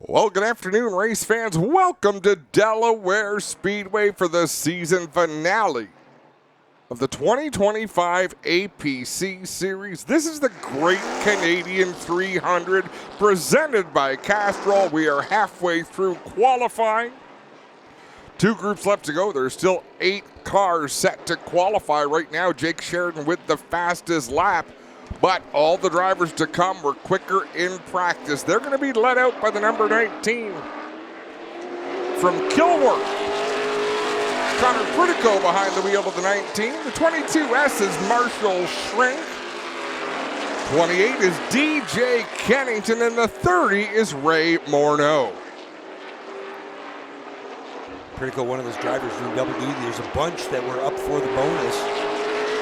Well, good afternoon, race fans. Welcome to Delaware Speedway for the season finale of the 2025 APC Series. This is the Great Canadian 300 presented by Castrol. We are halfway through qualifying. 2 groups left to go. There's still 8 cars set to qualify right now. Jake Sheridan with the fastest lap. But all the drivers to come were quicker in practice. They're going to be let out by the number 19 from Kilworth. Connor Pritico behind the wheel of the 19. The 22S is Marshall Shrink. 28 is DJ Kennington, and the 30 is Ray Morneau. Pritico, one of those drivers doing double duty. There's a bunch that were up for the bonus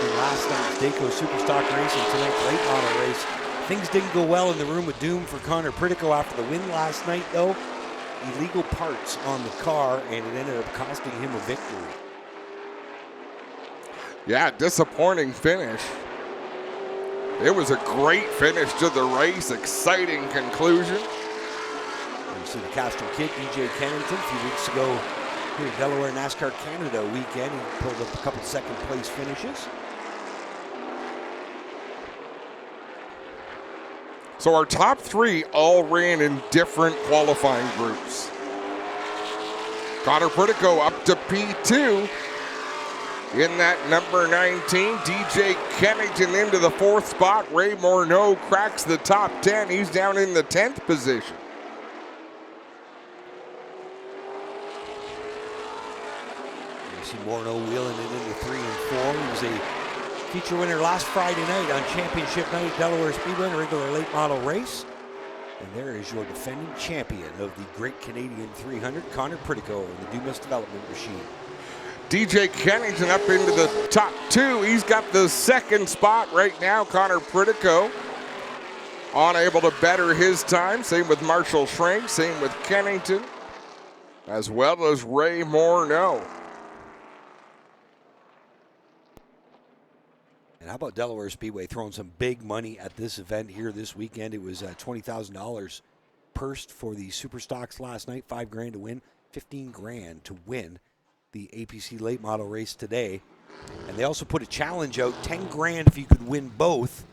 in last night's Dayco Superstock race and tonight's late model race. Things didn't go well in the room of doom for Connor Pritico after the win last night, though. Illegal parts on the car, and it ended up costing him a victory. Yeah, disappointing finish. It was a great finish to the race, exciting conclusion. You see the Castrol kid, DJ Kennington, a few weeks ago here at Delaware NASCAR Canada weekend. He pulled up a couple second place finishes. So our top 3 all ran in different qualifying groups. Connor Pritico up to P2. In that number 19, DJ Kennington into the 4th spot. Ray Morneau cracks the top 10. He's down in the 10th position. You see Morneau wheeling it into 3 and 4. He was a feature winner last Friday night on Championship Night at Delaware Speedway in a regular late model race. And there is your defending champion of the Great Canadian 300, Connor Pritico, in the Dumas Development Machine. DJ Kennington up into the top 2. He's got the 2nd spot right now. Connor Pritico unable to better his time. Same with Marshall Shrink. Same with Kennington, as well as Ray Morneau. And how about Delaware Speedway throwing some big money at this event here this weekend? It was $20,000 pursed for the Super Stocks last night. $5,000 to win, $15,000 to win the APC late model race today. And they also put a challenge out, $10,000 if you could win both,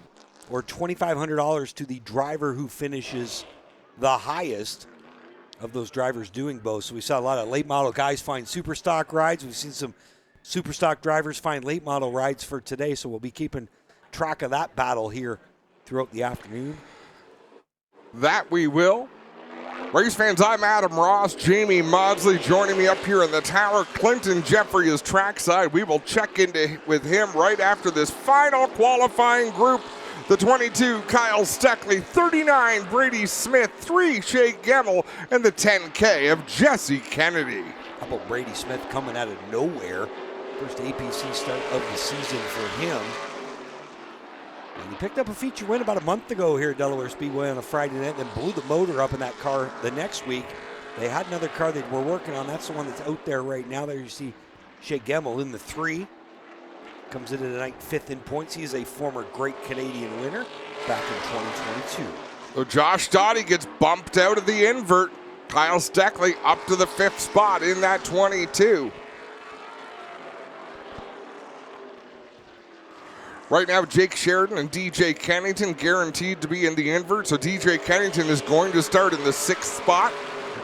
or $2,500 to the driver who finishes the highest of those drivers doing both. So we saw a lot of late model guys find Super Stock rides. We've seen some Super Stock drivers find late model rides for today, so we'll be keeping track of that battle here throughout the afternoon. That we will. Race fans, I'm Adam Ross. Jamie Maudsley joining me up here in the tower. Clinton Jeffrey is trackside. We will check in with him right after this final qualifying group. The 22, Kyle Steckley. 39, Brady Smith. 3, Shea Gemmel. And the 10K of Jesse Kennedy. How about Brady Smith coming out of nowhere? First APC start of the season for him. And he picked up a feature win about a month ago here at Delaware Speedway on a Friday night, then blew the motor up in that car the next week. They had another car they were working on. That's the one that's out there right now. There you see Shea Gemmel in the 3. Comes into the night 5th in points. He is a former Great Canadian winner back in 2022. So Josh Dottie gets bumped out of the invert. Kyle Steckley up to the 5th spot in that 22. Right now, Jake Sheridan and DJ Kennington guaranteed to be in the invert, so DJ Kennington is going to start in the 6th spot.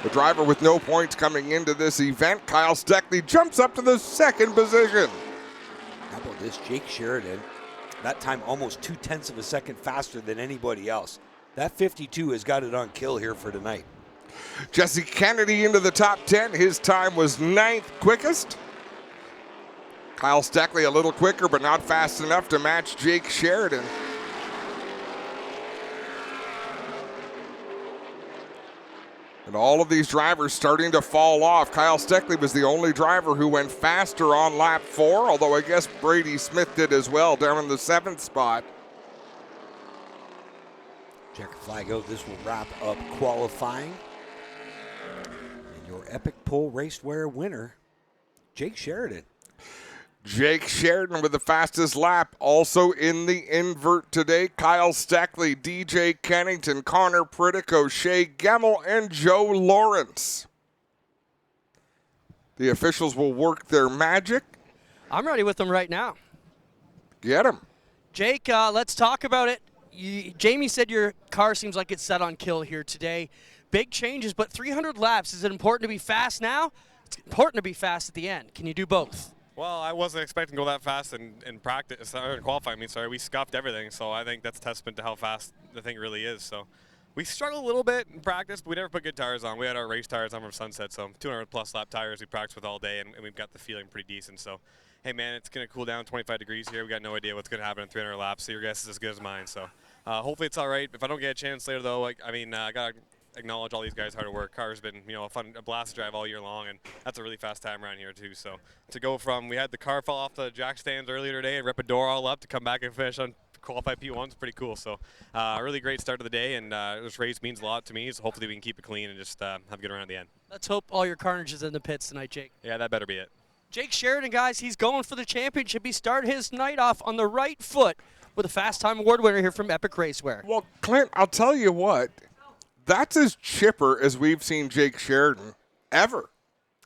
The driver with no points coming into this event. Kyle Steckley jumps up to the 2nd position. How about this? Jake Sheridan, that time almost 0.2 of a second faster than anybody else. That 52 has got it on kill here for tonight. Jesse Kennedy into the top 10. His time was 9th quickest. Kyle Steckley a little quicker, but not fast enough to match Jake Sheridan. And all of these drivers starting to fall off. Kyle Steckley was the only driver who went faster on lap 4, although I guess Brady Smith did as well, down in the 7th spot. Checker flag out. This will wrap up qualifying. And your Epic Pole Racewear winner, Jake Sheridan. Jake Sheridan with the fastest lap. Also in the invert today, Kyle Steckley, DJ Kennington, Connor Prittick, O'Shea Gemmell, and Joe Lawrence. The officials will work their magic. I'm ready with them right now. Get them. Jake, let's talk about it. Jamie said your car seems like it's set on kill here today. Big changes, but 300 laps. Is it important to be fast now? It's important to be fast at the end. Can you do both? Well, I wasn't expecting to go that fast in practice, or in qualifying. We scuffed everything, so I think that's a testament to how fast the thing really is. So we struggled a little bit in practice, but we never put good tires on. We had our race tires on from Sunset, so 200-plus lap tires we practiced with all day, and we've got the feeling pretty decent. So, hey, man, it's going to cool down 25 degrees here. We got no idea what's going to happen in 300 laps, so your guess is as good as mine. So hopefully it's all right. If I don't get a chance later, though, I got to acknowledge all these guys' hard work. Car's been, a blast to drive all year long, and that's a really fast time around here too. So to go from, we had the car fall off the jack stands earlier today and rip a door all up to come back and finish on qualified P1 is pretty cool. So a really great start to the day, and this race means a lot to me. So hopefully we can keep it clean and just have a good run at the end. Let's hope all your carnage is in the pits tonight, Jake. Yeah, that better be it. Jake Sheridan, guys, he's going for the championship. He started his night off on the right foot with a Fast Time Award winner here from Epic Racewear. Well, Clint, I'll tell you what. That's as chipper as we've seen Jake Sheridan ever.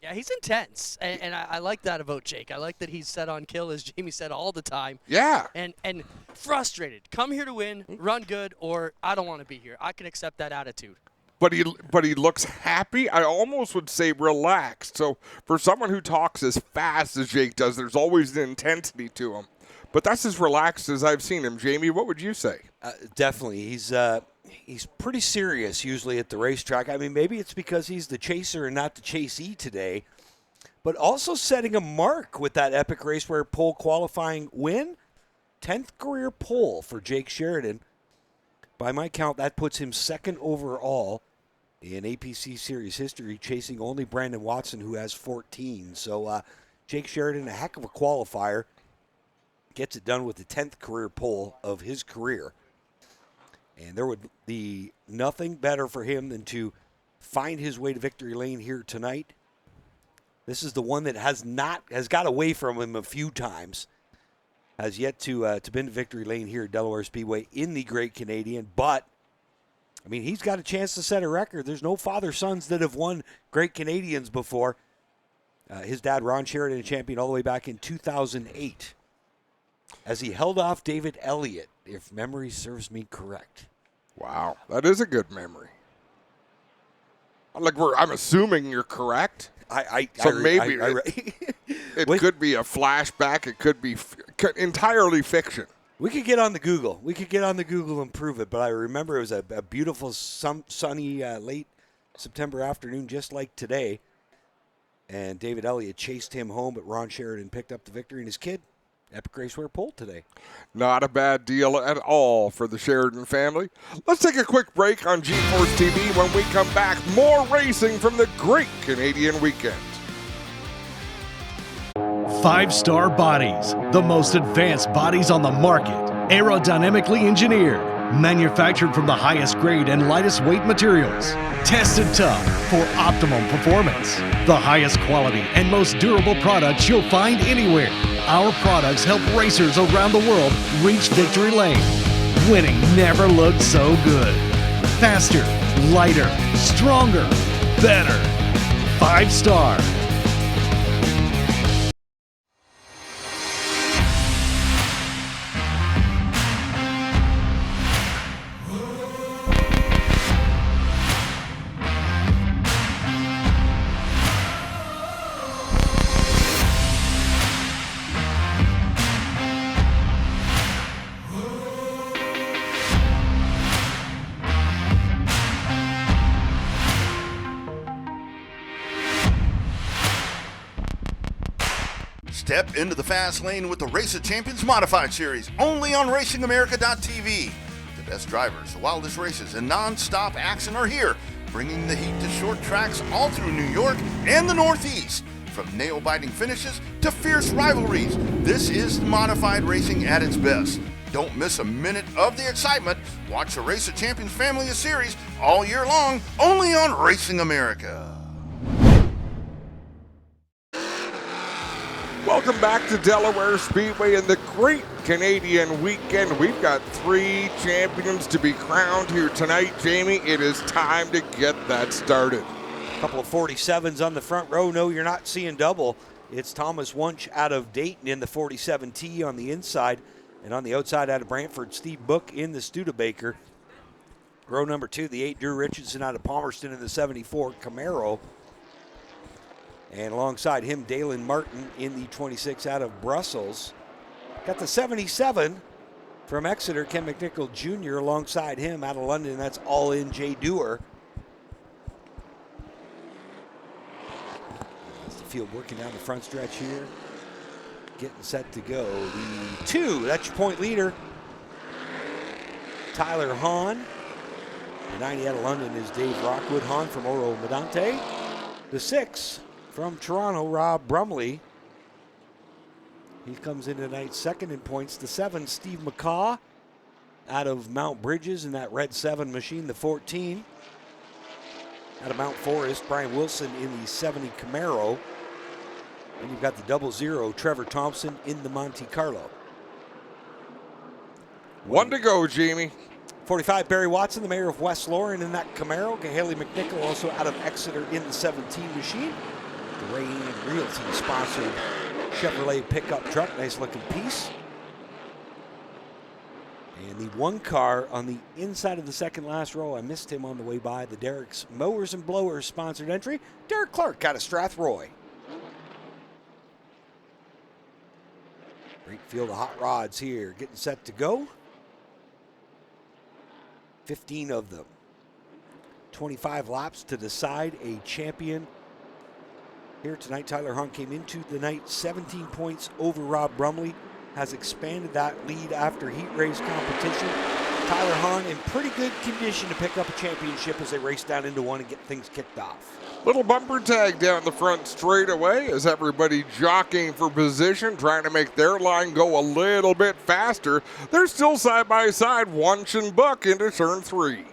Yeah, he's intense, and I like that about Jake. I like that he's set on kill, as Jamie said, all the time. Yeah. And frustrated. Come here to win, run good, or I don't want to be here. I can accept that attitude. But he looks happy. I almost would say relaxed. So for someone who talks as fast as Jake does, there's always an intensity to him. But that's as relaxed as I've seen him. Jamie, what would you say? Definitely. He's pretty serious usually at the racetrack. I mean, maybe it's because he's the chaser and not the chasee today, but also setting a mark with that Epic Racewear pole qualifying win. 10th career pole for Jake Sheridan. By my count, that puts him second overall in APC Series history, chasing only Brandon Watson, who has 14. So Jake Sheridan, a heck of a qualifier, gets it done with the 10th career pole of his career. And there would be nothing better for him than to find his way to victory lane here tonight. This is the one that has got away from him a few times. Has yet to been to victory lane here at Delaware Speedway in the Great Canadian. But, I mean, he's got a chance to set a record. There's no father-sons that have won Great Canadians before. His dad, Ron Sheridan, a champion all the way back in 2008. As he held off David Elliott, if memory serves me correct. Wow, that is a good memory. I'm assuming you're correct. It could be a flashback. It could be entirely fiction. We could get on the Google. And prove it. But I remember it was a beautiful, sunny, late September afternoon, just like today. And David Elliott chased him home, but Ron Sheridan picked up the victory, and his kid, Epic Racewear, pole today. Not a bad deal at all for the Sheridan family. Let's take a quick break on G-Force TV. When we come back, more racing from the Great Canadian Weekend. 5-star bodies, the most advanced bodies on the market, aerodynamically engineered, manufactured from the highest grade and lightest weight materials, tested tough for optimum performance. The highest quality and most durable products you'll find anywhere. Our products help racers around the world reach victory lane. Winning never looked so good. Faster, lighter, stronger, better. 5-star. Step into the fast lane with the Race of Champions Modified Series, only on RacingAmerica.tv. The best drivers, the wildest races, and non-stop action are here, bringing the heat to short tracks all through New York and the Northeast. From nail-biting finishes to fierce rivalries, this is modified racing at its best. Don't miss a minute of the excitement. Watch the Race of Champions family of series all year long, only on Racing America. Welcome Welcome back to Delaware Speedway and the Great Canadian Weekend. We've got 3 champions to be crowned here tonight, Jamie. It is time to get that started. A couple of 47s on the front row. No, you're not seeing double. It's Thomas Wunsch out of Dayton in the 47T on the inside. And on the outside out of Brantford, Steve Book in the Studebaker. Row number 2, the 8, Drew Richardson out of Palmerston in the 74 Camaro. And alongside him, Dalen Martin in the 26 out of Brussels. Got the 77 from Exeter, Ken McNichol Jr. alongside him out of London. That's all in Jay Dewar. That's the field working down the front stretch here. Getting set to go. The 2, that's your point leader. Tyler Hahn. The 90 out of London is Dave Rockwood. Hahn from Oro Medante. The 6 from Toronto, Rob Brumley. He comes in tonight second in points. The 7, Steve McCaw out of Mount Bridges in that red 7 machine. The 14 out of Mount Forest, Brian Wilson in the 70 Camaro. And you've got the 00, Trevor Thompson in the Monte Carlo. 1 to go, Jamie. 45, Barry Watson, the mayor of West Lauren in that Camaro. Haley McNichol also out of Exeter in the 17 machine. The Rain Realty sponsored Chevrolet pickup truck. Nice looking piece. And the 1 car on the inside of the second last row. I missed him on the way by. The Derek's Mowers and Blowers sponsored entry. Derek Clark out of Strathroy. Great field of hot rods here. Getting set to go. 15 of them. 25 laps to decide a champion. Here tonight, Tyler Hahn came into the night 17 points over Rob Brumley. Has expanded that lead after heat race competition. Tyler Hahn in pretty good condition to pick up a championship as they race down into one and get things kicked off. Little bumper tag down the front straightaway as everybody jockeying for position, trying to make their line go a little bit faster. They're still side by side, Wunsch and Book into turn 3.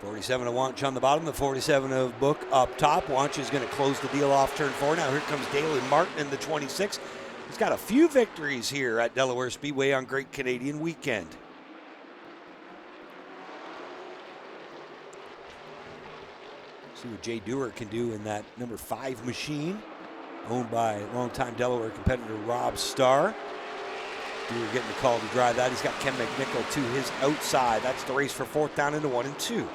47 of Wunsch on the bottom, the 47 of Book up top. Wunsch is going to close the deal off turn 4. Now here comes Dalen Martin in the 26. He's got a few victories here at Delaware Speedway on Great Canadian Weekend. See what Jay Dewar can do in that number 5 machine, owned by longtime Delaware competitor Rob Starr. Dewar getting the call to drive that. He's got Ken McNichol to his outside. That's the race for 4th down into 1 and 2.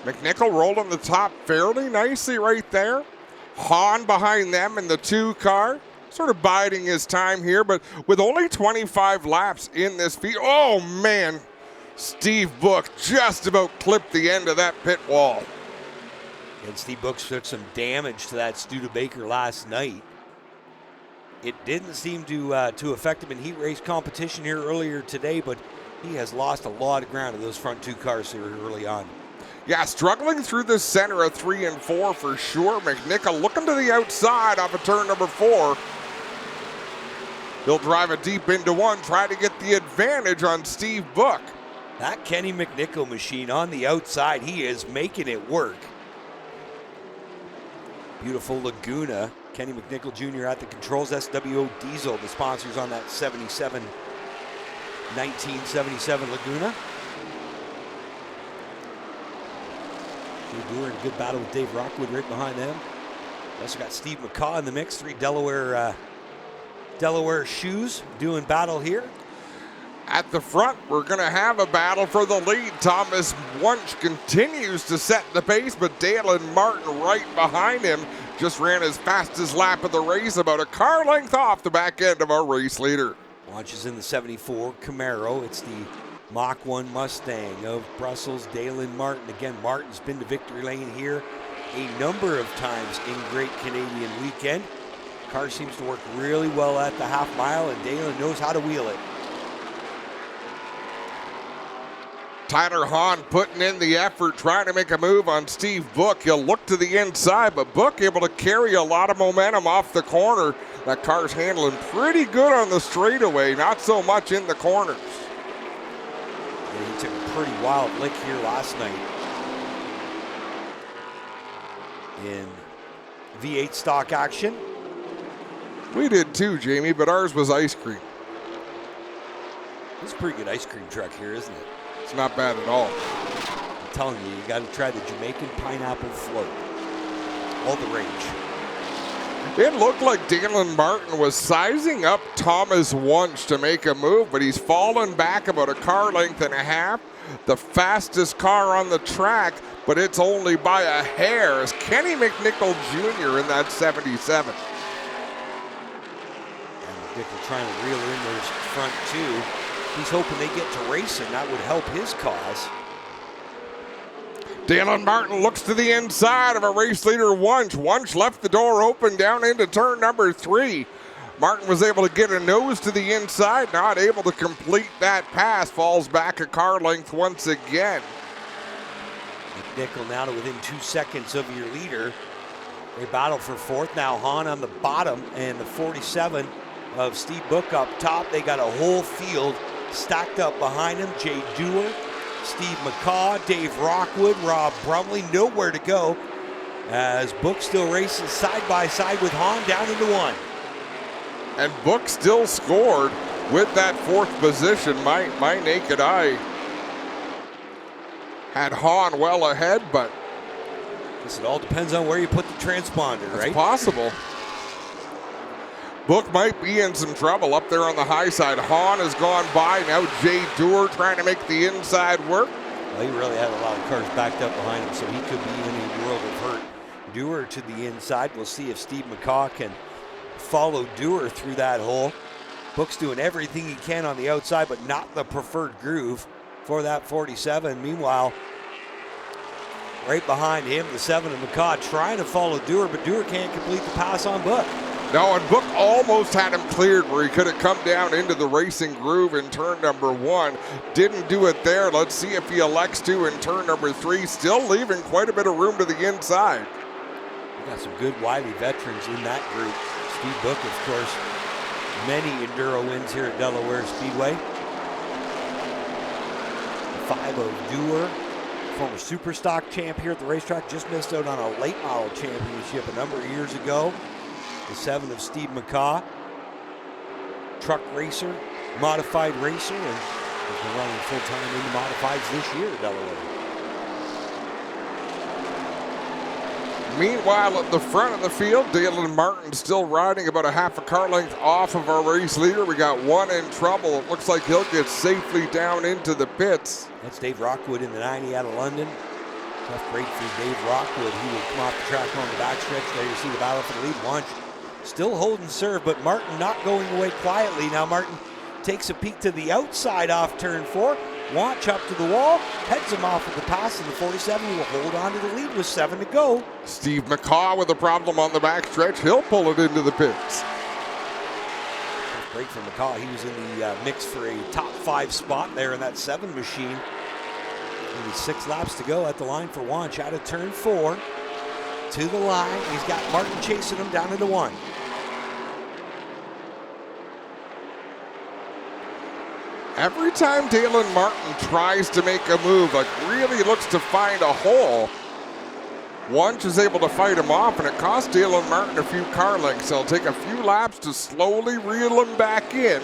McNichol rolled on the top fairly nicely right there. Hahn behind them in the 2 car. Sort of biding his time here, but with only 25 laps in this field. Oh, man. Steve Book just about clipped the end of that pit wall. And Steve Book took some damage to that Studebaker last night. It didn't seem to affect him in heat race competition here earlier today, but he has lost a lot of ground in those front 2 cars here early on. Yeah, struggling through the center of 3 and 4 for sure. McNichol looking to the outside off of turn number 4. He'll drive it deep into 1, try to get the advantage on Steve Book. That Kenny McNichol machine on the outside, he is making it work. Beautiful Laguna. Kenny McNichol Jr. at the controls. SWO Diesel, the sponsors on that 1977 Laguna. Jay Dewar in a good battle with Dave Rockwood right behind them. Also got Steve McCaw in the mix. 3 Delaware shoes doing battle here. At the front, we're going to have a battle for the lead. Thomas Wunsch continues to set the pace, but Dalen Martin right behind him just ran his fastest lap of the race, about a car length off the back end of our race leader. Wunsch is in the 74 Camaro. It's the Mach 1 Mustang of Brussels. Dalen Martin. Again, Martin's been to victory lane here a number of times in Great Canadian Weekend. Car seems to work really well at the half mile, and Dalen knows how to wheel it. Tyler Hahn putting in the effort, trying to make a move on Steve Book. He'll look to the inside, but Book able to carry a lot of momentum off the corner. That car's handling pretty good on the straightaway, not so much in the corners. Yeah, he took a pretty wild lick here last night in V8 stock action. We did too, Jamie, but ours was ice cream. It's a pretty good ice cream truck here, isn't it? It's not bad at all. I'm telling you, you got to try the Jamaican pineapple float. All the rage. It looked like Dalen Martin was sizing up Thomas Wunsch to make a move, but he's fallen back about a car length and a half. The fastest car on the track, but it's only by a hair, as Kenny McNichol Jr. in that 77. And McNichol trying to reel in those front two. He's hoping they get to racing. That would help his cause. Dalen Martin looks to the inside of a race leader, Wunsch. Wunsch left the door open down into turn number 3. Martin was able to get a nose to the inside, not able to complete that pass. Falls back a car length once again. McNichol now to within 2 seconds of your leader. They battle for fourth. Now Hahn on the bottom and the 47 of Steve Book up top. They got a whole field stacked up behind him. Jay Dewar, Steve McCaw, Dave Rockwood, Rob Brumley, nowhere to go as Book still races side by side with Hahn down into 1. And Book still scored with that 4th position. My naked eye had Hahn well ahead, but guess it all depends on where you put the transponder, right? It's possible. Book might be in some trouble up there on the high side. Hahn has gone by. Now Jay Dewar trying to make the inside work. Well, he really had a lot of cars backed up behind him, so he could be in a world of hurt. Dewar to the inside. We'll see if Steve McCaw can follow Dewar through that hole. Book's doing everything he can on the outside, but not the preferred groove for that 47. Meanwhile, right behind him, the 7 of McCaw trying to follow Dewar, but Dewar can't complete the pass on Book. No, and Book almost had him cleared where he could have come down into the racing groove in turn number 1. Didn't do it there. Let's see if he elects to in turn number 3. Still leaving quite a bit of room to the inside. We got some good Wiley veterans in that group. Steve Book, of course, many Enduro wins here at Delaware Speedway. 5 of Dewar, former Superstock champ here at the racetrack. Just missed out on a late model championship a number of years ago. The 7 of Steve McCaw, truck racer, modified racer, and has been running full-time in the modifieds this year at Delaware. Meanwhile, at the front of the field, Dalen Martin still riding about a half a car length off of our race leader. We got 1 in trouble. It looks like he'll get safely down into the pits. That's Dave Rockwood in the 90 out of London. Tough break for Dave Rockwood. He will come off the track on the backstretch. There you see the battle for the lead. Wunsch still holding serve, but Martin not going away quietly. Now Martin takes a peek to the outside off turn 4. Wunsch up to the wall, heads him off at the pass, and the 47 will hold on to the lead with 7 to go. Steve McCaw with a problem on the backstretch. He'll pull it into the pits. Tough break for McCaw. He was in the mix for a top 5 spot there in that 7 machine. Only 6 laps to go at the line for Wunsch out of turn 4 to the line. He's got Martin chasing him down into 1. Every time Dalen Martin tries to make a move, like really looks to find a hole, Wunsch is able to fight him off, and it costs Dalen Martin a few car lengths. He'll take a few laps to slowly reel him back in.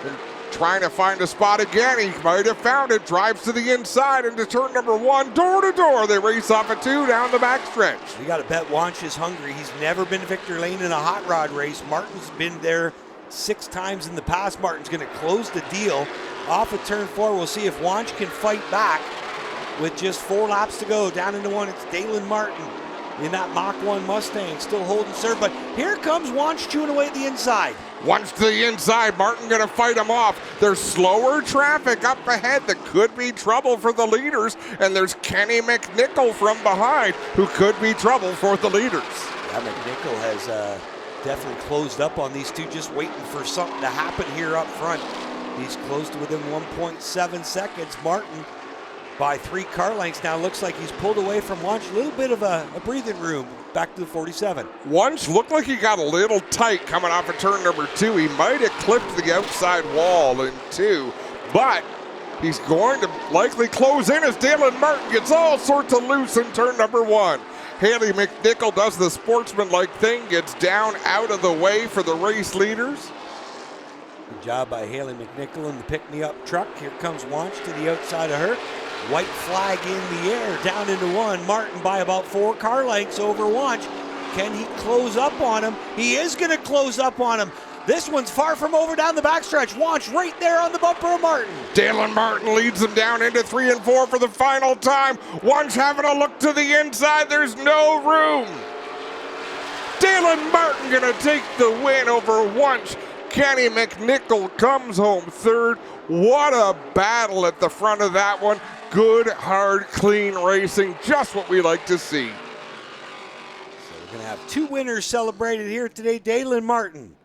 And trying to find a spot again. He might have found it. Drives to the inside into turn number 1. Door to door. They race off a 2 down the backstretch. You got to bet Wunsch is hungry. He's never been to victory lane in a hot rod race. Martin's been there 6 times in the past. Martin's going to close the deal off of turn 4. We'll see if Wunsch can fight back with just 4 laps to go. Down into 1, it's Dalen Martin in that Mach 1 Mustang, still holding serve, but here comes Wunsch chewing away at the inside. Wunsch to the inside. Martin going to fight him off. There's slower traffic up ahead that could be trouble for the leaders, and there's Kenny McNichol from behind who could be trouble for the leaders. Yeah, McNichol has definitely closed up on these two, just waiting for something to happen here up front. He's close to within 1.7 seconds. Martin by 3 car lengths now. Looks like he's pulled away from Wunsch. A little bit of a breathing room back to the 47. Wunsch looked like he got a little tight coming off of turn number 2. He might have clipped the outside wall in 2, but he's going to likely close in as Dalen Martin gets all sorts of loose in turn number 1. Haley McNichol does the sportsmanlike thing, gets down out of the way for the race leaders. Good job by Haley McNichol in the pick-me-up truck. Here comes Wanch to the outside of her. White flag in the air, down into one. Martin by about 4 car lengths over Wanch. Can he close up on him? He is going to close up on him. This one's far from over down the backstretch. Wanch right there on the bumper of Martin. Dalen Martin leads them down into 3 and 4 for the final time. Wanch having a look to the inside. There's no room. Dalen Martin going to take the win over Wanch. Kenny McNichol comes home third. What a battle at the front of that one. Good, hard, clean racing. Just what we like to see. So we're going to have 2 winners celebrated here today. Dalen Martin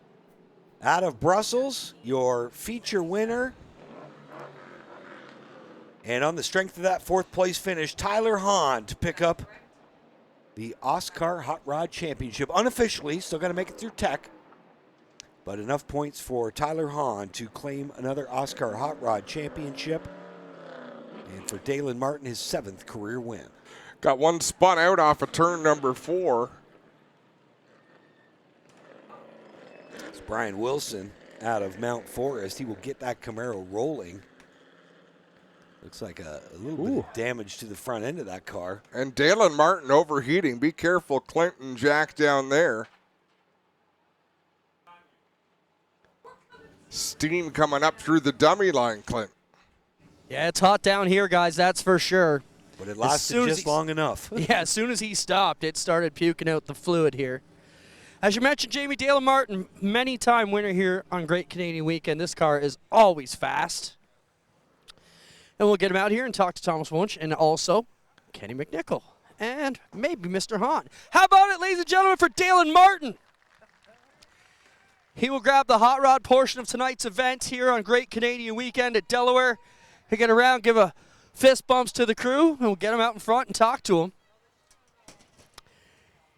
out of Brussels, your feature winner. And on the strength of that 4th place finish, Tyler Hahn to pick up the Oscar Hot Rod Championship. Unofficially, still got to make it through tech. But enough points for Tyler Hahn to claim another Oscar Hot Rod Championship. And for Dalen Martin, his 7th career win. Got one spun out off of turn number 4. It's Brian Wilson out of Mount Forest. He will get that Camaro rolling. Looks like a little bit of damage to the front end of that car. And Dalen Martin overheating. Be careful, Clinton Jack down there. Steam coming up through the dummy line, Clint. Yeah, it's hot down here, guys, that's for sure. But it lasted just long enough. Yeah, as soon as he stopped, it started puking out the fluid here. As you mentioned, Jamie, Dalen Martin, many-time winner here on Great Canadian Weekend. This car is always fast. And we'll get him out here and talk to Thomas Wunsch and also Kenny McNichol and maybe Mr. Hahn. How about it, ladies and gentlemen, for Dalen Martin? He will grab the hot rod portion of tonight's event here on Great Canadian Weekend at Delaware. He'll get around, give a fist bumps to the crew, and we'll get him out in front and talk to him.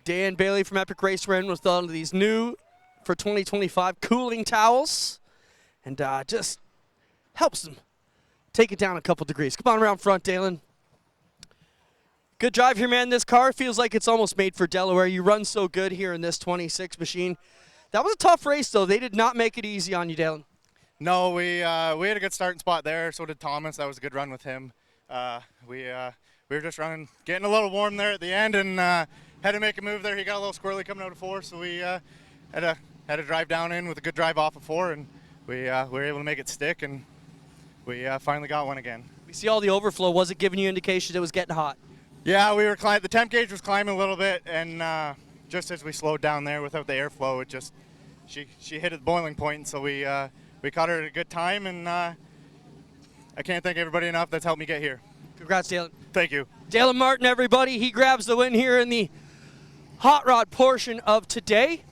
Dan Bailey from Epic Race ran with all of these new for 2025 cooling towels, and just helps them take it down a couple degrees. Come on around front, Dalen. Good drive here, man. This car feels like it's almost made for Delaware. You run so good here in this 26 machine. That was a tough race, though. They did not make it easy on you, Dalen. No, we had a good starting spot there. So did Thomas. That was a good run with him. We were just running, getting a little warm there at the end, and had to make a move there. He got a little squirrely coming out of 4, so we had to drive down in with a good drive off of 4, and we were able to make it stick, and we finally got one again. We see all the overflow. Was it giving you indications it was getting hot? Yeah, we were the temp gauge was climbing a little bit, and just as we slowed down there without the airflow, it just she hit at the boiling point, so we caught her at a good time, and I can't thank everybody enough that's helped me get here. Congrats, Dalen. Thank you. Dalen Martin, everybody. He grabs the win here in the hot rod portion of today.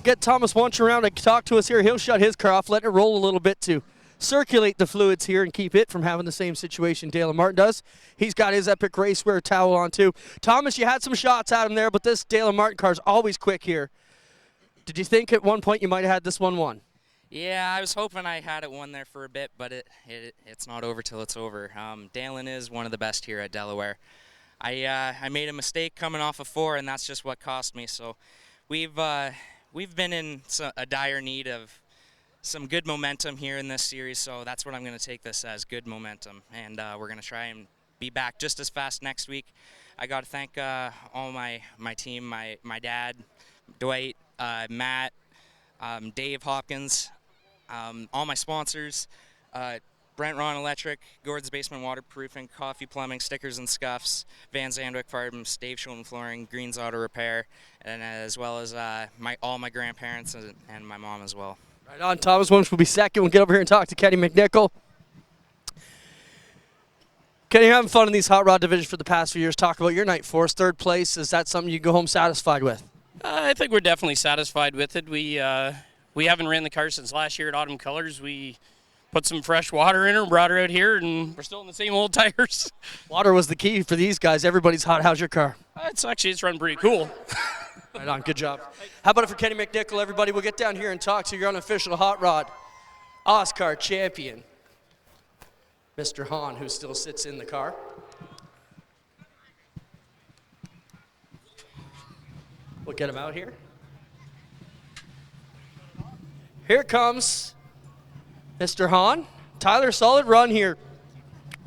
Get Thomas Wunsch around to talk to us here. He'll shut his car off, let it roll a little bit to circulate the fluids here and keep it from having the same situation Dalen Martin does. He's got his Epic Racewear towel on too. Thomas, you had some shots at him there, but this Dalen Martin car is always quick here. Did you think at one point you might have had this one won? Yeah, I was hoping I had it won there for a bit, but it's not over till it's over. Dalen is one of the best here at Delaware. I made a mistake coming off of 4, and that's just what cost me. So we've been in a dire need of some good momentum here in this series, so that's what I'm going to take this as, good momentum. And we're going to try and be back just as fast next week. I got to thank all my team, my dad, Dwight, Matt, Dave Hopkins, all my sponsors, Brent Ron Electric, Gord's Basement Waterproofing, Coffee Plumbing, Stickers and Scuffs, Van Zandwick Farms, Dave Schoen Flooring, Greens Auto Repair, and as well as all my grandparents and my mom as well. Right on. Thomas Wunsch will be second. We'll get over here and talk to Kenny McNichol. Kenny, you're having fun in these hot rod divisions for the past few years. Talk about your night for us. 3rd place. Is that something you go home satisfied with? I think we're definitely satisfied with it. We haven't ran the car since last year at Autumn Colors. We put some fresh water in her, brought her out here, and we're still in the same old tires. Water was the key for these guys. Everybody's hot. How's your car? It's run pretty cool. Right on. Good job. How about it for Kenny McNichol, everybody? We'll get down here and talk to your unofficial hot rod Oscar champion, Mr. Hahn, who still sits in the car. We'll get him out here. Here comes Mr. Hahn. Tyler, solid run here.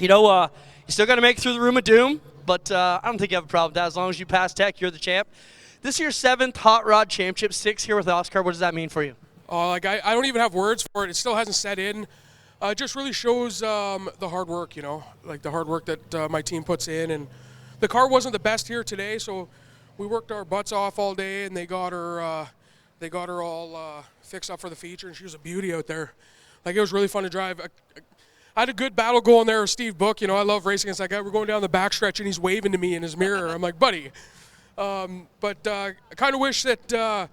You know, you still got to make it through the room of doom, but I don't think you have a problem with that. As long as you pass tech, you're the champ. This year's 7th Hot Rod Championship, 6th here with Oscar. What does that mean for you? Like I don't even have words for it. It still hasn't set in. It just really shows the hard work, you know, like the hard work that my team puts in. And the car wasn't the best here today, so we worked our butts off all day, and they got her all fixed up for the feature, and she was a beauty out there. Like, it was really fun to drive. I had a good battle going there with Steve Book. You know, I love racing against that guy. We're going down the backstretch, and he's waving to me in his mirror. I'm like, buddy. But I kind of wish that could have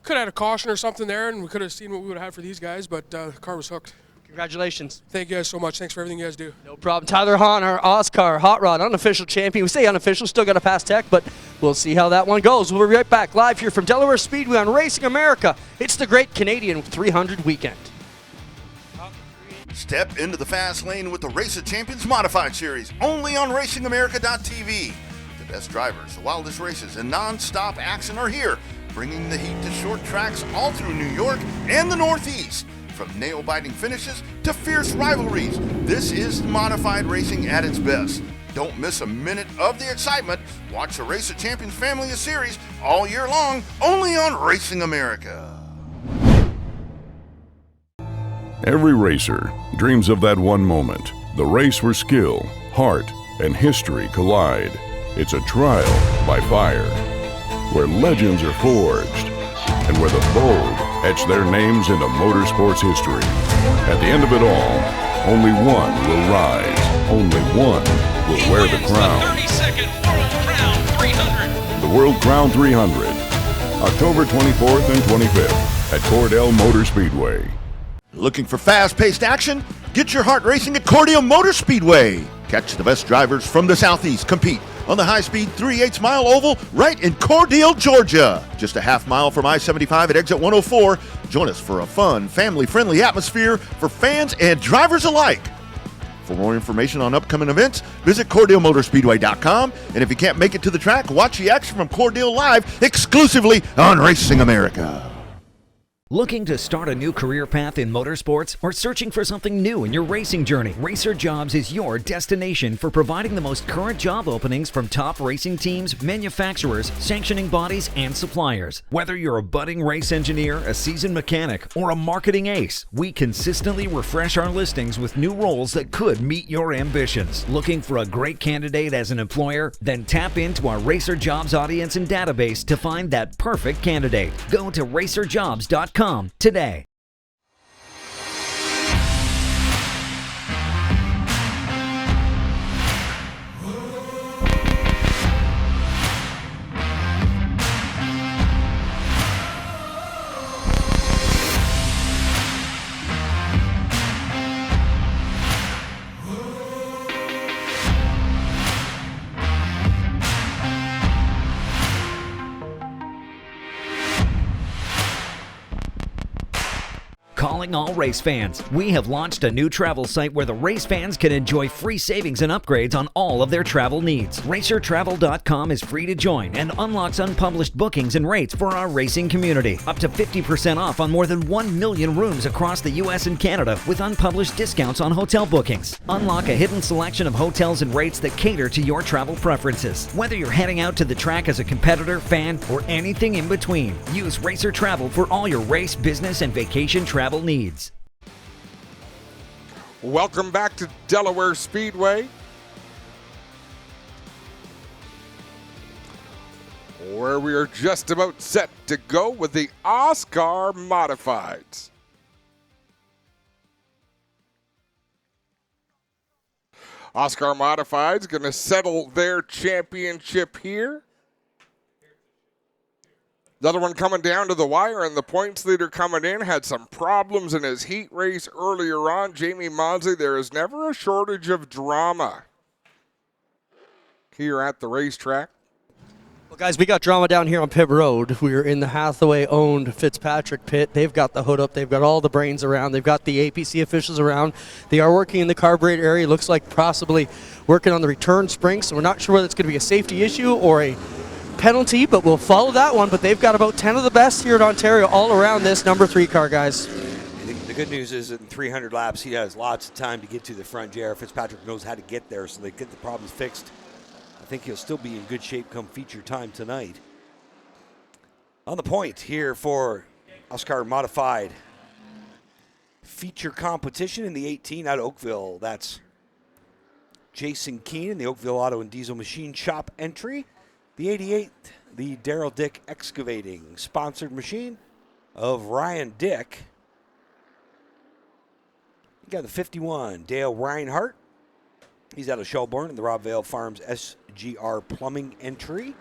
had a caution or something there, and we could have seen what we would have had for these guys, but the car was hooked. Congratulations. Thank you guys so much. Thanks for everything you guys do. No problem. Tyler Hahn, our Oscar Hot Rod unofficial champion. We say unofficial, still got to pass tech, but we'll see how that one goes. We'll be right back live here from Delaware Speedway on Racing America. It's the Great Canadian 300 Weekend. Step into the fast lane with the Race of Champions Modified Series, only on RacingAmerica.tv. The best drivers, the wildest races, and non-stop action are here, bringing the heat to short tracks all through New York and the Northeast. From nail-biting finishes to fierce rivalries, this is modified racing at its best. Don't miss a minute of the excitement. Watch the Race of Champions family of series all year long, only on Racing America. Every racer dreams of that one moment, the race where skill, heart, and history collide. It's a trial by fire, where legends are forged, and where the bold etch their names into motorsports history. At the end of it all, only one will rise, only one will wear the crown. The 32nd World Crown 300. The World Crown 300, October 24th and 25th at Cordell Motor Speedway. Looking for fast-paced action? Get your heart racing at Cordell Motor Speedway. Catch the best drivers from the Southeast compete on the high-speed 3/8 mile oval right in Cordell, Georgia. Just a half mile from I-75 at exit 104. Join us for a fun, family-friendly atmosphere for fans and drivers alike. For more information on upcoming events, visit CordellMotorspeedway.com. And if you can't make it to the track, watch the action from Cordell live exclusively on Racing America. Looking to start a new career path in motorsports or searching for something new in your racing journey? Racer Jobs is your destination for providing the most current job openings from top racing teams, manufacturers, sanctioning bodies, and suppliers. Whether you're a budding race engineer, a seasoned mechanic, or a marketing ace, we consistently refresh our listings with new roles that could meet your ambitions. Looking for a great candidate as an employer? Then tap into our Racer Jobs audience and database to find that perfect candidate. Go to racerjobs.com today. Calling all race fans. We have launched a new travel site where the race fans can enjoy free savings and upgrades on all of their travel needs. RacerTravel.com is free to join and unlocks unpublished bookings and rates for our racing community. Up to 50% off on more than 1 million rooms across the U.S. and Canada with unpublished discounts on hotel bookings. Unlock a hidden selection of hotels and rates that cater to your travel preferences. Whether you're heading out to the track as a competitor, fan, or anything in between, use Racer Travel for all your race, business, and vacation travel needs. Welcome back to Delaware Speedway, where we are just about set to go with the Oscar Modifieds. Oscar Modifieds going to settle their championship here. The other one coming down to the wire, and the points leader coming in had some problems in his heat race earlier on. Jamie Monsley, there is never a shortage of drama here at the racetrack. Well, guys, we got drama down here on Pit Road. We're in the Hathaway-owned Fitzpatrick pit. They've got the hood up. They've got all the brains around. They've got the APC officials around. They are working in the carburetor area. Looks like possibly working on the return spring, so we're not sure whether it's going to be a safety issue or a penalty, but we'll follow that one. But they've got about 10 of the best here in Ontario all around this number 3 car, guys. The good news is that in 300 laps, he has lots of time to get to the front. J.R. Fitzpatrick knows how to get there, so they get the problems fixed. I think he'll still be in good shape come feature time tonight. On the point here for Oscar Modified feature competition in the 18 out of Oakville. That's Jason Keene in the Oakville Auto and Diesel Machine Shop entry. The 88, the Daryl Dick Excavating sponsored machine of Ryan Dick. You got the 51, Dale Reinhardt. He's out of Shelbourne in the Rob Vale Farms SGR Plumbing entry.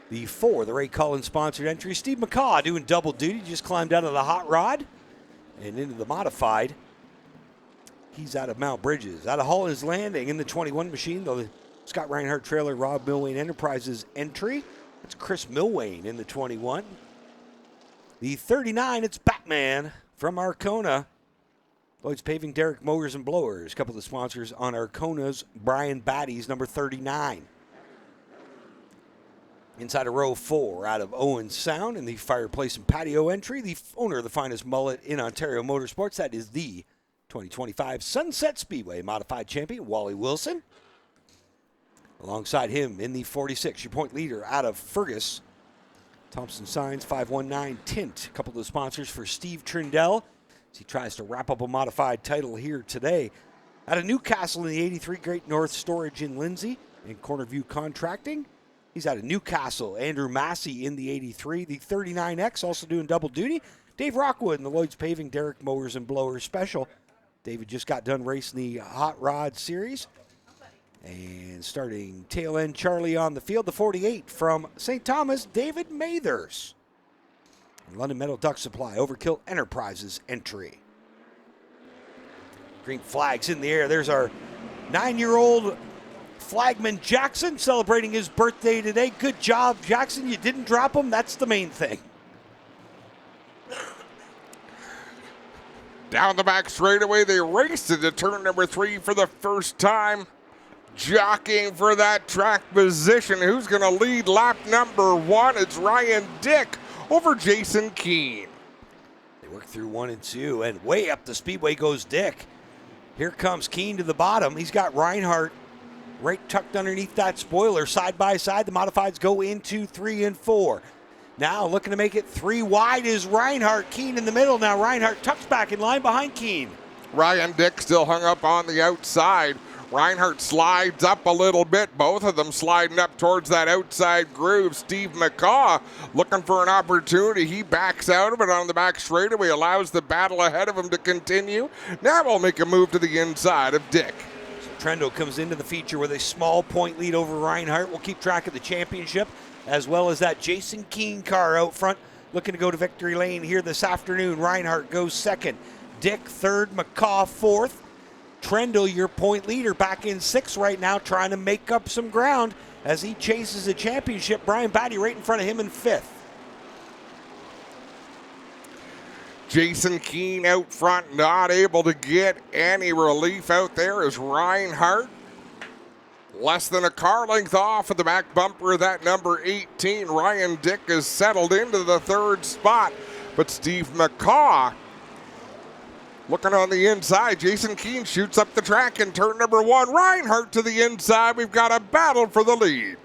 The 4, the Ray Collins sponsored entry. Steve McCaw doing double duty, just climbed out of the hot rod and into the modified. He's out of Mount Bridges. Out of Holland's Landing in the 21 machine, the Scott Reinhardt trailer, Rob Milwain Enterprises entry. That's Chris Milwain in the 21. The 39, it's Batman from Arcona. Lloyd's Paving, Derek Mowers and Blowers. A couple of the sponsors on Arcona's Brian Batty's number 39. Inside of row 4 out of Owen Sound in the Fireplace and Patio entry. The owner of the finest mullet in Ontario Motorsports. That is the 2025 Sunset Speedway Modified Champion, Wally Wilson. Alongside him in the 46, your point leader out of Fergus, Thompson Signs 519 Tint. A couple of the sponsors for Steve Trindell as he tries to wrap up a modified title here today. Out of Newcastle in the 83, Great North Storage in Lindsay and Corner View Contracting. He's out of Newcastle. Andrew Massey in the 83. The 39X also doing double duty. Dave Rockwood in the Lloyd's Paving, Derek Mowers and Blowers Special. David just got done racing the Hot Rod Series. And starting tail end Charlie on the field, the 48 from St. Thomas, David Mathers. And London Metal Duct Supply, Overkill Enterprises entry. Green flags in the air. There's our 9-year-old Flagman Jackson celebrating his birthday today. Good job, Jackson. You didn't drop him. That's the main thing. Down the back straightaway, they raced into turn number 3 for the first time. Jockeying for that track position. Who's going to lead lap number 1? It's Ryan Dick over Jason Keene. They work through 1 and 2, and way up the speedway goes Dick. Here comes Keene to the bottom. He's got Reinhardt right tucked underneath that spoiler. Side by side, the modifieds go into 3 and 4. Now looking to make it 3 wide is Reinhardt. Keene in the middle. Now Reinhardt tucks back in line behind Keene. Ryan Dick still hung up on the outside. Reinhardt slides up a little bit. Both of them sliding up towards that outside groove. Steve McCaw looking for an opportunity. He backs out of it on the back straightaway, allows the battle ahead of him to continue. Now we'll make a move to the inside of Dick. Trendo comes into the feature with a small point lead over Reinhardt. We'll keep track of the championship, as well as that Jason Keene car out front, looking to go to victory lane here this afternoon. Reinhardt goes second. Dick third, McCaw fourth. Trendle, your point leader, back in 6th right now, trying to make up some ground as he chases the championship. Brian Batty right in front of him in 5th. Jason Keene out front, not able to get any relief out there as Reinhardt less than a car length off of the back bumper of that number 18. Ryan Dick is settled into the 3rd spot, but Steve McCaw looking on the inside. Jason Keene shoots up the track in turn number 1. Reinhardt to the inside. We've got a battle for the lead.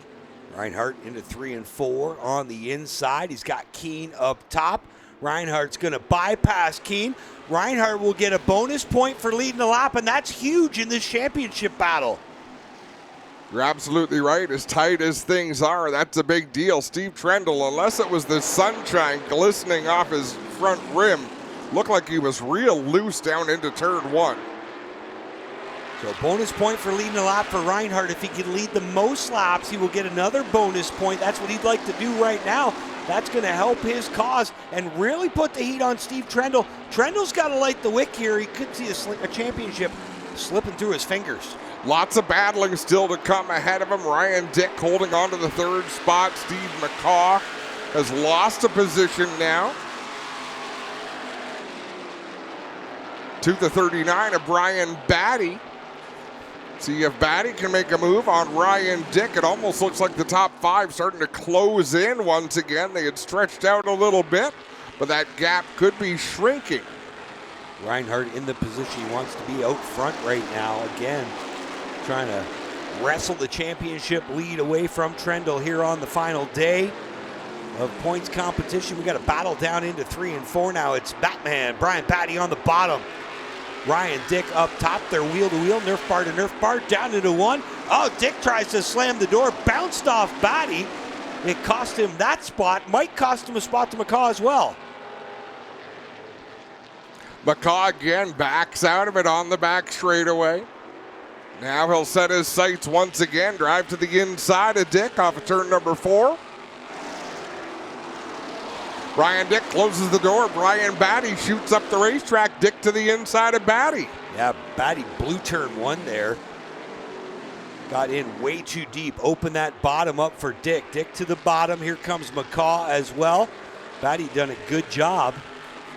Reinhardt into 3 and 4 on the inside. He's got Keene up top. Reinhardt's going to bypass Keene. Reinhardt will get a bonus point for leading the lap, and that's huge in this championship battle. You're absolutely right. As tight as things are, that's a big deal. Steve Trendle, unless it was the sunshine glistening off his front rim, looked like he was real loose down into turn 1. So bonus point for leading the lap for Reinhardt. If he can lead the most laps, he will get another bonus point. That's what he'd like to do right now. That's going to help his cause and really put the heat on Steve Trendle. Trendle's got to light the wick here. He could see a championship slipping through his fingers. Lots of battling still to come ahead of him. Ryan Dick holding on to the 3rd spot. Steve McCaw has lost a position now to the 39 of Brian Batty. See if Batty can make a move on Ryan Dick. It almost looks like the top 5 starting to close in once again. They had stretched out a little bit, but that gap could be shrinking. Reinhardt in the position he wants to be out front right now. Again, trying to wrestle the championship lead away from Trendle here on the final day of points competition. We got a battle down into 3 and 4 now. It's Batman, Brian Batty on the bottom. Ryan Dick up top, they're wheel to wheel, nerf bar to nerf bar, down into 1. Oh, Dick tries to slam the door, bounced off Batty. It cost him that spot, might cost him a spot to McCaw as well. McCaw again backs out of it on the back straightaway. Now he'll set his sights once again, drive to the inside of Dick off of turn number 4. Ryan Dick closes the door. Brian Batty shoots up the racetrack. Dick to the inside of Batty. Yeah, Batty blew turn 1 there. Got in way too deep. Open that bottom up for Dick. Dick to the bottom. Here comes McCaw as well. Batty done a good job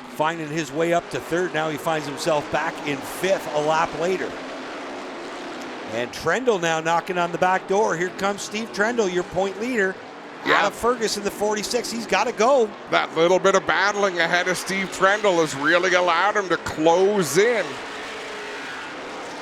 finding his way up to 3rd. Now he finds himself back in 5th a lap later. And Trendle now knocking on the back door. Here comes Steve Trendle, your point leader. Out of Fergus in the 46. He's got to go. That little bit of battling ahead of Steve Trendle has really allowed him to close in.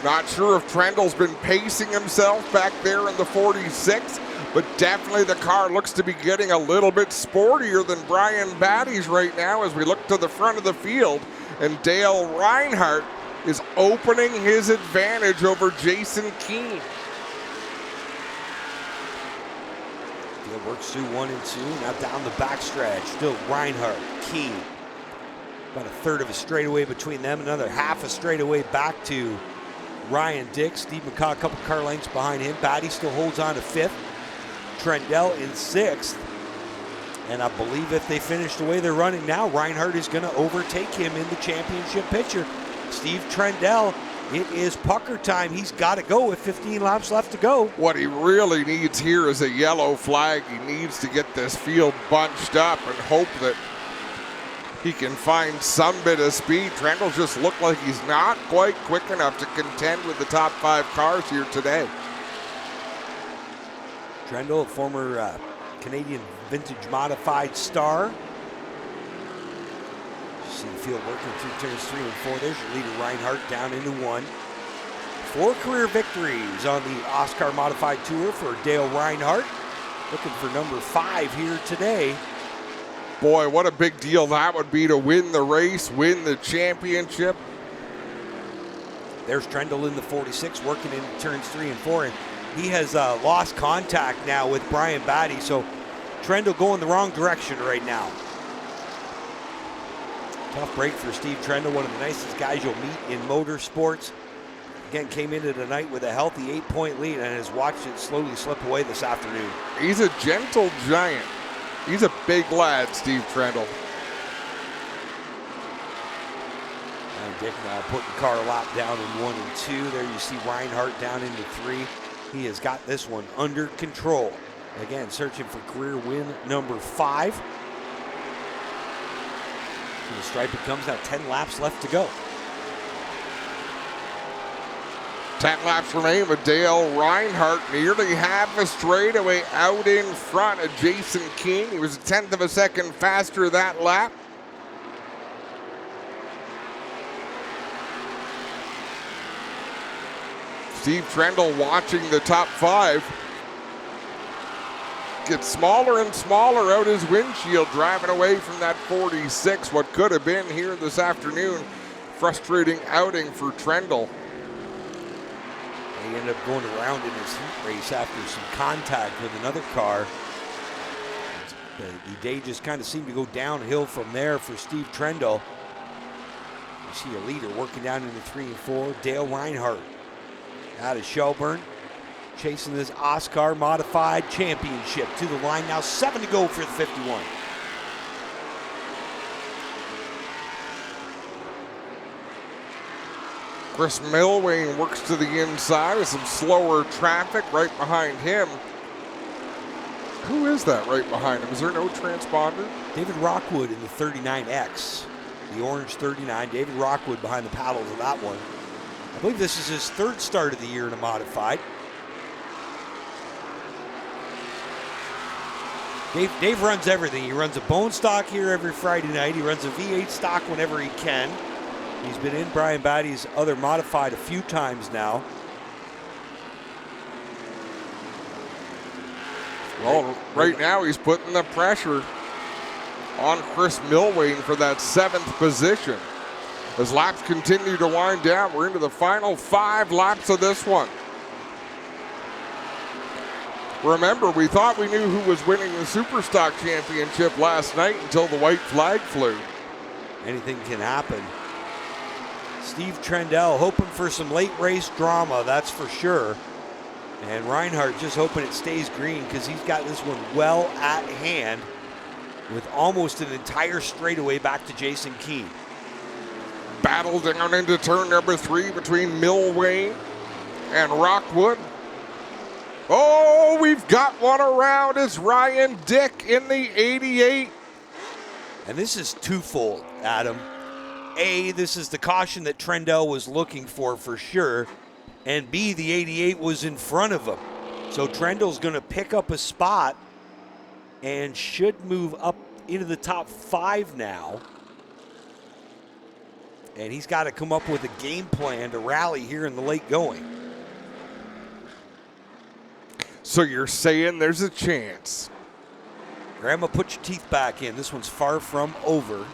Not sure if Trendle's been pacing himself back there in the 46, but definitely the car looks to be getting a little bit sportier than Brian Batty's right now as we look to the front of the field. And Dale Reinhardt is opening his advantage over Jason Keene. Works through 1 and 2, now down the backstretch. Still Reinhardt, Keene. About a 1/3 of a straightaway between them. Another half a straightaway back to Ryan Dick. Steve McCaw a couple car lengths behind him. Batty still holds on to 5th. Trendle in 6th. And I believe if they finish the way they're running now, Reinhardt is going to overtake him in the championship picture. Steve Trendle, it is pucker time. He's got to go with 15 laps left to go. What he really needs here is a yellow flag. He needs to get this field bunched up and hope that he can find some bit of speed. Trendle just looked like he's not quite quick enough to contend with the top 5 cars here today. Trendle, a former Canadian vintage modified star. See the field working through turns 3 and 4. There's your leader Reinhardt down into 1. 4 career victories on the Oscar Modified Tour for Dale Reinhardt. Looking for number 5 here today. Boy, what a big deal that would be to win the race, win the championship. There's Trendle in the 46, working into turns 3 and 4, and he has lost contact now with Brian Batty, so Trendle going the wrong direction right now. Tough break for Steve Trendle, one of the nicest guys you'll meet in motorsports. Again, came into the night with a healthy 8-point lead and has watched it slowly slip away this afternoon. He's a gentle giant. He's a big lad, Steve Trendle. And Dick now putting car lap down in 1 and 2. There you see Reinhardt down into 3. He has got this one under control. Again, searching for career win number 5. And the stripe it comes now, 10 laps left to go. 10 laps remain with Dale Reinhardt nearly half a straightaway out in front of Jason Keene. He was a 1/10 of a second faster that lap. Steve Trendle watching the top 5. Gets smaller and smaller out his windshield, driving away from that 46. What could have been here this afternoon. Frustrating outing for Trendle. He ended up going around in his heat race after some contact with another car. The day just kind of seemed to go downhill from there for Steve Trendle. You see a leader working down into 3 and 4, Dale Reinhardt. Out of Shelburne, chasing this Oscar Modified Championship to the line now. 7 to go for the 51. Chris Milwain works to the inside with some slower traffic right behind him. Who is that right behind him? Is there no transponder? David Rockwood in the 39X. The orange 39. David Rockwood behind the paddles of that one. I believe this is his third start of the year in a modified. Dave runs everything. He runs a bone stock here every Friday night. He runs a V8 stock whenever he can. He's been in Brian Batty's other modified a few times now. Well, right now he's putting the pressure on Chris Milwain for that 7th position. As laps continue to wind down, we're into the final 5 laps of this one. Remember, we thought we knew who was winning the Superstock Championship last night until the white flag flew. Anything can happen. Steve Trendell hoping for some late race drama, that's for sure. And Reinhardt just hoping it stays green because he's got this one well at hand with almost an entire straightaway back to Jason Keene. Battle down into turn number 3 between Milwain and Rockwood. Oh, we've got one around. It's Ryan Dick in the 88. And this is twofold, Adam. A, this is the caution that Trendell was looking for sure. And B, the 88 was in front of him. So Trendell's going to pick up a spot and should move up into the top 5 now. And he's got to come up with a game plan to rally here in the late going. So you're saying there's a chance. Grandma, put your teeth back in. This one's far from over.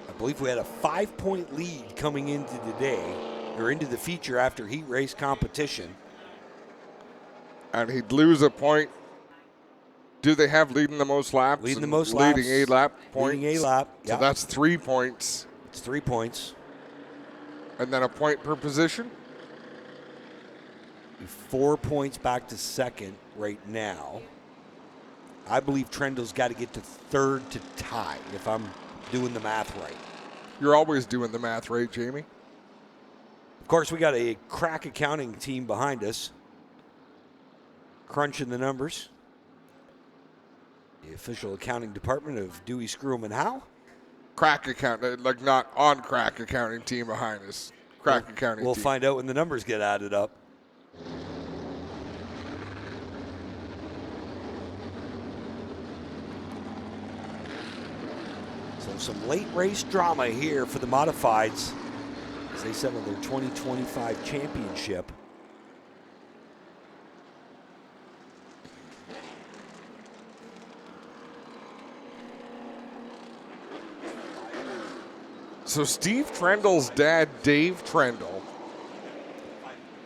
I believe we had a 5-point lead coming into today, or into the feature after heat race competition. And he'd lose a point. Do they have leading the most laps? Leading the most laps. Leading A lap points. Leading A lap. So that's 3 points. It's 3 points. And then a point per position? 4 points back to second right now. I believe Trendell's got to get to third to tie, if I'm doing the math right. You're always doing the math right, Jamie. Of course, we got a crack accounting team behind us, crunching the numbers. The official accounting department of Dewey, Screwham, and Howe. Crack accounting, like not on crack accounting team behind us. Crack accounting We'll team. find out when the numbers get added up. So some late race drama here for the modifieds as they settle their 2025 championship. So Steve Trendell's dad, Dave Trendell,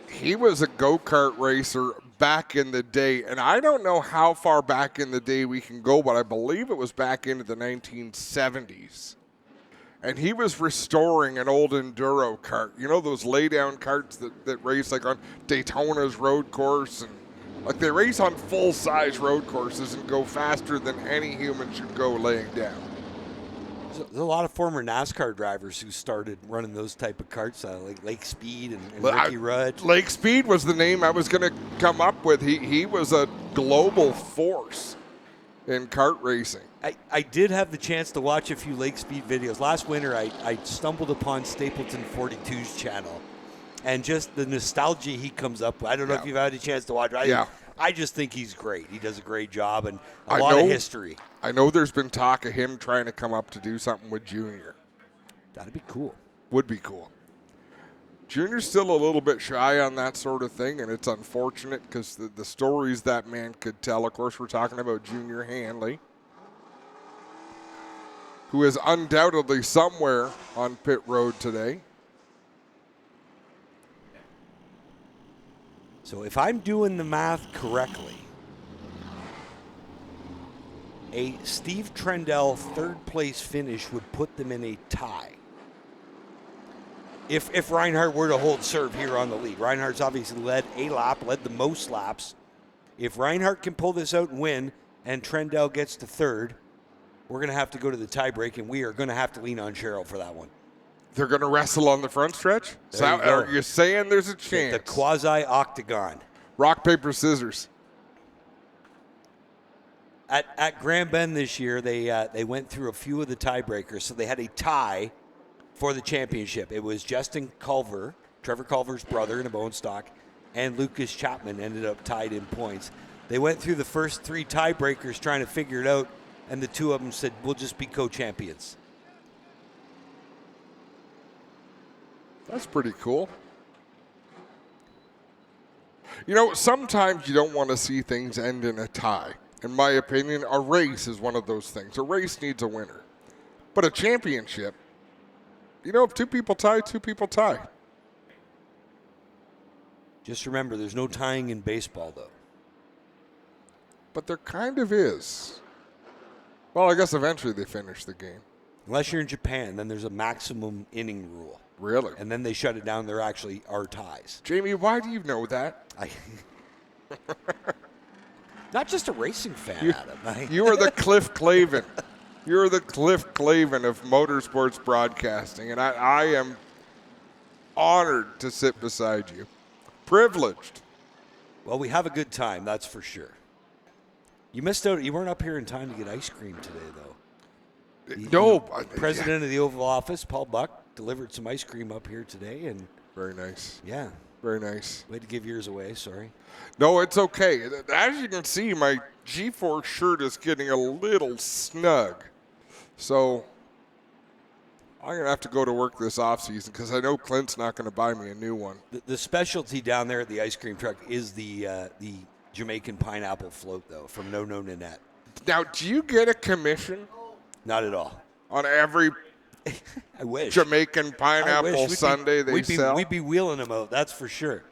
he was a go-kart racer back in the day. And I don't know how far back in the day we can go, but I believe it was back into the 1970s. And he was restoring an old enduro kart. You know those lay-down karts that race like on Daytona's road course? And like they race on full-size road courses and go faster than any human should go laying down. There's a lot of former NASCAR drivers who started running those type of karts, like Lake Speed and Ricky Rudd. Lake Speed was the name I was going to come up with. He was a global force in kart racing. I did have the chance to watch a few Lake Speed videos. Last winter, I stumbled upon Stapleton 42's channel, and just the nostalgia he comes up with. I don't know if you've had a chance to watch it. I just think he's great. He does a great job and a lot of history. I know there's been talk of him trying to come up to do something with Junior. That'd be cool. Would be cool. Junior's still a little bit shy on that sort of thing, and it's unfortunate because the stories that man could tell. Of course, we're talking about Junior Hanley, who is undoubtedly somewhere on pit road today. So if I'm doing the math correctly, a Steve Trendell third place finish would put them in a tie. If Reinhardt were to hold serve here on the lead. Reinhardt's obviously led a lap, led the most laps. If Reinhardt can pull this out and win, and Trendell gets to third, we're going to have to go to the tie break, and we are going to have to lean on Cheryl for that one. They're going to wrestle on the front stretch? Are you saying there's a chance? The quasi-octagon. Rock, paper, scissors. At Grand Bend this year, they went through a few of the tiebreakers, so they had a tie for the championship. It was Justin Culver, Trevor Culver's brother in a bone stock, and Lucas Chapman ended up tied in points. They went through the first 3 tiebreakers trying to figure it out, and the 2 of them said, we'll just be co-champions. That's pretty cool. You know, sometimes you don't want to see things end in a tie. In my opinion, a race is one of those things. A race needs a winner. But a championship, you know, if 2 people tie, 2 people tie. Just remember, there's no tying in baseball, though. But there kind of is. Well, I guess eventually they finish the game. Unless you're in Japan, then there's a maximum inning rule. Really? And then they shut it down. There actually are ties. Jamie, why do you know that? Not just a racing fan, Adam. You are the Cliff Clavin. You're the Cliff Clavin of motorsports broadcasting, and I am honored to sit beside you. Privileged. Well, we have a good time, that's for sure. You missed out. You weren't up here in time to get ice cream today, though. No. President of the Oval Office, Paul Buck, delivered some ice cream up here today, and very nice. Yeah. Very nice. We had to give yours away, sorry. No, it's okay. As you can see, my G4 shirt is getting a little snug. So I'm going to have to go to work this offseason because I know Clint's not going to buy me a new one. The specialty down there at the ice cream truck is the Jamaican pineapple float, though, from No Nanette. Now, do you get a commission? Not at all. On every I wish. Jamaican pineapple sundae they sell? We'd be wheeling them out, that's for sure.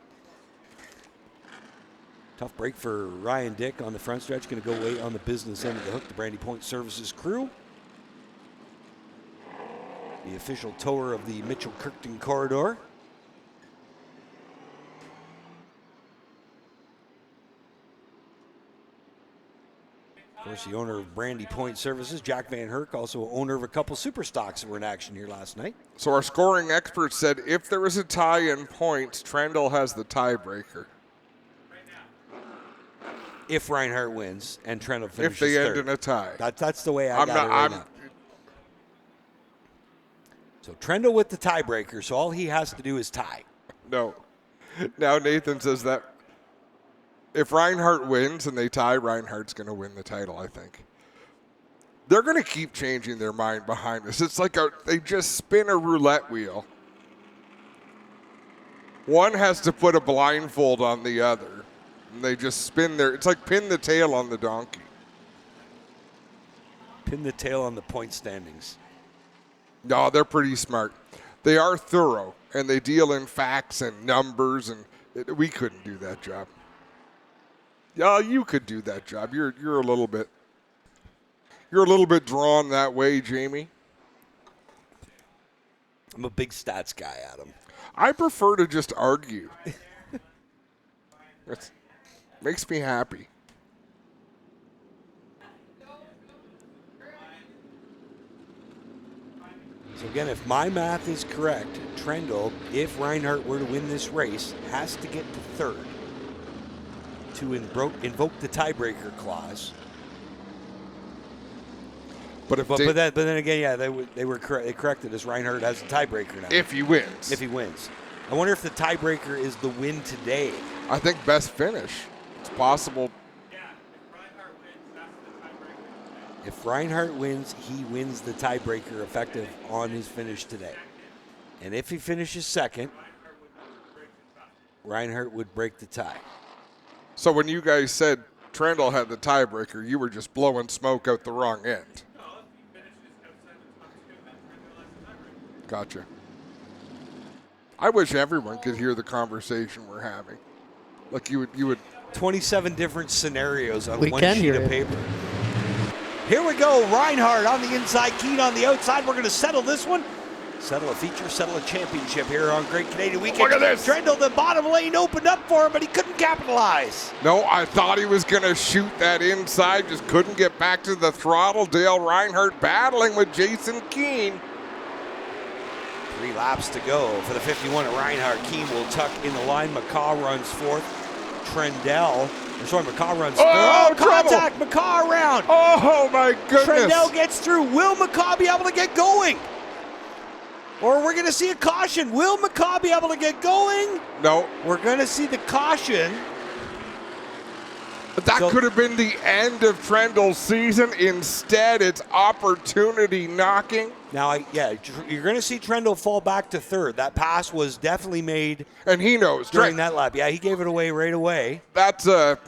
Tough break for Ryan Dick on the front stretch. Going to go wait on the business end of the hook, the Brandy Point Services crew. The official tower of the Mitchell-Kirkton corridor. Of course, the owner of Brandy Point Services, Jack Van Herk, also owner of a couple super stocks that were in action here last night. So our scoring expert said if there is a tie in points, Trendle has the tiebreaker. If Reinhardt wins and Trendle finishes if they end third. in a tie. That's the way I got it right now. So Trendle with the tiebreaker, so all he has to do is tie. No. Now Nathan says that if Reinhardt wins and they tie, Reinhardt's going to win the title, I think. They're going to keep changing their mind behind this. It's like they just spin a roulette wheel. One has to put a blindfold on the other. And they just spin it's like pin the tail on the donkey. Pin the tail on the point standings. No, they're pretty smart. They are thorough, and they deal in facts and numbers, and we couldn't do that job. Yeah, you could do that job. You're a little bit drawn that way, Jamie. I'm a big stats guy, Adam. I prefer to just argue. It makes me happy. So again, if my math is correct, Trendle, if Reinhardt were to win this race, has to get to third to invoke the tiebreaker clause. But then again, yeah, they were correct. They corrected us. Reinhardt has a tiebreaker now. If he wins. If he wins. I wonder if the tiebreaker is the win today. I think best finish. It's possible. If Reinhardt wins, he wins the tiebreaker effective on his finish today. And if he finishes second, Reinhardt would break the tie. So when you guys said Trendle had the tiebreaker, you were just blowing smoke out the wrong end. Gotcha. I wish everyone could hear the conversation we're having. Like you would 27 different scenarios on We one can sheet hear of it. paper. Here we go. Reinhardt on the inside, Keane on the outside. We're going to settle this one. Settle a feature, settle a championship here on Great Canadian Weekend. Look at this. Trendle, the bottom lane opened up for him, but he couldn't capitalize. No, I thought he was going to shoot that inside, just couldn't get back to the throttle. Dale Reinhardt battling with Jason Keane. 3 laps to go for the 51 at Reinhardt. Keane will tuck in the line. McCaw runs fourth. Trendell. McCaw runs. Oh, contact! McCaw around. Oh, my goodness. Trendell gets through. Will McCaw be able to get going? Or we're going to see a caution. Will McCaw be able to get going? No. We're going to see the caution. That could have been the end of Trendle's season. Instead, it's opportunity knocking. Now, you're going to see Trendle fall back to third. That pass was definitely made. And he knows. During that lap. Yeah, he gave it away right away. That's a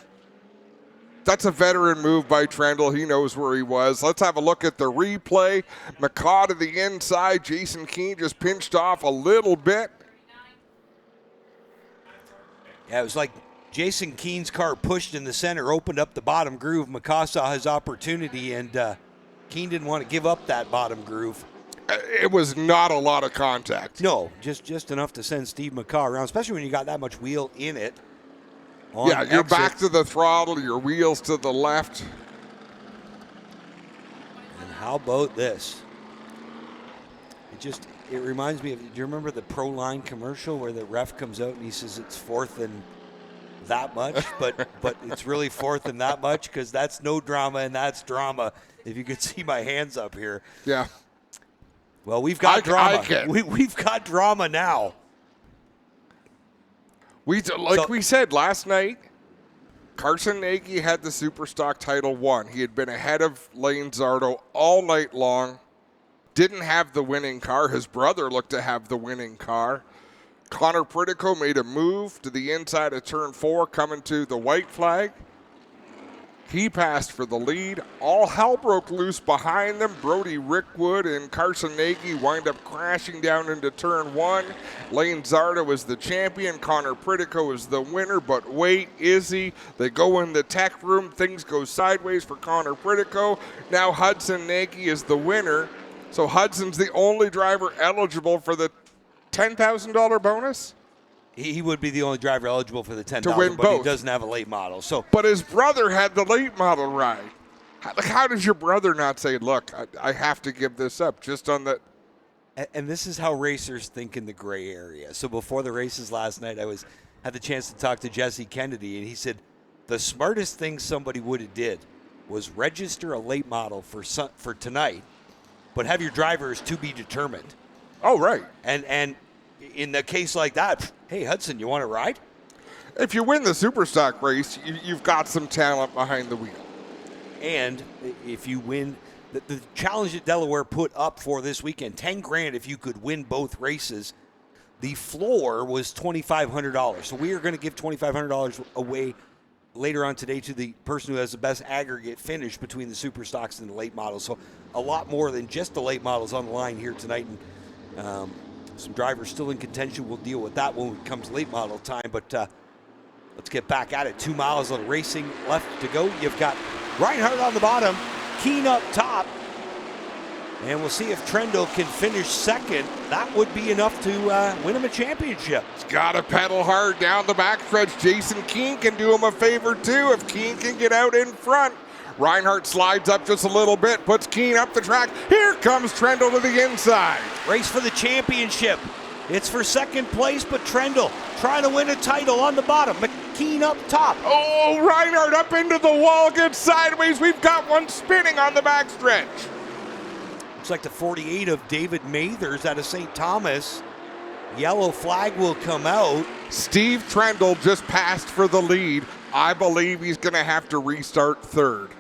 veteran move by Trendle. He knows where he was. Let's have a look at the replay. McCaw to the inside. Jason Keane just pinched off a little bit. Yeah, it was like Jason Keene's car pushed in the center, opened up the bottom groove. McCaw saw his opportunity, and Keene didn't want to give up that bottom groove. It was not a lot of contact. No, just enough to send Steve McCaw around, especially when you got that much wheel in it. Yeah, you're back to the throttle, your wheels to the left. And how about this? It reminds me of, do you remember the Pro Line commercial where the ref comes out and he says it's fourth and that much, but it's really fourth and that much because that's no drama and that's drama. If you could see my hands up here. Yeah. Well, we've got drama. We've got drama now. We said last night, Carson Nagy had the Superstock title won. He had been ahead of Lane Zardo all night long. Didn't have the winning car. His brother looked to have the winning car. Connor Pritico made a move to the inside of turn 4, coming to the white flag. He passed for the lead. All hell broke loose behind them. Brody Rickwood and Carson Nagy wind up crashing down into turn 1. Lane Zardo was the champion. Connor Pritico is the winner, but wait, is he? They go in the tech room. Things go sideways for Connor Pritico. Now Hudson Nagy is the winner. So Hudson's the only driver eligible for the $10,000 bonus? He would be the only driver eligible for the $10,000, to win but both. He doesn't have a late model. But his brother had the late model ride. How does your brother not say, look, I have to give this up just on the... And this is how racers think in the gray area. So before the races last night, I had the chance to talk to Jesse Kennedy, and he said the smartest thing somebody would have did was register a late model for tonight, but have your drivers to be determined. Oh, right. And in the case like that, hey, Hudson, you want to ride? If you win the Superstock race, you've got some talent behind the wheel. And if you win, the challenge that Delaware put up for this weekend, $10,000 if you could win both races. The floor was $2,500. So we are going to give $2,500 away later on today to the person who has the best aggregate finish between the Superstocks and the late models. So a lot more than just the late models on the line here tonight. And some drivers still in contention. We'll deal with that when it comes late model time. But let's get back at it. 2 miles of racing left to go. You've got Reinhardt on the bottom, Keene up top. And we'll see if Trendle can finish second. That would be enough to win him a championship. He's got to pedal hard down the backstretch. Jason Keene can do him a favor, too, if Keene can get out in front. Reinhardt slides up just a little bit, puts Keene up the track. Here comes Trendle to the inside. Race for the championship. It's for second place, but Trendle trying to win a title on the bottom. McKean up top. Oh, Reinhardt up into the wall, gets sideways. We've got one spinning on the backstretch. Looks like the 48 of David Mathers out of St. Thomas. Yellow flag will come out. Steve Trendle just passed for the lead. I believe he's going to have to restart third.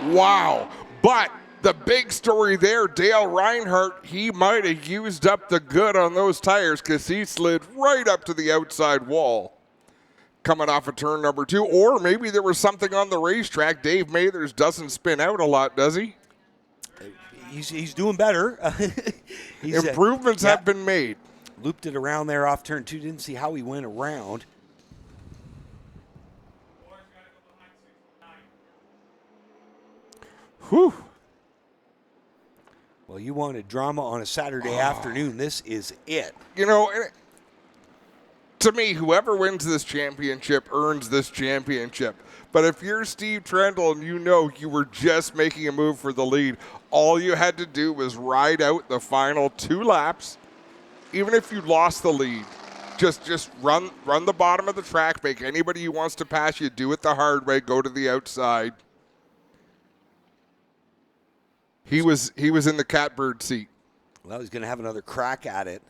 Wow. But the big story there, Dale Reinhardt, he might have used up the good on those tires because he slid right up to the outside wall coming off of turn number 2. Or maybe there was something on the racetrack. Dave Mathers doesn't spin out a lot, does he? He's doing better. Improvements have been made. Looped it around there off turn 2. Didn't see how he went around. Whew. Well, you wanted drama on a Saturday afternoon. This is it. You know, to me, whoever wins this championship earns this championship. But if you're Steve Trendle and you know you were just making a move for the lead, all you had to do was ride out the final 2 laps, even if you lost the lead, just run the bottom of the track, make anybody who wants to pass you do it the hard way, go to the outside. He was in the catbird seat. Well, he's going to have another crack at it.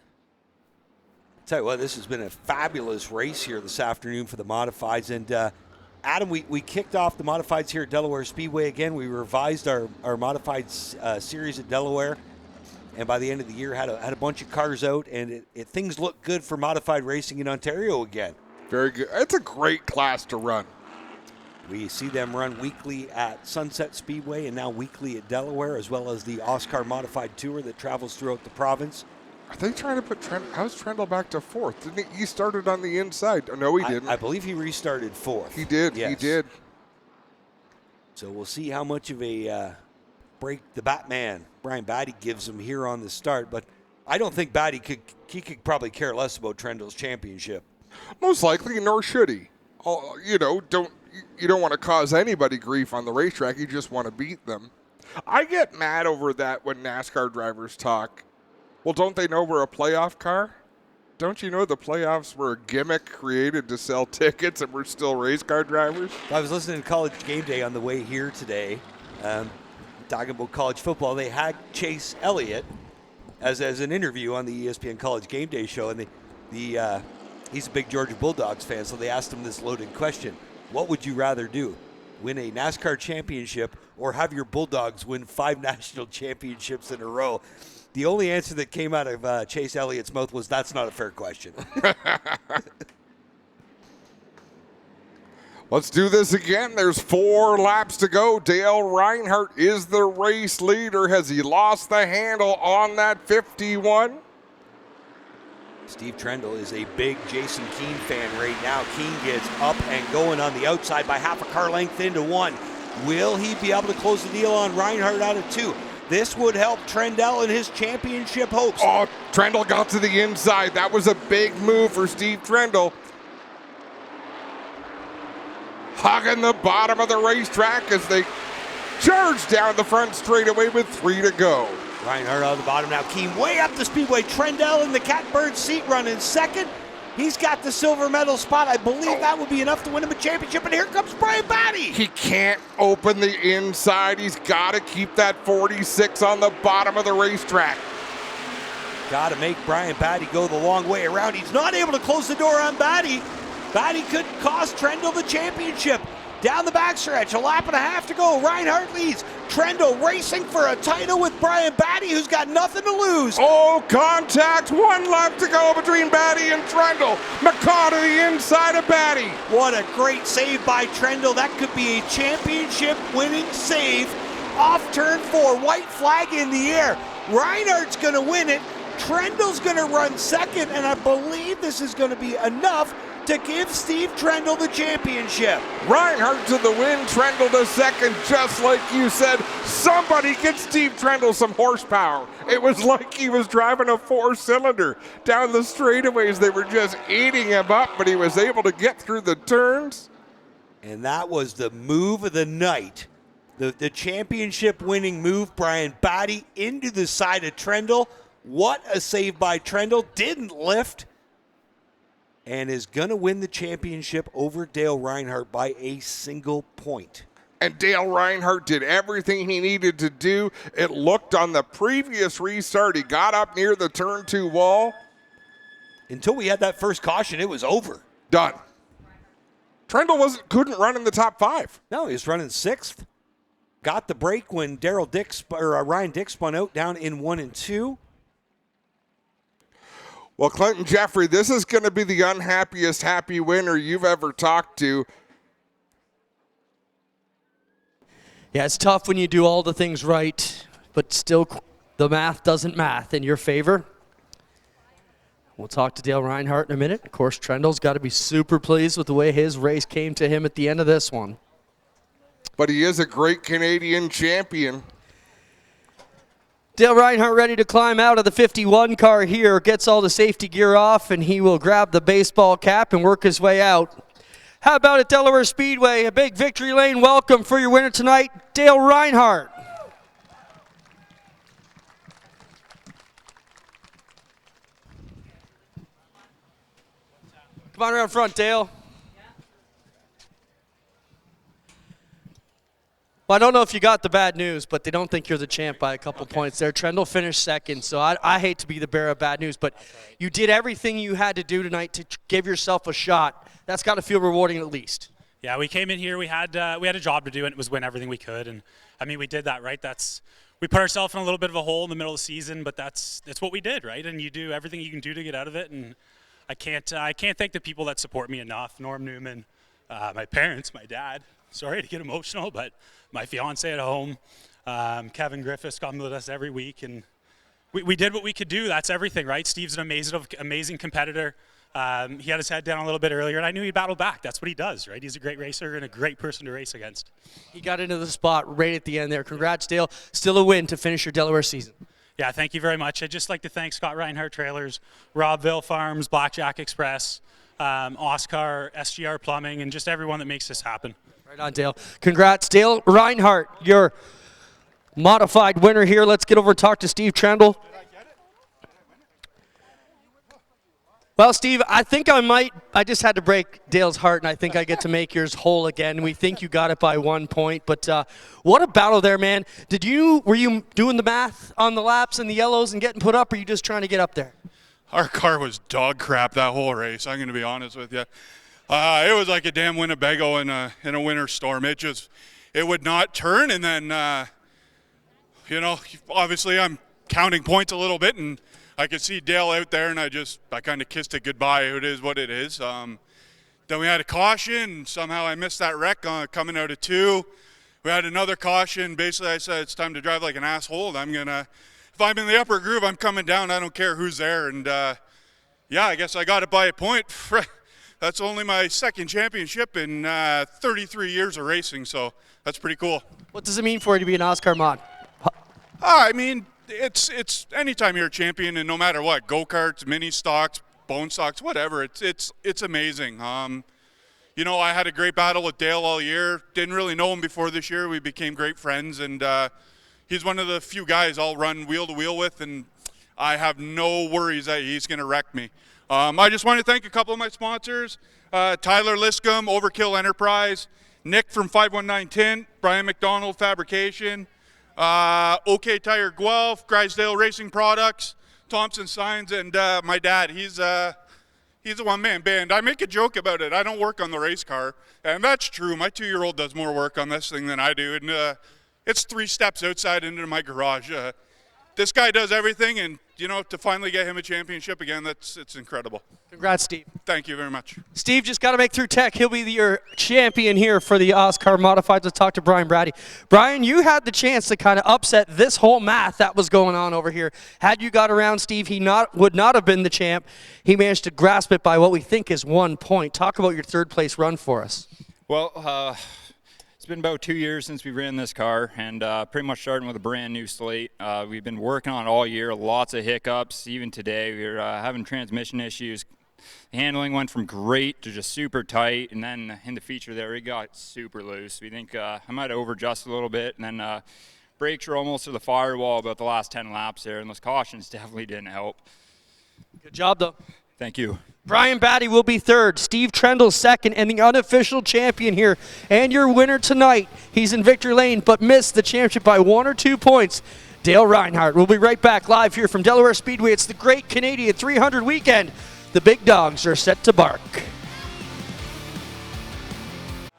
Tell you what, this has been a fabulous race here this afternoon for the Modifieds. And Adam, we kicked off the Modifieds here at Delaware Speedway again. We revised our Modifieds series at Delaware. And by the end of the year, had a bunch of cars out. And things look good for modified racing in Ontario again. Very good. It's a great class to run. We see them run weekly at Sunset Speedway and now weekly at Delaware, as well as the Oscar Modified Tour that travels throughout the province. Are they trying to put how's Trendle back to fourth? Didn't he started on the inside? Oh, no, he didn't. I believe he restarted fourth. He did. Yes. He did. So we'll see how much of a break the Batman, Brian Batty, gives him here on the start. But I don't think Batty could probably care less about Trendle's championship. Most likely, nor should he. You don't want to cause anybody grief on the racetrack. You just want to beat them. I get mad over that when NASCAR drivers talk. Well, don't they know we're a playoff car? Don't you know the playoffs were a gimmick created to sell tickets and we're still race car drivers? I was listening to College Game Day on the way here today, talking about college football. They had Chase Elliott as an interview on the ESPN College Game Day show, and he's a big Georgia Bulldogs fan, so they asked him this loaded question. What would you rather do, win a NASCAR championship or have your Bulldogs win 5 national championships in a row? The only answer that came out of Chase Elliott's mouth was, that's not a fair question. Let's do this again. There's 4 laps to go. Dale Reinhardt is the race leader. Has he lost the handle on that 51? Steve Trendle is a big Jason Keene fan right now. Keene gets up and going on the outside by half a car length into 1. Will he be able to close the deal on Reinhardt out of 2? This would help Trendle in his championship hopes. Oh, Trendle got to the inside. That was a big move for Steve Trendle. Hugging the bottom of the racetrack as they charge down the front straightaway with 3 to go. Reinhardt on the bottom now. Keene way up the speedway. Trendle in the catbird seat running second. He's got the silver medal spot. I believe that would be enough to win him a championship. And here comes Brian Batty. He can't open the inside. He's got to keep that 46 on the bottom of the racetrack. Got to make Brian Batty go the long way around. He's not able to close the door on Batty. Batty could cost Trendle the championship. Down the backstretch, a lap and a half to go. Reinhardt leads. Trendle racing for a title with Brian Batty, who's got nothing to lose. Oh, contact. 1 lap to go between Batty and Trendle. McCaw to the inside of Batty. What a great save by Trendle. That could be a championship-winning save. Off turn 4, white flag in the air. Reinhardt's going to win it. Trendle's going to run second, and I believe this is going to be enough to give Steve Trendle the championship. Reinhardt to the win, Trendle to second, just like you said. Somebody get Steve Trendle some horsepower. It was like he was driving a 4-cylinder down the straightaways. They were just eating him up, but he was able to get through the turns. And that was the move of the night. The championship-winning move, Brian Batty into the side of Trendle. What a save by Trendle. Didn't lift. And is going to win the championship over Dale Reinhardt by a single point. And Dale Reinhardt did everything he needed to do. It looked on the previous restart. He got up near the turn 2 wall. Until we had that first caution, it was over. Done. Trendle couldn't run in the top 5. No, he was running 6th. Got the break when Ryan Dick spun out down in 1 and 2. Well, Clinton Jeffrey, this is going to be the unhappiest happy winner you've ever talked to. Yeah, it's tough when you do all the things right, but still the math doesn't math in your favor. We'll talk to Dale Reinhardt in a minute. Of course, Trendle's got to be super pleased with the way his race came to him at the end of this one. But he is a great Canadian champion. Dale Reinhardt ready to climb out of the 51 car here, gets all the safety gear off, and he will grab the baseball cap and work his way out. How about at Delaware Speedway, a big victory lane welcome for your winner tonight, Dale Reinhardt. Come on around front, Dale. Well, I don't know if you got the bad news, but they don't think you're the champ by a couple points there. Trendle finished second, so I hate to be the bearer of bad news, but you did everything you had to do tonight to give yourself a shot. That's got to feel rewarding at least. Yeah, we came in here. We had a job to do, and it was win everything we could. And I mean, we did that, right? We put ourselves in a little bit of a hole in the middle of the season, but that's what we did, right? And you do everything you can do to get out of it. And I can't thank the people that support me enough. Norm Newman, my parents, my dad. Sorry to get emotional, but my fiance at home, Kevin Griffiths comes with us every week, and we did what we could do. That's everything, right? Steve's an amazing competitor. He had his head down a little bit earlier, and I knew he'd battle back. That's what he does, right? He's a great racer and a great person to race against. He got into the spot right at the end there. Congrats, Dale. Still a win to finish your Delaware season. Yeah, thank you very much. I'd just like to thank Scott Reinhardt Trailers, Robville Farms, Blackjack Express, Oscar, SGR Plumbing, and just everyone that makes this happen. Right on, Dale. Congrats, Dale Reinhardt, your modified winner here. Let's get over and talk to Steve Trendle. Well, Steve, I think I just had to break Dale's heart, and I think I get to make yours whole again. We think you got it by 1 point, but what a battle there, man. Were you doing the math on the laps and the yellows and getting put up, or are you just trying to get up there? Our car was dog crap that whole race, I'm going to be honest with you. It was like a damn Winnebago in a winter storm. It would not turn, and then, obviously I'm counting points a little bit, and I could see Dale out there, and I kind of kissed it goodbye. It is what it is. Then we had a caution. Somehow I missed that wreck coming out of 2. We had another caution. Basically, I said it's time to drive like an asshole. If I'm in the upper groove, I'm coming down. I don't care who's there. And I guess I got it by a point. That's only my second championship in 33 years of racing, so that's pretty cool. What does it mean for you to be an Oscar mod? I mean, it's anytime you're a champion, and no matter what, go-karts, mini stocks, bone stocks, whatever, it's amazing. I had a great battle with Dale all year. Didn't really know him before this year. We became great friends, and he's one of the few guys I'll run wheel to wheel with, and I have no worries that he's going to wreck me. I just want to thank a couple of my sponsors, Tyler Liscombe, Overkill Enterprise, Nick from 519 Tint, Brian McDonald Fabrication, OK Tire Guelph, Grisdale Racing Products, Thompson Signs, and my dad. He's a one-man band. I make a joke about it. I don't work on the race car, and that's true. My 2-year-old does more work on this thing than I do, and it's 3 steps outside into my garage. This guy does everything, and to finally get him a championship again, it's incredible. Congrats, Steve. Thank you very much. Steve just got to make through tech. He'll be your champion here for the Oscar Modified. Let's talk to Brian Brady. Brian, you had the chance to kind of upset this whole math that was going on over here. Had you got around Steve, he would not have been the champ. He managed to grasp it by what we think is 1 point. Talk about your third place run for us. Well, it's been about 2 years since we ran this car, and pretty much starting with a brand new slate. We've been working on it all year, lots of hiccups. Even today, we were having transmission issues. The handling went from great to just super tight, and then in the feature there, it got super loose. We think I might have over-adjusted a little bit, and then brakes were almost to the firewall about the last 10 laps there, and those cautions definitely didn't help. Good job, though. Thank you. Brian Batty will be third. Steve Trendle second, and the unofficial champion here. And your winner tonight. He's in victory lane, but missed the championship by 1 or 2 points. Dale Reinhardt. We'll be right back live here from Delaware Speedway. It's the Great Canadian 300 weekend. The big dogs are set to bark.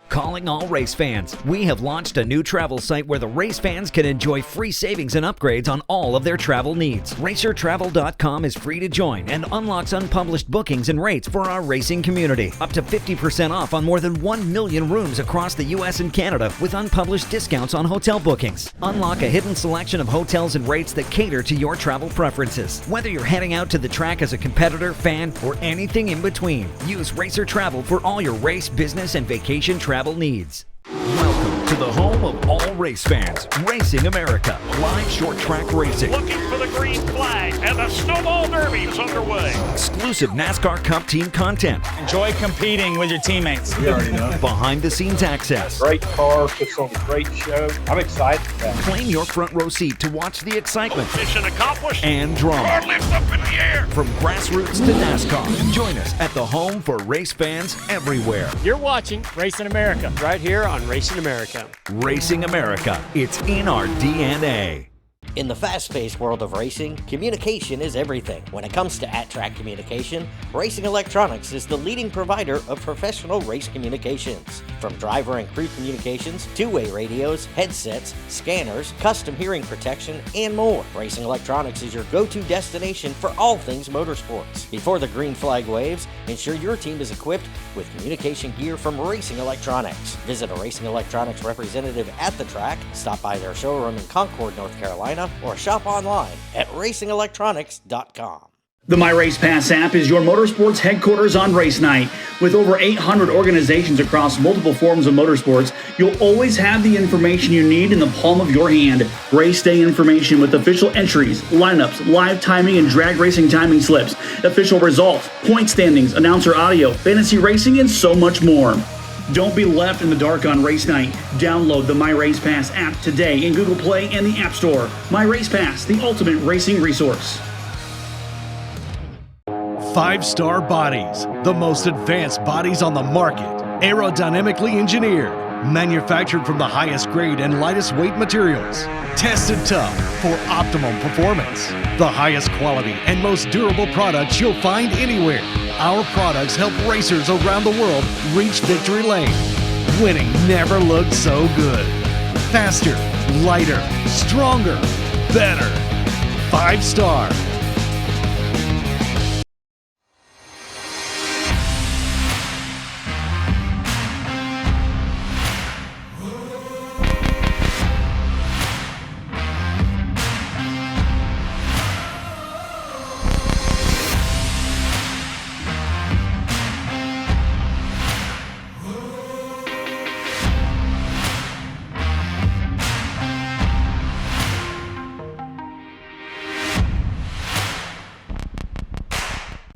Calling all race fans. We have launched a new travel site where the race fans can enjoy free savings and upgrades on all of their travel needs. RacerTravel.com is free to join and unlocks unpublished bookings and rates for our racing community. Up to 50% off on more than 1 million rooms across the U.S. and Canada with unpublished discounts on hotel bookings. Unlock a hidden selection of hotels and rates that cater to your travel preferences. Whether you're heading out to the track as a competitor, fan, or anything in between, use Racer Travel for all your race, business, and vacation travel needs. Welcome to the home of all race fans, Racing America, live short track racing. Looking for the green flag, and the Snowball Derby is underway. Exclusive NASCAR Cup team content. Enjoy competing with your teammates. We already know. Behind the scenes access. Great car, puts on a great show. I'm excited for that. Claim your front row seat to watch the excitement. Mission accomplished. And drama. Car lifts up in the air. From grassroots to NASCAR. Join us at the home for race fans everywhere. You're watching Racing America. Right here on Racing America. Racing America. It's in our DNA. In the fast-paced world of racing, communication is everything. When it comes to at-track communication, Racing Electronics is the leading provider of professional race communications. From driver and crew communications, two-way radios, headsets, scanners, custom hearing protection, and more. Racing Electronics is your go-to destination for all things motorsports. Before the green flag waves, ensure your team is equipped with communication gear from Racing Electronics. Visit a Racing Electronics representative at the track, stop by their showroom in Concord, North Carolina, or shop online at racingelectronics.com. The My Race Pass app is your motorsports headquarters on race night. With over 800 organizations across multiple forms of motorsports, you'll always have the information you need in the palm of your hand. Race day information with official entries, lineups, live timing and drag racing timing slips, official results, point standings, announcer audio, fantasy racing, and so much more. Don't be left in the dark on race night. Download the My Race Pass app today in Google Play and the App Store. My Race Pass, the ultimate racing resource. 5-star bodies, the most advanced bodies on the market. Aerodynamically engineered, manufactured from the highest grade and lightest weight materials. Tested tough for optimum performance. The highest quality and most durable products you'll find anywhere. Our products help racers around the world reach victory lane. Winning never looked so good. Faster, lighter, stronger, better. 5-star.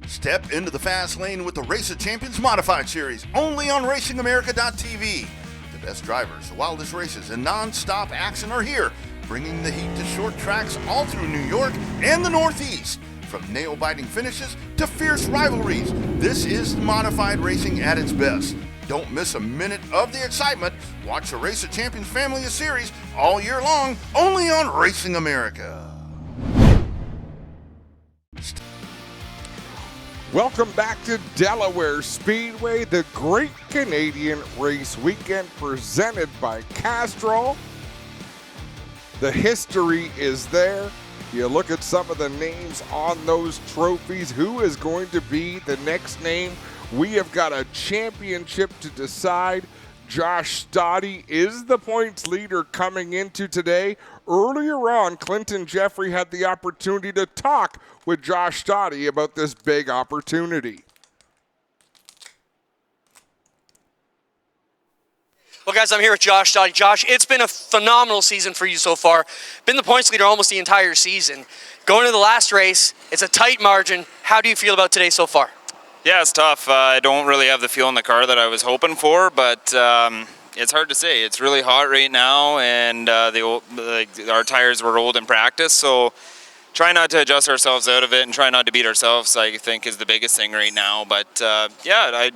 Step into the fast lane with the Race of Champions Modified Series, only on RacingAmerica.tv. The best drivers, the wildest races, and non-stop action are here, bringing the heat to short tracks all through New York and the Northeast. From nail-biting finishes to fierce rivalries, this is modified racing at its best. Don't miss a minute of the excitement. Watch the Race of Champions family of series all year long, only on Racing America. Welcome back to Delaware Speedway, the Great Canadian Race Weekend presented by Castrol. The history is there. You look at some of the names on those trophies. Who is going to be the next name? We have got a championship to decide. Josh Stoddy is the points leader coming into today. Earlier on, Clinton Jeffrey had the opportunity to talk with Josh Stoddy about this big opportunity. Well, guys, I'm here with Josh Stoddy. Josh, it's been a phenomenal season for you so far. Been the points leader almost the entire season. Going to the last race, it's a tight margin. How do you feel about today so far? Yeah, it's tough. I don't really have the feel in the car that I was hoping for, but it's hard to say. It's really hot right now, and our tires were old in practice, so try not to adjust ourselves out of it and try not to beat ourselves, I think, is the biggest thing right now. But yeah,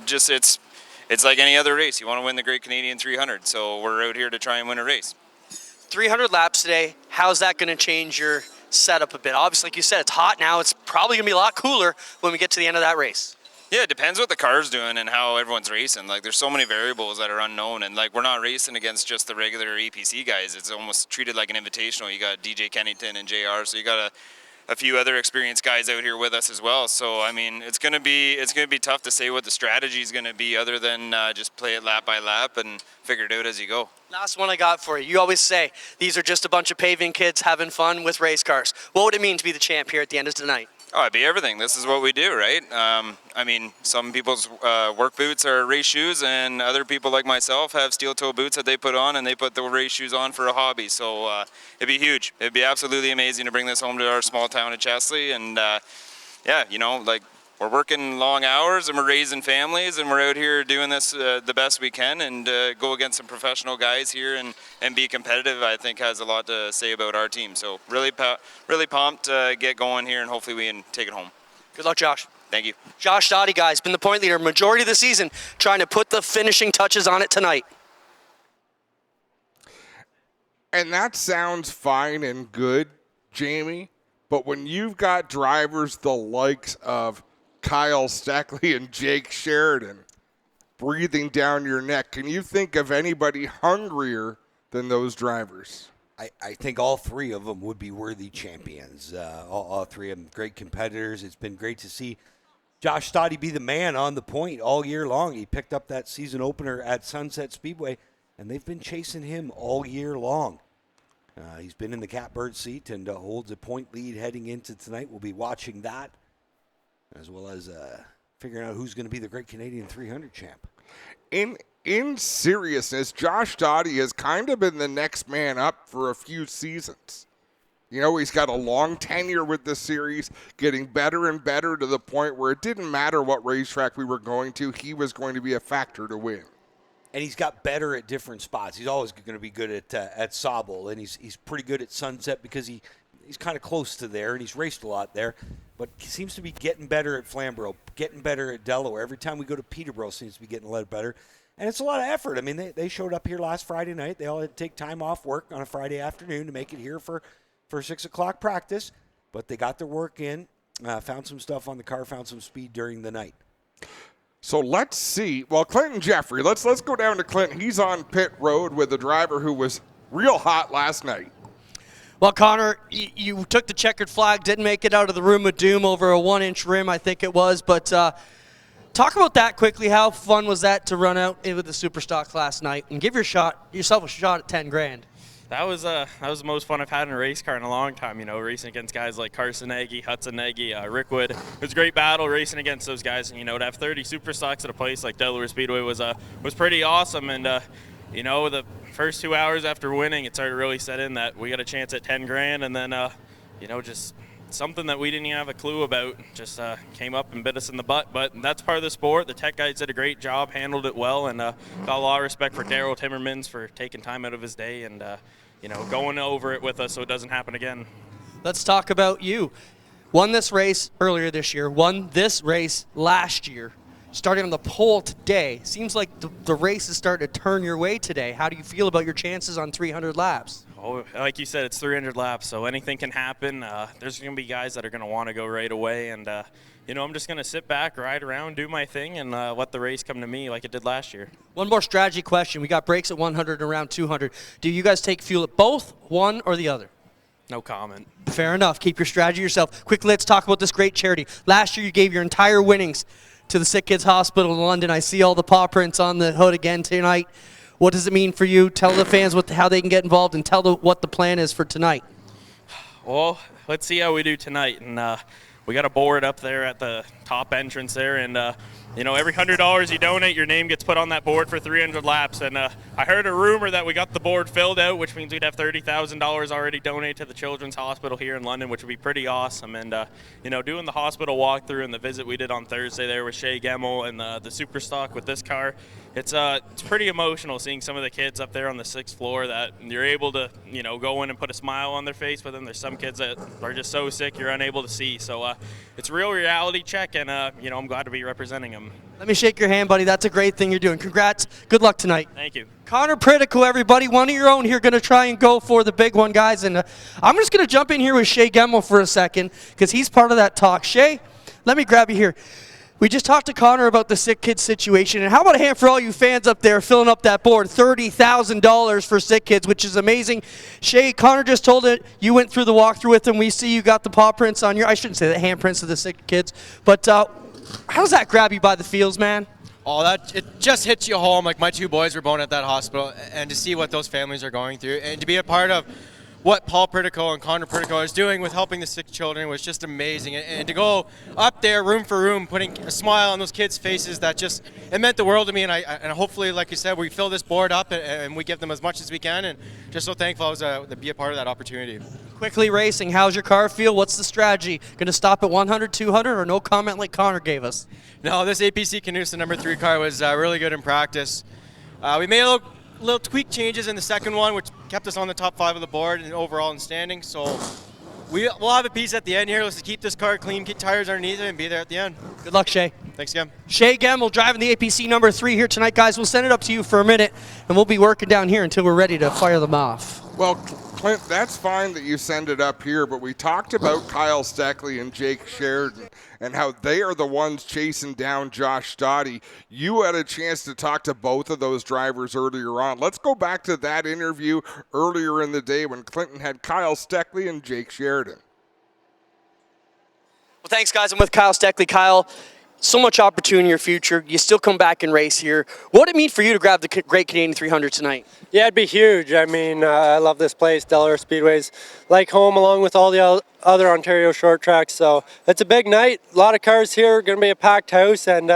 it's like any other race. You want to win the Great Canadian 300, so we're out here to try and win a race. 300 laps today. How's that going to change your setup a bit? Obviously, like you said, it's hot now. It's probably going to be a lot cooler when we get to the end of that race. Yeah, it depends what the car's doing and how everyone's racing. Like, there's so many variables that are unknown, and like, we're not racing against just the regular APC guys. It's almost treated like an invitational. You got DJ Kennington and JR, so you got a few other experienced guys out here with us as well. So I mean, it's gonna be tough to say what the strategy is gonna be, other than just play it lap by lap and figure it out as you go. Last one I got for you. You always say these are just a bunch of paving kids having fun with race cars. What would it mean to be the champ here at the end of tonight? Oh, it'd be everything. This is what we do, right? I mean, some people's work boots are race shoes, and other people like myself have steel toe boots that they put on, and they put the race shoes on for a hobby. So it'd be huge. It'd be absolutely amazing to bring this home to our small town of Chesley. And yeah, you know, like, we're working long hours and we're raising families and we're out here doing this the best we can, and go against some professional guys here and be competitive, I think has a lot to say about our team. So really pumped to get going here, and hopefully we can take it home. Good luck, Josh. Thank you. Josh Dottie, guys, been the point leader majority of the season, trying to put the finishing touches on it tonight. And that sounds fine and good, Jamie, but when you've got drivers the likes of Kyle Steckley and Jake Sheridan breathing down your neck, can you think of anybody hungrier than those drivers? I think all three of them would be worthy champions. All three of them great competitors. It's been great to see Josh Stottie be the man on the point all year long. He picked up that season opener at Sunset Speedway, and they've been chasing him all year long. He's been in the catbird seat and holds a point lead heading into tonight. We'll be watching that, as well as figuring out who's going to be the Great Canadian 300 champ. In seriousness, Josh Dottie has kind of been the next man up for a few seasons. You know, he's got a long tenure with the series, getting better and better to the point where it didn't matter what racetrack we were going to, he was going to be a factor to win. And he's got better at different spots. He's always going to be good at Sauble, and he's pretty good at Sunset because he's kind of close to there, and he's raced a lot there. But he seems to be getting better at Flamborough, getting better at Delaware. Every time we go to Peterborough, seems to be getting a lot better. And it's a lot of effort. I mean, they showed up here last Friday night. They all had to take time off work on a Friday afternoon to make it here for 6 o'clock practice. But they got their work in, found some stuff on the car, found some speed during the night. So let's see. Well, Clinton Jeffrey, let's go down to Clinton. He's on pit road with a driver who was real hot last night. Well, Connor, you took the checkered flag, didn't make it out of the room of doom over a 1-inch rim, I think it was. But talk about that quickly. How fun was that to run out with the Superstock last night and give yourself a shot at 10 grand? That was the most fun I've had in a race car in a long time, you know, racing against guys like Carson Nagy, Hudson Nagy, Rick Wood. It was a great battle racing against those guys, and, you know, to have 30 Superstocks at a place like Delaware Speedway was pretty awesome. And, you know, the first 2 hours after winning, it started to really set in that we got a chance at 10 grand, and then, you know, just something that we didn't even have a clue about just came up and bit us in the butt. But that's part of the sport. The tech guys did a great job, handled it well, and got a lot of respect for Daryl Timmermans for taking time out of his day and, you know, going over it with us so it doesn't happen again. Let's talk about you. Won this race earlier this year, won this race last year, starting on the pole today. Seems like the race is starting to turn your way today. How do you feel about your chances on 300 laps? Oh, like you said, it's 300 laps, so anything can happen. There's going to be guys that are going to want to go right away, and, you know, I'm just going to sit back, ride around, do my thing, and let the race come to me like it did last year. One more strategy question. We got brakes at 100 and around 200. Do you guys take fuel at both, one or the other? No comment. Fair enough. Keep your strategy yourself. Quickly, let's talk about this great charity. Last year, you gave your entire winnings to the Sick Kids Hospital in London. I see all the paw prints on the hood again tonight. What does it mean for you? Tell the fans how they can get involved, and tell what the plan is for tonight. Well, let's see how we do tonight. And we got a board up there at the top entrance there, and you know, every $100 you donate, your name gets put on that board for 300 laps. And I heard a rumor that we got the board filled out, which means we'd have $30,000 already donated to the Children's Hospital here in London, which would be pretty awesome. And you know, doing the hospital walkthrough and the visit we did on Thursday there with Shea Gemmel and the Superstock with this car, it's pretty emotional seeing some of the kids up there on the 6th floor that you're able to, you know, go in and put a smile on their face, but then there's some kids that are just so sick you're unable to see. So it's a real reality check, and you know, I'm glad to be representing them. Let me shake your hand, buddy. That's a great thing you're doing. Congrats. Good luck tonight. Thank you. Connor Pritico, everybody. One of your own here going to try and go for the big one, guys. And I'm just going to jump in here with Shea Gemmel for a second because he's part of that talk. Shea, let me grab you here. We just talked to Connor about the sick kids situation, and how about a hand for all you fans up there filling up that board? $30,000 for sick kids, which is amazing. Shea, Connor just told it. You went through the walkthrough with him. We see you got the paw prints on your, I shouldn't say the handprints of the sick kids, but how does that grab you by the feels, man? Oh, it just hits you home. Like, my two boys were born at that hospital, and to see what those families are going through, and to be a part of what Paul Pritico and Connor Pritico is doing with helping the sick children was just amazing. And to go up there room for room, putting a smile on those kids' faces, it meant the world to me. And hopefully, like you said, we fill this board up and we give them as much as we can. And just so thankful I was to be a part of that opportunity. Quickly Racing, how's your car feel? What's the strategy? Going to stop at 100, 200, or no comment like Connor gave us? No, this APC Canusa number 3 car was really good in practice. We made a little tweak changes in the second one, which kept us on the top 5 of the board and overall in standing. So we'll have a piece at the end here. Let's keep this car clean, keep tires underneath it, and be there at the end. Good luck, Shay. Thanks again. Shay Gamble driving the APC number 3 here tonight, guys. We'll send it up to you for a minute, and we'll be working down here until we're ready to fire them off. Well, Clint, that's fine that you send it up here, but we talked about Kyle Steckley and Jake Sheridan and how they are the ones chasing down Josh Stoddy. You had a chance to talk to both of those drivers earlier on. Let's go back to that interview earlier in the day when Clinton had Kyle Steckley and Jake Sheridan. Well, thanks, guys. I'm with Kyle Steckley. Kyle, so much opportunity in your future. You still come back and race here. What did it mean for you to grab the Great Canadian 300 tonight? Yeah, it'd be huge. I mean, I love this place. Delaware Speedway's like home, along with all the other Ontario short tracks. So it's a big night. A lot of cars here. Going to be a packed house, and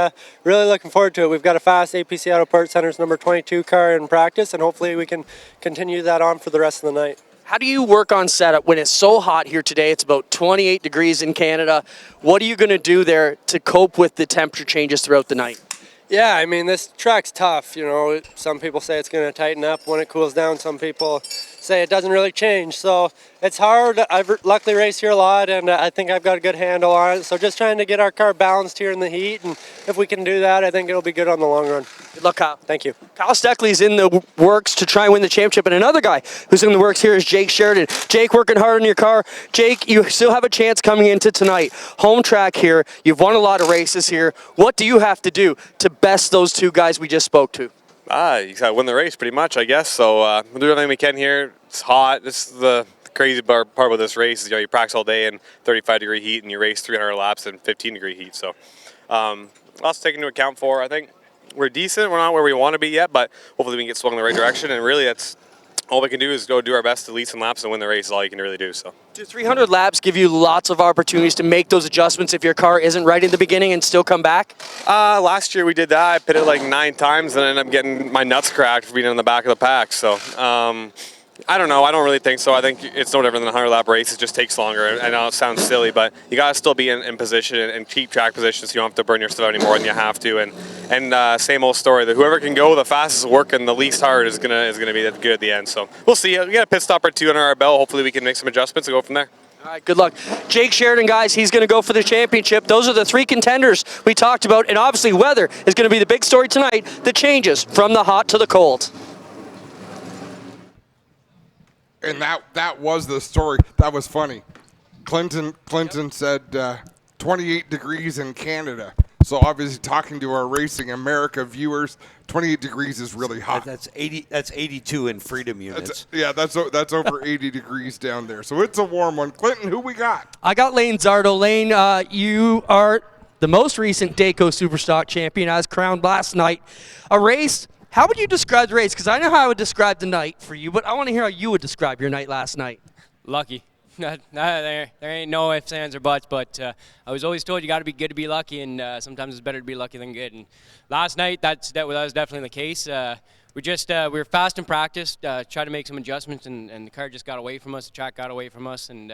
really looking forward to it. We've got a fast APC Auto Parts Center's number 22 car in practice, and hopefully we can continue that on for the rest of the night. How do you work on setup when it's so hot here today? It's about 28 degrees in Canada. What are you going to do there to cope with the temperature changes throughout the night? Yeah, I mean, this track's tough. You know, some people say it's going to tighten up when it cools down. Some people say it doesn't really change. So it's hard. I've luckily raced here a lot, and I think I've got a good handle on it. So just trying to get our car balanced here in the heat, and if we can do that, I think it'll be good on the long run. Good luck, Kyle. Thank you. Kyle Steckley's in the works to try and win the championship, and another guy who's in the works here is Jake Sheridan. Jake, working hard on your car. Jake, you still have a chance coming into tonight. Home track here. You've won a lot of races here. What do you have to do to best those two guys we just spoke to? You got to win the race pretty much, I guess. So we'll do everything we can here. It's hot. This is the crazy part about this race is, you practice all day in 35-degree heat and you race 300 laps in 15-degree heat. So lots to take into account for. I think we're decent. We're not where we want to be yet, but hopefully we can get swung in the right direction. And really, that's all we can do is go do our best to lead some laps and win the race. Is all you can really do. So. Do 300 laps give you lots of opportunities to make those adjustments if your car isn't right in the beginning and still come back? Last year we did that. I pitted like 9 times and ended up getting my nuts cracked for being in the back of the pack. So I don't know. I don't really think so. I think it's no different than a 100-lap race. It just takes longer. I know it sounds silly, but you got to still be in position and keep track position so you don't have to burn your stuff out any more than you have to. And same old story. That whoever can go the fastest, working the least hard is gonna be good at the end. So we'll see. We got a pit stop or 2 under our belt. Hopefully we can make some adjustments and go from there. All right, good luck. Jake Sheridan, guys, he's going to go for the championship. Those are the 3 contenders we talked about, and obviously weather is going to be the big story tonight, the changes from the hot to the cold. And that was the story. That was funny. Clinton said 28 degrees in Canada. So obviously talking to our Racing America viewers, 28 degrees is really hot. That's 80. That's 82 in freedom units. That's over 80 degrees down there. So it's a warm one. Clinton, who we got? I got Lane Zardo. Lane, you are the most recent Dayco Superstock champion as crowned last night. A race. How would you describe the race? Because I know how I would describe the night for you, but I want to hear how you would describe your night last night. Lucky. There ain't no ifs, ands, or buts, but I was always told you got to be good to be lucky, and sometimes it's better to be lucky than good. And last night, that was definitely the case. We were fast in practice, tried to make some adjustments, and the car just got away from us. The track got away from us, and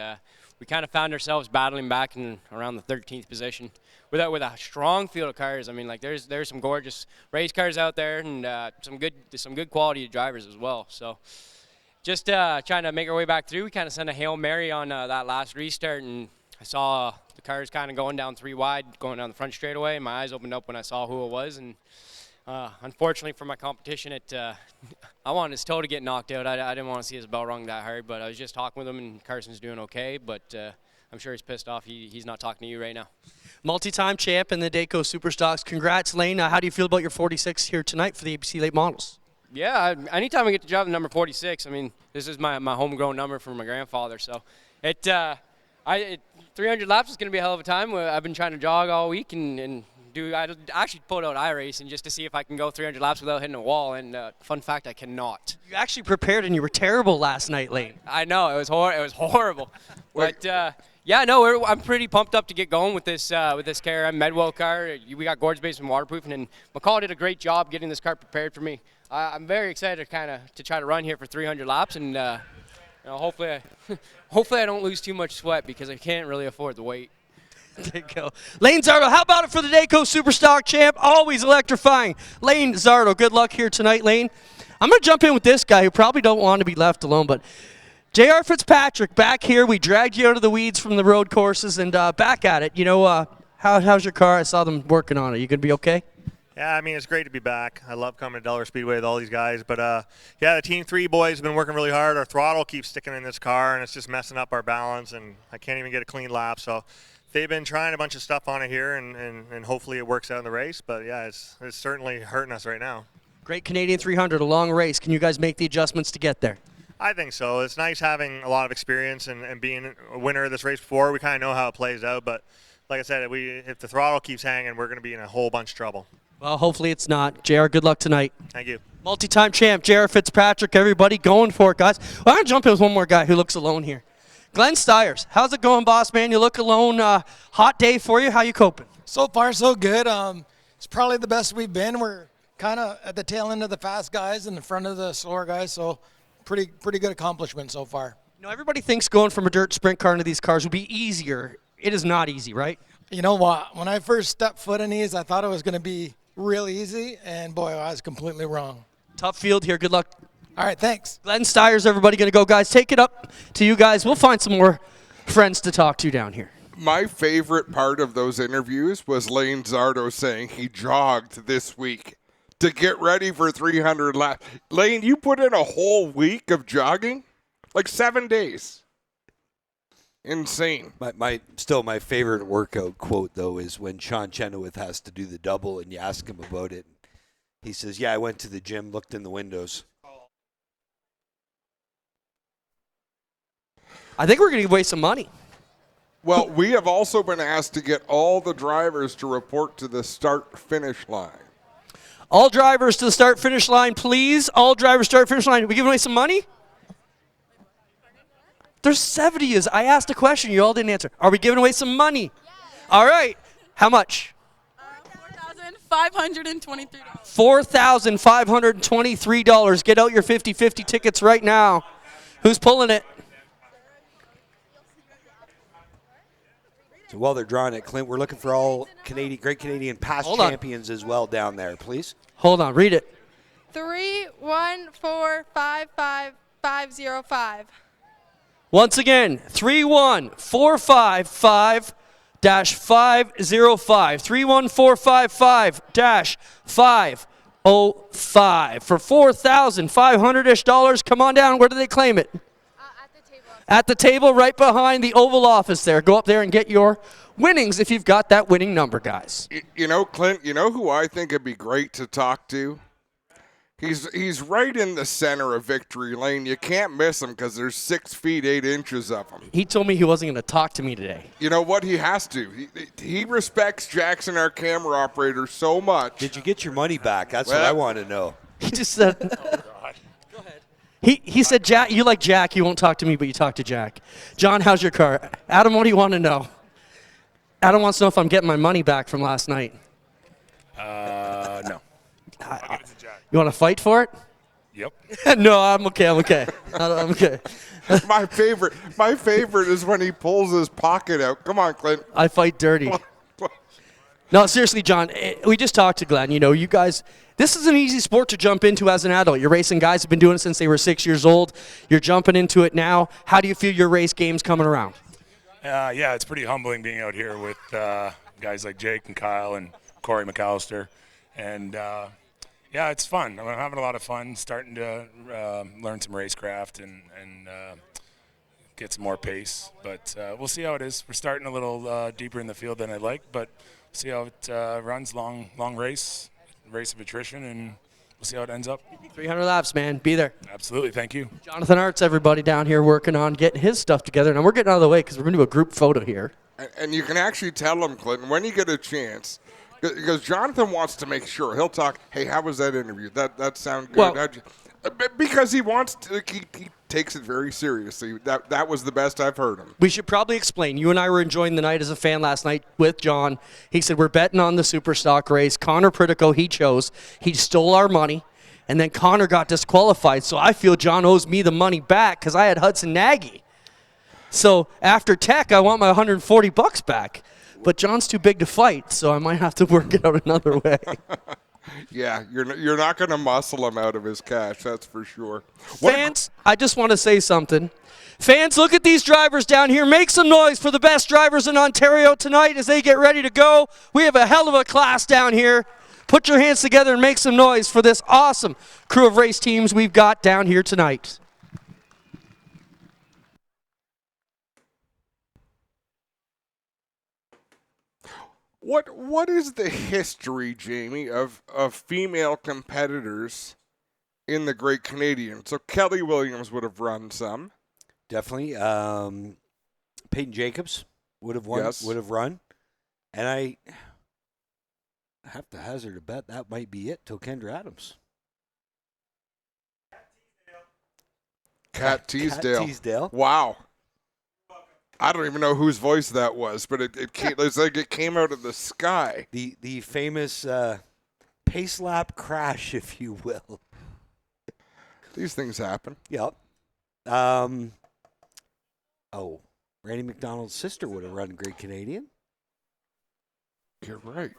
we kind of found ourselves battling back in around the 13th position with a strong field of cars. I mean, like there's some gorgeous race cars out there, and some good quality drivers as well. So. Just trying to make our way back through. We kind of sent a Hail Mary on that last restart, and I saw the cars kind of going down 3 wide, going down the front straightaway, and my eyes opened up when I saw who it was. And unfortunately for my competition, I wanted his toe to get knocked out. I didn't want to see his bell rung that hard, but I was just talking with him, and Carson's doing okay, but I'm sure he's pissed off. He's not talking to you right now. Multi-time champ in the Dayco Superstocks. Congrats, Lane. How do you feel about your 46 here tonight for the APC Late Models? Yeah, anytime I get to drive the number 46, I mean, this is my homegrown number from my grandfather. So I 300 laps is going to be a hell of a time. I've been trying to jog all week and I actually pulled out iRacing just to see if I can go 300 laps without hitting a wall. And fun fact, I cannot. You actually prepared and you were terrible last night, Lane. I know it was horrible. But yeah, no, I'm pretty pumped up to get going with this KRM Medwell car. We got gorge base and waterproofing, and McCall did a great job getting this car prepared for me. I'm very excited to try to run here for 300 laps, and hopefully I don't lose too much sweat because I can't really afford the weight. There you go. Lane Zardo, how about it for the Dayco Superstock champ? Always electrifying. Lane Zardo, good luck here tonight, Lane. I'm going to jump in with this guy who probably don't want to be left alone, but J.R. Fitzpatrick, back here. We dragged you out of the weeds from the road courses and back at it. How's your car? I saw them working on it. You going to be okay? Yeah, I mean, it's great to be back. I love coming to Delaware Speedway with all these guys. But, yeah, the Team 3 boys have been working really hard. Our throttle keeps sticking in this car, and it's just messing up our balance, and I can't even get a clean lap. So they've been trying a bunch of stuff on it here, and hopefully it works out in the race. But, yeah, it's certainly hurting us right now. Great Canadian 300, a long race. Can you guys make the adjustments to get there? I think so. It's nice having a lot of experience and being a winner of this race before. We kind of know how it plays out. But, like I said, if the throttle keeps hanging, we're going to be in a whole bunch of trouble. Well, hopefully it's not. JR, good luck tonight. Thank you. Multi-time champ, JR Fitzpatrick, everybody going for it, guys. Well, I'm going to jump in with one more guy who looks alone here. Glenn Stiers, how's it going, boss man? You look alone. Hot day for you. How you coping? So far, so good. It's probably the best we've been. We're kind of at the tail end of the fast guys and the front of the slower guys, so pretty good accomplishment so far. Everybody thinks going from a dirt sprint car into these cars would be easier. It is not easy, right? You know what? When I first stepped foot in these, I thought it was going to be real easy, and boy, I was completely wrong. Tough field here. Good luck. All right, thanks. Glenn Stiers, everybody going to go, guys. Take it up to you guys. We'll find some more friends to talk to down here. My favorite part of those interviews was Lane Zardo saying he jogged this week to get ready for 300 laps. Lane, you put in a whole week of jogging? Like 7 days. Insane. My favorite workout quote, though, is when Sean Chenoweth has to do the double and you ask him about it. He says, yeah, I went to the gym, looked in the windows. I think we're going to give away some money. Well, we have also been asked to get all the drivers to report to the start-finish line. All drivers to the start-finish line, please. All drivers start-finish line. Are we giving away some money? There's 70 of you. I asked a question. You all didn't answer. Are we giving away some money? Yeah. All right. How much? $4,523. $4,523. Get out your 50-50 tickets right now. Who's pulling it? So while they're drawing it, Clint, we're looking for all great Canadian past champions as well down there, please. Hold on. Read it. 3145505. Once again, 31455-505. 31455-505 for $4,500-ish. Come on down. Where do they claim it? At the table right behind the Oval Office there. Go up there and get your winnings if you've got that winning number, guys. You know, Clint, you know who I think would be great to talk to? He's right in the center of victory lane. You can't miss him because there's 6 feet 8 inches of him. He told me he wasn't going to talk to me today. You know what? He has to. He respects Jackson, our camera operator, so much. Did you get your money back? That's what I want to know. He just said. Oh, God. Go ahead. He said, Jack, you like Jack. You won't talk to me, but you talk to Jack. John, how's your car? Adam, what do you want to know? Adam wants to know if I'm getting my money back from last night. No. You want to fight for it? Yep. No, I'm okay. I'm okay. I'm okay. My favorite is when he pulls his pocket out. Come on, Clint. I fight dirty. No, seriously, John, we just talked to Glenn. You know, you guys, this is an easy sport to jump into as an adult. You're racing guys who've been doing it since they were 6 years old. You're jumping into it now. How do you feel your race game's coming around? Yeah, it's pretty humbling being out here with guys like Jake and Kyle and Corey McAllister. And, yeah, it's fun. I'm having a lot of fun starting to learn some racecraft and get some more pace. But we'll see how it is. We're starting a little deeper in the field than I'd like, but see how it runs. Long race of attrition, and we'll see how it ends up. 300 laps, man. Be there. Absolutely. Thank you. Jonathan Arts, everybody down here working on getting his stuff together. Now we're getting out of the way because we're going to do a group photo here. And you can actually tell him, Clinton, when you get a chance, because Jonathan wants to make sure. He'll talk, hey, how was that interview? That sound good? Well, because he wants to, he takes it very seriously. That was the best I've heard him. We should probably explain. You and I were enjoying the night as a fan last night with John. He said, we're betting on the Superstock race. Connor Pritico, he chose. He stole our money. And then Connor got disqualified. So I feel John owes me the money back because I had Hudson Nagy. So after Tech, I want my $140 back. But John's too big to fight, so I might have to work it out another way. Yeah, you're not going to muscle him out of his cash, that's for sure. Fans, I just want to say something. Fans, look at these drivers down here. Make some noise for the best drivers in Ontario tonight as they get ready to go. We have a hell of a class down here. Put your hands together and make some noise for this awesome crew of race teams we've got down here tonight. What is the history, Jamie, of female competitors in the Great Canadian? So Kelly Williams would have run some. Definitely. Peyton Jacobs would have won. Yes. Would have run, and I have to hazard a bet that might be it till Kendra Adams. Kat Teasdale. Kat Teasdale. Wow. I don't even know whose voice that was, but it came, it's like it came out of the sky. The famous pace lap crash, if you will. These things happen. Yep. Randy McDonald's sister would have run Great Canadian. You're right.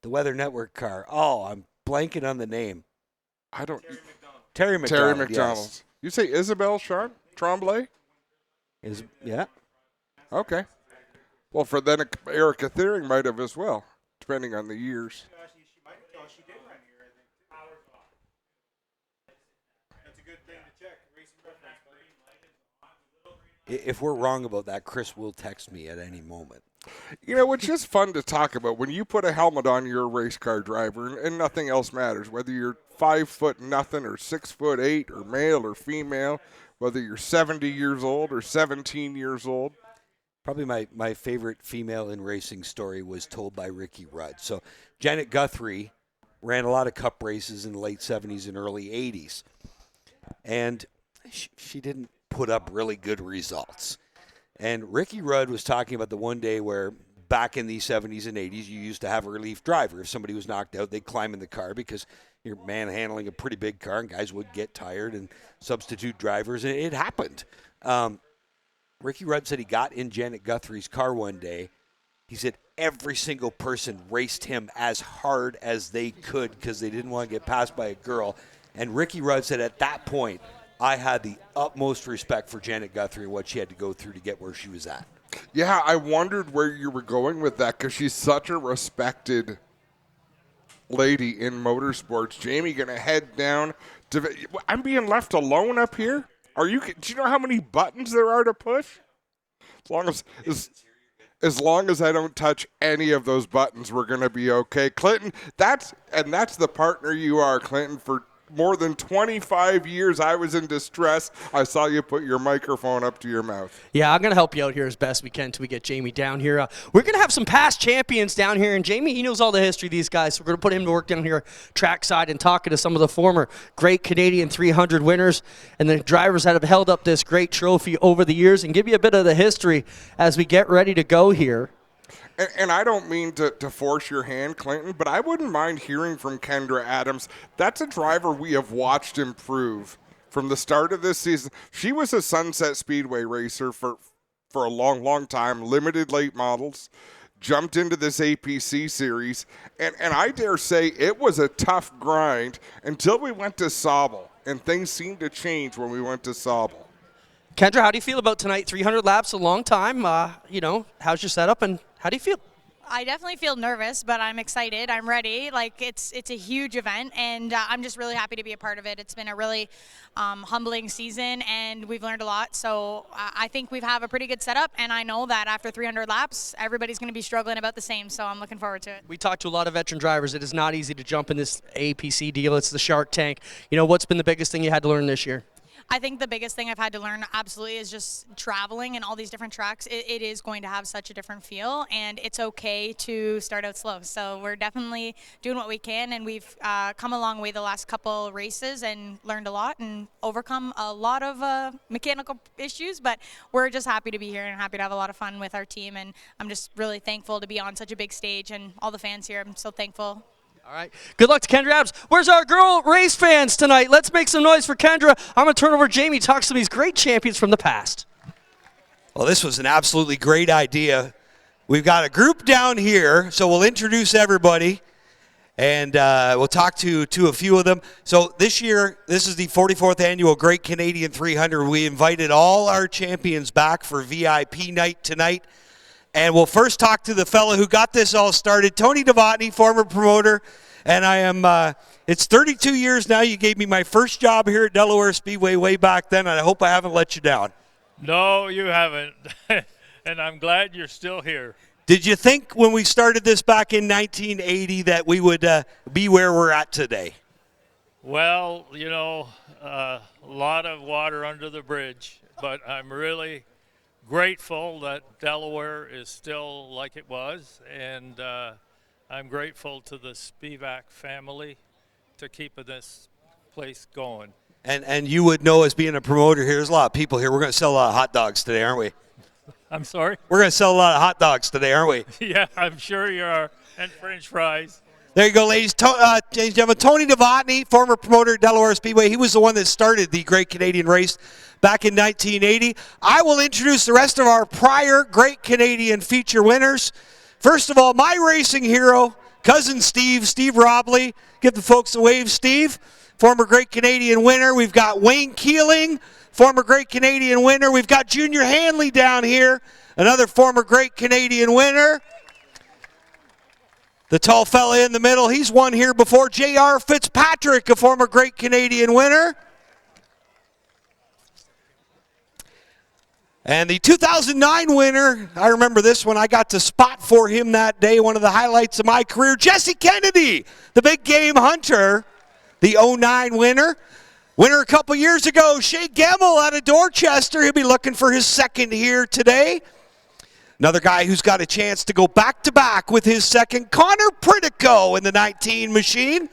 The Weather Network car. Oh, I'm blanking on the name. I don't. Terry McDonald. Terry McDonald. Yes. You say Isabelle Tremblay? Yeah. Okay. Well, for then Erica Thiering might have as well, depending on the years. If we're wrong about that, Chris will text me at any moment. You know, it's just fun to talk about. When you put a helmet on, you're a race car driver, and nothing else matters. Whether you're 5'0" or 6'8", or male or female, whether you're 70 years old or 17 years old. Probably my favorite female in racing story was told by Ricky Rudd. So Janet Guthrie ran a lot of cup races in the late 70s and early 80s. And she didn't put up really good results. And Ricky Rudd was talking about the one day where back in the 70s and 80s, you used to have a relief driver. If somebody was knocked out, they'd climb in the car because you're manhandling a pretty big car and guys would get tired and substitute drivers. And it happened. Ricky Rudd said he got in Janet Guthrie's car one day. He said every single person raced him as hard as they could because they didn't want to get passed by a girl. And Ricky Rudd said at that point, I had the utmost respect for Janet Guthrie and what she had to go through to get where she was at. Yeah, I wondered where you were going with that because she's such a respected lady in motorsports. Jamie, going to head down to – I'm being left alone up here? Do you know how many buttons there are to push? As long as I don't touch any of those buttons, we're going to be okay. Clinton, that's the partner you are, Clinton. For more than 25 years, I was in distress. I saw you put your microphone up to your mouth. Yeah, I'm going to help you out here as best we can until we get Jamie down here. We're going to have some past champions down here, and Jamie, he knows all the history of these guys, so we're going to put him to work down here trackside and talking to some of the former Great Canadian 300 winners and the drivers that have held up this great trophy over the years and give you a bit of the history as we get ready to go here. And I don't mean to force your hand, Clinton, but I wouldn't mind hearing from Kendra Adams. That's a driver we have watched improve from the start of this season. She was a Sunset Speedway racer for a long, long time, limited late models, jumped into this APC series, and I dare say it was a tough grind until we went to Sauble, and things seemed to change when we went to Sauble. Kendra, how do you feel about tonight? 300 laps, a long time. How's your setup, and how do you feel? I definitely feel nervous, but I'm excited. I'm ready. Like it's a huge event, and I'm just really happy to be a part of it. It's been a really humbling season, and we've learned a lot. So I think we have a pretty good setup, and I know that after 300 laps, everybody's going to be struggling about the same. So I'm looking forward to it. We talked to a lot of veteran drivers. It is not easy to jump in this APC deal. It's the Shark Tank. You know, what's been the biggest thing you had to learn this year? I think the biggest thing I've had to learn absolutely is just traveling and all these different tracks. It is going to have such a different feel, and it's okay to start out slow. So we're definitely doing what we can, and we've come a long way the last couple races and learned a lot and overcome a lot of mechanical issues. But we're just happy to be here and happy to have a lot of fun with our team, and I'm just really thankful to be on such a big stage and all the fans here. I'm so thankful. All right. Good luck to Kendra Adams. Where's our girl race fans tonight? Let's make some noise for Kendra. I'm going to turn over to Jamie to talk to some of these great champions from the past. Well, this was an absolutely great idea. We've got a group down here, so we'll introduce everybody, and we'll talk to a few of them. So this year, this is the 44th annual Great Canadian 300. We invited all our champions back for VIP night tonight. And we'll first talk to the fella who got this all started, Tony Novotny, former promoter. And I am, it's 32 years now. You gave me my first job here at Delaware Speedway way back then, and I hope I haven't let you down. No, you haven't. And I'm glad you're still here. Did you think when we started this back in 1980 that we would be where we're at today? Well, you know, a lot of water under the bridge, but I'm really grateful that Delaware is still like it was, and I'm grateful to the Spivak family to keep this place going. And you would know, as being a promoter here, there's a lot of people here. We're going to sell a lot of hot dogs today, aren't we? I'm sorry? We're going to sell a lot of hot dogs today, aren't we? Yeah, I'm sure you are, and French fries. There you go, ladies and gentlemen. Tony Novotny, former promoter at Delaware Speedway. He was the one that started the Great Canadian Race back in 1980. I will introduce the rest of our prior Great Canadian feature winners. First of all, my racing hero, cousin Steve Robley. Give the folks a wave, Steve. Former Great Canadian winner. We've got Wayne Keeling, former Great Canadian winner. We've got Junior Hanley down here, another former Great Canadian winner. The tall fella in the middle, he's won here before. J.R. Fitzpatrick, a former Great Canadian winner. And the 2009 winner, I remember this one. I got to spot for him that day, one of the highlights of my career. Jesse Kennedy, the big game hunter, the 09 winner. Winner a couple years ago, Shea Gemmel out of Dorchester. He'll be looking for his second here today. Another guy who's got a chance to go back-to-back with his second, Connor Pritico in the 19 machine.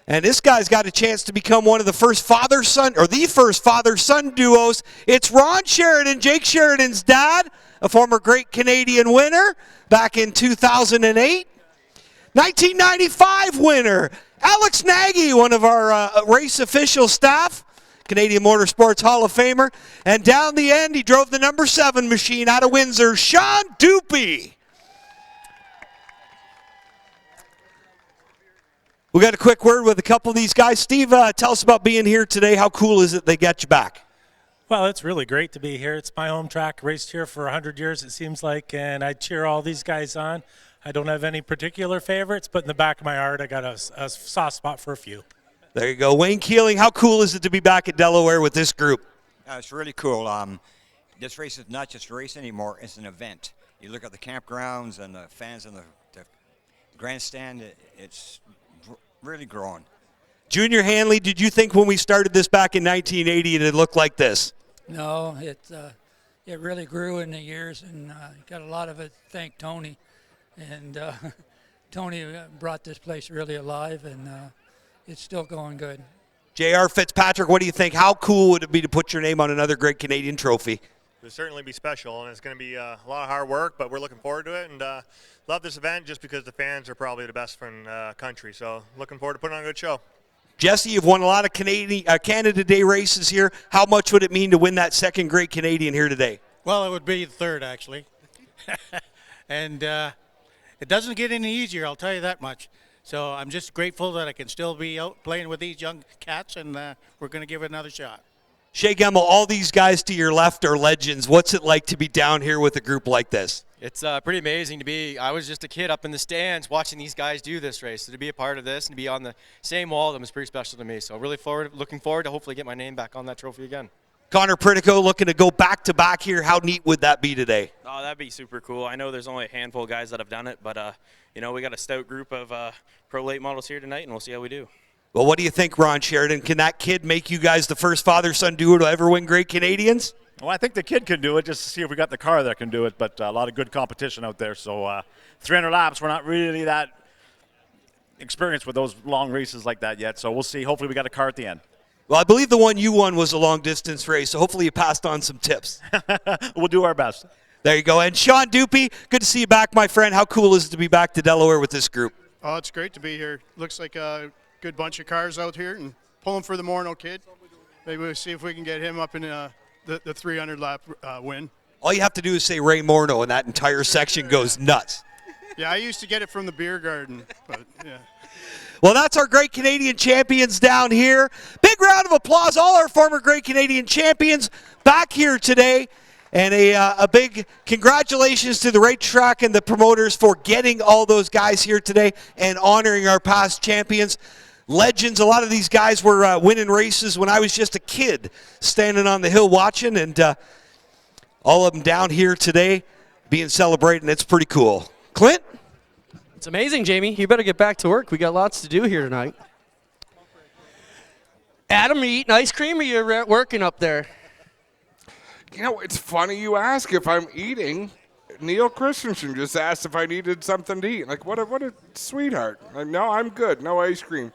And this guy's got a chance to become one of the first father-son, or the first father-son duos. It's Ron Sheridan, Jake Sheridan's dad, a former Great Canadian winner back in 2008. 1995 winner, Alex Nagy, one of our race official staff. Canadian Motorsports Hall of Famer. And down the end, he drove the number 7 machine out of Windsor, Sean Dupy. We got a quick word with a couple of these guys. Steve, tell us about being here today. How cool is it they got you back? Well, it's really great to be here. It's my home track. Raced here for 100 years, it seems like, and I cheer all these guys on. I don't have any particular favorites, but in the back of my heart, I got a soft spot for a few. There you go. Wayne Keeling, how cool is it to be back at Delaware with this group? It's really cool. This race is not just a race anymore, it's an event. You look at the campgrounds and the fans in the grandstand, it's really growing. Junior Hanley, did you think when we started this back in 1980 it looked like this? No, it really grew in the years, and got a lot of it, thank Tony. And Tony brought this place really alive, and it's still going good. J.R. Fitzpatrick, what do you think? How cool would it be to put your name on another Great Canadian trophy? It'll certainly be special, and it's going to be a lot of hard work, but we're looking forward to it, and love this event just because the fans are probably the best from the country. So looking forward to putting on a good show. Jesse, you've won a lot of Canada Day races here. How much would it mean to win that second Great Canadian here today? Well, it would be the third, actually. And it doesn't get any easier, I'll tell you that much. So I'm just grateful that I can still be out playing with these young cats, and we're going to give it another shot. Shea Gemmel, all these guys to your left are legends. What's it like to be down here with a group like this? It's pretty amazing to be. I was just a kid up in the stands watching these guys do this race. So to be a part of this and to be on the same wall with them is pretty special to me. So really looking forward to hopefully get my name back on that trophy again. Connor Pritico looking to go back-to-back here. How neat would that be today? Oh, that'd be super cool. I know there's only a handful of guys that have done it, but, we got a stout group of pro late models here tonight, and we'll see how we do. Well, what do you think, Ron Sheridan? Can that kid make you guys the first father-son duo to ever win Great Canadians? Well, I think the kid can do it, just to see if we got the car that can do it, but a lot of good competition out there. So 300 laps, we're not really that experienced with those long races like that yet, so we'll see. Hopefully we got a car at the end. Well, I believe the one you won was a long-distance race, so hopefully you passed on some tips. We'll do our best. There you go. And Sean Dupie, good to see you back, my friend. How cool is it to be back to Delaware with this group? Oh, it's great to be here. Looks like a good bunch of cars out here and pulling for the Morneau kid. Maybe we'll see if we can get him up in the 300-lap win. All you have to do is say Ray Morneau, and that entire section goes nuts. Yeah, I used to get it from the beer garden, but yeah. Well, that's our Great Canadian Champions down here. Big round of applause, all our former Great Canadian Champions back here today. And a big congratulations to the racetrack and the promoters for getting all those guys here today and honoring our past champions. Legends, a lot of these guys were winning races when I was just a kid standing on the hill watching, and all of them down here today being celebrated, and it's pretty cool. Clint? It's amazing, Jamie. You better get back to work. We got lots to do here tonight. Adam, are you eating ice cream or you're working up there? You know, it's funny you ask if I'm eating. Neil Christensen just asked if I needed something to eat. Like, what a sweetheart. Like, no, I'm good. No ice cream.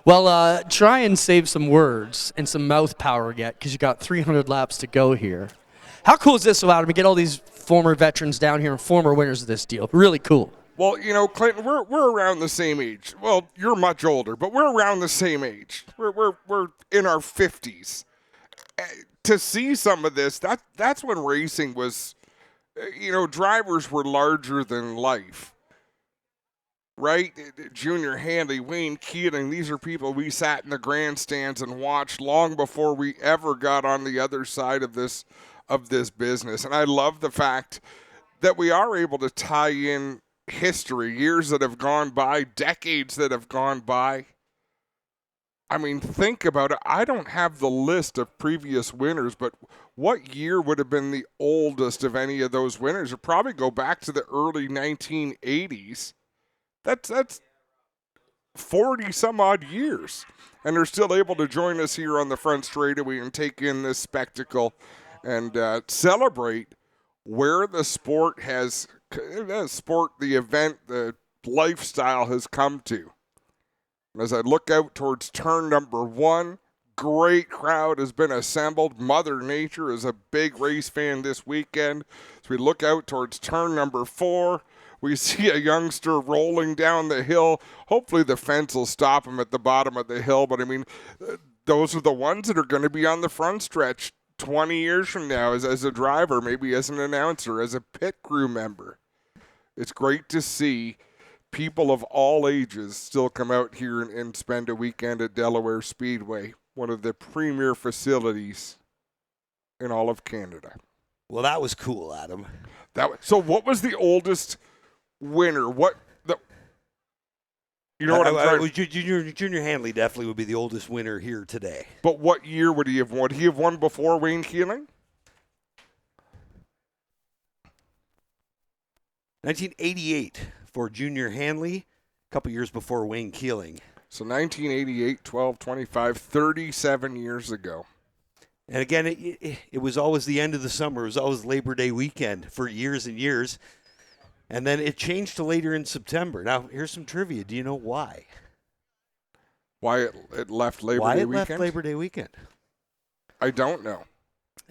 Well, try and save some words and some mouth power yet, because you got 300 laps to go here. How cool is this, Adam, to get all these former veterans down here and former winners of this deal? Really cool. Well, you know, Clinton, we're around the same age. Well, you're much older, but we're around the same age. We're in our 50s. To see some of this, that's when racing was, drivers were larger than life. Right? Junior Hanley, Wayne Keeling, these are people we sat in the grandstands and watched long before we ever got on the other side of this business. And I love the fact that we are able to tie in history, years that have gone by, decades that have gone by. I mean, think about it. I don't have the list of previous winners, but what year would have been the oldest of any of those winners? It'd probably go back to the early 1980s. That's 40 some odd years. And they're still able to join us here on the front straightaway and take in this spectacle and celebrate where the sport the event, the lifestyle has come to. As I look out towards turn number 1, great crowd has been assembled. Mother Nature is a big race fan this weekend. As we look out towards turn number 4, we see a youngster rolling down the hill. Hopefully the fence will stop him at the bottom of the hill. But, I mean, those are the ones that are going to be on the front stretch 20 years from now as a driver, maybe as an announcer, as a pit crew member. It's great to see people of all ages still come out here and spend a weekend at Delaware Speedway, one of the premier facilities in all of Canada. Well, that was cool, Adam. So what was the oldest winner? Junior Hanley definitely would be the oldest winner here today. But what year would he have won? Would he have won before Wayne Keeling? 1988 for Junior Hanley, a couple years before Wayne Keeling. So 1988, 12/25, 37 years ago. And again, it was always the end of the summer. It was always Labor Day weekend for years and years. And then it changed to later in September. Now, here's some trivia. Do you know why? Why it left Labor Day weekend? Why it left Labor Day weekend? I don't know.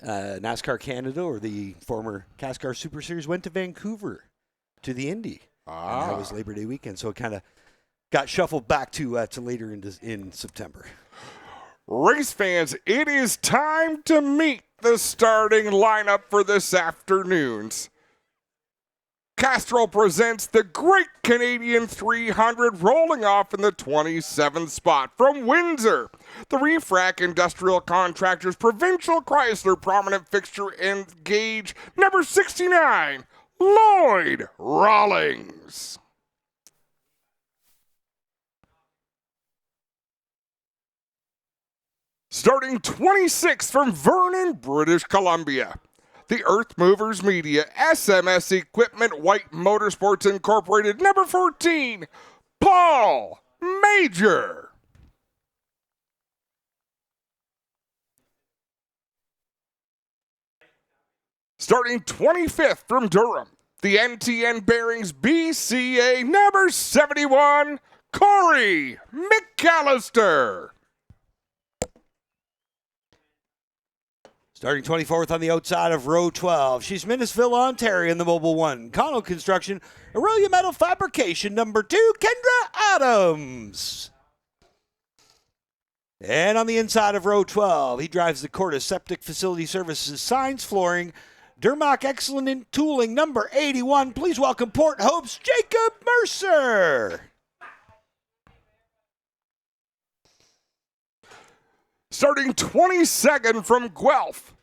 NASCAR Canada, or the former Castrol Super Series, went to Vancouver to the Indy. And that was Labor Day weekend. So it kind of got shuffled back to later in September. Race fans, it is time to meet the starting lineup for this afternoon's Castrol presents the Great Canadian 300, rolling off in the 27th spot from Windsor. The Refrac Industrial Contractors Provincial Chrysler prominent fixture and gauge number 69, Lloyd Rawlings. Starting 26th from Vernon, British Columbia. The Earth Movers Media SMS Equipment White Motorsports Incorporated number 14, Paul Major. Starting 25th from Durham, the NTN Bearings BCA number 71, Corey McAllister. Starting 24th on the outside of row 12, she's Minnesville, Ontario in the Mobile 1. Connell Construction, Aurelia Metal Fabrication, number 2, Kendra Adams. And on the inside of row 12, he drives the Corda Septic Facility Services, Signs Flooring, Dermac Excellent in Tooling, number 81. Please welcome Port Hope's Jacob Mercer. Starting 22nd from Guelph.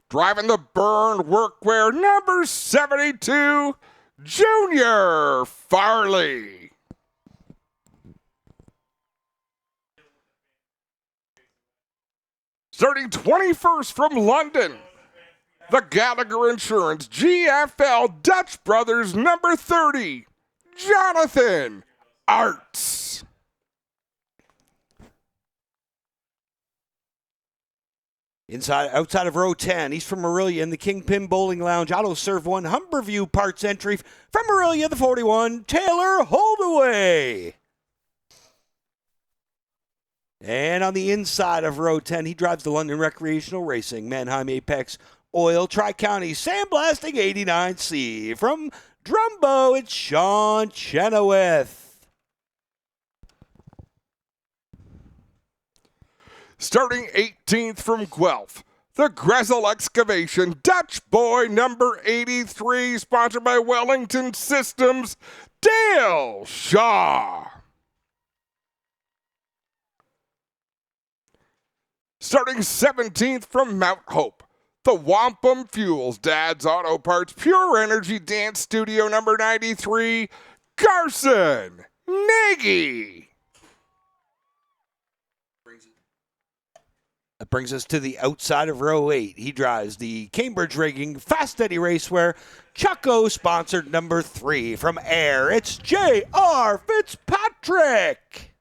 Driving the Burn Workwear number 72, Junior Farley. Starting 21st from London, the Gallagher Insurance GFL Dutch Brothers number 30, Jonathan Arts. Outside of row 10, he's from Aurelia in the Kingpin Bowling Lounge. Auto Serve 1 Humberview Parts Entry from Aurelia, the 41, Taylor Holdaway. And on the inside of row 10, he drives the London Recreational Racing, Mannheim Apex Oil, Tri-County Sandblasting 89C. From Drumbo, it's Sean Chenoweth. Starting 18th from Guelph, the Grezel Excavation Dutch Boy number 83, sponsored by Wellington Systems, Dale Shaw. Starting 17th from Mount Hope, the Wampum Fuels Dad's Auto Parts Pure Energy Dance Studio number 93, Carson Nagy. That brings us to the outside of row 8. He drives the Cambridge Rigging Fast Eddie Racewear Chucko sponsored number 3 from Air. It's J.R. Fitzpatrick.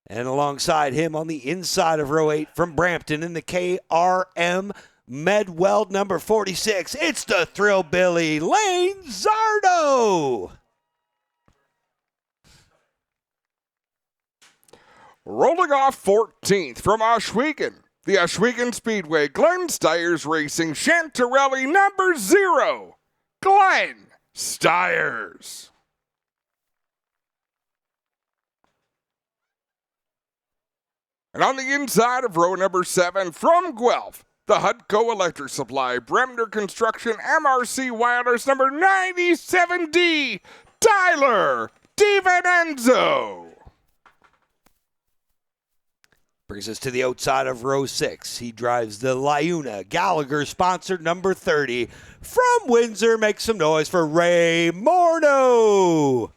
And alongside him on the inside of row 8 from Brampton in the KRM Medweld number 46, it's the Thrillbilly Lane Zardo. Rolling off 14th from Oswego, the Oswego Speedway, Glenn Stiers Racing, Chantarelli number 0, Glenn Stiers. And on the inside of row number 7 from Guelph, the Hudco Electric Supply, Bremner Construction, MRC Wireless number 97D, Tyler DiVincenzo. Brings us to the outside of row 6. He drives the Liuna Gallagher sponsored number 30 from Windsor. Make some noise for Ray Morneau.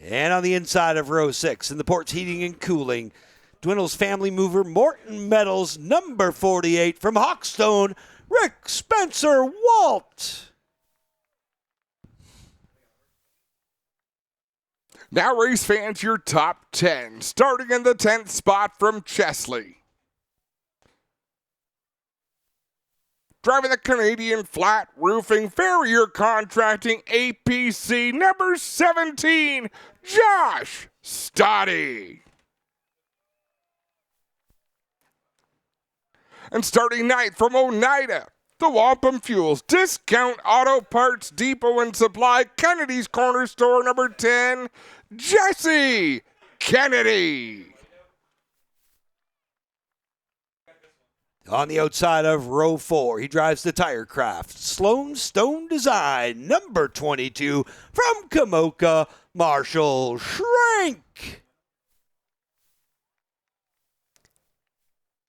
And on the inside of row 6 in the Ports Heating and Cooling, Dwindle's Family Mover Morton Metals number 48 from Hawkstone, Rick Spencer Walt. Now, race fans, your top 10. Starting in the 10th spot from Chesley. Driving the Canadian Flat Roofing Farrier Contracting APC number 17, Josh Stoddy. And starting 9th from Oneida, the Wampum Fuels Discount Auto Parts Depot and Supply, Kennedy's Corner Store number 10, Jesse Kennedy. On the outside of row 4, he drives the Tirecraft Sloan Stone Design, number 22, from Kamoka, Marshall Schrank.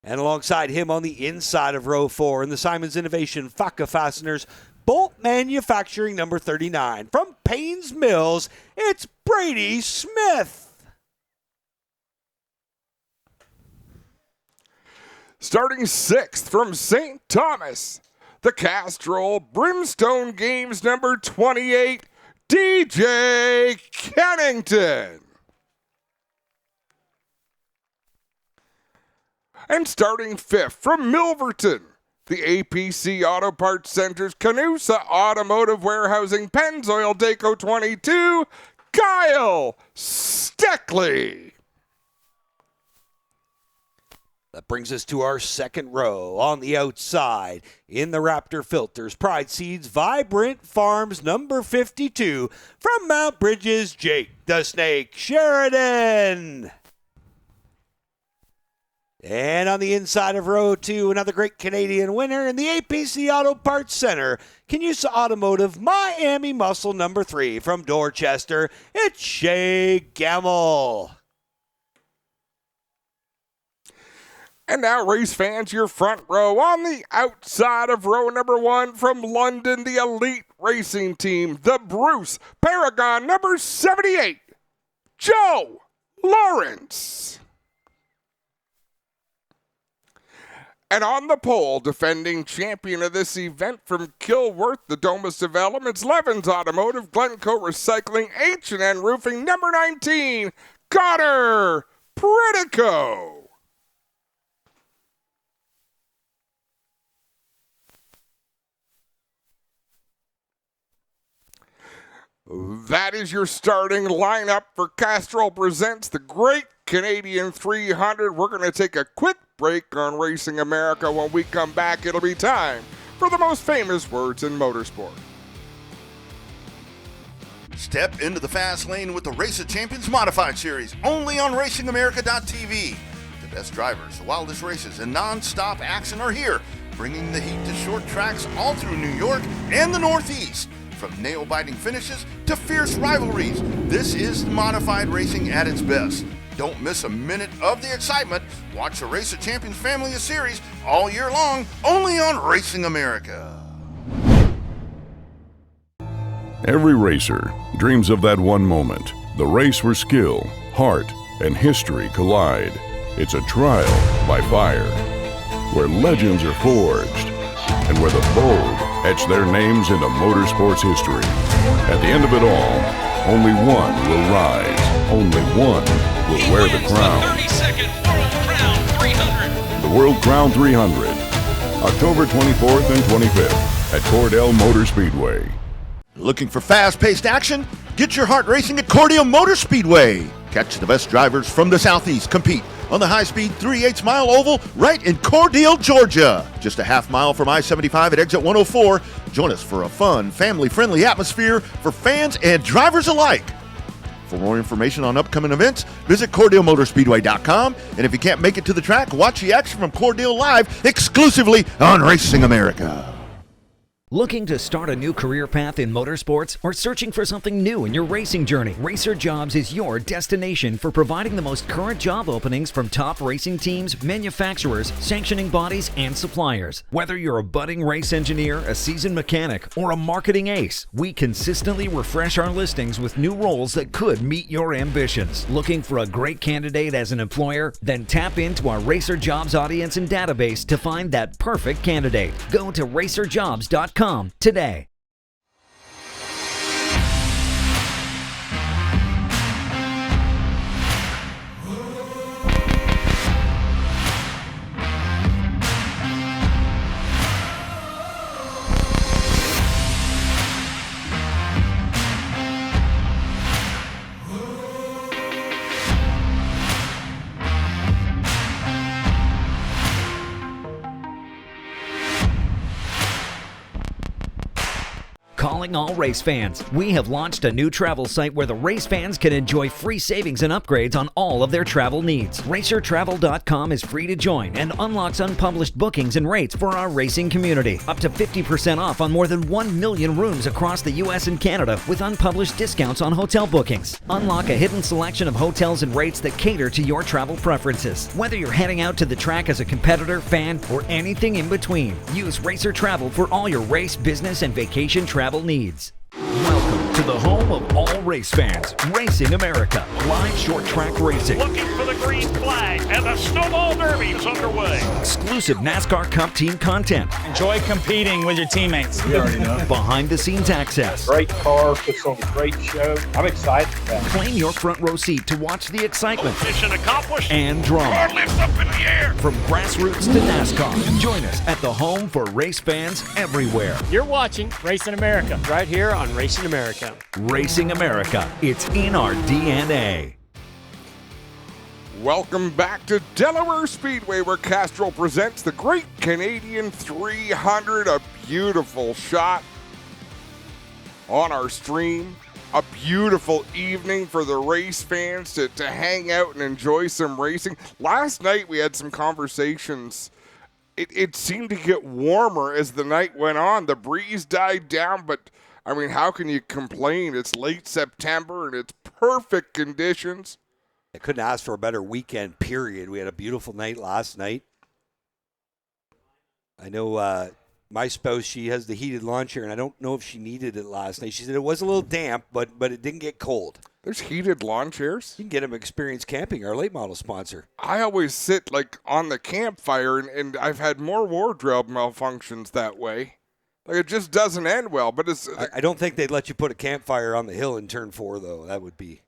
And alongside him on the inside of row 4 in the Simon's Innovation Faka Fasteners, Bolt Manufacturing, number 39, from Paynes Mills, it's Brady Smith. Starting 6th from St. Thomas, the Castrol Brimstone Games number 28, DJ Kennington. And starting 5th from Milverton, the APC Auto Parts Center's Canusa Automotive Warehousing Pennzoil Daco 22, Kyle Steckley. That brings us to our second row. On the outside, in the Raptor Filters, Pride Seeds Vibrant Farms number 52, from Mount Bridges, Jake the Snake Sheridan. And on the inside of row 2, another great Canadian winner in the APC Auto Parts Center, Canusa Automotive Miami Muscle number 3, from Dorchester, it's Shay Gamble. And now, race fans, your front row. On the outside of row number 1 from London, the elite racing team, the Bruce Paragon number 78, Joe Lawrence. And on the pole, defending champion of this event from Kilworth, the Domus Developments, Levens Automotive, Glencoe Recycling, H&N Roofing number 19, Connor Pritico. That is your starting lineup for Castrol Presents the Great Canadian 300. We're going to take a quick break on Racing America. When we come back, it'll be time for the most famous words in motorsport. Step into the fast lane with the Race of Champions Modified Series, only on RacingAmerica.tv. The best drivers, the wildest races, and non-stop action are here, bringing the heat to short tracks all through New York and the Northeast. From nail-biting finishes to fierce rivalries, this is modified racing at its best. Don't miss a minute of the excitement. Watch the Race of Champions family of series all year long, only on Racing America. Every racer dreams of that one moment, the race where skill, heart, and history collide. It's a trial by fire, where legends are forged, and where the bold etch their names into motorsports history. At the end of it all, only one will rise. Only one will wear the crown. The 32nd World Crown 300. The World Crown 300, October 24th and 25th at Cordell Motor Speedway. Looking for fast-paced action? Get your heart racing at Cordell Motor Speedway. Catch the best drivers from the Southeast compete on the high-speed 3/8 mile oval right in Cordell, Georgia. Just a half mile from I-75 at exit 104. Join us for a fun, family-friendly atmosphere for fans and drivers alike. For more information on upcoming events, visit CordellMotorspeedway.com. And if you can't make it to the track, watch the action from Cordell live exclusively on Racing America. Looking to start a new career path in motorsports or searching for something new in your racing journey? Racer Jobs is your destination for providing the most current job openings from top racing teams, manufacturers, sanctioning bodies, and suppliers. Whether you're a budding race engineer, a seasoned mechanic, or a marketing ace, we consistently refresh our listings with new roles that could meet your ambitions. Looking for a great candidate as an employer? Then tap into our Racer Jobs audience and database to find that perfect candidate. Go to racerjobs.com today. Calling all race fans. We have launched a new travel site where the race fans can enjoy free savings and upgrades on all of their travel needs. RacerTravel.com is free to join and unlocks unpublished bookings and rates for our racing community. Up to 50% off on more than 1 million rooms across the U.S. and Canada with unpublished discounts on hotel bookings. Unlock a hidden selection of hotels and rates that cater to your travel preferences. Whether you're heading out to the track as a competitor, fan, or anything in between, use Racer Travel for all your race, business, and vacation travel needs. Welcome to the home of all race fans, Racing America, live short track racing. Looking for the green flag, and the Snowball Derby is underway. Exclusive NASCAR Cup team content. Enjoy competing with your teammates. You already know. Behind the scenes access. Great car, puts on a great show. I'm excited for that. Claim your front row seat to watch the excitement. Mission accomplished. And drama. Car lifts up in the air. From grassroots to NASCAR. Join us at the home for race fans everywhere. You're watching Racing America right here on Racing America. Racing America. It's in our DNA. Welcome back to Delaware Speedway, where Castrol presents the Great Canadian 300. A beautiful shot on our stream. A beautiful evening for the race fans to hang out and enjoy some racing. Last night we had some conversations. It seemed to get warmer as the night went on. The breeze died down, but I mean, how can you complain? It's late September and it's perfect conditions. I couldn't ask for a better weekend, period. We had a beautiful night last night. I know my spouse, she has the heated lawn chair, and I don't know if she needed it last night. She said it was a little damp, but it didn't get cold. There's heated lawn chairs? You can get them at Experience Camping, our late model sponsor. I always sit like on the campfire, and I've had more wardrobe malfunctions that way. Like, it just doesn't end well. But it's. I don't think they'd let you put a campfire on the hill in turn 4, though. That would be.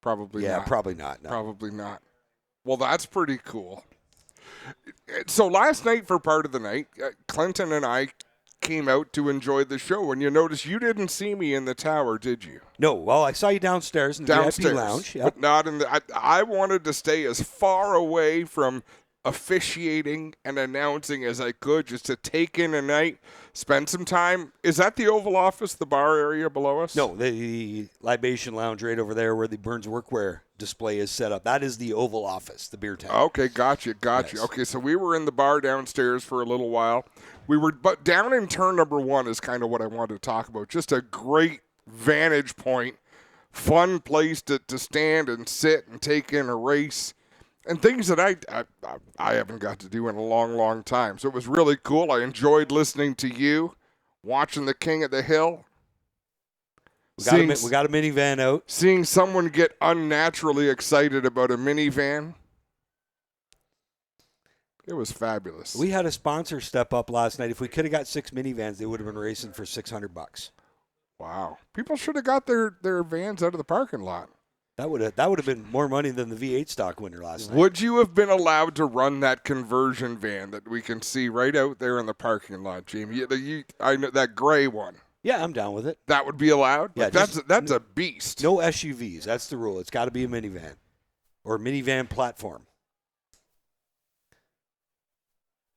Probably not. Yeah, probably not. No. Probably not. Well, that's pretty cool. So last night, for part of the night, Clinton and I came out to enjoy the show, and you notice you didn't see me in the tower, did you? No. Well, I saw you downstairs in the VIP lounge. Yep. But not in the. I wanted to stay as far away from officiating and announcing as I could, just to take in a night, spend some time. Is that the Oval Office, the bar area below us? No, the libation lounge right over there where the Burns Workwear display is set up. That is the Oval Office, the beer tent. Okay, gotcha. Yes. Okay, so we were in the bar downstairs for a little while. But down in turn number 1 is kind of what I wanted to talk about. Just a great vantage point, fun place to stand and sit and take in a race. And things that I haven't got to do in a long, long time. So it was really cool. I enjoyed listening to you, watching the King of the Hill. We got a minivan out. Seeing someone get unnaturally excited about a minivan. It was fabulous. We had a sponsor step up last night. If we could have got 6 minivans, they would have been racing for $600. Wow. People should have got their vans out of the parking lot. That would have been more money than the V8 stock winner last night. Would you have been allowed to run that conversion van that we can see right out there in the parking lot, Jamie? I know that gray one. Yeah, I'm down with it. That would be allowed? Yeah, that's a beast. No SUVs. That's the rule. It's got to be a minivan or minivan platform.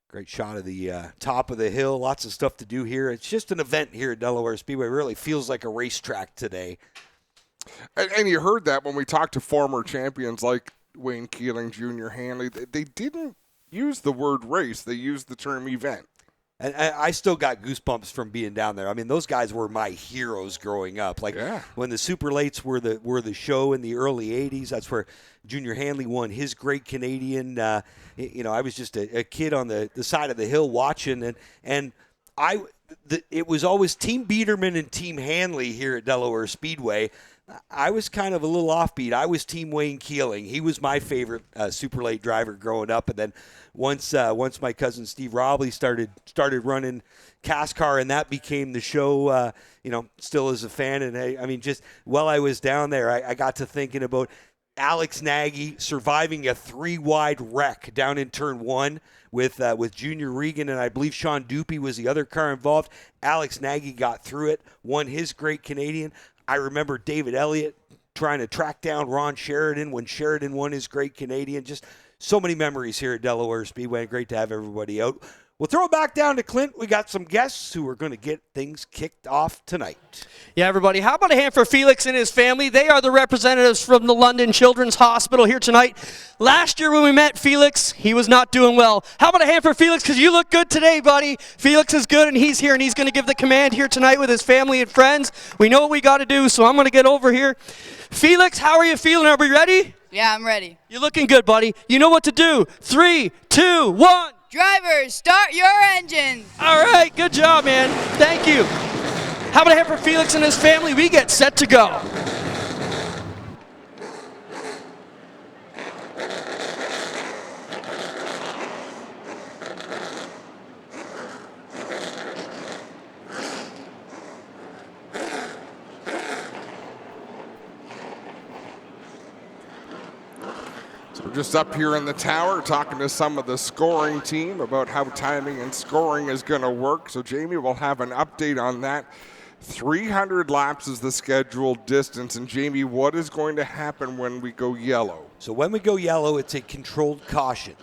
Great shot of the top of the hill. Lots of stuff to do here. It's just an event here at Delaware Speedway. It really feels like a racetrack today. And you heard that when we talked to former champions like Wayne Keeling, Junior Hanley. They didn't use the word race. They used the term event. And I still got goosebumps from being down there. I mean, those guys were my heroes growing up. Like when the Super Lates were the show in the early 80s, that's where Junior Hanley won his Great Canadian. I was just a kid on the side of the hill watching, and it was always Team Biederman and Team Hanley here at Delaware Speedway. I was kind of a little offbeat. I was Team Wayne Keeling. He was my favorite super late driver growing up. And then once my cousin Steve Robley started running Cascar, and that became the show. Still as a fan, and I mean, just while I was down there, I got to thinking about Alex Nagy surviving a 3-wide wreck down in turn 1 with Junior Regan, and I believe Sean Dupy was the other car involved. Alex Nagy got through it, won his Great Canadian. I remember David Elliott trying to track down Ron Sheridan when Sheridan won his Great Canadian. Just so many memories here at Delaware Speedway. Great to have everybody out. We'll throw it back down to Clint. We got some guests who are going to get things kicked off tonight. Yeah, everybody. How about a hand for Felix and his family? They are the representatives from the London Children's Hospital here tonight. Last year when we met Felix, he was not doing well. How about a hand for Felix, because you look good today, buddy. Felix is good, and he's here, and he's going to give the command here tonight with his family and friends. We know what we got to do, so I'm going to get over here. Felix, how are you feeling? Are we ready? Yeah, I'm ready. You're looking good, buddy. You know what to do. 3, 2, 1. Drivers, start your engines. All right, good job, man. Thank you. How about a hand for Felix and his family? We get set to go. We're just up here in the tower talking to some of the scoring team about how timing and scoring is going to work. So Jamie will have an update on that. 300 laps is the scheduled distance. And Jamie, what is going to happen when we go yellow? So when we go yellow, it's a controlled caution.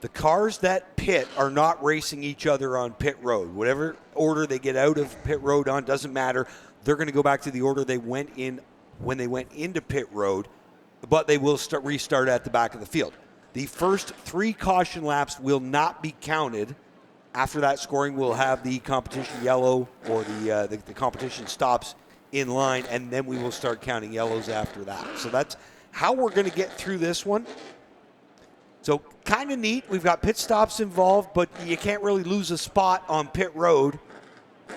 The cars that pit are not racing each other on pit road. Whatever order they get out of pit road on, doesn't matter. They're going to go back to the order they went in when they went into pit road, but they will restart at the back of the field. The first 3 caution laps will not be counted. After that scoring, we'll have the competition yellow, or the competition stops in line, and then we will start counting yellows after that. So that's how we're going to get through this one. So kind of neat. We've got pit stops involved, but you can't really lose a spot on pit road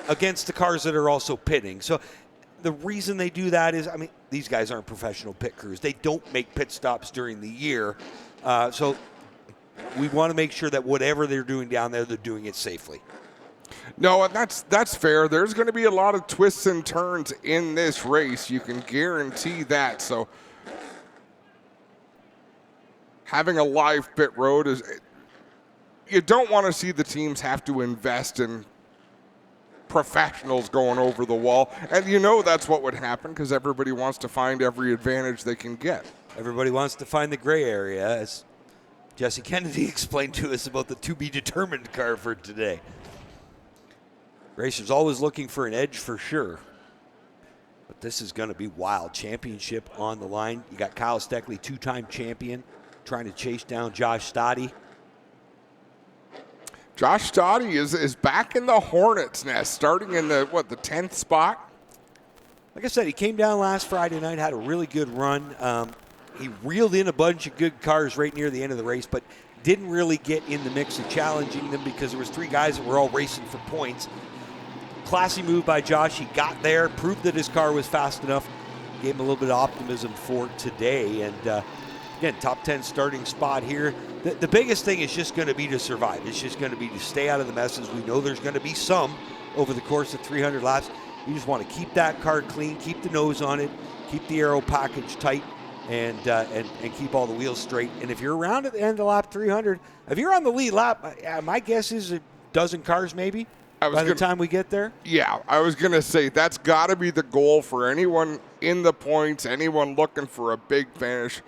against the cars that are also pitting. So the reason they do that is, I mean, these guys aren't professional pit crews. They don't make pit stops during the year. So we want to make sure that whatever they're doing down there, they're doing it safely. No, and that's fair. There's going to be a lot of twists and turns in this race. You can guarantee that. So having a live pit road is, you don't want to see the teams have to invest in professionals going over the wall. And you know that's what would happen because everybody wants to find every advantage they can get. Everybody wants to find the gray area, as Jesse Kennedy explained to us about the to-be-determined car for today. Racers always looking for an edge for sure. But this is going to be wild. Championship on the line. You got Kyle Steckley, 2-time champion, trying to chase down Josh Stoddy. Josh Stoddy is back in the Hornets' nest, starting in the 10th spot? Like I said, he came down last Friday night, had a really good run. He reeled in a bunch of good cars right near the end of the race, but didn't really get in the mix of challenging them because there was 3 guys that were all racing for points. Classy move by Josh. He got there, proved that his car was fast enough, gave him a little bit of optimism for today. And again, top 10 starting spot here. The biggest thing is just going to be to survive. It's just going to be to stay out of the messes. We know there's going to be some over the course of 300 laps. You just want to keep that car clean, keep the nose on it, keep the aero package tight, and keep all the wheels straight. And if you're around at the end of lap 300, if you're on the lead lap, my guess is a dozen cars maybe by the time we get there. Yeah, I was going to say that's got to be the goal for anyone in the points, anyone looking for a big finish.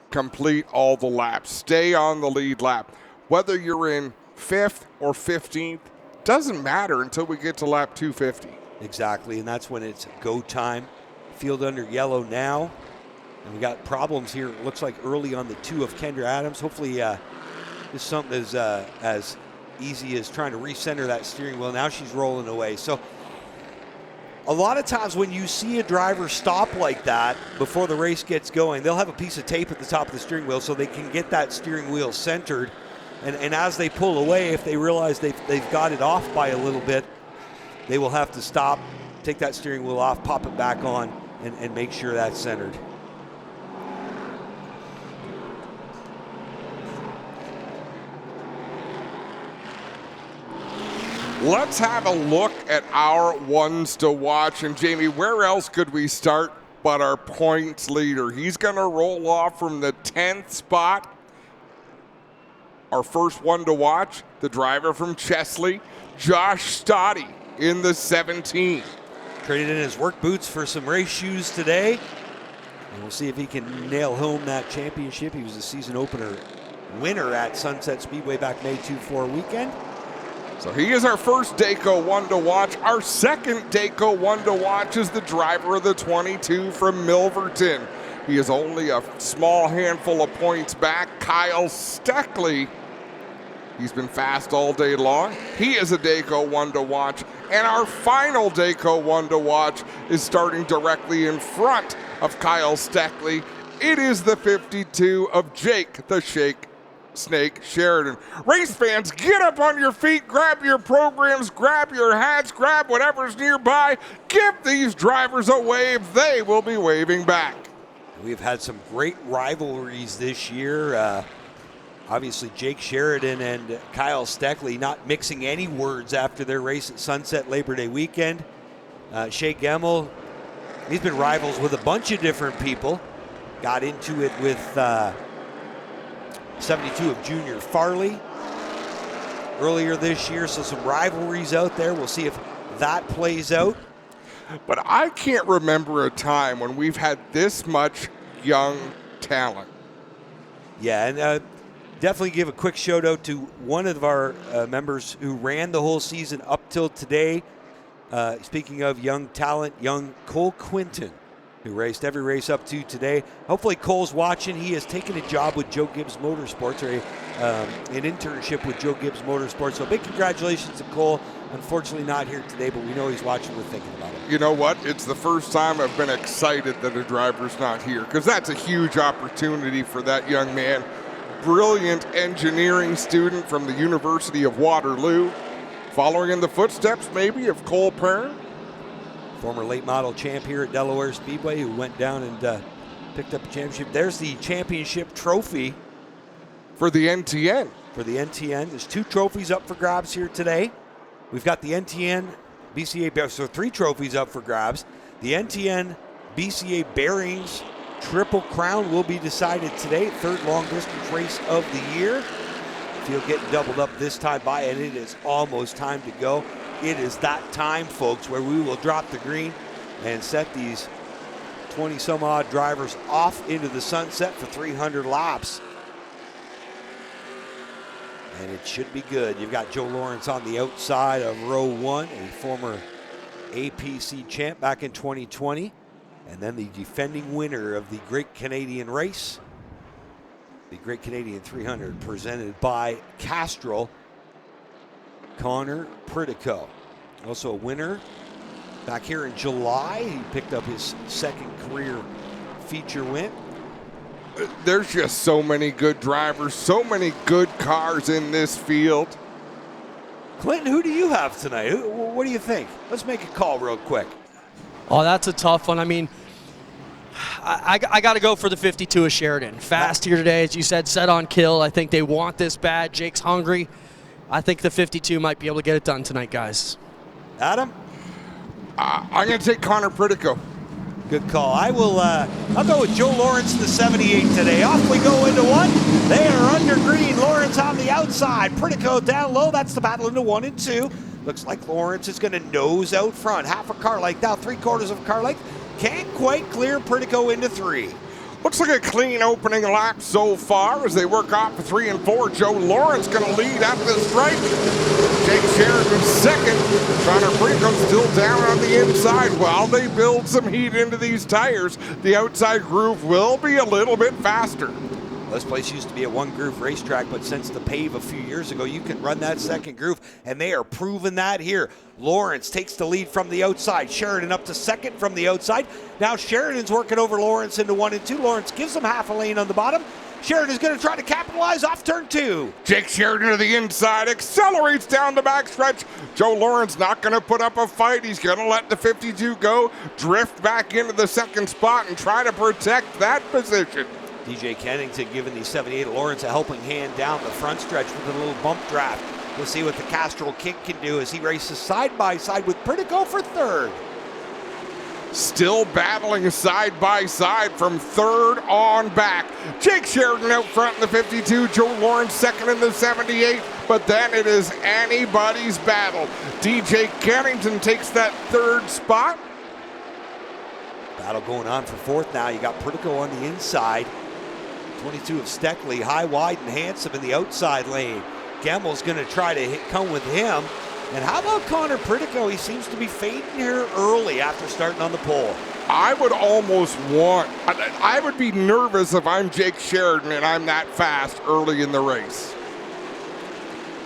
Complete all the laps. Stay on the lead lap. Whether you're in 5th or 15th, doesn't matter until we get to lap 250. Exactly, and that's when it's go time. Field under yellow now. And we got problems here, it looks like early on the 2 of Kendra Adams. Hopefully this something as easy as trying to recenter that steering wheel. Now she's rolling away. So a lot of times when you see a driver stop like that before the race gets going, they'll have a piece of tape at the top of the steering wheel so they can get that steering wheel centered. And as they pull away, if they realize they've got it off by a little bit, they will have to stop, take that steering wheel off, pop it back on, and make sure that's centered. Let's have a look at our ones to watch. And Jamie, where else could we start but our points leader? He's going to roll off from the 10th spot. Our first one to watch, the driver from Chesley, Josh Stoddy in the 17. Traded in his work boots for some race shoes today. And we'll see if he can nail home that championship. He was a season opener winner at Sunset Speedway back May 2-4 weekend. So he is our first Dayco 1 to watch. Our second Dayco 1 to watch is the driver of the 22 from Milverton. He is only a small handful of points back. Kyle Steckley. He's been fast all day long. He is a Dayco 1 to watch. And our final Dayco 1 to watch is starting directly in front of Kyle Steckley. It is the 52 of Jake the Shake Snake Sheridan. Race fans, get up on your feet, grab your programs, grab your hats, grab whatever's nearby. Give these drivers a wave. They will be waving back. We've had some great rivalries this year. Obviously, Jake Sheridan and Kyle Steckley not mixing any words after their race at Sunset Labor Day weekend. Shea Gemmel, he's been rivals with a bunch of different people. Got into it with 72 of Junior Farley earlier this year, so some rivalries out there. We'll see if that plays out. But I can't remember a time when we've had this much young talent. Yeah, and definitely give a quick shout out to one of our members who ran the whole season up till today. Speaking of young talent, young Cole Quinton, who raced every race up to today. Hopefully Cole's watching. He has taken a job with Joe Gibbs Motorsports, or an internship with Joe Gibbs Motorsports. So big congratulations to Cole. Unfortunately not here today, but we know he's watching. We're thinking about him. You know what? It's the first time I've been excited that a driver's not here, because that's a huge opportunity for that young man. Brilliant engineering student from the University of Waterloo, following in the footsteps maybe of Cole Perrin. Former late model champ here at Delaware Speedway, who went down and picked up a championship. There's the championship trophy for the NTN. For the NTN. There's 2 trophies up for grabs here today. We've got the NTN BCA, so 3 trophies up for grabs. The NTN BCA Bearings Triple Crown will be decided today. 3rd long distance race of the year. Field getting doubled up this time by, and it is almost time to go. It is that time, folks, where we will drop the green and set these 20 some odd drivers off into the sunset for 300 laps. And it should be good. You've got Joe Lawrence on the outside of row 1, a former APC champ back in 2020. And then the defending winner of the Great Canadian Race, the Great Canadian 300, presented by Castrol, Connor Pritico. Also a winner back here in July. He picked up his 2nd career feature win. There's just so many good drivers, so many good cars in this field. Clinton, who do you have tonight? What do you think? Let's make a call real quick. Oh, that's a tough one. I mean, I got to go for the 52 of Sheridan. Fast here today, as you said, set on kill. I think they want this bad. Jake's hungry. I think the 52 might be able to get it done tonight, guys. Adam? I'm going to take Connor Pritico. Good call. I'll go with Joe Lawrence in the 78 today. Off we go into 1. They are under green. Lawrence on the outside. Pritico down low. That's the battle into 1 and 2. Looks like Lawrence is going to nose out front. Half a car length, now 3/4 of a car length. Can't quite clear Pritico into 3. Looks like a clean opening lap so far as they work off for 3 and 4. Joe Lawrence going to lead at the stripe. Jake Sheridan 2nd. Connor Pritico still down on the inside while they build some heat into these tires. The outside groove will be a little bit faster. This place used to be a 1-groove racetrack, but since the pave a few years ago, you can run that 2nd groove, and they are proving that here. Lawrence takes the lead from the outside. Sheridan up to 2nd from the outside. Now Sheridan's working over Lawrence into 1 and 2. Lawrence gives him half a lane on the bottom. Sheridan's going to try to capitalize off turn 2. Jake Sheridan to the inside, accelerates down the backstretch. Joe Lawrence not going to put up a fight. He's going to let the 52 go, drift back into the 2nd spot, and try to protect that position. DJ Kennington giving the 78 Lawrence a helping hand down the front stretch with a little bump draft. We'll see what the Castrol kick can do as he races side by side with Pritico for 3rd. Still battling side by side from 3rd on back. Jake Sheridan out front in the 52, Joe Lawrence 2nd in the 78, but then it is anybody's battle. DJ Kennington takes that 3rd spot. Battle going on for 4th now. You got Pritico on the inside. 22 of Steckley, high, wide, and handsome in the outside lane. Gemmel's going to try to come with him. And how about Connor Pritico? He seems to be fading here early after starting on the pole. I would almost I would be nervous if I'm Jake Sheridan and I'm that fast early in the race.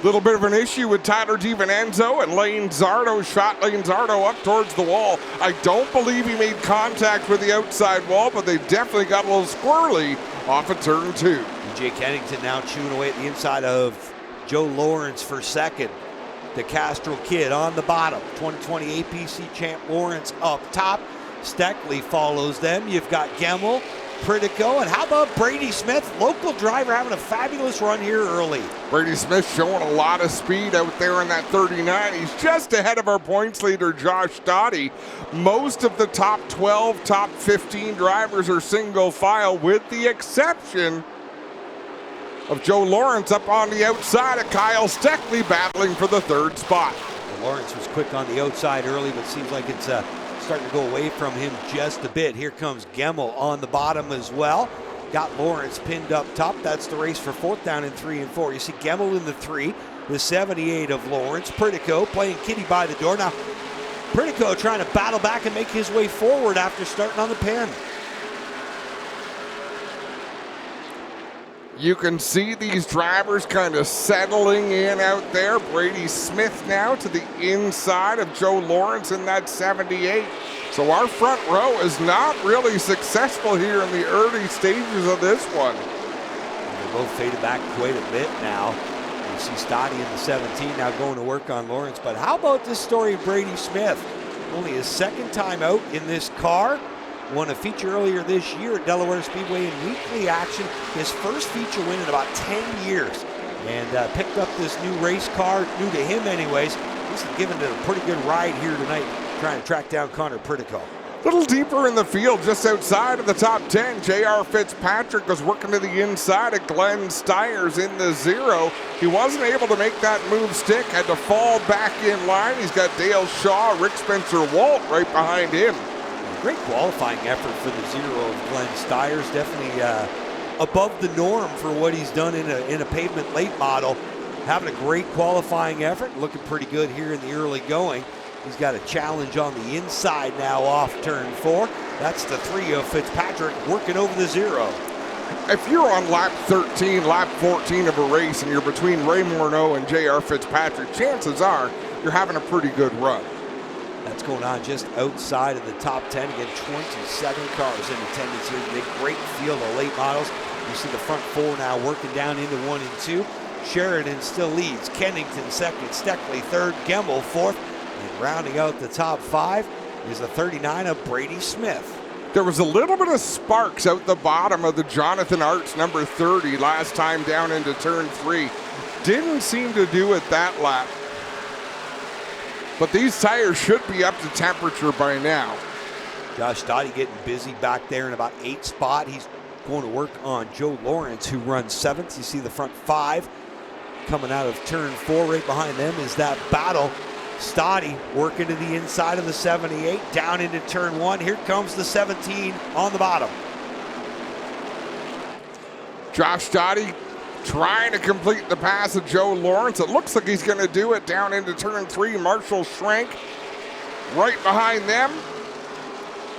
Little bit of an issue with Tyler DiVincenzo and Lane Zardo. Shot Lane Zardo up towards the wall. I don't believe he made contact with the outside wall, but they definitely got a little squirrely off of turn 2. Jake Hennington now chewing away at the inside of Joe Lawrence for second. The Castrol kid on the bottom. 2020 APC champ Lawrence up top. Steckley follows them. You've got Gemmel, Pritico, and how about Brady Smith, local driver, having a fabulous run here early. Brady Smith showing a lot of speed out there in that 39. He's just ahead of our points leader, Josh Dottie. Most of the top 12, top 15 drivers are single file, with the exception of Joe Lawrence up on the outside of Kyle Steckley, battling for the 3rd spot. Lawrence was quick on the outside early, but seems like it's starting to go away from him just a bit. Here comes Gemmel on the bottom as well. Got Lawrence pinned up top. That's the race for 4th down in 3 and 4. You see Gemmel in the 3, the 78 of Lawrence. Pritico playing kitty by the door. Now, Pritico trying to battle back and make his way forward after starting on the pin. You can see these drivers kind of settling in out there. Brady Smith now to the inside of Joe Lawrence in that 78. So our front row is not really successful here in the early stages of this one. They're both faded back quite a bit now. You see Stottie in the 17 now going to work on Lawrence. But how about this story of Brady Smith? Only his 2nd time out in this car. Won a feature earlier this year at Delaware Speedway in weekly action. His first feature win in about 10 years. And picked up this new race car, new to him anyways. He's given it a pretty good ride here tonight, trying to track down Connor Pritico. A little deeper in the field, just outside of the top 10, J.R. Fitzpatrick was working to the inside of Glenn Stiers in the 0. He wasn't able to make that move stick, had to fall back in line. He's got Dale Shaw, Rick Spencer-Walt right behind him. Great qualifying effort for the 0 of Glenn Stiers. Definitely above the norm for what he's done in a pavement late model. Having a great qualifying effort, looking pretty good here in the early going. He's got a challenge on the inside now off turn 4. That's the 3 of Fitzpatrick working over the 0. If you're on lap 13, lap 14 of a race, and you're between Ray Morneau and J.R. Fitzpatrick, chances are you're having a pretty good run. That's going on just outside of the top 10. Again, 27 cars in attendance here. Big, great field of late models. You see the front 4 now working down into 1 and 2. Sheridan still leads. Kennington 2nd, Steckley 3rd, Gemmel 4th. And rounding out the top 5 is the 39 of Brady Smith. There was a little bit of sparks out the bottom of the Jonathan Arts number 30 last time down into turn 3. Didn't seem to do it that lap. But these tires should be up to temperature by now. Josh Dottie getting busy back there in about 8th spot. He's going to work on Joe Lawrence, who runs 7th. You see the front 5 coming out of turn 4. Right behind them is that battle. Stottie working to the inside of the 78, down into turn 1. Here comes the 17 on the bottom. Josh Dottie trying to complete the pass of Joe Lawrence. It looks like he's going to do it down into turn 3. Marshall Schrank right behind them.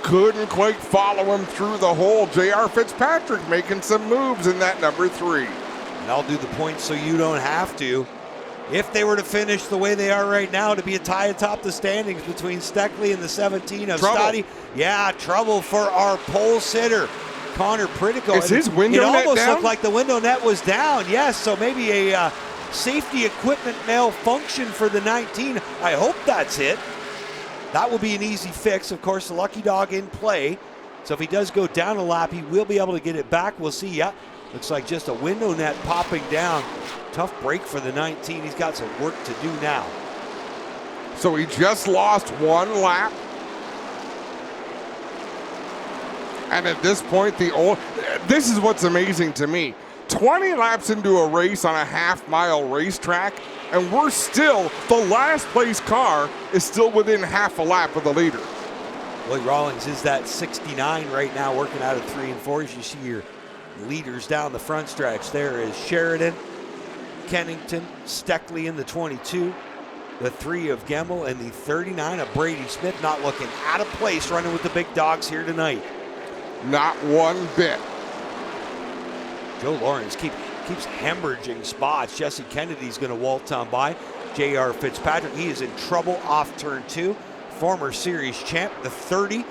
Couldn't quite follow him through the hole. J.R. Fitzpatrick making some moves in that number 3. And I'll do the points so you don't have to. If they were to finish the way they are right now, to be a tie atop the standings between Steckley and the 17 of Stottie. Yeah, trouble for our pole sitter, Connor Pritico. Is his window net down? It almost looked like the window net was down. Yes, so maybe a safety equipment malfunction for the 19. I hope that's it. That will be an easy fix. Of course, the lucky dog in play. So if he does go down a lap, he will be able to get it back. We'll see. Yeah, looks like just a window net popping down. Tough break for the 19. He's got some work to do now. So he just lost 1 lap. And at this point, this is what's amazing to me. 20 laps into a race on a half-mile racetrack, and we're still, the last place car is still within half a lap of the leader. Willie Rawlings is that 69 right now, working out of 3 and 4. As you see your leaders down the front stretch, there is Sheridan, Kennington, Steckley in the 22, the 3 of Gemmel, and the 39 of Brady Smith, not looking out of place running with the big dogs here tonight. Not one bit. Joe Lawrence keeps hemorrhaging spots. Jesse Kennedy's going to waltz on by. J.R. Fitzpatrick, he is in trouble off turn 2. Former series champ, the 30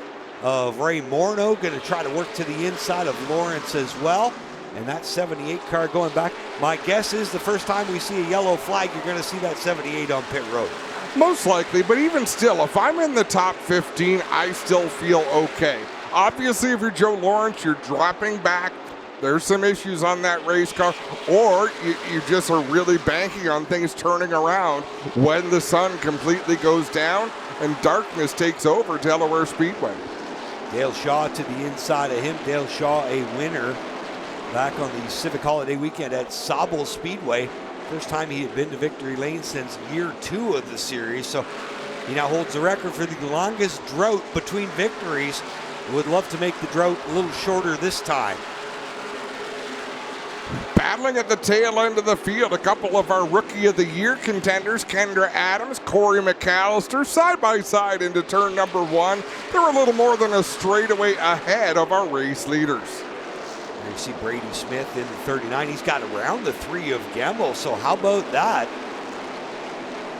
of Ray Morneau, going to try to work to the inside of Lawrence as well. And that 78 car going back. My guess is the first time we see a yellow flag, you're going to see that 78 on pit road. Most likely, but even still, if I'm in the top 15, I still feel okay. Obviously, if you're Joe Lawrence, you're dropping back. There's some issues on that race car, or you just are really banking on things turning around when the sun completely goes down and darkness takes over Delaware Speedway. Dale Shaw to the inside of him. Dale Shaw, a winner back on the Civic Holiday weekend at Sauble Speedway. First time he had been to victory lane since year 2 of the series. So he now holds the record for the longest drought between victories. Would love to make the drought a little shorter this time. Battling at the tail end of the field, a couple of our Rookie of the Year contenders, Kendra Adams, Corey McAllister, side by side into turn number 1. They're a little more than a straightaway ahead of our race leaders. You see Brady Smith in the 39. He's got around the 3 of Gemmel, so how about that?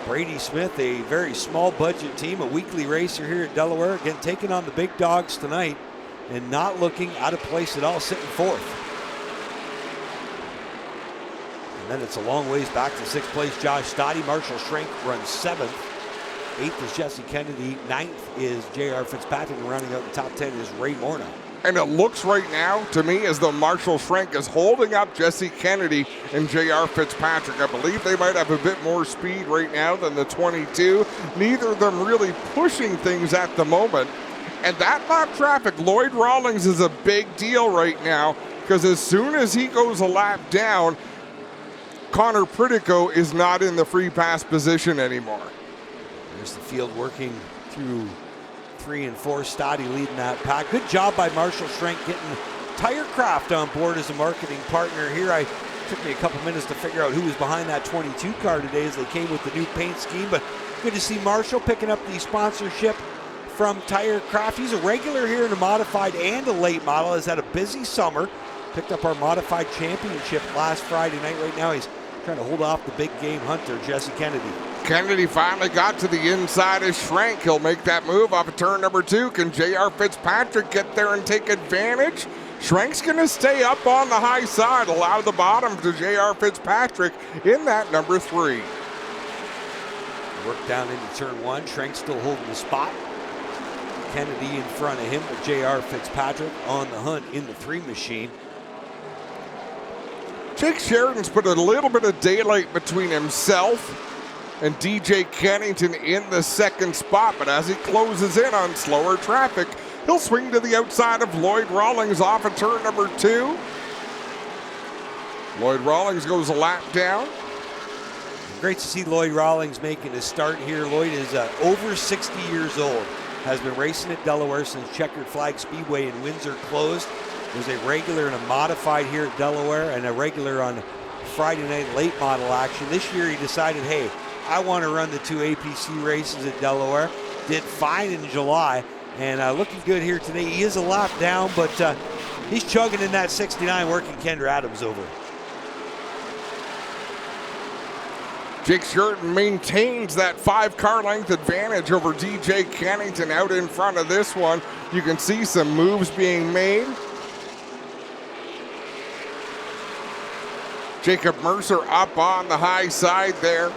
Brady Smith, a very small budget team, a weekly racer here at Delaware, again taking on the big dogs tonight and not looking out of place at all, sitting 4th. And then it's a long ways back to 6th place Josh Stoddy. Marshall Schrenk runs 7th. 8th is Jesse Kennedy. 9th is J.R. Fitzpatrick. And rounding out the top 10 is Ray Morneau. And it looks right now to me as though Marshall Schrenk is holding up Jesse Kennedy and J.R. Fitzpatrick. I believe they might have a bit more speed right now than the 22. Neither of them really pushing things at the moment. And that lap traffic, Lloyd Rawlings is a big deal right now because as soon as he goes a lap down, Connor Pritico is not in the free pass position anymore. There's the field working through 3 and 4. Stoddy leading that pack. Good job by Marshall Schrenk getting Tirecraft on board as a marketing partner here. It took me a couple minutes to figure out who was behind that 22 car today as they came with the new paint scheme, but good to see Marshall picking up the sponsorship from Tirecraft. He's a regular here in the modified and a late model. Has had a busy summer. Picked up our modified championship last Friday night. Right now he's trying to hold off the big game hunter, Jesse Kennedy. Kennedy finally got to the inside of Schrenk. He'll make that move off of turn number 2. Can J.R. Fitzpatrick get there and take advantage? Schrenk's going to stay up on the high side, allow the bottom to J.R. Fitzpatrick in that number 3. Work down into turn 1. Schrenk still holding the spot. Kennedy in front of him with J.R. Fitzpatrick on the hunt in the 3 machine. Jake Sheridan's put a little bit of daylight between himself and DJ Kennington in the 2nd spot, but as he closes in on slower traffic, he'll swing to the outside of Lloyd Rawlings off of turn number 2. Lloyd Rawlings goes a lap down. Great to see Lloyd Rawlings making his start here. Lloyd is over 60 years old, has been racing at Delaware since Checkered Flag Speedway in Windsor closed. Was a regular and a modified here at Delaware and a regular on Friday night late model action. This year he decided, hey, I want to run the 2 APC races at Delaware. Did fine in July and looking good here today. He is a lap down, but he's chugging in that 69, working Kendra Adams over. Jake Sheridan maintains that 5-car length advantage over DJ Kennington out in front of this one. You can see some moves being made. Jacob Mercer up on the high side there.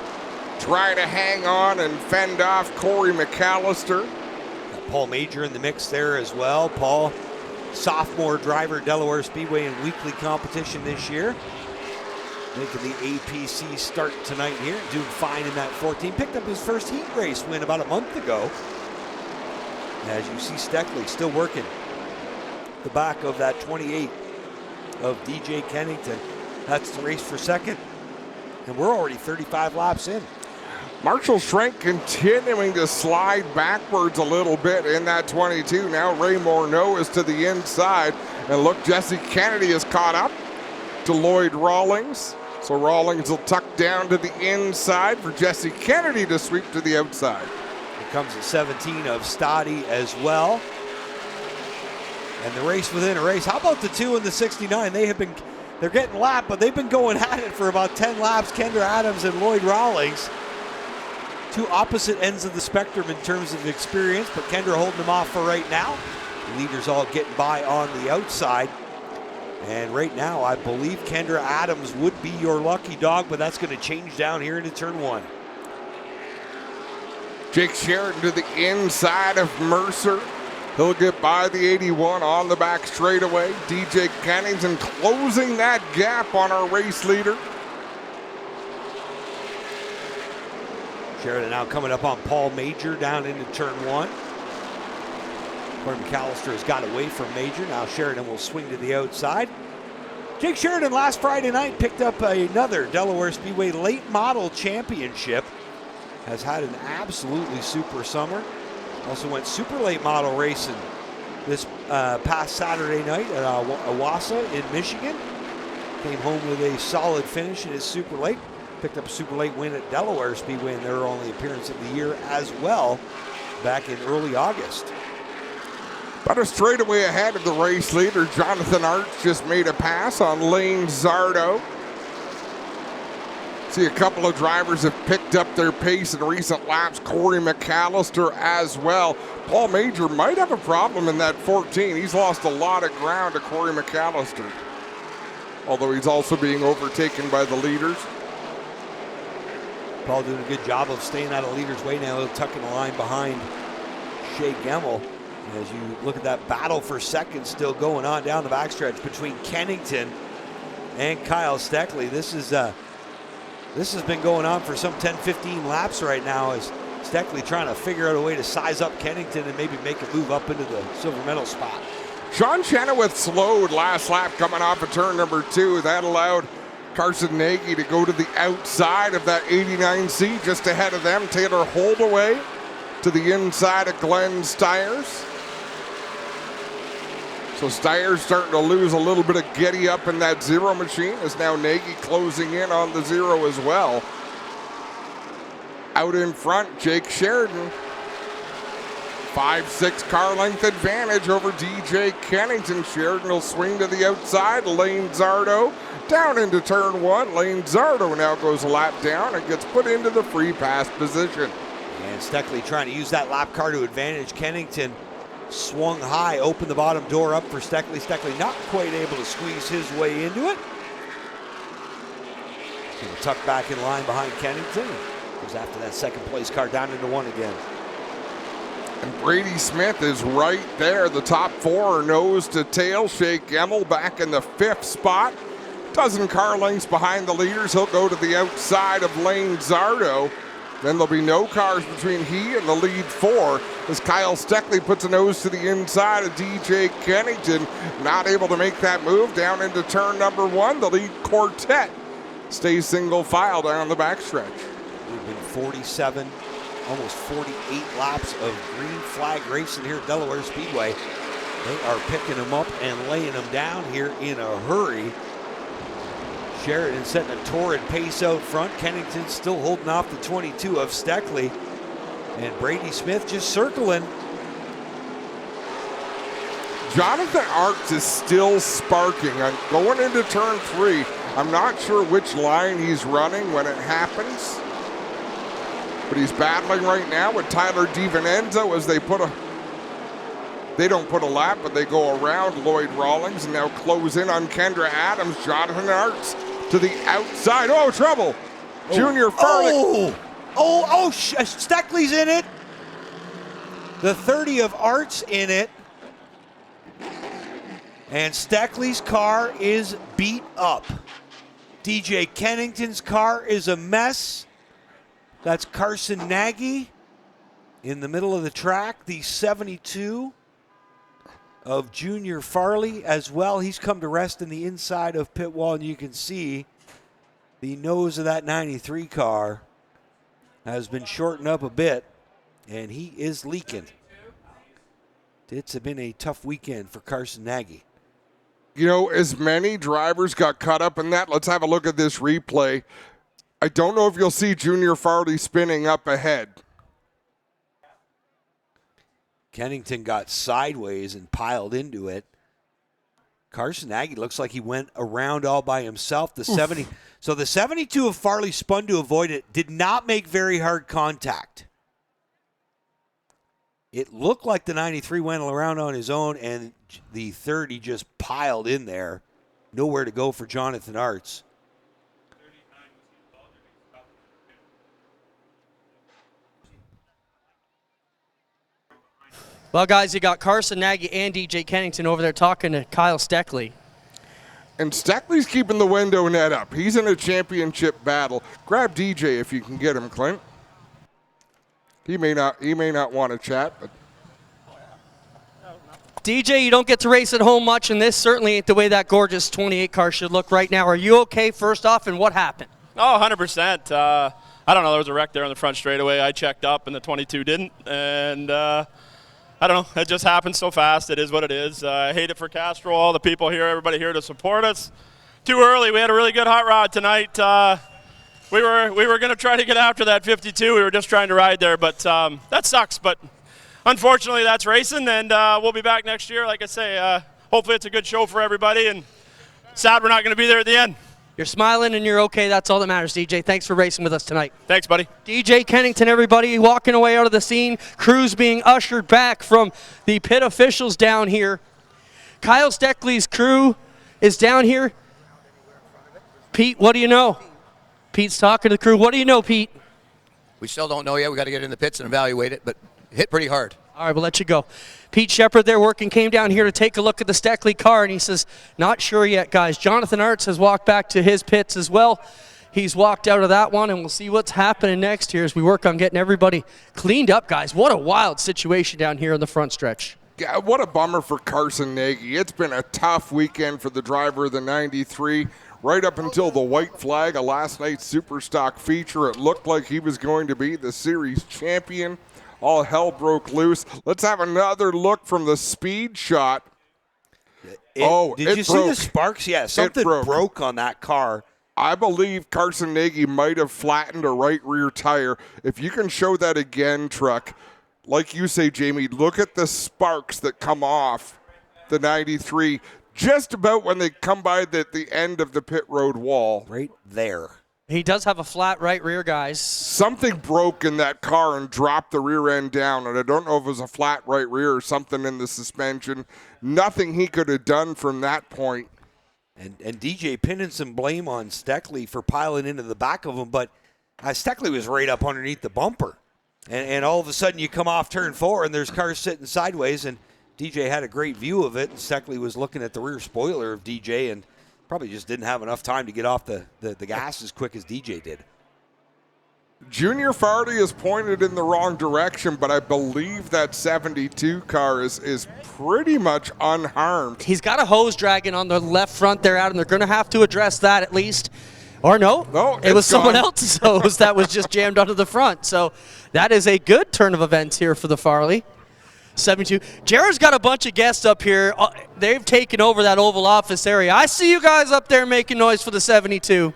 Try to hang on and fend off Corey McAllister. Got Paul Major in the mix there as well. Paul, sophomore driver at Delaware Speedway in weekly competition this year. Making the APC start tonight here. Doing fine in that 14. Picked up his first heat race win about a month ago. As you see Steckley still working the back of that 28 of DJ Kennington. That's the race for 2nd. And we're already 35 laps in. Marshall Schrenk continuing to slide backwards a little bit in that 22. Now Ray Morneau is to the inside. And look, Jesse Kennedy is caught up to Lloyd Rawlings. So Rawlings will tuck down to the inside for Jesse Kennedy to sweep to the outside. Here comes the 17 of Stoddy as well. And the race within a race. How about the 2 and the 69? They're getting lapped, but they've been going at it for about 10 laps. Kendra Adams and Lloyd Rawlings. Two opposite ends of the spectrum in terms of experience, but Kendra holding them off for right now. The leaders all getting by on the outside. And right now, I believe Kendra Adams would be your lucky dog, but that's going to change down here into turn 1. Jake Sheridan to the inside of Mercer. He'll get by the 81 on the back straightaway. DJ Kennington closing that gap on our race leader. Sheridan now coming up on Paul Major down into turn 1. Corey McAllister has got away from Major. Now Sheridan will swing to the outside. Jake Sheridan last Friday night picked up another Delaware Speedway late model championship. Has had an absolutely super summer. Also went super late model racing this past Saturday night at Owasso in Michigan. Came home with a solid finish in his super late. Picked up a super late win at Delaware Speedway in their only appearance of the year as well back in early August. But a straightaway ahead of the race leader. Jonathan Arts just made a pass on Lane Zardo. See, a couple of drivers have picked up their pace in recent laps. Corey McAllister as well. Paul Major might have a problem in that 14. He's lost a lot of ground to Corey McAllister, although he's also being overtaken by the leaders. Paul doing a good job of staying out of leader's way now, tucking the line behind Shea Gemmel. As you look at that battle for second still going on down the backstretch between Kennington and Kyle Steckley. This has been going on for some 10-15 laps right now as Steckley trying to figure out a way to size up Kennington and maybe make a move up into the silver medal spot. Sean Chenoweth slowed last lap coming off of turn number 2. That allowed Carson Nagy to go to the outside of that 89C just ahead of them. Taylor Holdaway to the inside of Glenn Stiers. So Stiers starting to lose a little bit of giddy up in that zero machine as now Nagy closing in on the zero as well. Out in front, Jake Sheridan. 5-6 car length advantage over DJ Kennington. Sheridan will swing to the outside. Lane Zardo down into turn 1. Lane Zardo now goes a lap down and gets put into the free pass position. And Steckley trying to use that lap car to advantage Kennington. Swung high, opened the bottom door up for Steckley. Steckley not quite able to squeeze his way into it. Going to tuck back in line behind Kennington. Goes after that second place car down into 1 again. And Brady Smith is right there. The top 4 are nose to tail. Shea Gemmel back in the 5th spot. Dozen car lengths behind the leaders. He'll go to the outside of Lane Zardo. Then there'll be no cars between he and the lead 4 as Kyle Steckley puts a nose to the inside of DJ Kennington. Not able to make that move down into turn number 1. The lead quartet stays single file down the backstretch. We've been 47, almost 48 laps of green flag racing here at Delaware Speedway. They are picking them up and laying them down here in a hurry. Sheridan setting a torrid pace out front. Kennington still holding off the 22 of Steckley. And Brady Smith just circling. Jonathan Arts is still sparking. Going into turn 3, I'm not sure which line he's running when it happens. But he's battling right now with Tyler DiVincenzo as they don't put a lap, but they go around Lloyd Rawlings and now close in on Kendra Adams. Jonathan Arts to the outside. Oh, trouble. Junior Farley. Steckley's in it. The 30 of Arts in it. And Steckley's car is beat up. DJ Kennington's car is a mess. That's Carson Nagy in the middle of the track. The 72 of Junior Farley as well. He's come to rest in the inside of pit wall, and you can see the nose of that 93 car has been shortened up a bit, and he is leaking. It's been a tough weekend for Carson Nagy. You know, as many drivers got caught up in that. Let's have a look at this replay. I don't know if you'll see Junior Farley spinning up ahead. Kennington got sideways and piled into it. Carson Nagy looks like he went around all by himself. The 70. So the 72 of Farley spun to avoid it, did not make very hard contact. It looked like the 93 went around on his own, and the 30 just piled in there. Nowhere to go for Jonathan Arts. Well, guys, you got Carson Nagy and DJ Kennington over there talking to Kyle Steckley. And Steckley's keeping the window net up. He's in a championship battle. Grab DJ if you can get him, Clint. He may not want to chat, but DJ, you don't get to race at home much, and this certainly ain't the way that gorgeous 28 car should look right now. Are you okay, first off, and what happened? Oh, 100%. I don't know. There was a wreck there on the front straightaway. I checked up, and the 22 didn't. And I don't know. It just happened so fast. It is what it is. I hate it for Castrol, all the people here, everybody here to support us. Too early. We had a really good hot rod tonight. We were going to try to get after that 52. We were just trying to ride there, but that sucks. But unfortunately, that's racing, and we'll be back next year. Like I say, hopefully it's a good show for everybody, and sad we're not going to be there at the end. You're smiling and you're okay. That's all that matters, DJ. Thanks for racing with us tonight. Thanks, buddy. DJ Kennington, everybody, walking away out of the scene. Crews being ushered back from the pit officials down here. Kyle Steckley's crew is down here. Pete, what do you know? Pete's talking to the crew. What do you know, Pete? We still don't know yet. We got to get in the pits and evaluate it, but hit pretty hard. All right, we'll let you go. Pete Shepard there working, came down here to take a look at the Steckley car, and he says, not sure yet, guys. Jonathan Arts has walked back to his pits as well. He's walked out of that one, and we'll see what's happening next here as we work on getting everybody cleaned up, guys. What a wild situation down here in the front stretch. Yeah, what a bummer for Carson Nagy. It's been a tough weekend for the driver of the 93. Right up until the white flag of last night's Superstock feature, it looked like he was going to be the series champion. All hell broke loose. Let's have another look from the speed shot. Did you see the sparks? Yeah, something broke on that car. I believe Carson Nagy might have flattened a right rear tire. If you can show that again, Truck, like you say, Jamie, look at the sparks that come off the 93 just about when they come by the end of the pit road wall. Right there. He does have a flat right rear, guys. Something broke in that car and dropped the rear end down, and I don't know if it was a flat right rear or something in the suspension. Nothing he could have done from that point. And DJ pinning some blame on Steckley for piling into the back of him, but Steckley was right up underneath the bumper. And all of a sudden you come off turn 4 and there's cars sitting sideways, and DJ had a great view of it, and Steckley was looking at the rear spoiler of DJ and probably just didn't have enough time to get off the gas as quick as DJ did. Junior Farley is pointed in the wrong direction, but I believe that 72 car is pretty much unharmed. He's got a hose dragging on the left front there, Adam. They're going to have to address that at least. Or no, it was someone else's hose that was just jammed onto the front. So that is a good turn of events here for the Farley. 72. Jared's got a bunch of guests up here. They've taken over that Oval Office area. I see you guys up there making noise for the 72.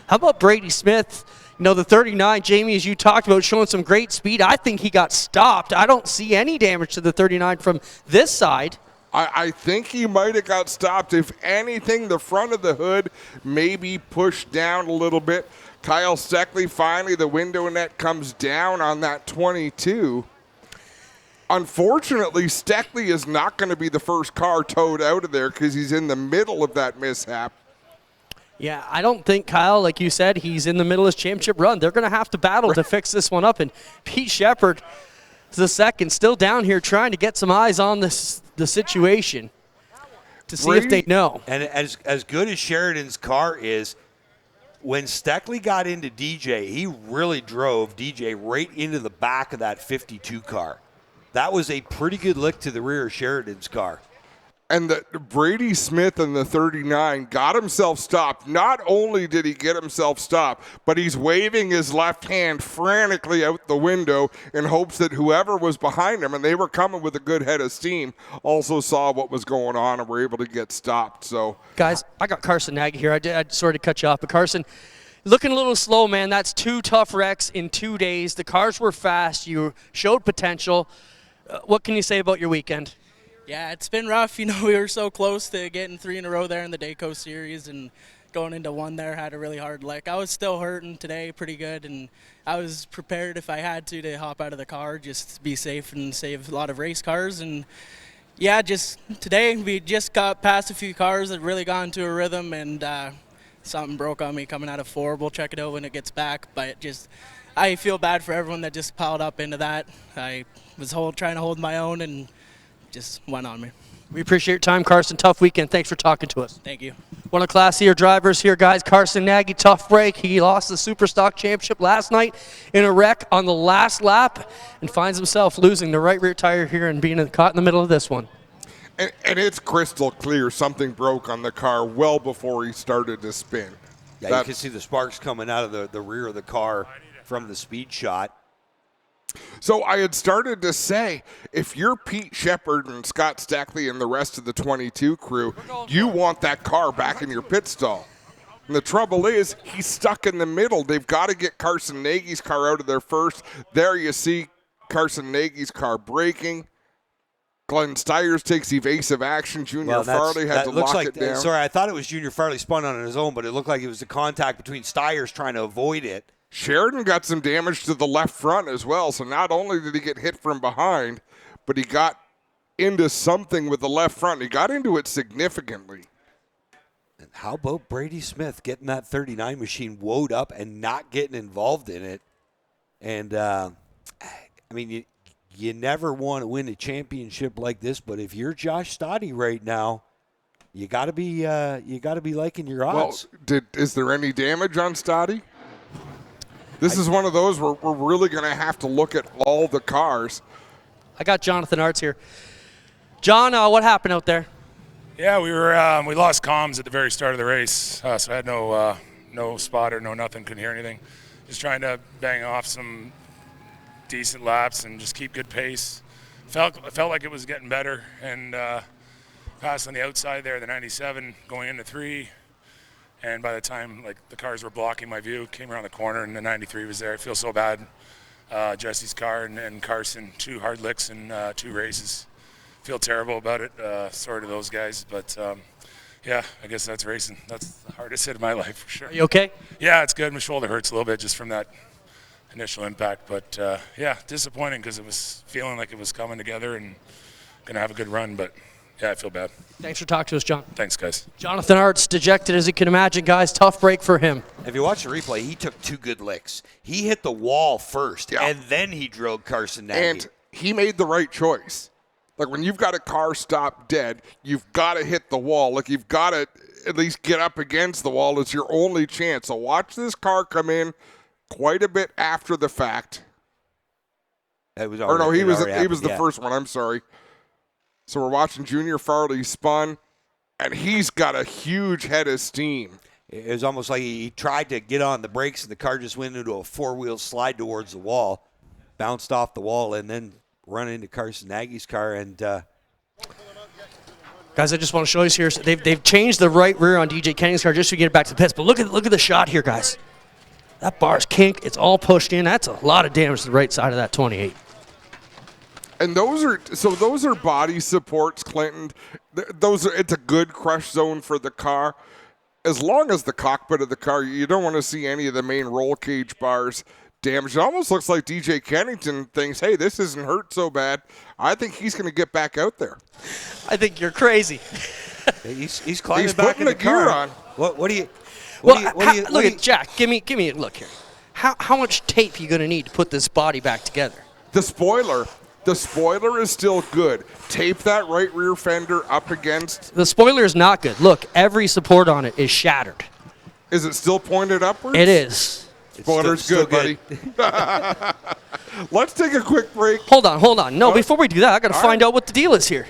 How about Brady Smith? You know, the 39, Jamie, as you talked about, showing some great speed. I think he got stopped. I don't see any damage to the 39 from this side. I think he might have got stopped. If anything, the front of the hood maybe pushed down a little bit. Kyle Steckley, finally, the window net comes down on that 22. Unfortunately, Steckley is not going to be the first car towed out of there because he's in the middle of that mishap. Yeah, I don't think, Kyle, like you said, he's in the middle of his championship run. They're going to have to battle to fix this one up. And Pete Shepard, the second, still down here trying to get some eyes on the situation to see if they know. And as good as Sheridan's car is, when Steckley got into DJ, he really drove DJ right into the back of that 52 car. That was a pretty good lick to the rear of Sheridan's car. And Brady Smith in the 39 got himself stopped. Not only did he get himself stopped, but he's waving his left hand frantically out the window in hopes that whoever was behind him, and they were coming with a good head of steam, also saw what was going on and were able to get stopped. So, guys, I got Carson Nagy here. I sorry to cut you off, but Carson, looking a little slow, man. That's 2 tough wrecks in 2 days. The cars were fast. You showed potential. What can you say about your weekend? Yeah, it's been rough. You know, we were so close to getting 3 in a row there in the Dayco Series, and going into 1 there had a really hard lick. I was still hurting today pretty good, and I was prepared if I had to hop out of the car just to be safe and save a lot of race cars. And yeah, just today we just got past a few cars that really got into a rhythm, and something broke on me coming out of 4. We'll check it out when it gets back, but I feel bad for everyone that just piled up into that. I was trying to hold my own and just went on me. We appreciate your time, Carson. Tough weekend. Thanks for talking to us. Thank you. One of the classier drivers here, guys. Carson Nagy, tough break. He lost the Superstock Championship last night in a wreck on the last lap and finds himself losing the right rear tire here and being caught in the middle of this one. And it's crystal clear something broke on the car well before he started to spin. Yeah, you can see the sparks coming out of the rear of the car from the speed shot. So I had started to say, if you're Pete Shepard and Scott Stackley and the rest of the 22 crew, you want that car back in your pit stall. And the trouble is, he's stuck in the middle. They've got to get Carson Nagy's car out of there first. There you see Carson Nagy's car braking. Glenn Stiers takes evasive action. Junior Farley had to lock it down. Sorry, I thought it was Junior Farley spun on his own, but it looked like it was the contact between Stiers trying to avoid it. Sheridan got some damage to the left front as well. So not only did he get hit from behind, but he got into something with the left front. He got into it significantly. And how about Brady Smith getting that 39 machine woed up and not getting involved in it? And, I mean, you never want to win a championship like this, but if you're Josh Stoddy right now, you got to be liking your odds. Well, is there any damage on Stoddy? This is one of those where we're really going to have to look at all the cars. I got Jonathan Arts here. John, what happened out there? Yeah, we lost comms at the very start of the race, so I had no spotter, no nothing, couldn't hear anything. Just trying to bang off some decent laps and just keep good pace. Felt like it was getting better, and passed on the outside there, the 97 going into 3. And by the time the cars were blocking my view, came around the corner and the 93 was there. I feel so bad. Jesse's car and Carson, 2 hard licks in 2 races. Feel terrible about it. Sorry to those guys, but yeah, I guess that's racing. That's the hardest hit of my life for sure. Are you okay? Yeah, it's good. My shoulder hurts a little bit just from that initial impact, but yeah, disappointing because it was feeling like it was coming together and gonna have a good run, but yeah, I feel bad. Thanks for talking to us, John. Thanks, guys. Jonathan Arts, dejected as you can imagine, guys. Tough break for him. If you watch the replay, he took 2 good licks. He hit the wall first, and then he drilled Carson Nagy. And he made the right choice. Like, when you've got a car stopped dead, you've got to hit the wall. Like, you've got to at least get up against the wall. It's your only chance. So watch this car come in quite a bit after the fact. It was he was the yeah. first one. I'm sorry. So we're watching Junior Farley spun, and he's got a huge head of steam. It was almost like he tried to get on the brakes, and the car just went into a 4-wheel slide towards the wall, bounced off the wall, and then run into Carson Nagy's car. And guys, I just want to show you here. So they've changed the right rear on DJ Kenning's car just to get it back to the pits. But look at the shot here, guys. That bar's kinked. It's all pushed in. That's a lot of damage to the right side of that 28. And those are body supports, Clinton. It's a good crush zone for the car. As long as the cockpit of the car, you don't want to see any of the main roll cage bars damaged. It almost looks like DJ Kennington thinks, hey, this isn't hurt so bad. I think he's going to get back out there. I think you're crazy. He's climbing back in the gear car. on. What do you? Look at Jack. Give me a look here. How much tape are you going to need to put this body back together? The spoiler is still good. Tape that right rear fender up against. The spoiler is not good. Look, every support on it is shattered. Is it still pointed upwards? It is. Spoiler's good, buddy. Let's take a quick break. Hold on. No, before we do that, I got to find out what the deal is here.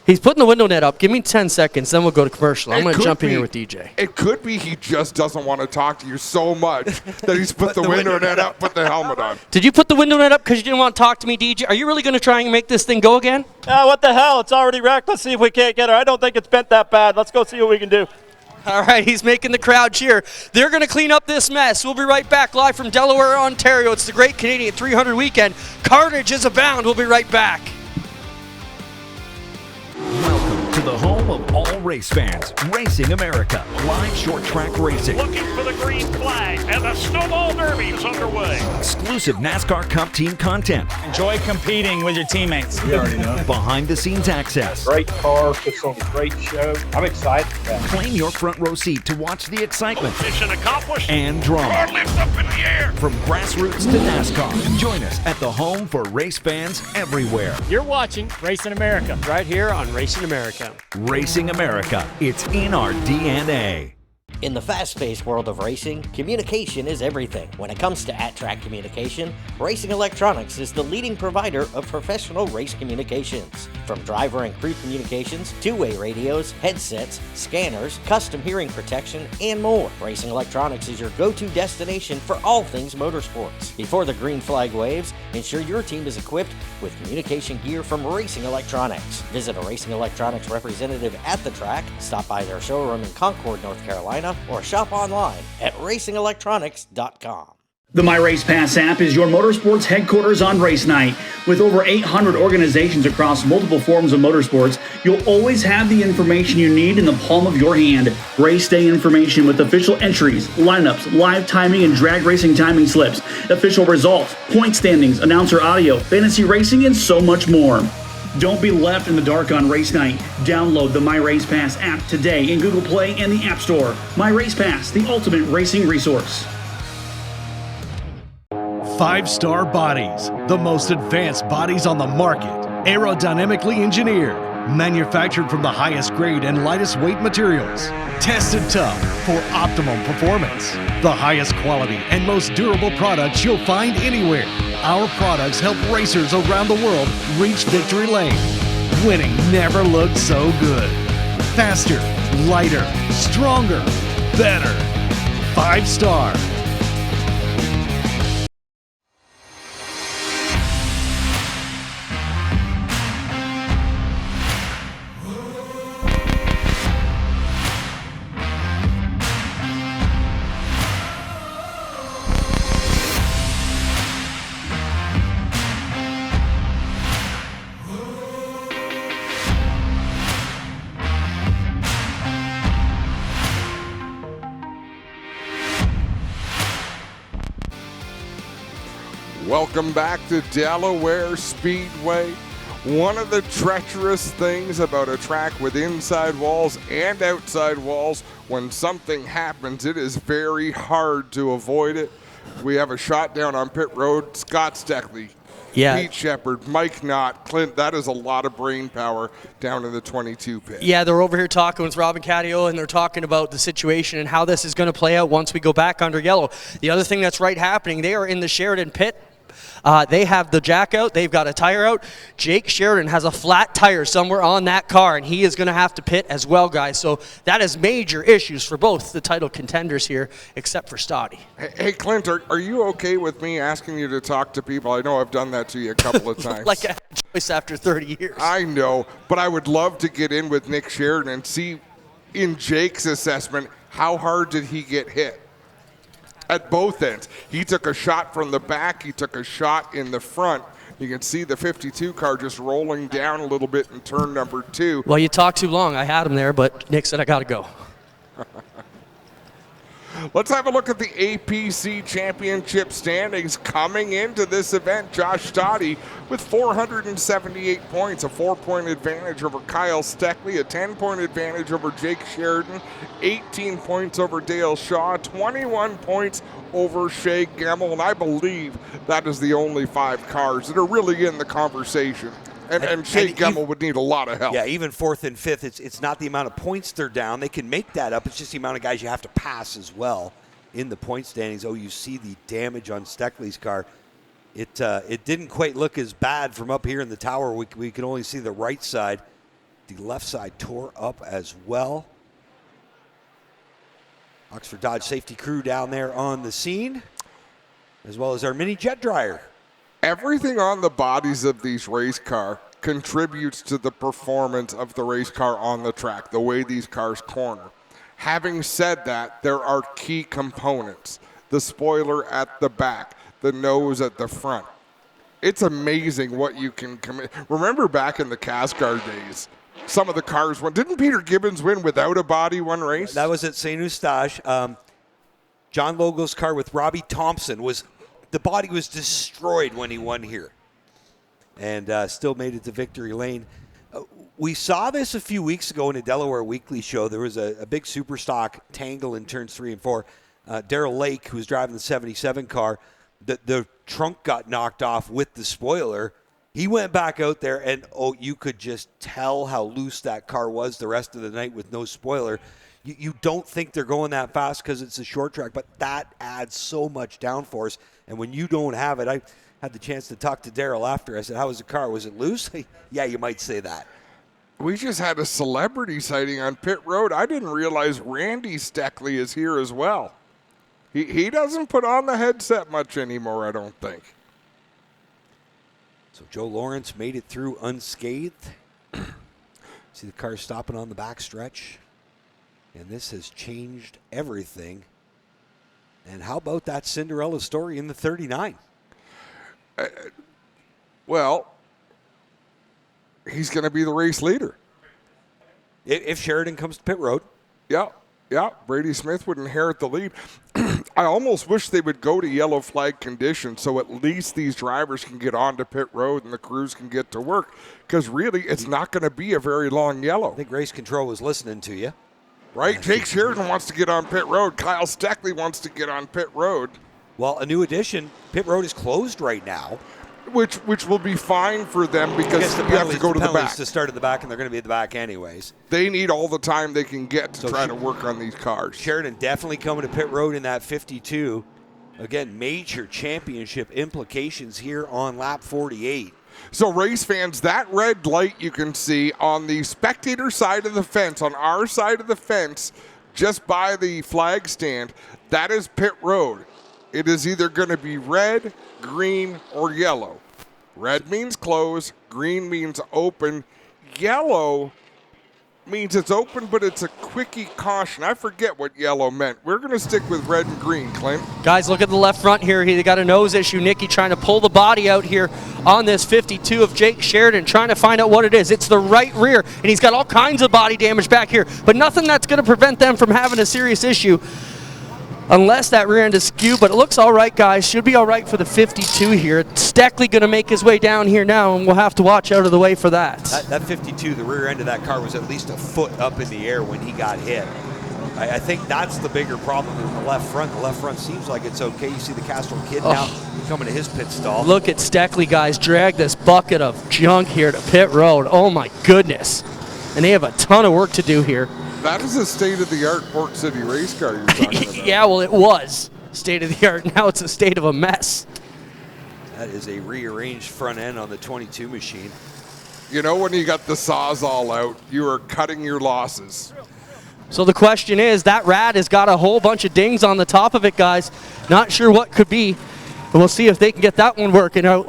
He's putting the window net up. Give me 10 seconds, then we'll go to commercial. I'm going to jump in be- here with DJ. It could be he just doesn't want to talk to you so much that he's put the window net up, put the helmet on. Did you put the window net up because you didn't want to talk to me, DJ? Are you really going to try and make this thing go again? What the hell? It's already wrecked. Let's see if we can't get her. I don't think it's bent that bad. Let's go see what we can do. All right, he's making the crowd cheer. They're going to clean up this mess. We'll be right back live from Delaware, Ontario. It's the Great Canadian 300 Weekend. Carnage is abound. We'll be right back. Welcome to the home of all race fans, Racing America, live short track racing. Looking for the green flag, and the Snowball Derby is underway. Exclusive NASCAR Cup team content. Enjoy competing with your teammates. You already know. Behind the scenes access. Great car, puts on a great show. I'm excited for that. Claim your front row seat to watch the excitement Mission accomplished. and drama. Car lifts up in the air. From grassroots to NASCAR. Join us at the home for race fans everywhere. You're watching Racing America right here on Racing America. Racing America. It's in our DNA. In the fast-paced world of racing, communication is everything. When it comes to at-track communication, Racing Electronics is the leading provider of professional race communications. From driver and crew communications, two-way radios, headsets, scanners, custom hearing protection, and more. Racing Electronics is your go-to destination for all things motorsports. Before the green flag waves, ensure your team is equipped with communication gear from Racing Electronics. Visit a Racing Electronics representative at the track, stop by their showroom in Concord, North Carolina, or shop online at racingelectronics.com. The My Race Pass app is your motorsports headquarters on race night. With over 800 organizations across multiple forms of motorsports, you'll always have the information you need in the palm of your hand. Race day information with official entries, lineups, live timing and drag racing timing slips, official results, point standings, announcer audio, fantasy racing, and so much more. Don't be left in the dark on race night. Download the My Race Pass app today in Google Play and the App Store. My Race Pass, the ultimate racing resource. 5-star bodies, the most advanced bodies on the market, aerodynamically engineered, manufactured from the highest grade and lightest weight materials, tested tough for optimum performance, the highest quality and most durable products you'll find anywhere. Our products help racers around the world reach victory lane. Winning never looked so good. Faster, lighter, stronger, better. 5-star. Welcome back to Delaware Speedway. One of the treacherous things about a track with inside walls and outside walls, when something happens, it is very hard to avoid it. We have a shot down on pit road. Scott Steckley, Pete Shepard, Mike Knott, Clint. That is a lot of brain power down in the 22 pit. Yeah, they're over here talking with Robin Cadillo, and they're talking about the situation and how this is going to play out once we go back under yellow. The other thing that's happening, they are in the Sheridan pit. They have the jack out. They've got a tire out. Jake Sheridan has a flat tire somewhere on that car, and he is going to have to pit as well, guys. So that is major issues for both the title contenders here, except for Stoddy. Hey, Clint, are you okay with me asking you to talk to people? I know I've done that to you a couple of times. Like a choice after 30 years. I know, but I would love to get in with Nick Sheridan and see, in Jake's assessment, how hard did he get hit? At both ends. He took a shot from the back. He took a shot in the front. You can see the 52 car just rolling down a little bit in turn number 2. Well, you talked too long. I had him there, but Nick said I got to go. Let's have a look at the APC Championship standings coming into this event. Josh Stoddy with 478 points, a 4-point advantage over Kyle Steckley, a 10-point advantage over Jake Sheridan, 18 points over Dale Shaw, 21 points over Shea Gemmel, and I believe that is the only 5 cars that are really in the conversation. And Shea Gemmel would need a lot of help. Yeah, even 4th and 5th, it's not the amount of points they're down. They can make that up. It's just the amount of guys you have to pass as well in the point standings. Oh, you see the damage on Steckley's car. It didn't quite look as bad from up here in the tower. We could only see the right side. the left side tore up as well. Oxford Dodge safety crew down there on the scene, as well as our mini jet dryer. Everything on the bodies of these race cars contributes to the performance of the race car on the track, the way these cars corner. Having said that, there are key components. The spoiler at the back, the nose at the front. It's amazing what you can commit. Remember back in the Castrol days, some of the cars won. Didn't Peter Gibbons win without a body one race? That was at St. Eustache. John Logo's car with Robbie Thompson the body was destroyed when he won here, and still made it to victory lane. We saw this a few weeks ago in a Delaware Weekly show. There was a big super stock tangle in turns 3 and 4. Darrell Lake, who was driving the 77 car, the trunk got knocked off with the spoiler. He went back out there, and you could just tell how loose that car was the rest of the night with no spoiler. You don't think they're going that fast because it's a short track, but that adds so much downforce. And when you don't have it, I had the chance to talk to Darrell after. I said, how was the car? Was it loose? Yeah, you might say that. We just had a celebrity sighting on pit road. I didn't realize Randy Steckley is here as well. He doesn't put on the headset much anymore, I don't think. So Joe Lawrence made it through unscathed. See the car stopping on the back stretch. And this has changed everything. And how about that Cinderella story in the 39? Well, he's going to be the race leader. If Sheridan comes to pit road. Yeah. Brady Smith would inherit the lead. I almost wish they would go to yellow flag conditions so at least these drivers can get onto pit road and the crews can get to work, because really it's not going to be a very long yellow. I think race control was listening to you. Right? Jake Sheridan wants to get on pit road. Kyle Steckley wants to get on pit road. Well, a new addition, pit road is closed right now. Which will be fine for them because you have to go to the back. To start at the back, and they're going to be at the back anyways. They need all the time they can get to try to work on these cars. Sheridan definitely coming to pit road in that 52. Again, major championship implications here on lap 48. So race fans, that red light you can see on the spectator side of the fence, on our side of the fence, just by the flag stand, that is pit road. It is either going to be red, green, or yellow. Red means close, green means open, yellow means it's open, but it's a quickie caution. I forget what yellow meant. We're going to stick with red and green, Clint. Guys, look at the left front here. They got a nose issue. Nicky trying to pull the body out here on this 52 of Jake Sheridan, trying to find out what it is. It's the right rear, and he's got all kinds of body damage back here, but nothing that's going to prevent them from having a serious issue unless that rear end is skewed, but it looks all right, guys. Should be all right for the 52 here. Steckley going to make his way down here now, and we'll have to watch out of the way for that. That 52, the rear end of that car was at least a foot up in the air when he got hit. I think that's the bigger problem than the left front. The left front seems like it's okay. You see the Castrol kid now coming to his pit stall. Look at Steckley, guys, drag this bucket of junk here to pit road. Oh, my goodness. And they have a ton of work to do here. That is a state-of-the-art Port City race car you're talking about. Yeah, well, it was state-of-the-art. Now it's a state of a mess. That is a rearranged front end on the 22 machine. You know, when you got the Sawzall out, you are cutting your losses. So the question is, that rad has got a whole bunch of dings on the top of it, guys. Not sure what could be. And we'll see if they can get that one working out.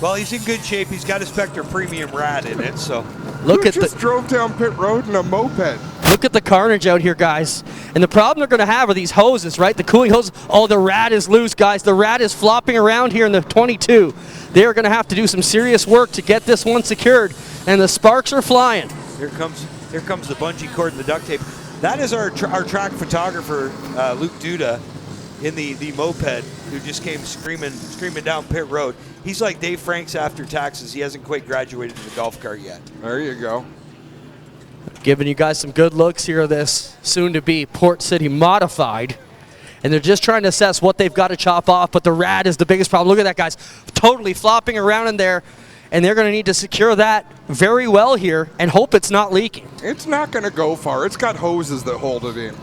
Well, he's in good shape. He's got a Spectre Premium rad in it, so. Look at just drove down pit road in a moped. Look at the carnage out here, guys. And the problem they're going to have are these hoses, right? The cooling hose. Oh, the rad is loose, guys. The rad is flopping around here in the 22. They're going to have to do some serious work to get this one secured, and the sparks are flying. Here comes the bungee cord and the duct tape. That is our track photographer, Luke Duda, in the moped, who just came screaming down pit road. He's like Dave Franks after taxes. He hasn't quite graduated to the golf cart yet. There you go. Giving you guys some good looks here of this soon-to-be Port City Modified. And they're just trying to assess what they've got to chop off, but the rad is the biggest problem. Look at that, guys. Totally flopping around in there, and they're going to need to secure that very well here and hope it's not leaking. It's not going to go far. It's got hoses that hold it in.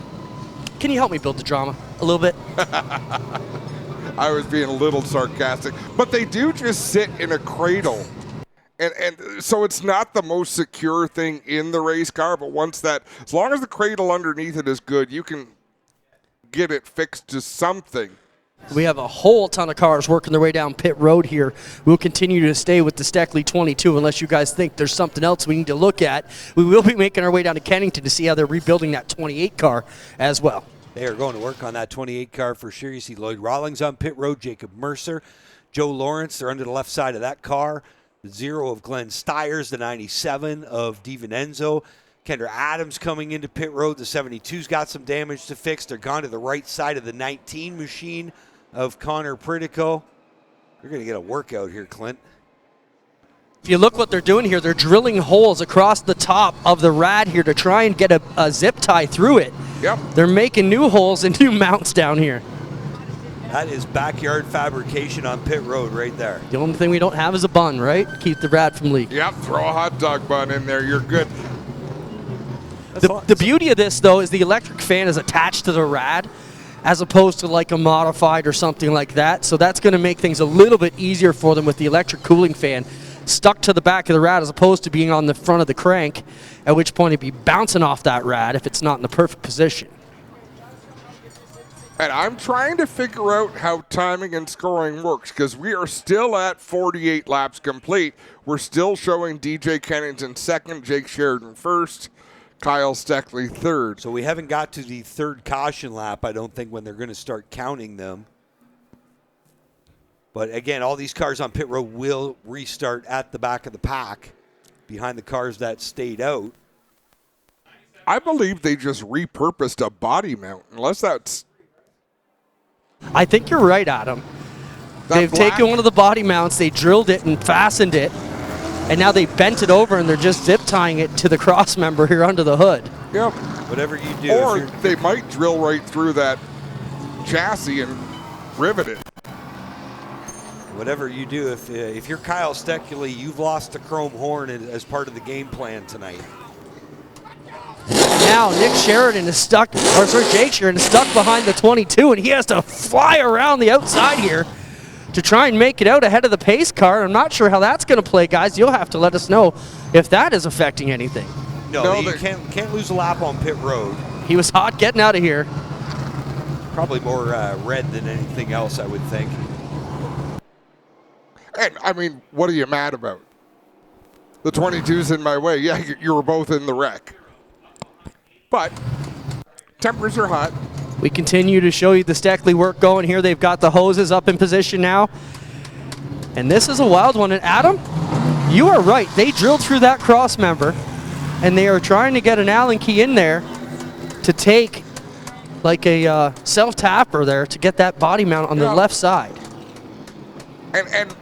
Can you help me build the drama a little bit? I was being a little sarcastic, but they do just sit in a cradle And so it's not the most secure thing in the race car, but once that, as long as the cradle underneath it is good, you can get it fixed to something. We have a whole ton of cars working their way down pit road here. We'll continue to stay with the Steckley 22 unless you guys think there's something else we need to look at. We will be making our way down to Kennington to see how they're rebuilding that 28 car as well. They are going to work on that 28 car for sure. You see Lloyd Rawlings on pit road, Jacob Mercer, Joe Lawrence. They're under the left side of that car. The 0 of Glenn Stiers, the 97 of DiVincenzo. Kendra Adams coming into pit road. The 72's got some damage to fix. They're gone to the right side of the 19 machine of Connor Pritico. You're going to get a workout here, Clint. If you look what they're doing here, they're drilling holes across the top of the rad here to try and get a zip tie through it. Yep. They're making new holes and new mounts down here. That is backyard fabrication on pit road right there. The only thing we don't have is a bun, right? Keep the rad from leaking. Yep, throw a hot dog bun in there, you're good. The beauty of this, though, is the electric fan is attached to the rad as opposed to like a modified or something like that. So that's going to make things a little bit easier for them with the electric cooling fan stuck to the back of the rad as opposed to being on the front of the crank, at which point it'd be bouncing off that rad if it's not in the perfect position. And I'm trying to figure out how timing and scoring works because we are still at 48 laps complete. We're still showing DJ Kennington second, Jake Sheridan first, Kyle Steckley third. So we haven't got to the third caution lap, I don't think, when they're going to start counting them. But again, all these cars on pit road will restart at the back of the pack behind the cars that stayed out. I believe they just repurposed a body mount, unless that's... I think you're right, Adam. They've taken one of the body mounts, they drilled it and fastened it, and now they bent it over and they're just zip tying it to the cross member here under the hood. Yep. Whatever you do. Or they might drill right through that chassis and rivet it. Whatever you do, if you're Kyle Steckley, you've lost the chrome horn as part of the game plan tonight. Now Nick Sheridan is stuck, or sorry, Jake Sheridan is stuck behind the 22, and he has to fly around the outside here to try and make it out ahead of the pace car. I'm not sure how that's going to play, guys. You'll have to let us know if that is affecting anything. No, you can't lose a lap on pit road. He was hot getting out of here. Probably more red than anything else, I would think. And, I mean, what are you mad about? The 22's in my way. Yeah, you were both in the wreck. But tempers are hot. We continue to show you the Steckley work going here. They've got the hoses up in position now. And this is a wild one. And Adam, you are right. They drilled through that cross member, and they are trying to get an Allen key in there to take like a self-tapper there to get that body mount on the left side. And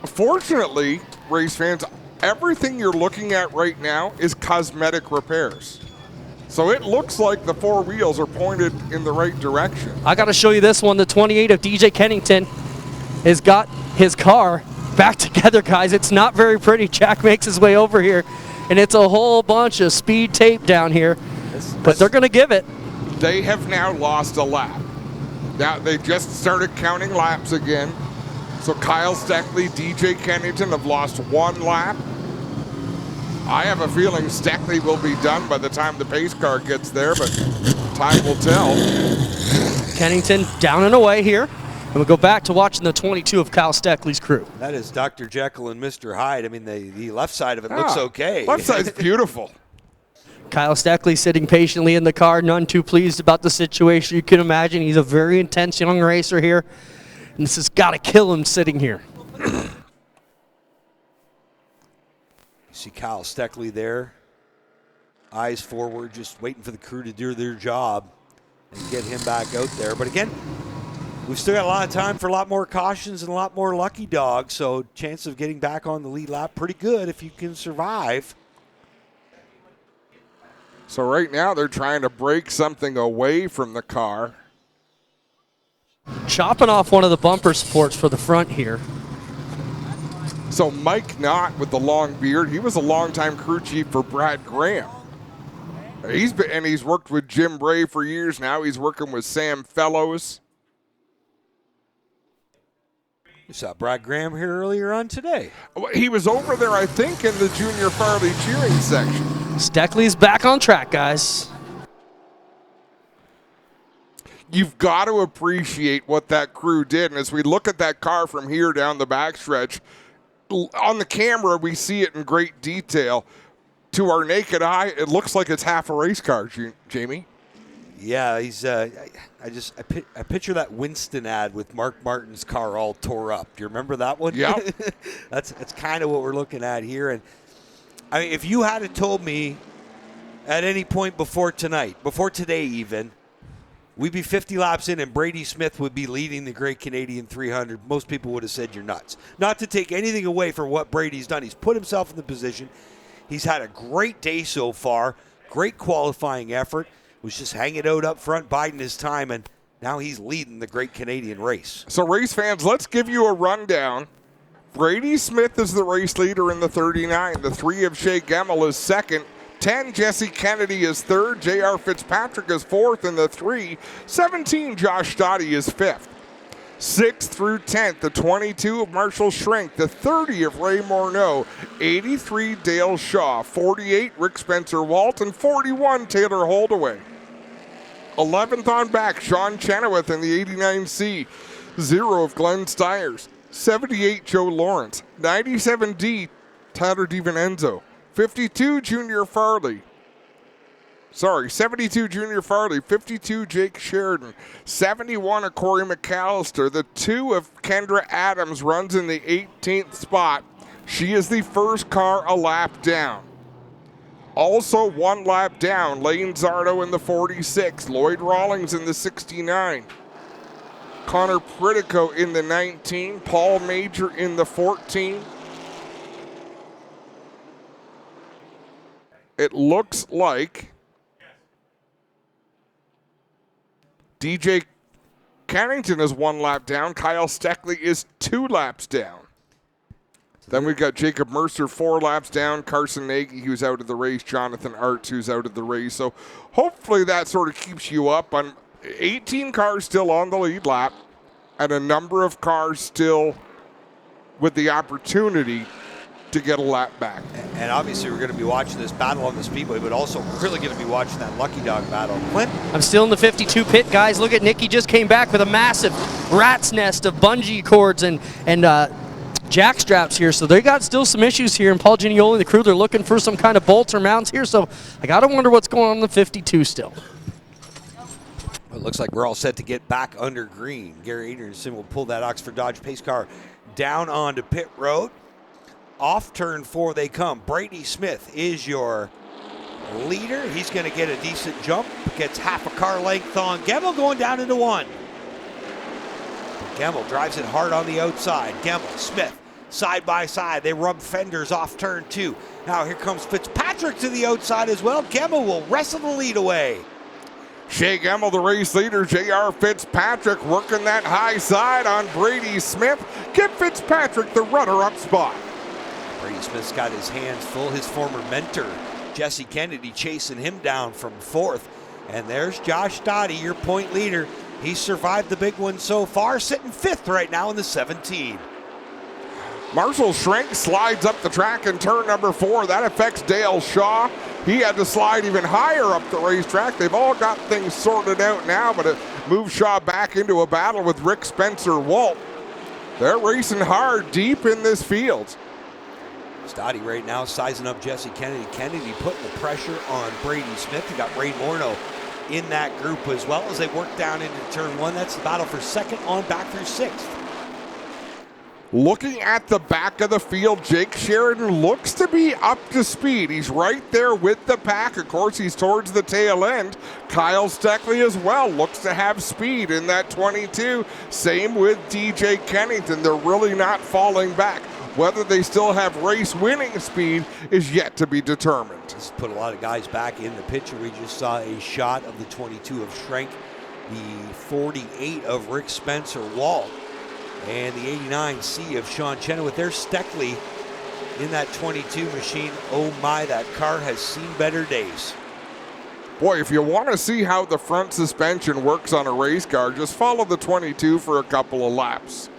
fortunately, race fans, everything you're looking at right now is cosmetic repairs. So it looks like the four wheels are pointed in the right direction. I got to show you this one. The 28 of DJ Kennington has got his car back together, guys. It's not very pretty. Jack makes his way over here, and it's a whole bunch of speed tape down here. But they're going to give it. They have now lost a lap. Now they just started counting laps again. So Kyle Steckley, DJ Kennington have lost one lap. I have a feeling Steckley will be done by the time the pace car gets there, but time will tell. Kennington down and away here. And we'll go back to watching the 22 of Kyle Steckley's crew. That is Dr. Jekyll and Mr. Hyde. I mean, the left side of it looks okay. Left side's beautiful. Kyle Steckley sitting patiently in the car, none too pleased about the situation. You can imagine he's a very intense young racer here. And this has got to kill him sitting here. See Kyle Steckley there, eyes forward, just waiting for the crew to do their job and get him back out there. But again, we've still got a lot of time for a lot more cautions and a lot more lucky dogs, so chance of getting back on the lead lap pretty good if you can survive. So right now they're trying to break something away from the car. Chopping off one of the bumper supports for the front here. So Mike Knott with the long beard, he was a longtime crew chief for Brad Graham. He's worked with Jim Bray for years now. He's working with Sam Fellows. We saw Brad Graham here earlier on today. He was over there, I think, in the Junior Farley cheering section. Steckley's back on track, guys. You've got to appreciate what that crew did. And as we look at that car from here down the backstretch, on the camera, we see it in great detail. To our naked eye, it looks like it's half a race car, Jamie. Yeah, he's. I picture that Winston ad with Mark Martin's car all tore up. Do you remember that one? Yeah. that's kind of what we're looking at here. And I mean, if you had told me at any point before today even, we'd be 50 laps in and Brady Smith would be leading the Great Canadian 300, most people would have said you're nuts. Not to take anything away from what Brady's done. He's put himself in the position. He's had a great day so far, great qualifying effort. Was just hanging out up front, biding his time, and now he's leading the Great Canadian race. So race fans, let's give you a rundown. Brady Smith is the race leader in the 39. The 3 of Shea Gemmell is second. 10, Jesse Kennedy is third. J.R. Fitzpatrick is fourth in the 3. 17, Josh Stoddy is fifth. 6th through 10th, the 22 of Marshall Shrink, the 30 of Ray Morneau, 83 Dale Shaw, 48 Rick Spencer Walton, 41 Taylor Holdaway. 11th on back, Sean Chenoweth in the 89C, 0 of Glenn Stiers, 78 Joe Lawrence, 97D Tyler DiVincenzo, 52 Junior Farley. 72 Junior Farley, 52 Jake Sheridan, 71 of Corey McAllister. The 2 of Kendra Adams runs in the 18th spot. She is the first car a lap down. Also 1 lap down, Lane Zardo in the 46, Lloyd Rawlings in the 69, Connor Pritico in the 19, Paul Major in the 14. It looks like DJ Cannington is 1 lap down. Kyle Steckley is 2 laps down. Then we've got Jacob Mercer 4 laps down. Carson Nagy, who's out of the race. Jonathan Arts, who's out of the race. So hopefully that sort of keeps you up on 18 cars still on the lead lap and a number of cars still with the opportunity to get a lap back. And obviously we're going to be watching this battle on the Speedway, but also really going to be watching that Lucky Dog battle. Clint? I'm still in the 52 pit, guys. Look at Nicky just came back with a massive rat's nest of bungee cords and jack straps here. So they got still some issues here, and Paul Ginioli and the crew, they're looking for some kind of bolts or mounts here. So I got to wonder what's going on in the 52 still. Well, it looks like we're all set to get back under green. Gary Adrianson will pull that Oxford Dodge pace car down onto pit road. Off turn 4 they come. Brady Smith is your leader. He's going to get a decent jump. Gets half a car length on Gemmell, going down into 1. Gemmell drives it hard on the outside. Gemmell, Smith, side by side. They rub fenders off turn 2. Now here comes Fitzpatrick to the outside as well. Gemmell will wrestle the lead away. Shea Gemmell, the race leader. J.R. Fitzpatrick working that high side on Brady Smith. Get Fitzpatrick the runner-up spot. Brady Smith's got his hands full. His former mentor, Jesse Kennedy, chasing him down from 4th. And there's Josh Stoddy, your point leader. He survived the big one so far, sitting 5th right now in the 17. Marshall Shrink slides up the track in turn number 4. That affects Dale Shaw. He had to slide even higher up the racetrack. They've all got things sorted out now, but it moves Shaw back into a battle with Rick Spencer Walt. They're racing hard deep in this field. Stoddy right now sizing up Jesse Kennedy. Kennedy putting the pressure on Brady Smith. You got Ray Morneau in that group as well as they work down into turn 1. That's the battle for 2nd on back through 6th. Looking at the back of the field, Jake Sheridan looks to be up to speed. He's right there with the pack. Of course, he's towards the tail end. Kyle Steckley as well looks to have speed in that 22. Same with DJ Kennington. They're really not falling back. Whether they still have race-winning speed is yet to be determined. This put a lot of guys back in the picture. We just saw a shot of the 22 of Schrenk, the 48 of Rick Spencer Walt, and the 89C of Sean Chenoweth. There's Steckley in that 22 machine. Oh my, that car has seen better days. Boy, if you want to see how the front suspension works on a race car, just follow the 22 for a couple of laps.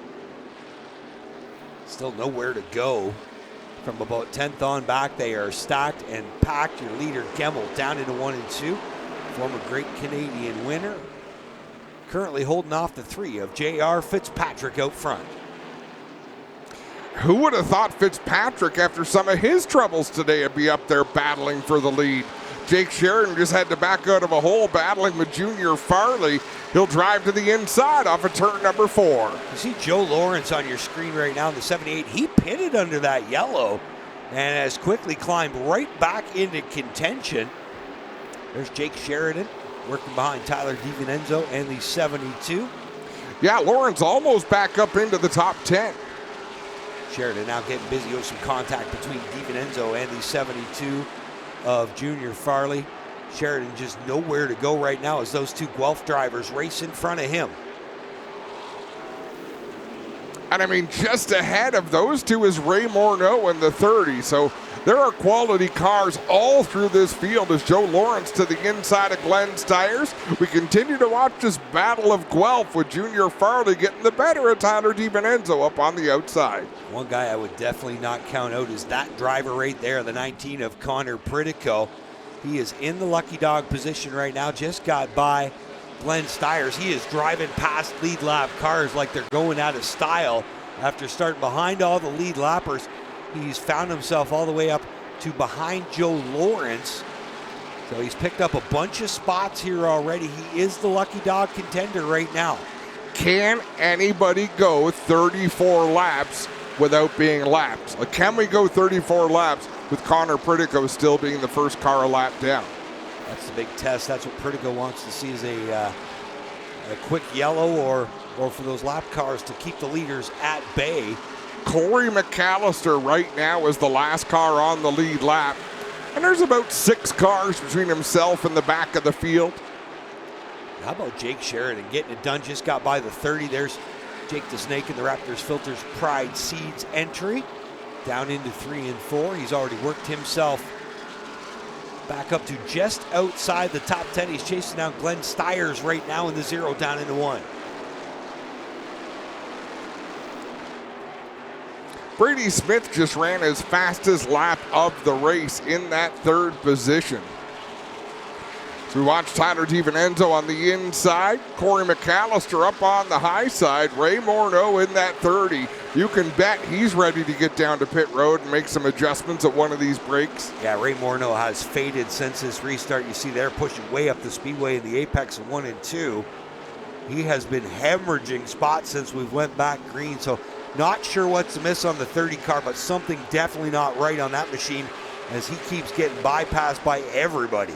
Still nowhere to go. From about 10th on back, they are stacked and packed. Your leader, Gemmel, down into 1 and 2. Former Great Canadian winner. Currently holding off the 3 of J.R. Fitzpatrick out front. Who would have thought Fitzpatrick, after some of his troubles today, would be up there battling for the lead? Jake Sheridan just had to back out of a hole battling with Junior Farley. He'll drive to the inside off of turn number 4. You see Joe Lawrence on your screen right now in the 78. He pitted under that yellow and has quickly climbed right back into contention. There's Jake Sheridan working behind Tyler DiVincenzo and the 72. Yeah, Lawrence almost back up into the top 10. Sheridan now getting busy with some contact between DiVincenzo and the 72 of Junior Farley. Sheridan just nowhere to go right now as those two Guelph drivers race in front of him. And I mean, just ahead of those two is Ray Morneau in the 30. So there are quality cars all through this field as Joe Lawrence to the inside of Glenn Stiers. We continue to watch this battle of Guelph with Junior Farley getting the better of Tyler DiVincenzo up on the outside. One guy I would definitely not count out is that driver right there, the 19 of Connor Pritico. He is in the lucky dog position right now, just got by Glenn Stiers. He is driving past lead lap cars like they're going out of style. After starting behind all the lead lappers, he's found himself all the way up to behind Joe Lawrence. So he's picked up a bunch of spots here already. He is the lucky dog contender right now. Can anybody go 34 laps without being lapped? Like, can we go 34 laps with Connor Pritico still being the first car a lap down? That's the big test. That's what Pritico wants to see, is a quick yellow or for those lap cars to keep the leaders at bay. Corey McAllister right now is the last car on the lead lap. And there's about 6 cars between himself and the back of the field. How about Jake Sheridan getting it done? Just got by the 30. There's Jake the Snake in the Raptors Filters Pride Seeds entry. Down into 3 and 4. He's already worked himself back up to just outside the top 10. He's chasing down Glenn Stiers right now in the 0 down into 1. Brady Smith just ran his fastest lap of the race in that 3rd position. So we watch Tyler DiVincenzo on the inside, Corey McAllister up on the high side, Ray Morneau in that 30. You can bet he's ready to get down to pit road and make some adjustments at one of these breaks. Yeah, Ray Morneau has faded since this restart. You see they're pushing way up the speedway in the apex of 1 and 2. He has been hemorrhaging spots since we went back green, so not sure what's amiss on the 30 car, but something definitely not right on that machine as he keeps getting bypassed by everybody.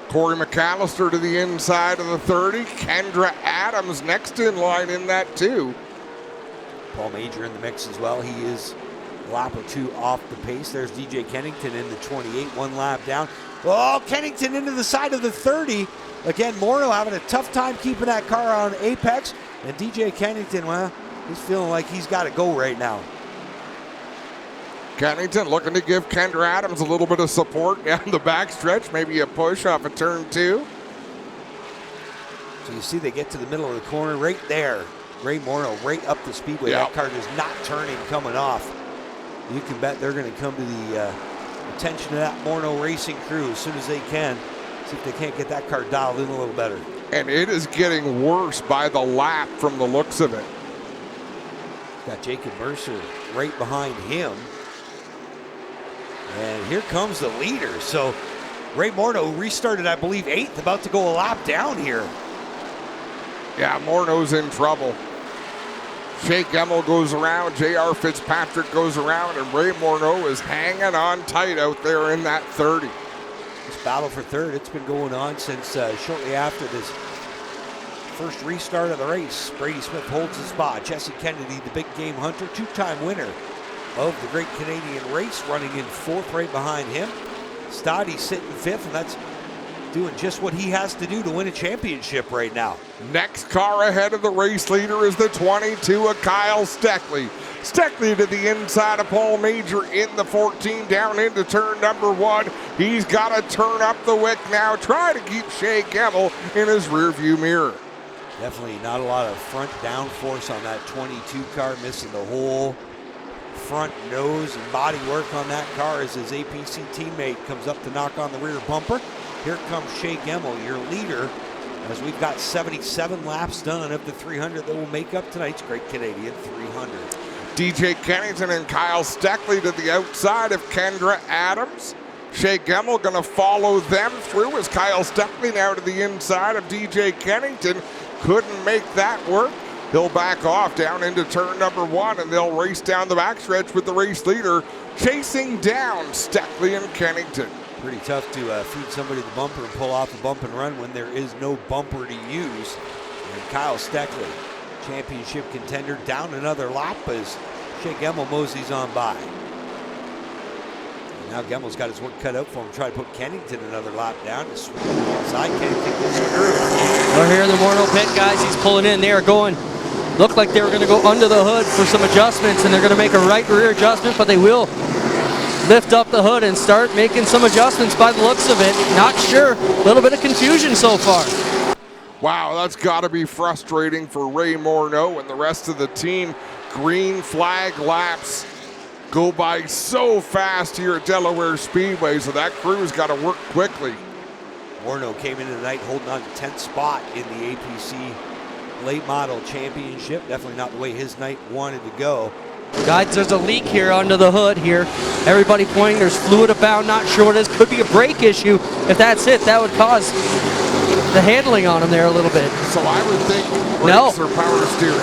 Corey McAllister to the inside of the 30. Kendra Adams next in line in that 2. Paul Major in the mix as well. He is a lap or 2 off the pace. There's DJ Kennington in the 28, 1 lap down. Oh, Kennington into the side of the 30. Again, Morneau having a tough time keeping that car on apex. And DJ Kennington, well, he's feeling like he's got to go right now. Kennington looking to give Kendra Adams a little bit of support down the backstretch, maybe a push off of turn 2. So you see they get to the middle of the corner right there. Ray Morneau right up the speedway. Yep. That car is not turning coming off. You can bet they're going to come to the attention of that Morneau racing crew as soon as they can. See if they can't get that car dialed in a little better. And it is getting worse by the lap from the looks of it. Got Jacob Mercer right behind him. And here comes the leader. So Ray Morneau restarted, I believe, 8th, about to go a lap down here. Yeah, Morneau's in trouble. Shea Gemmel goes around, J.R. Fitzpatrick goes around, and Ray Morneau is hanging on tight out there in that 30. This battle for 3rd, it's been going on since shortly after this first restart of the race. Brady Smith holds his spot. Jesse Kennedy, the big game hunter, 2-time winner of the Great Canadian Race, running in 4th right behind him. Stoddy sitting 5th, and that's doing just what he has to do to win a championship right now. Next car ahead of the race leader is the 22 of Kyle Steckley. Steckley to the inside of Paul Major in the 14 down into turn number 1. He's got to turn up the wick now, try to keep Shea Gemmel in his rearview mirror. Definitely not a lot of front downforce on that 22 car, missing the whole front nose and body work on that car as his APC teammate comes up to knock on the rear bumper. Here comes Shea Gemmel, your leader, as we've got 77 laps done of the 300 that will make up tonight's Great Canadian 300. DJ Kennington and Kyle Steckley to the outside of Kendra Adams. Shea Gemmel going to follow them through as Kyle Steckley now to the inside of DJ Kennington. Couldn't make that work. He'll back off down into turn number 1, and they'll race down the backstretch with the race leader chasing down Steckley and Kennington. Pretty tough to feed somebody the bumper and pull off a bump and run when there is no bumper to use. And Kyle Steckley, championship contender, down another lap as Shea Gemmel moseys on by. And now Gemmel's got his work cut out for him. Try to put Kennington another lap down. To swing the inside. Kennington gets through. We're here in the Morneau pit, guys. He's pulling in. They are going. Looked like they were going to go under the hood for some adjustments, and they're going to make a right rear adjustment, but they will lift up the hood and start making some adjustments by the looks of it. Not sure. A little bit of confusion so far. Wow, that's got to be frustrating for Ray Morneau and the rest of the team. Green flag laps go by so fast here at Delaware Speedway, so that crew's got to work quickly. Morneau came into the night holding on to 10th spot in the APC Late Model Championship. Definitely not the way his night wanted to go. Guys, there's a leak here under the hood here. Everybody pointing, there's fluid abound, not sure what it is. Could be a brake issue. If that's it, that would cause the handling on him there a little bit. So I would think brakes or power steering.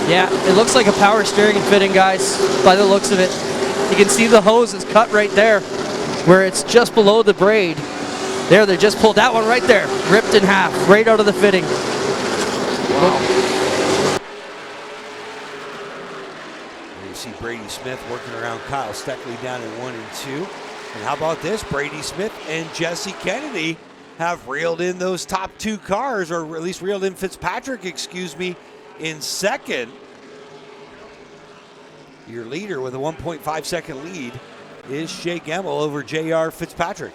Yeah, it looks like a power steering fitting, guys, by the looks of it. You can see the hose is cut right there where it's just below the braid. There, they just pulled that one right there, ripped in half, right out of the fitting. Wow. You see Brady Smith working around Kyle Steckley down in 1 and 2. And how about this? Brady Smith and Jesse Kennedy have reeled in those top 2 cars, or at least reeled in Fitzpatrick, excuse me, in second. Your leader with a 1.5 second lead is Shea Gemmel over J.R. Fitzpatrick.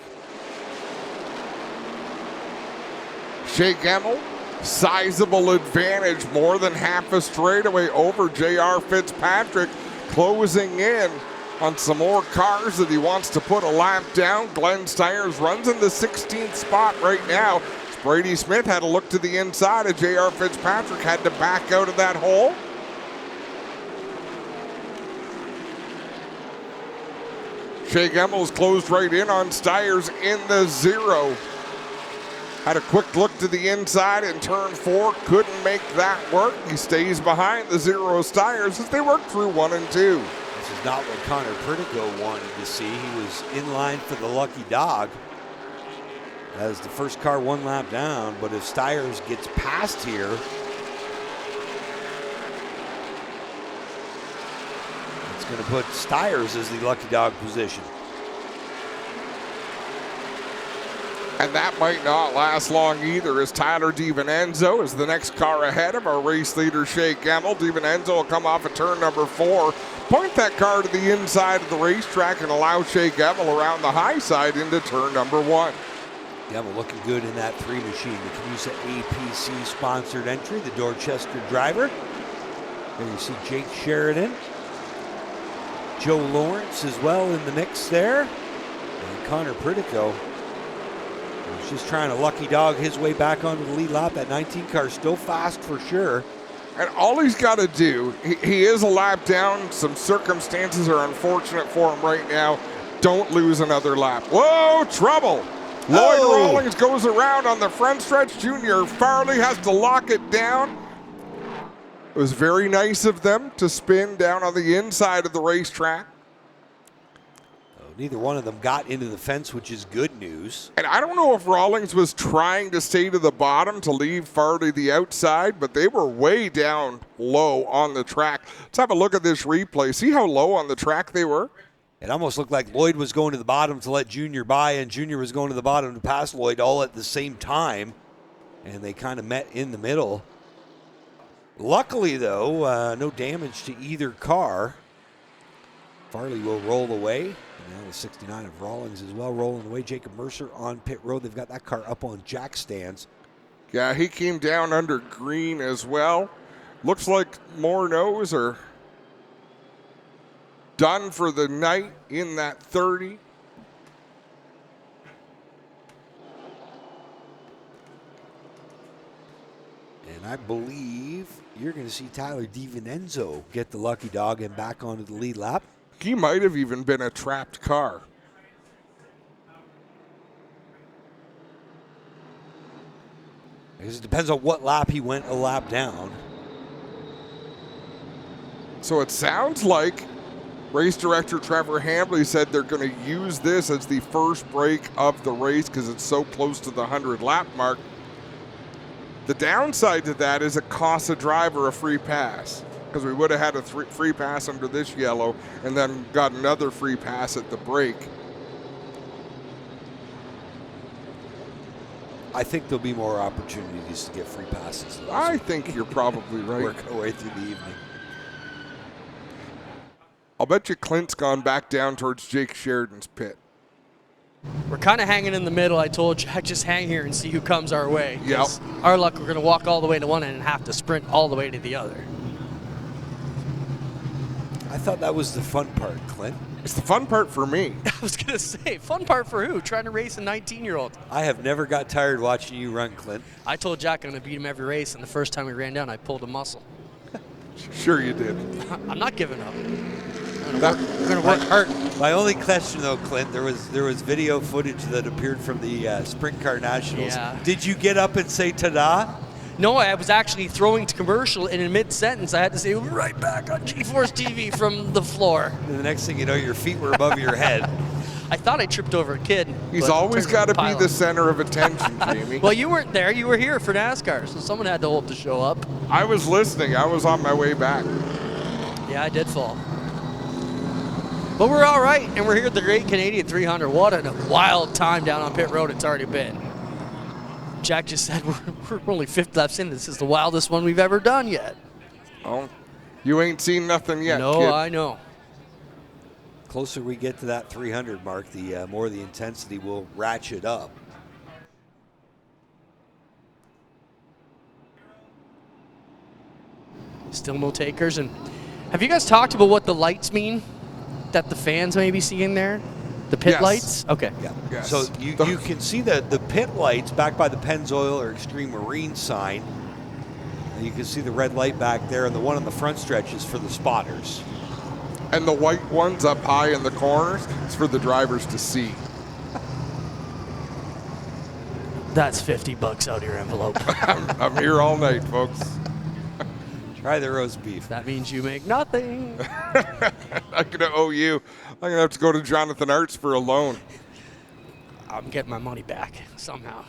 Shea Gemmel, sizable advantage, more than half a straightaway over J.R. Fitzpatrick, closing in on some more cars that he wants to put a lap down. Glenn Stiers runs in the 16th spot right now. Brady Smith had a look to the inside of J.R. Fitzpatrick, had to back out of that hole. Shea Gemmel's closed right in on Stiers in the 0. Had a quick look to the inside in turn 4, couldn't make that work. He stays behind the 0 Stiers as they work through 1 and 2. This is not what Connor Perdigo wanted to see. He was in line for the lucky dog as the first car 1 lap down, but if Stiers gets past here, it's going to put Stiers as the lucky dog position. And that might not last long either, as Tyler DiVincenzo is the next car ahead of our race leader, Shea Gemmel. DiVincenzo will come off at turn number 4, point that car to the inside of the racetrack and allow Shea Gemmel around the high side into turn number 1. Gemmel looking good in that 3 machine. The Camusa APC sponsored entry, the Dorchester driver. There you see Jake Sheridan. Joe Lawrence as well in the mix there. And Connor Perdico was just trying to lucky dog his way back onto the lead lap. That 19 car still fast for sure. And all he's got to do, he is a lap down. Some circumstances are unfortunate for him right now. Don't lose another lap. Whoa, trouble. Lloyd Rawlings goes around on the front stretch. Junior Farley has to lock it down. It was very nice of them to spin down on the inside of the racetrack. Neither one of them got into the fence, which is good news. And I don't know if Rawlings was trying to stay to the bottom to leave Farley the outside, but they were way down low on the track. Let's have a look at this replay. See how low on the track they were? It almost looked like Lloyd was going to the bottom to let Junior by, and Junior was going to the bottom to pass Lloyd all at the same time. And they kind of met in the middle. Luckily, though, no damage to either car. Farley will roll away. Now the 69 of Rawlings as well rolling away. Jacob Mercer on pit road. They've got that car up on jack stands. Yeah, he came down under green as well. Looks like Morneau's are done for the night in that 30. And I believe you're going to see Tyler DiVincenzo get the lucky dog and back onto the lead lap. He might have even been a trapped car. Because it depends on what lap he went a lap down. So it sounds like race director Trevor Hambley said they're going to use this as the first break of the race because it's so close to the 100 lap mark. The downside to that is it costs a driver a free pass because we would have had a free pass under this yellow and then got another free pass at the break. I think there'll be more opportunities to get free passes. I think you're probably right. Work our way through the evening. I'll bet you Clint's gone back down towards Jake Sheridan's pit. We're kind of hanging in the middle. I told Jack, just hang here and see who comes our way. Yep. Our luck, we're going to walk all the way to one end and have to sprint all the way to the other. I thought that was the fun part, Clint. It's the fun part for me. I was going to say, fun part for who? Trying to race a 19-year-old. I have never got tired watching you run, Clint. I told Jack I'm going to beat him every race, and the first time we ran down, I pulled a muscle. Sure you did. I'm not giving up. We're going to work hard. My only question, though, Clint, there was video footage that appeared from the Sprint Car Nationals. Yeah. Did you get up and say ta-da? No, I was actually throwing to commercial, and in mid-sentence, I had to say, we'll be right back on G-Force TV from the floor. And the next thing you know, your feet were above your head. I thought I tripped over a kid. He's always got to be the center of attention, Jamie. Well, you weren't there. You were here for NASCAR, so someone had to hold the show up. I was listening. I was on my way back. Yeah, I did fall. But we're all right, and we're here at the Great Canadian 300. What a wild time down on pit road it's already been. Jack just said we're only 50 laps in. This is the wildest one we've ever done yet. Oh, you ain't seen nothing yet, No, kid. I know. Closer we get to that 300 mark, the more the intensity will ratchet up. Still no takers. And have you guys talked about what the lights mean that the fans may be seeing there? The pit Yes. lights? Okay. Yeah. Yes. So you can see the pit lights back by the Pennzoil or Extreme Marine sign. And you can see the red light back there, and the one on the front stretch is for the spotters. And the white ones up high in the corners is for the drivers to see. That's $50 out of your envelope. I'm here all night, folks. Try the roast beef. That means you make nothing. I'm going to owe you. I'm going to have to go to Jonathan Arts for a loan. I'm getting my money back somehow.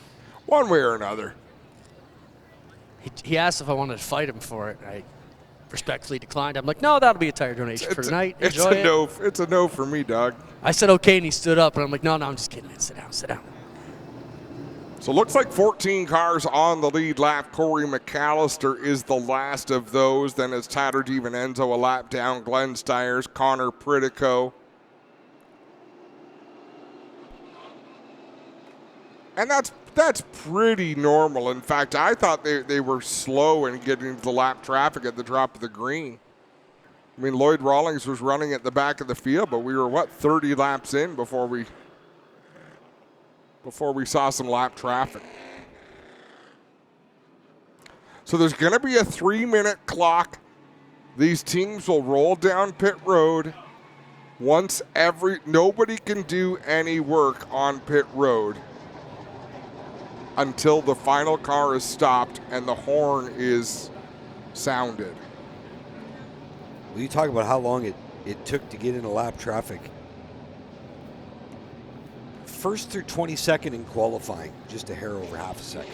One way or another. He asked if I wanted to fight him for it. I respectfully declined. I'm like, no, that'll be a tire donation for tonight. Enjoy it. No, it's a no for me, dog. I said okay, and he stood up, and I'm like, no, I'm just kidding. Sit down, sit down. So it looks like 14 cars on the lead lap. Corey McAllister is the last of those. Then it's Tyler DiVincenzo a lap down. Glenn Stiers, Connor Pritico. And that's pretty normal. In fact, I thought they were slow in getting to the lap traffic at the drop of the green. I mean, Lloyd Rawlings was running at the back of the field, but we were, 30 laps in before we saw some lap traffic. So there's going to be a 3-minute clock. These teams will roll down pit road once nobody can do any work on pit road until the final car is stopped and the horn is sounded. Well, you talk about how long it took to get into lap traffic. First through 22nd in qualifying, just a hair over half a second.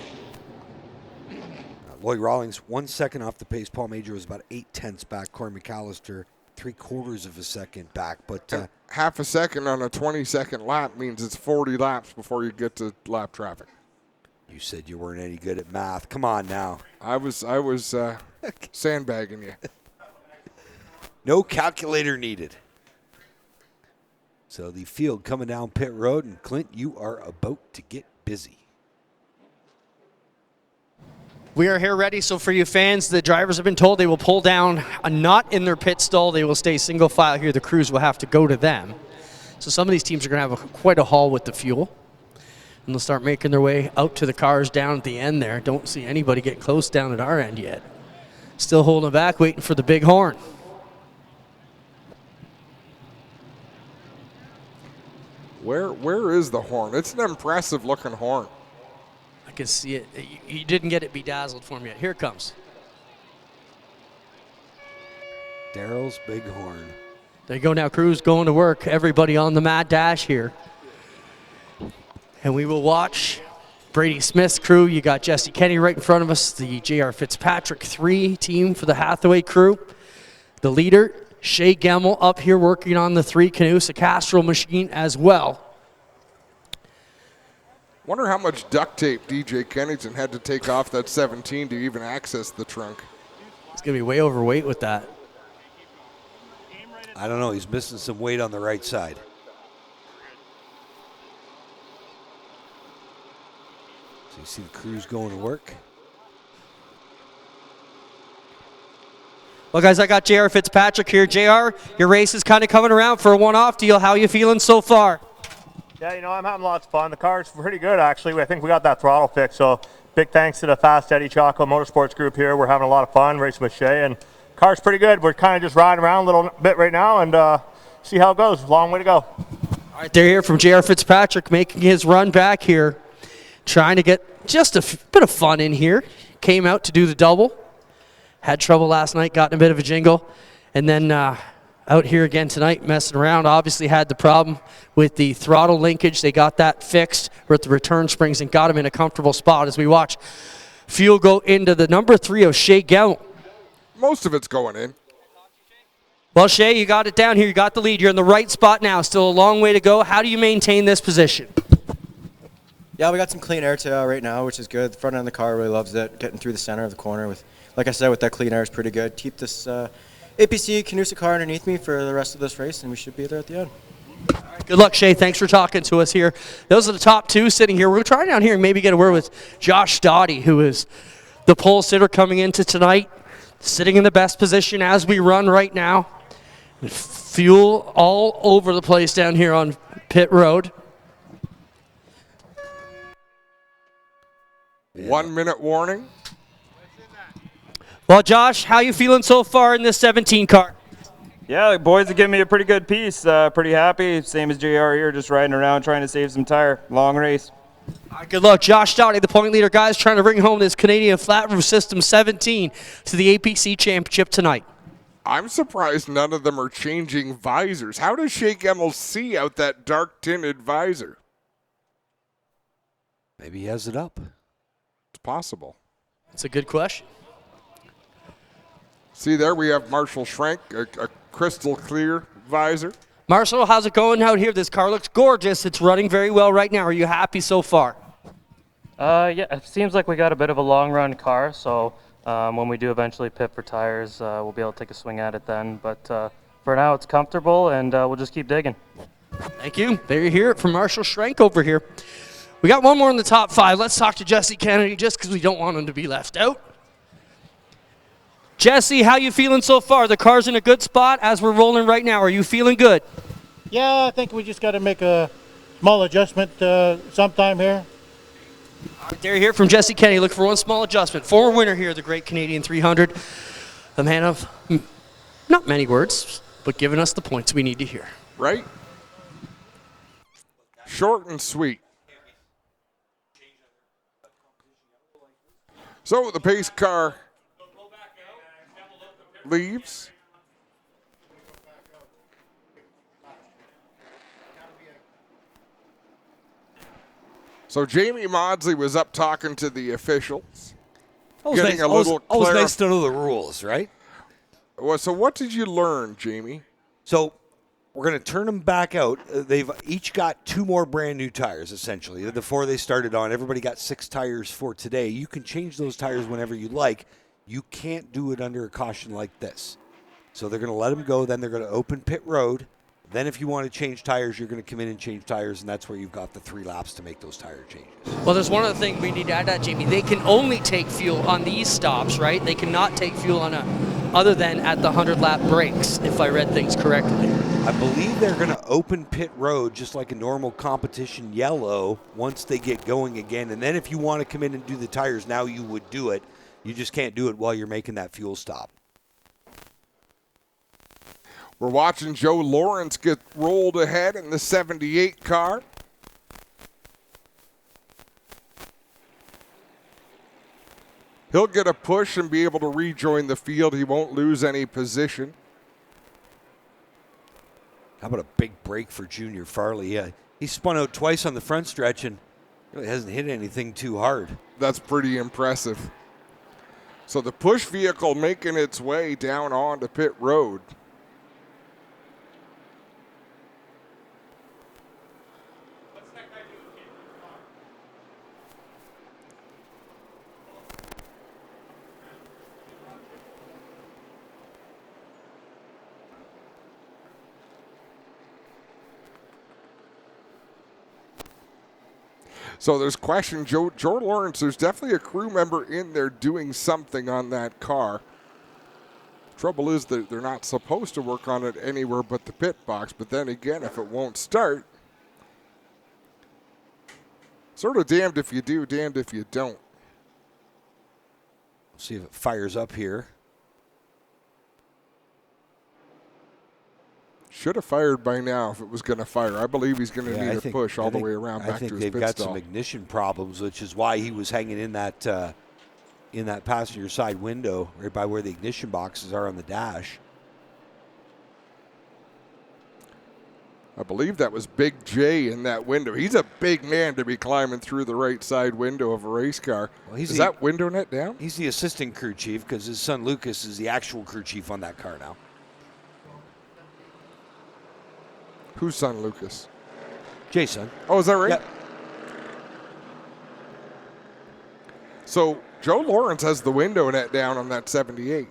Lloyd Rawlings, 1 second off the pace. Paul Major was about 0.8 back. Corey McAllister, 3/4 of a second back. But half a second on a 22nd lap means it's 40 laps before you get to lap traffic. You said you weren't any good at math. Come on now. I was sandbagging you. No calculator needed. So the field coming down pit road, and Clint, you are about to get busy. We are here ready. So for you fans, the drivers have been told they will pull down a nut in their pit stall. They will stay single file here. The crews will have to go to them. So some of these teams are going to have quite a haul with the fuel. And they'll start making their way out to the cars down at the end there. Don't see anybody get close down at our end yet. Still holding back, waiting for the big horn. Where is the horn? It's an impressive looking horn. I can see it. You didn't get it bedazzled for me yet. Here it comes. Daryl's big horn. There you go now, crews going to work. Everybody on the mad dash here. And we will watch Brady Smith's crew. You got Jesse Kenny right in front of us, the J.R. Fitzpatrick 3 team for the Hathaway crew. The leader, Shea Gemmel, up here working on the 3 Canusa Castrol machine as well. Wonder how much duct tape DJ Kennington had to take off that 17 to even access the trunk. He's going to be way overweight with that. I don't know. He's missing some weight on the right side. So you see the crews going to work. Well, guys, I got J.R. Fitzpatrick here. J.R., your race is kind of coming around for a one-off deal. How are you feeling so far? Yeah, you know, I'm having lots of fun. The car's pretty good, actually. I think we got that throttle fixed, so big thanks to the Fast Eddie Choco Motorsports group here. We're having a lot of fun racing with Shea, and car's pretty good. We're kind of just riding around a little bit right now and see how it goes. Long way to go. All right, they're here from J.R. Fitzpatrick making his run back here, trying to get just a bit of fun in here. Came out to do the double. Had trouble last night, got in a bit of a jingle, and then out here again tonight messing around. Obviously had the problem with the throttle linkage. They got that fixed with the return springs and got him in a comfortable spot as we watch fuel go into the number 3 of Shea Gemmel. Most of it's going in. Well, Shea, you got it down here. You got the lead. You're in the right spot now. Still a long way to go. How do you maintain this position? Yeah, we got some clean air right now, which is good. The front end of the car really loves it. Getting through the center of the corner with, like I said, with that clean air is pretty good. Keep this APC Canusa car underneath me for the rest of this race, and we should be there at the end. Good luck, Shea. Thanks for talking to us here. Those are the top 2 sitting here. We're going to try down here and maybe get a word with Josh Dottie, who is the pole sitter coming into tonight, sitting in the best position as we run right now. Fuel all over the place down here on pit road. 1 minute warning. Well, Josh, how you feeling so far in this 17 car? Yeah, the boys have given me a pretty good piece. Pretty happy. Same as JR here, just riding around trying to save some tire. Long race. All right, good luck. Josh Dowdy, the point leader, guys, trying to bring home this Canadian Flat Roof System 17 to the APC Championship tonight. I'm surprised none of them are changing visors. How does Shea Gemmel see out that dark tinted visor? Maybe he has it up. It's possible. That's a good question. See there, we have Marshall Schrank, a crystal clear visor. Marshall, how's it going out here? This car looks gorgeous. It's running very well right now. Are you happy so far? Yeah, it seems like we got a bit of a long run car, so when we do eventually pit for tires, we'll be able to take a swing at it then. But for now, it's comfortable, and we'll just keep digging. Thank you. There you hear it from Marshall Schrank over here. We got one more in the top 5. Let's talk to Jesse Kennedy just because we don't want him to be left out. Jesse, how you feeling so far? The car's in a good spot as we're rolling right now. Are you feeling good? Yeah, I think we just got to make a small adjustment sometime here. There you hear it from Jesse Kennedy. Look for one small adjustment. Former winner here, the Great Canadian 300. A man of not many words, but giving us the points we need to hear. Right? Short and sweet. So the pace car leaves. So Jamie Maudsley was up talking to the officials. Getting a little always nice to know the rules, right? Well, so what did you learn, Jamie? So we're going to turn them back out. They've each got 2 more brand new tires, essentially. The 4 they started on, everybody got 6 tires for today. You can change those tires whenever you like. You can't do it under a caution like this. So they're going to let them go. Then they're going to open pit road. Then if you want to change tires, you're going to come in and change tires, and that's where you've got the 3 laps to make those tire changes. Well, there's one other thing we need to add that, Jamie. They can only take fuel on these stops, right? They cannot take fuel on other than at the 100-lap breaks, if I read things correctly. I believe they're going to open pit road just like a normal competition yellow once they get going again. And then if you want to come in and do the tires, now you would do it. You just can't do it while you're making that fuel stop. We're watching Joe Lawrence get rolled ahead in the 78 car. He'll get a push and be able to rejoin the field. He won't lose any position. How about a big break for Junior Farley? Yeah, he spun out twice on the front stretch and really hasn't hit anything too hard. That's pretty impressive. So the push vehicle making its way down onto pit road. So there's question, Joe Lawrence, there's definitely a crew member in there doing something on that car. Trouble is that they're not supposed to work on it anywhere but the pit box, but then again, if it won't start, sort of damned if you do, damned if you don't. We'll see if it fires up here. Should have fired by now if it was going to fire. I believe he's going to need a push all the way around back to his pit stall. I think they've got some ignition problems, which is why he was hanging in that passenger side window right by where the ignition boxes are on the dash. I believe that was Big J in that window. He's a big man to be climbing through the right side window of a race car. Well, is that window net down? He's the assistant crew chief because his son Lucas is the actual crew chief on that car now. Whose son, Lucas? Jason. Oh, is that right? Yep. So Joe Lawrence has the window net down on that 78.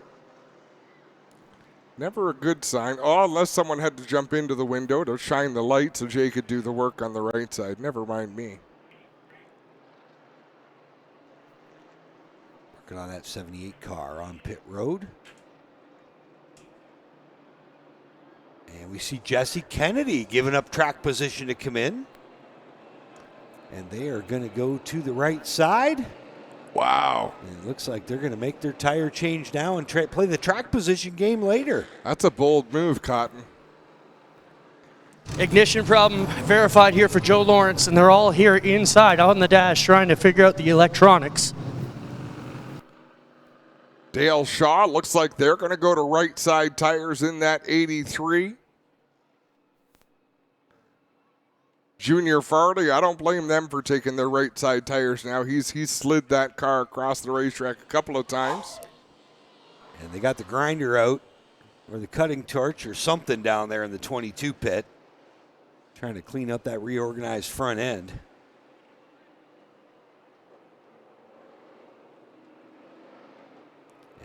Never a good sign. Oh, unless someone had to jump into the window to shine the light so Jay could do the work on the right side. Never mind me. Working on that 78 car on pit road. And we see Jesse Kennedy giving up track position to come in. And they are going to go to the right side. Wow. And it looks like they're going to make their tire change now and play the track position game later. That's a bold move, Cotton. Ignition problem verified here for Joe Lawrence, and they're all here inside on the dash trying to figure out the electronics. Dale Shaw, looks like they're going to go to right side tires in that 83. Junior Farley, I don't blame them for taking their right side tires now. He's slid that car across the racetrack a couple of times. And they got the grinder out, or the cutting torch, or something down there in the 22 pit. Trying to clean up that reorganized front end.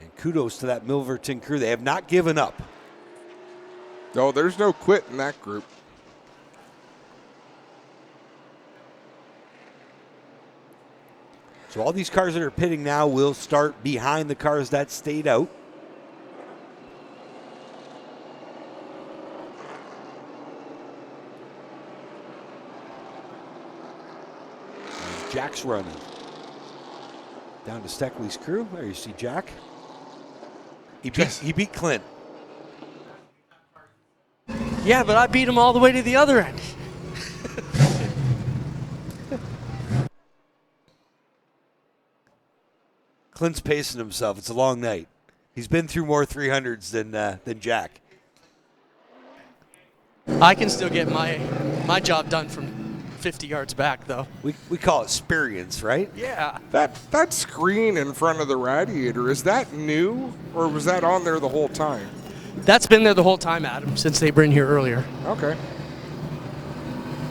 And kudos to that Milverton crew. They have not given up. No, there's no quit in that group. So all these cars that are pitting now will start behind the cars that stayed out. And Jack's running. Down to Steckley's crew. There you see Jack. He beat Clint. Yeah, but I beat him all the way to the other end. Clint's pacing himself. It's a long night. He's been through more 300s than Jack. I can still get my job done from 50 yards back, though. We call it experience, right? Yeah. That screen in front of the radiator, is that new, or was that on there the whole time? That's been there the whole time, Adam, since they were in here earlier. Okay.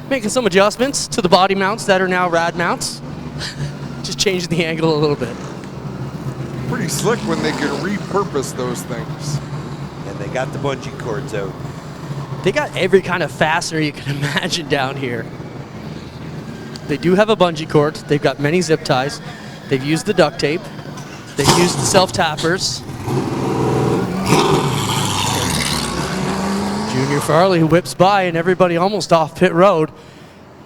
Making some adjustments to the body mounts that are now rad mounts. Just changing the angle a little bit. Pretty slick when they can repurpose those things. And they got the bungee cords out. They got every kind of fastener you can imagine down here. They do have a bungee cord. They've got many zip ties. They've used the duct tape. They've used the self-tappers. Junior Farley whips by and everybody almost off pit road.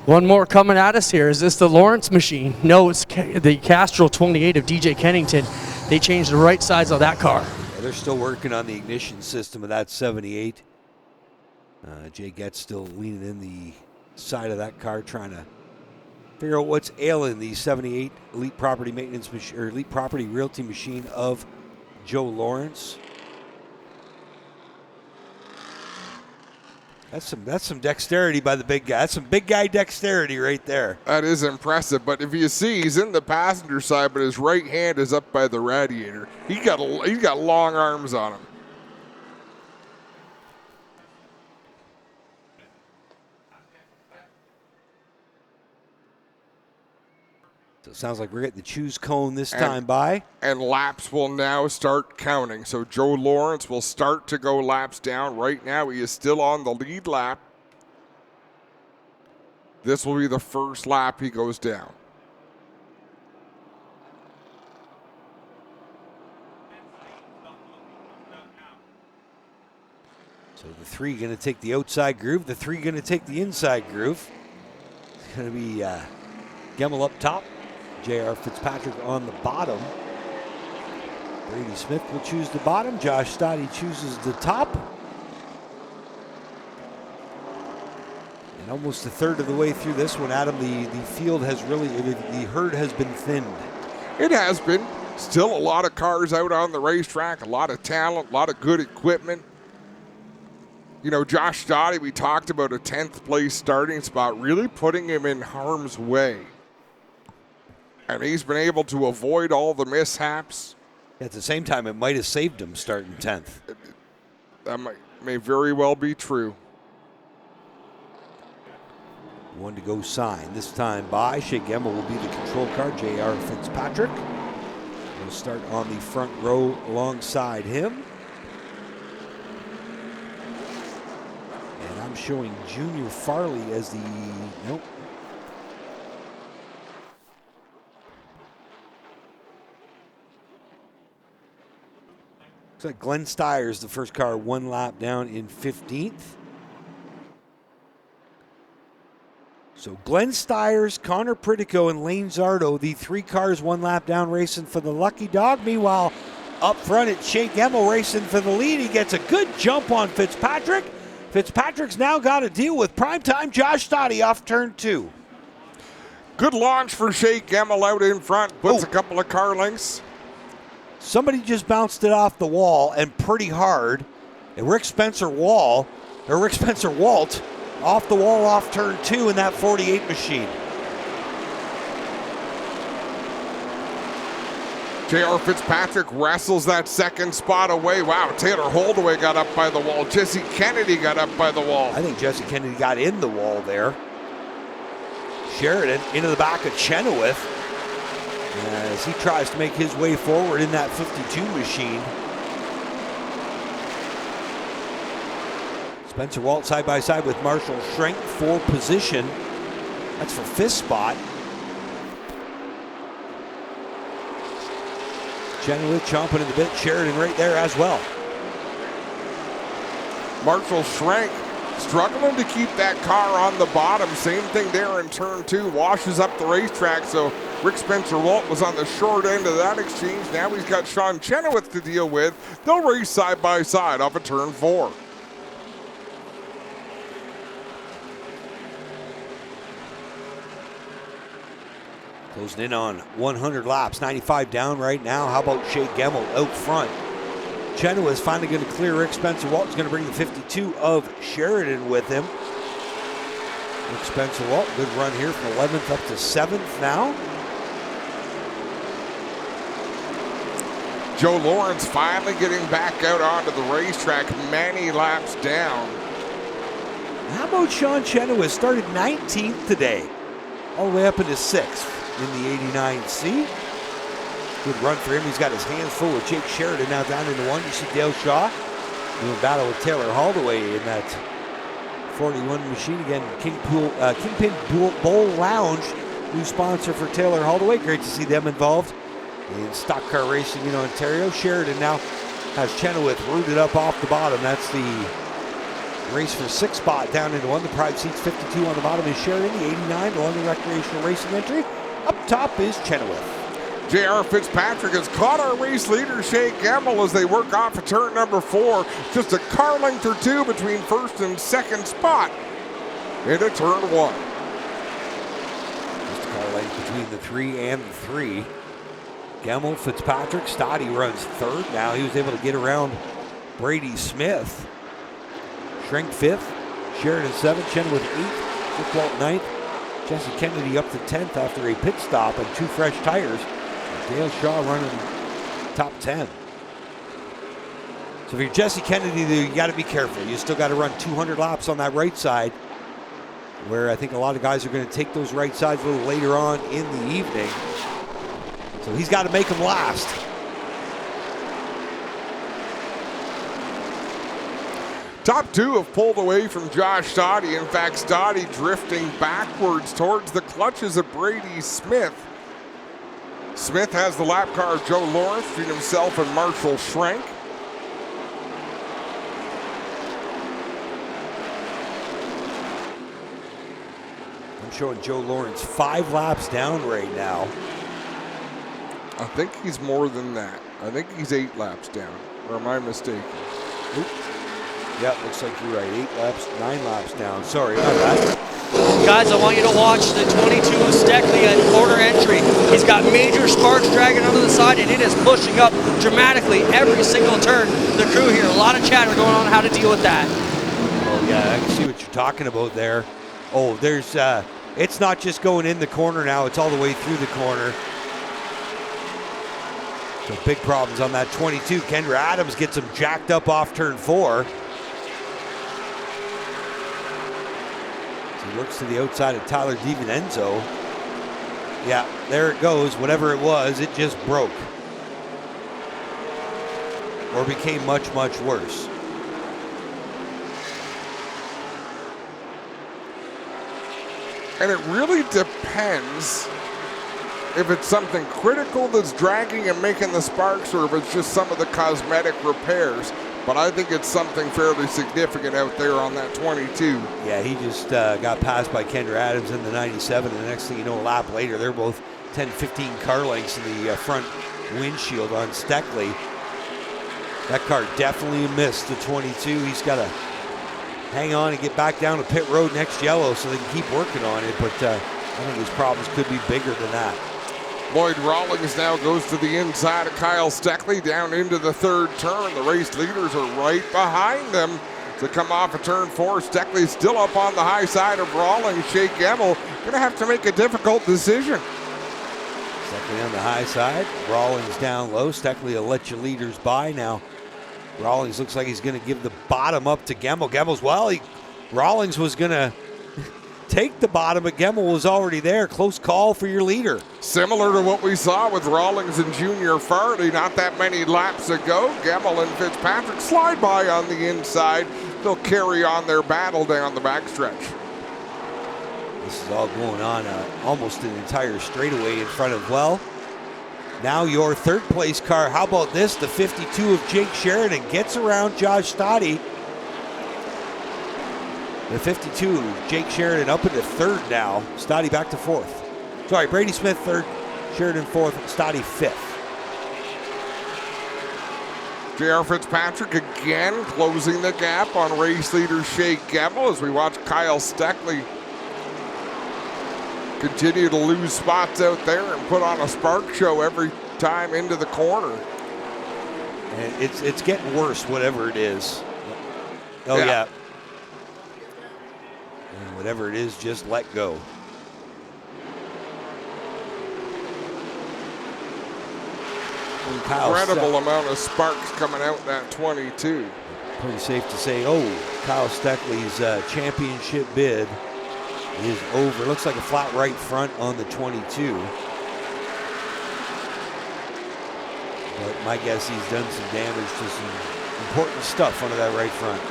One more coming at us here. Is this the Lawrence machine? No, it's the Castrol 28 of DJ Kennington. They changed the right sides of that car. Yeah, they're still working on the ignition system of that 78. Jay Getz still leaning in the side of that car, trying to figure out what's ailing the 78 Elite Property Maintenance machine, or Elite Property Realty machine of Joe Lawrence. That's some dexterity by the big guy. That's some big guy dexterity right there. That is impressive, but if you see, he's in the passenger side, but his right hand is up by the radiator. He's got long arms on him. So it sounds like we're getting the choose cone this time by. And laps will now start counting. So Joe Lawrence will start to go laps down. Right now he is still on the lead lap. This will be the first lap he goes down. So the 3 going to take the outside groove. The 3 going to take the inside groove. It's going to be Gemmel up top. J.R. Fitzpatrick on the bottom. Brady Smith will choose the bottom. Josh Stoddy chooses the top. And almost a third of the way through this one, Adam, the field has really, the herd has been thinned. It has been. Still a lot of cars out on the racetrack, a lot of talent, a lot of good equipment. You know, Josh Stoddy, we talked about a 10th place starting spot, really putting him in harm's way. And he's been able to avoid all the mishaps. At the same time, it might have saved him starting 10th. That may very well be true. One to go sign. This time by Shea Gemmel will be the control car. J.R. Fitzpatrick will start on the front row alongside him. And I'm showing Junior Farley as the, nope. Looks like Glenn Stiers, the first car, 1 lap down in 15th. So Glenn Stiers, Connor Pritico, and Lane Zardo, the 3 cars 1 lap down racing for the Lucky Dog. Meanwhile, up front it's Shea Gemmel racing for the lead. He gets a good jump on Fitzpatrick. Fitzpatrick's now got to deal with primetime Josh Stoddy off turn 2. Good launch for Shea Gemmel out in front. Puts a couple of car lengths. Somebody just bounced it off the wall and pretty hard. And Rick Spencer Walt off the wall off turn 2 in that 48 machine. J.R. Fitzpatrick wrestles that second spot away. Wow, Taylor Holdaway got up by the wall. Jesse Kennedy got up by the wall. I think Jesse Kennedy got in the wall there. Sheridan into the back of Chenoweth as he tries to make his way forward in that 52 machine. Spencer Walt side by side with Marshall Schrenk for position. That's for 5th spot. Chenoweth chomping at the bit. Sheridan right there as well. Marshall Schrenk struggling to keep that car on the bottom. Same thing there in turn 2. Washes up the racetrack. So Rick Spencer Walt was on the short end of that exchange. Now he's got Sean Chenoweth to deal with. They'll race side by side off of turn 4. Closing in on 100 laps, 95 down right now. How about Shea Gemmel out front? Chenoweth is finally going to clear Rick Spencer Walt. Is going to bring the 52 of Sheridan with him. Rick Spencer Walt, good run here from 11th up to 7th now. Joe Lawrence finally getting back out onto the racetrack, many laps down. How about Sean Chenoweth? Started 19th today, all the way up into 6th in the 89C. Good run for him. He's got his hands full with Jake Sheridan now down into 1. You see Dale Shaw doing battle with Taylor Holdaway in that 41 machine again. Kingpin Bowl Lounge, new sponsor for Taylor Holdaway. Great to see them involved in stock car racing in Ontario. Sheridan now has Chenoweth rooted up off the bottom. That's the race for 6th spot down into 1. The Pride seats 52 on the bottom is Sheridan. The 89, the London Recreational Racing entry. Up top is Chenoweth. J.R. Fitzpatrick has caught our race leader, Shea Gemmel, as they work off of turn number 4. Just a car length or 2 between 1st and 2nd spot into turn 1. Just a car length between the 3 and the 3. Gemmel, Fitzpatrick, Stoddy runs 3rd now. He was able to get around Brady Smith. Shrink 5th, Sheridan 7th, Chenoweth 8th, Rick Walt 9th, Jesse Kennedy up to 10th after a pit stop and 2 fresh tires. Dale Shaw running top 10. So if you're Jesse Kennedy, you got to be careful. You still got to run 200 laps on that right side, where I think a lot of guys are going to take those right sides a little later on in the evening. So he's got to make them last. Top 2 have pulled away from Josh Stoddy. In fact, Stoddy drifting backwards towards the clutches of Brady Smith. Smith has the lap car of Joe Lawrence between himself and Marshall Schrank. I'm showing Joe Lawrence 5 laps down right now. I think he's more than that. I think he's 8 laps down. Or am I mistaken? Oop. Yeah, looks like you're right. 9 laps down. Sorry about that. Guys, I want you to watch the 22 of Steckley at quarter entry. He's got major sparks dragging onto the side, and it is pushing up dramatically every single turn. The crew here, a lot of chatter going on how to deal with that. Oh, yeah, I can see what you're talking about there. Oh, there's, it's not just going in the corner now, it's all the way through the corner. So big problems on that 22. Kendra Adams gets him jacked up off turn 4. He looks to the outside of Tyler DiVincenzo. Yeah, there it goes. Whatever it was, it just broke. Or became much, much worse. And it really depends if it's something critical that's dragging and making the sparks, or if it's just some of the cosmetic repairs. But I think it's something fairly significant out there on that 22. Yeah, he just got passed by Kendra Adams in the 97, and the next thing you know, a lap later, they're both 10, 15 car lengths in the front windshield on Steckley. That car definitely missed the 22. He's got to hang on and get back down to pit road next yellow so they can keep working on it, but I think his problems could be bigger than that. Lloyd Rawlings now goes to the inside of Kyle Steckley down into the 3rd turn. The race leaders are right behind them to come off of turn 4. Steckley still up on the high side of Rawlings. Shea Gemmel going to have to make a difficult decision. Steckley on the high side, Rawlings down low. Steckley will let your leaders by now. Rawlings looks like he's going to give the bottom up to Gemmel. Rawlings was going to take the bottom, but Gemmel was already there. Close call for your leader. Similar to what we saw with Rawlings and Junior Farley not that many laps ago. Gemmel and Fitzpatrick slide by on the inside. They'll carry on their battle down the backstretch. This is all going on almost an entire straightaway in front of, well, now your 3rd place car. How about this? The 52 of Jake Sheridan gets around Josh Stoddy. The 52, Jake Sheridan up into 3rd now. Stoddy back to 4th. Sorry, Brady Smith 3rd, Sheridan 4th, Stoddy 5th. J.R. Fitzpatrick again closing the gap on race leader Shea Gemmel as we watch Kyle Steckley continue to lose spots out there and put on a spark show every time into the corner. And it's getting worse, whatever it is. Oh, yeah. And whatever it is, just let go. Incredible amount of sparks coming out that 22. Pretty safe to say, Kyle Steckley's championship bid is over. Looks like a flat right front on the 22. But my guess he's done some damage to some important stuff under that right front.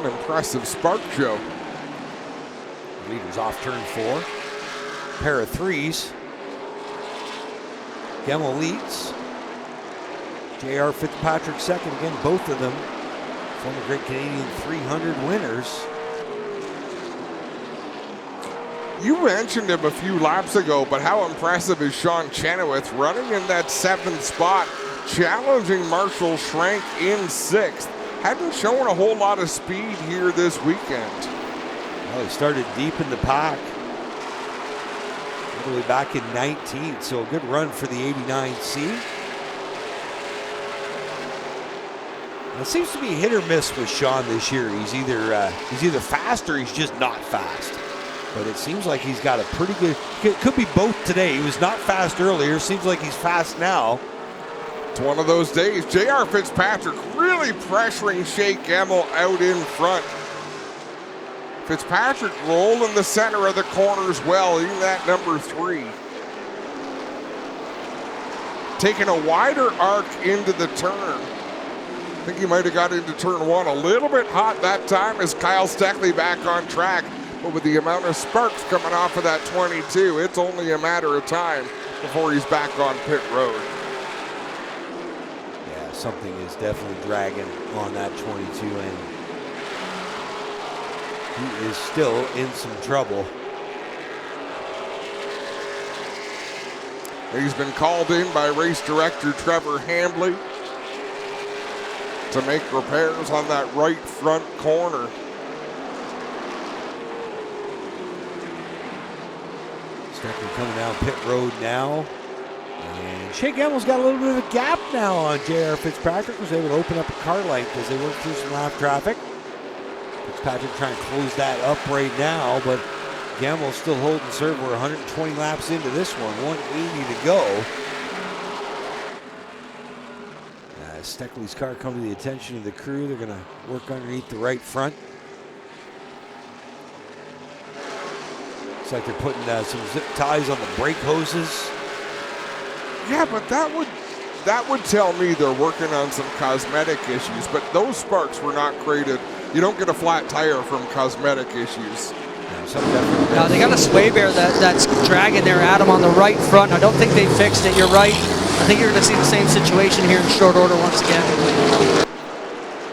an impressive spark show. Leaders off turn 4. Pair of threes. Gemmel leads. J.R. Fitzpatrick second. Again, both of them former Great Canadian 300 winners. You mentioned him a few laps ago, but how impressive is Sean Chenoweth running in that 7th spot, challenging Marshall Schrank in 6th. Hadn't shown a whole lot of speed here this weekend. Well, he started deep in the pack, all the way back in 19th, so a good run for the 89C. It seems to be hit or miss with Sean this year. He's either fast or he's just not fast. But it seems like he's got a pretty good, it could be both today. He was not fast earlier, seems like he's fast now. It's one of those days. J.R. Fitzpatrick really pressuring Shea Gemmel out in front. Fitzpatrick rolling the center of the corners well, even that number 3. Taking a wider arc into the turn. I think he might have got into turn 1 a little bit hot that time as Kyle Steckley back on track. But with the amount of sparks coming off of that 22, it's only a matter of time before he's back on pit road. Yeah, something is definitely dragging on that 22, and he is still in some trouble. He's been called in by race director Trevor Hambley to make repairs on that right front corner. Steckley coming down pit road now. And Shea Gemmel's got a little bit of a gap now on J.R. Fitzpatrick. Was able to open up a car length as they work through some lap traffic. Fitzpatrick trying to close that up right now, but Gemmel still holding serve. We're 120 laps into this one, 180 to go. Steckley's car come to the attention of the crew. They're going to work underneath the right front. Looks like they're putting some zip ties on the brake hoses. Yeah, but that would tell me they're working on some cosmetic issues, but those sparks were not created. You don't get a flat tire from cosmetic issues. Now they got a sway bar that's dragging their Adam on the right front. I don't think they fixed it. You're right. I think you're going to see the same situation here in short order once again.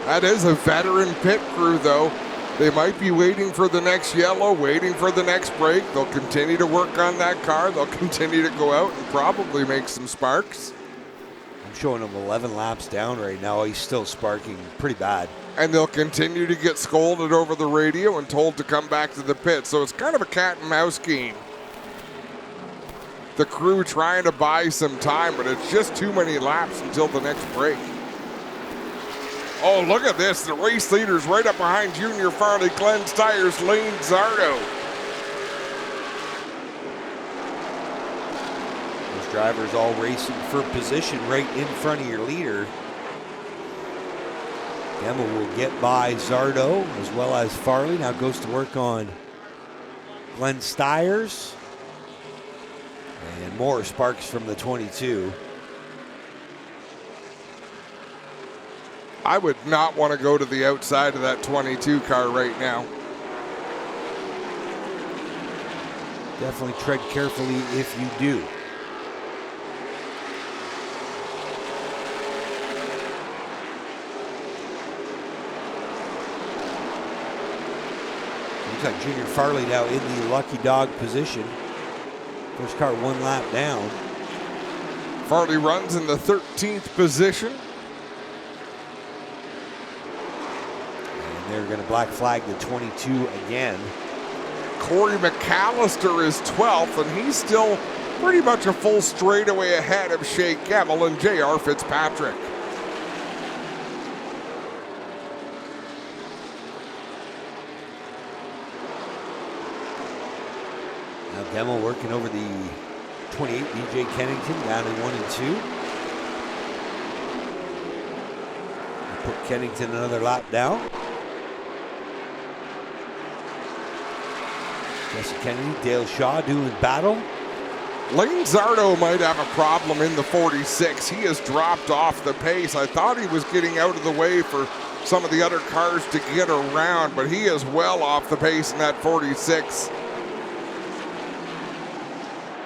That is a veteran pit crew, though. They might be waiting for the next yellow, waiting for the next break. They'll continue to work on that car. They'll continue to go out and probably make some sparks. I'm showing him 11 laps down right now. He's still sparking pretty bad. And they'll continue to get scolded over the radio and told to come back to the pit. So it's kind of a cat and mouse game. The crew trying to buy some time, but it's just too many laps until the next break. Oh, look at this. The race leaders right up behind Junior Farley, Glenn's Tires, Lane Zardo. Those drivers all racing for position right in front of your leader. Gemmel will get by Zardo as well as Farley. Now goes to work on Glenn Stiers. And more sparks from the 22. I would not want to go to the outside of that 22 car right now. Definitely tread carefully if you do. Looks like Junior Farley now in the lucky dog position. First car 1 lap down. Farley runs in the 13th position. And they're going to black flag the 22 again. Corey McAllister is 12th, and he's still pretty much a full straightaway ahead of Shea Gemmel and J.R. Fitzpatrick. Now Gemmel working over the 28, DJ Kennington down in 1 and 2. Put Kennington another lap down. Jesse Kennedy, Dale Shaw doing battle. Lane Zardo might have a problem in the 46. He has dropped off the pace. I thought he was getting out of the way for some of the other cars to get around, but he is well off the pace in that 46.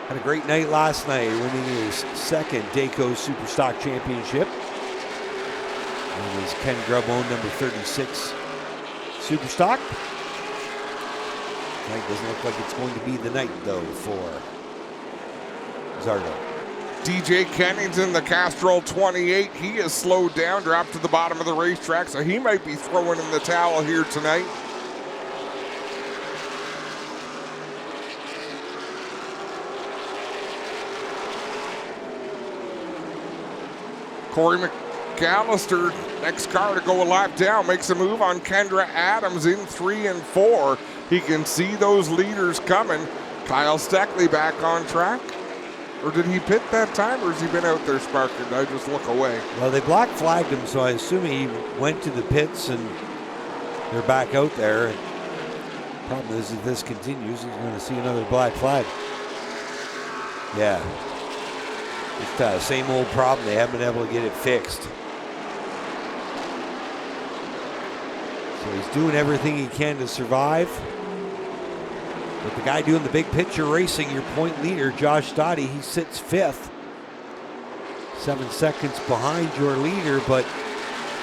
Had a great night last night, winning his second Dayco Superstock Championship. And his Ken Grubb owned number 36 Superstock. Tonight doesn't look like it's going to be the night, though, for Zardo. DJ Kennington, the Castrol 28, he is slowed down, dropped to the bottom of the racetrack, so he might be throwing in the towel here tonight. Corey McAllister, next car to go a lap down, makes a move on Kendra Adams in 3 and 4. He can see those leaders coming. Kyle Steckley back on track. Or did he pit that time, or has he been out there sparking? I just look away. Well, they black flagged him, so I assume he went to the pits and they're back out there. And problem is, if this continues, he's going to see another black flag. Yeah. It's same old problem. They haven't been able to get it fixed. So he's doing everything he can to survive. But the guy doing the big picture racing, your point leader, Josh Stoddy, he sits 5th. 7 seconds behind your leader, but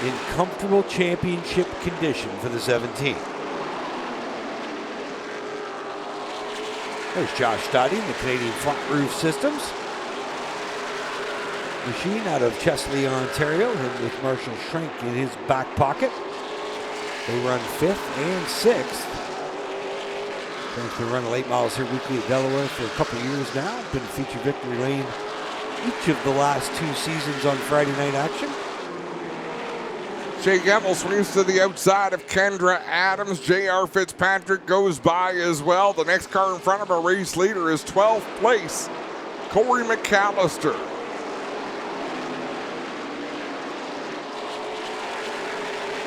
in comfortable championship condition for the 17. There's Josh Stoddy in the Canadian Flat Roof Systems machine out of Chesley, Ontario, and with Marshall Schrenk in his back pocket. They run 5th and 6th. Frank's been running late models here weekly at Delaware for a couple years now. Been feature victory lane each of the last 2 seasons on Friday night action. Shea Gemmel swings to the outside of Kendra Adams. J.R. Fitzpatrick goes by as well. The next car in front of our race leader is 12th place, Corey McAllister.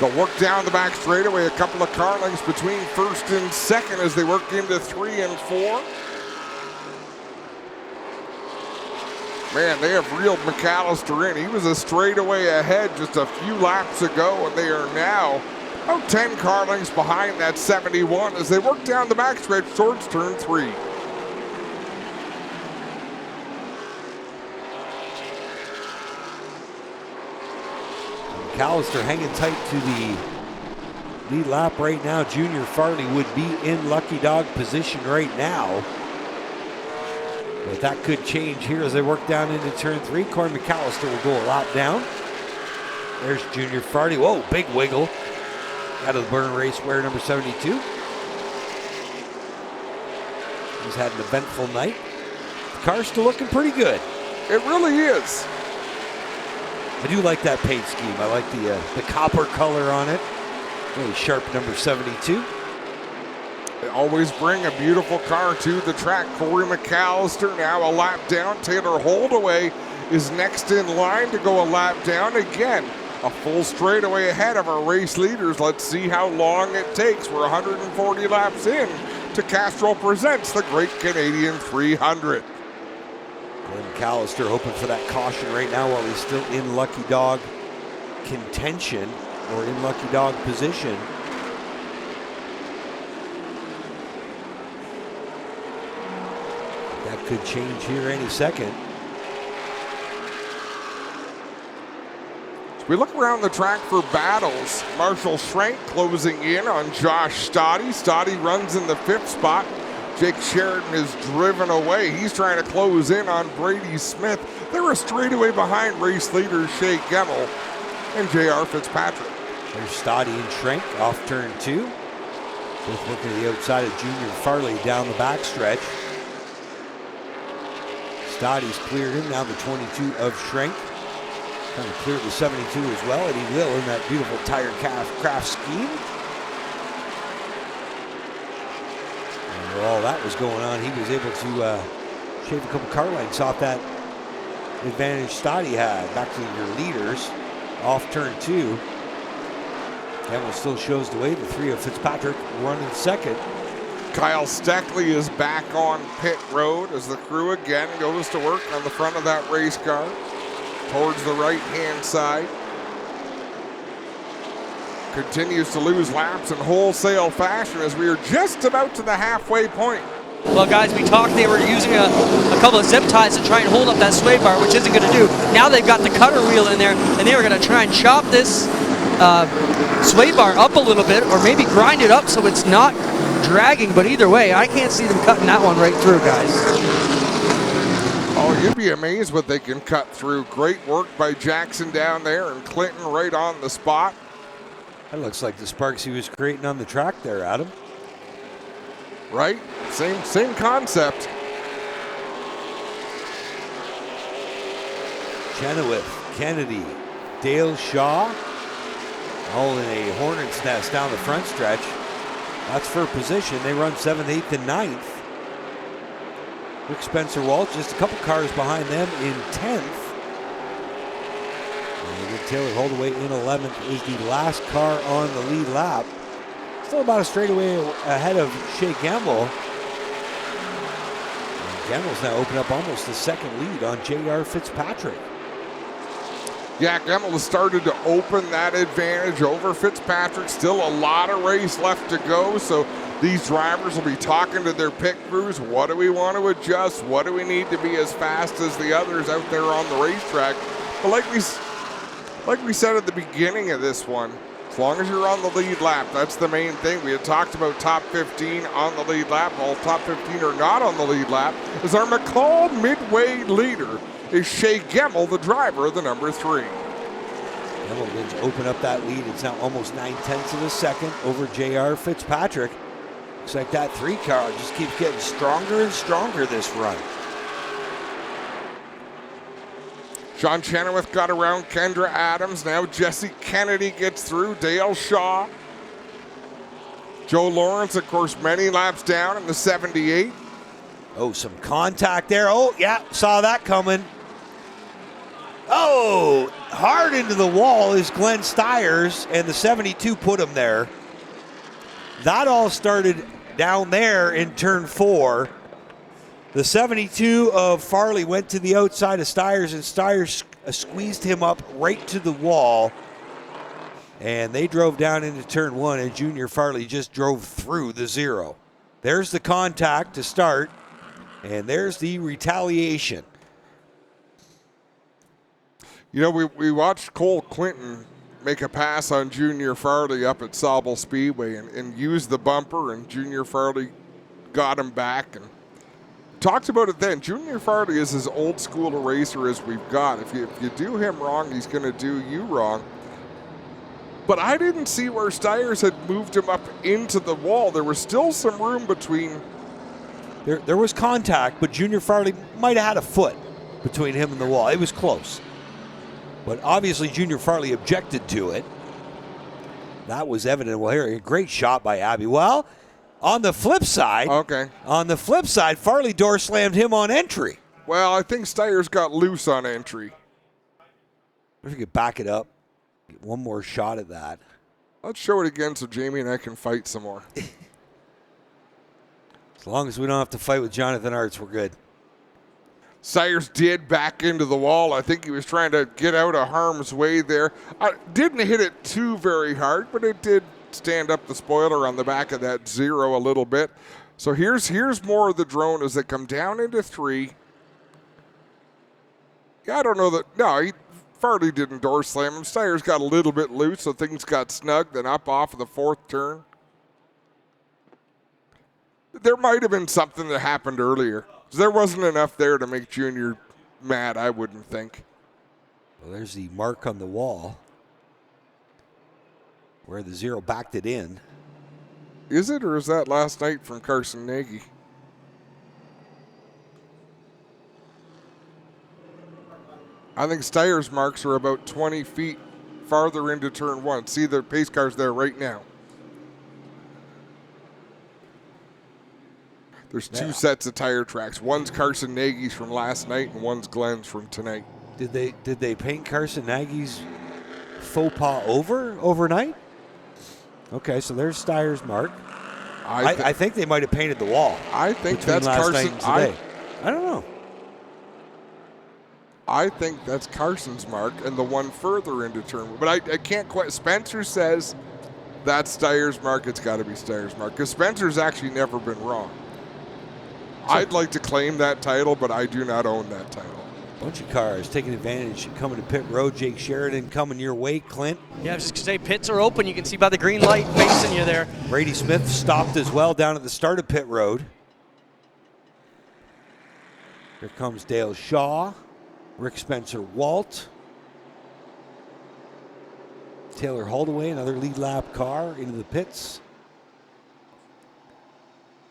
They'll work down the back straightaway, a couple of car lengths between first and second as they work into 3 and 4. Man, they have reeled McAllister in. He was a straightaway ahead just a few laps ago, and they are now about 10 car lengths behind that 71 as they work down the back stretch towards turn 3. McAllister hanging tight to the lead lap right now. Junior Farley would be in lucky dog position right now. But that could change here as they work down into turn 3. Corey McAllister will go a lap down. There's Junior Farley. Whoa, big wiggle. Out of the burn race wear number 72. He's had an eventful night. The car's still looking pretty good. It really is. I do like that paint scheme. I like the copper color on it. Really sharp number 72. They always bring a beautiful car to the track. Corey McAllister now a lap down. Taylor Holdaway is next in line to go a lap down. Again, a full straightaway ahead of our race leaders. Let's see how long it takes. We're 140 laps in to Castrol Presents the Great Canadian 300. McAllister hoping for that caution right now while he's still in lucky dog contention or in lucky dog position. That could change here any second. As we look around the track for battles, Marshall Schrenk closing in on Josh Stoddy. Stoddy runs in the 5th spot. Jake Sheridan is driven away. He's trying to close in on Brady Smith. They're a straightaway behind race leaders Shea Gemmel and J.R. Fitzpatrick. There's Stoddy and Schrenk off turn 2. Both working to the outside of Junior Farley down the backstretch. Stoddy's cleared him, now the 22 of Schrenk. Trying to clear the 72 as well, and he will in that beautiful tire craft scheme. And while all that was going on, he was able to shave a couple car lengths off that advantage Stoddy had. Back to your leaders off turn 2. Campbell still shows the way. The 3 of Fitzpatrick running second. Kyle Steckley is back on pit road as the crew again goes to work on the front of that race car towards the right-hand side. continues to lose laps in wholesale fashion as we are just about to the halfway point. Well, guys, we talked they were using a couple of zip ties to try and hold up that sway bar, which isn't going to do. Now they've got the cutter wheel in there, and they were going to try and chop this sway bar up a little bit, or maybe grind it up so it's not dragging. But either way, I can't see them cutting that one right through, guys. Oh, you'd be amazed what they can cut through. Great work by Jackson down there, and Clinton right on the spot. That looks like the sparks he was creating on the track there, Adam. Right? Same concept. Chenoweth, Kennedy, Dale Shaw, all in a hornet's nest down the front stretch. That's for position. They run 7th, 8th, and 9th. Rick Spencer-Walt just a couple cars behind them in 10th. And Taylor Holdaway in 11th is the last car on the lead lap. Still about a straightaway ahead of Shea Gamble. And Gamble's now opened up almost the second lead on J.R. Fitzpatrick. Yeah, Gamble has started to open that advantage over Fitzpatrick. Still a lot of race left to go, so these drivers will be talking to their pit crews. What do we want to adjust? What do we need to be as fast as the others out there on the racetrack? But like we said at the beginning of this one, as long as you're on the lead lap, that's the main thing. We had talked about top 15 on the lead lap. Well, top 15 are not on the lead lap. As our McCall Midway leader is Shea Gemmel, the driver of the number 3. Gemmel begins to open up that lead. It's now almost 9/10 of a second over J.R. Fitzpatrick. Looks like that 3 car just keeps getting stronger and stronger this run. Sean Chenoweth got around Kendra Adams. Now Jesse Kennedy gets through. Dale Shaw. Joe Lawrence, of course, many laps down in the 78. Oh, some contact there. Oh, yeah, saw that coming. Oh, hard into the wall is Glenn Stiers, and the 72 put him there. That all started down there in turn 4. The 72 of Farley went to the outside of Stiers, and Stiers squeezed him up right to the wall. And they drove down into turn 1, and Junior Farley just drove through the 0. There's the contact to start, and there's the retaliation. You know, we watched Cole Clinton make a pass on Junior Farley up at Sauble Speedway and use the bumper, and Junior Farley got him back and talked about it then. Junior Farley is as old school a racer as we've got. If you do him wrong, he's going to do you wrong. But I didn't see where Stiers had moved him up into the wall. There was still some room between. There was contact, but Junior Farley might have had a foot between him and the wall. It was close. But obviously Junior Farley objected to it. That was evident. Well, here, a great shot by Abby. Well, on the flip side, Farley door slammed him on entry. Well, I think Stiers got loose on entry. If you could back it up, get one more shot at that. Let's show it again so Jamie and I can fight some more. As long as we don't have to fight with Jonathan Arts, we're good. Stiers did back into the wall. I think he was trying to get out of harm's way there. Didn't hit it too very hard, but it did stand up the spoiler on the back of that 0 a little bit. So here's more of the drone as they come down into 3. Yeah, I don't know that. No, Farley didn't door slam him. Stiers got a little bit loose, so things got snug, then up off of the 4th turn. There might have been something that happened earlier. There wasn't enough there to make Junior mad, I wouldn't think. Well, there's the mark on the wall where the 0 backed it in. Is it, or is that last night from Carson Nagy? I think Stiers' marks are about 20 feet farther into turn 1. See, the pace car's there right now. There's 2 sets of tire tracks. One's Carson Nagy's from last night, and one's Glenn's from tonight. Did they paint Carson Nagy's faux pas overnight? Okay, so there's Stiers' mark. I think they might have painted the wall. I think that's Carson. I don't know. I think that's Carson's mark and the one further into turn 1. But I can't quite. Spencer says that's Steyer's mark. It's got to be Steyer's mark because Spencer's actually never been wrong. I'd like to claim that title, but I do not own that title. Bunch of cars taking advantage, coming to pit road. Jake Sheridan coming your way, Clint. Yeah, I was just going to say, pits are open. You can see by the green light facing you there. Brady Smith stopped as well down at the start of pit road. Here comes Dale Shaw, Rick Spencer Walt, Taylor Holdaway, another lead lap car into the pits.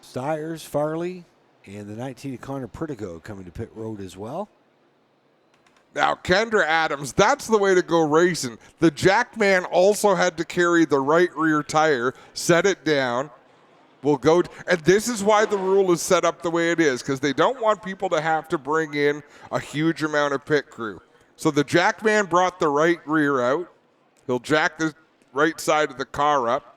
Steyers, Farley, and the 19 Connor Pritigo coming to pit road as well. Now, Kendra Adams, that's the way to go racing. The Jackman also had to carry the right rear tire, set it down. We'll go, and this is why the rule is set up the way it is, because they don't want people to have to bring in a huge amount of pit crew. So the Jackman brought the right rear out. He'll jack the right side of the car up.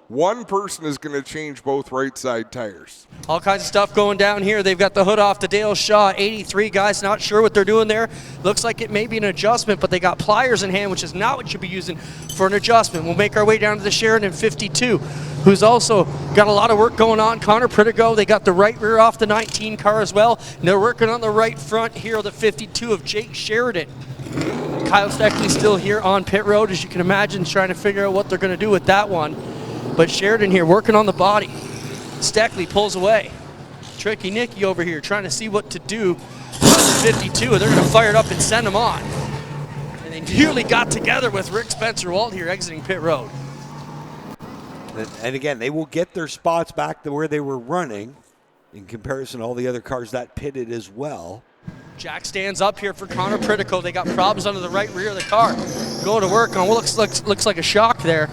One person is going to change both right side tires. All kinds of stuff going down here. They've got the hood off to Dale Shaw, 83 guys, not sure what they're doing there. Looks like it may be an adjustment, but they got pliers in hand, which is not what you'd be using for an adjustment. We'll make our way down to the Sheridan 52, who's also got a lot of work going on. Connor Pritigo, they got the right rear off the 19 car as well. And they're working on the right front here of the 52 of Jake Sheridan. Kyle Steckley still here on pit road, as you can imagine, trying to figure out what they're going to do with that one. But Sheridan here working on the body. Steckley pulls away. Tricky Nicky over here trying to see what to do with the 52. They're going to fire it up and send him on. And they nearly got together with Rick Spencer Walt here exiting pit road. And again, they will get their spots back to where they were running in comparison to all the other cars that pitted as well. Jack stands up here for Connor Pritigo. They got problems under the right rear of the car. Going to work on what looks like a shock there.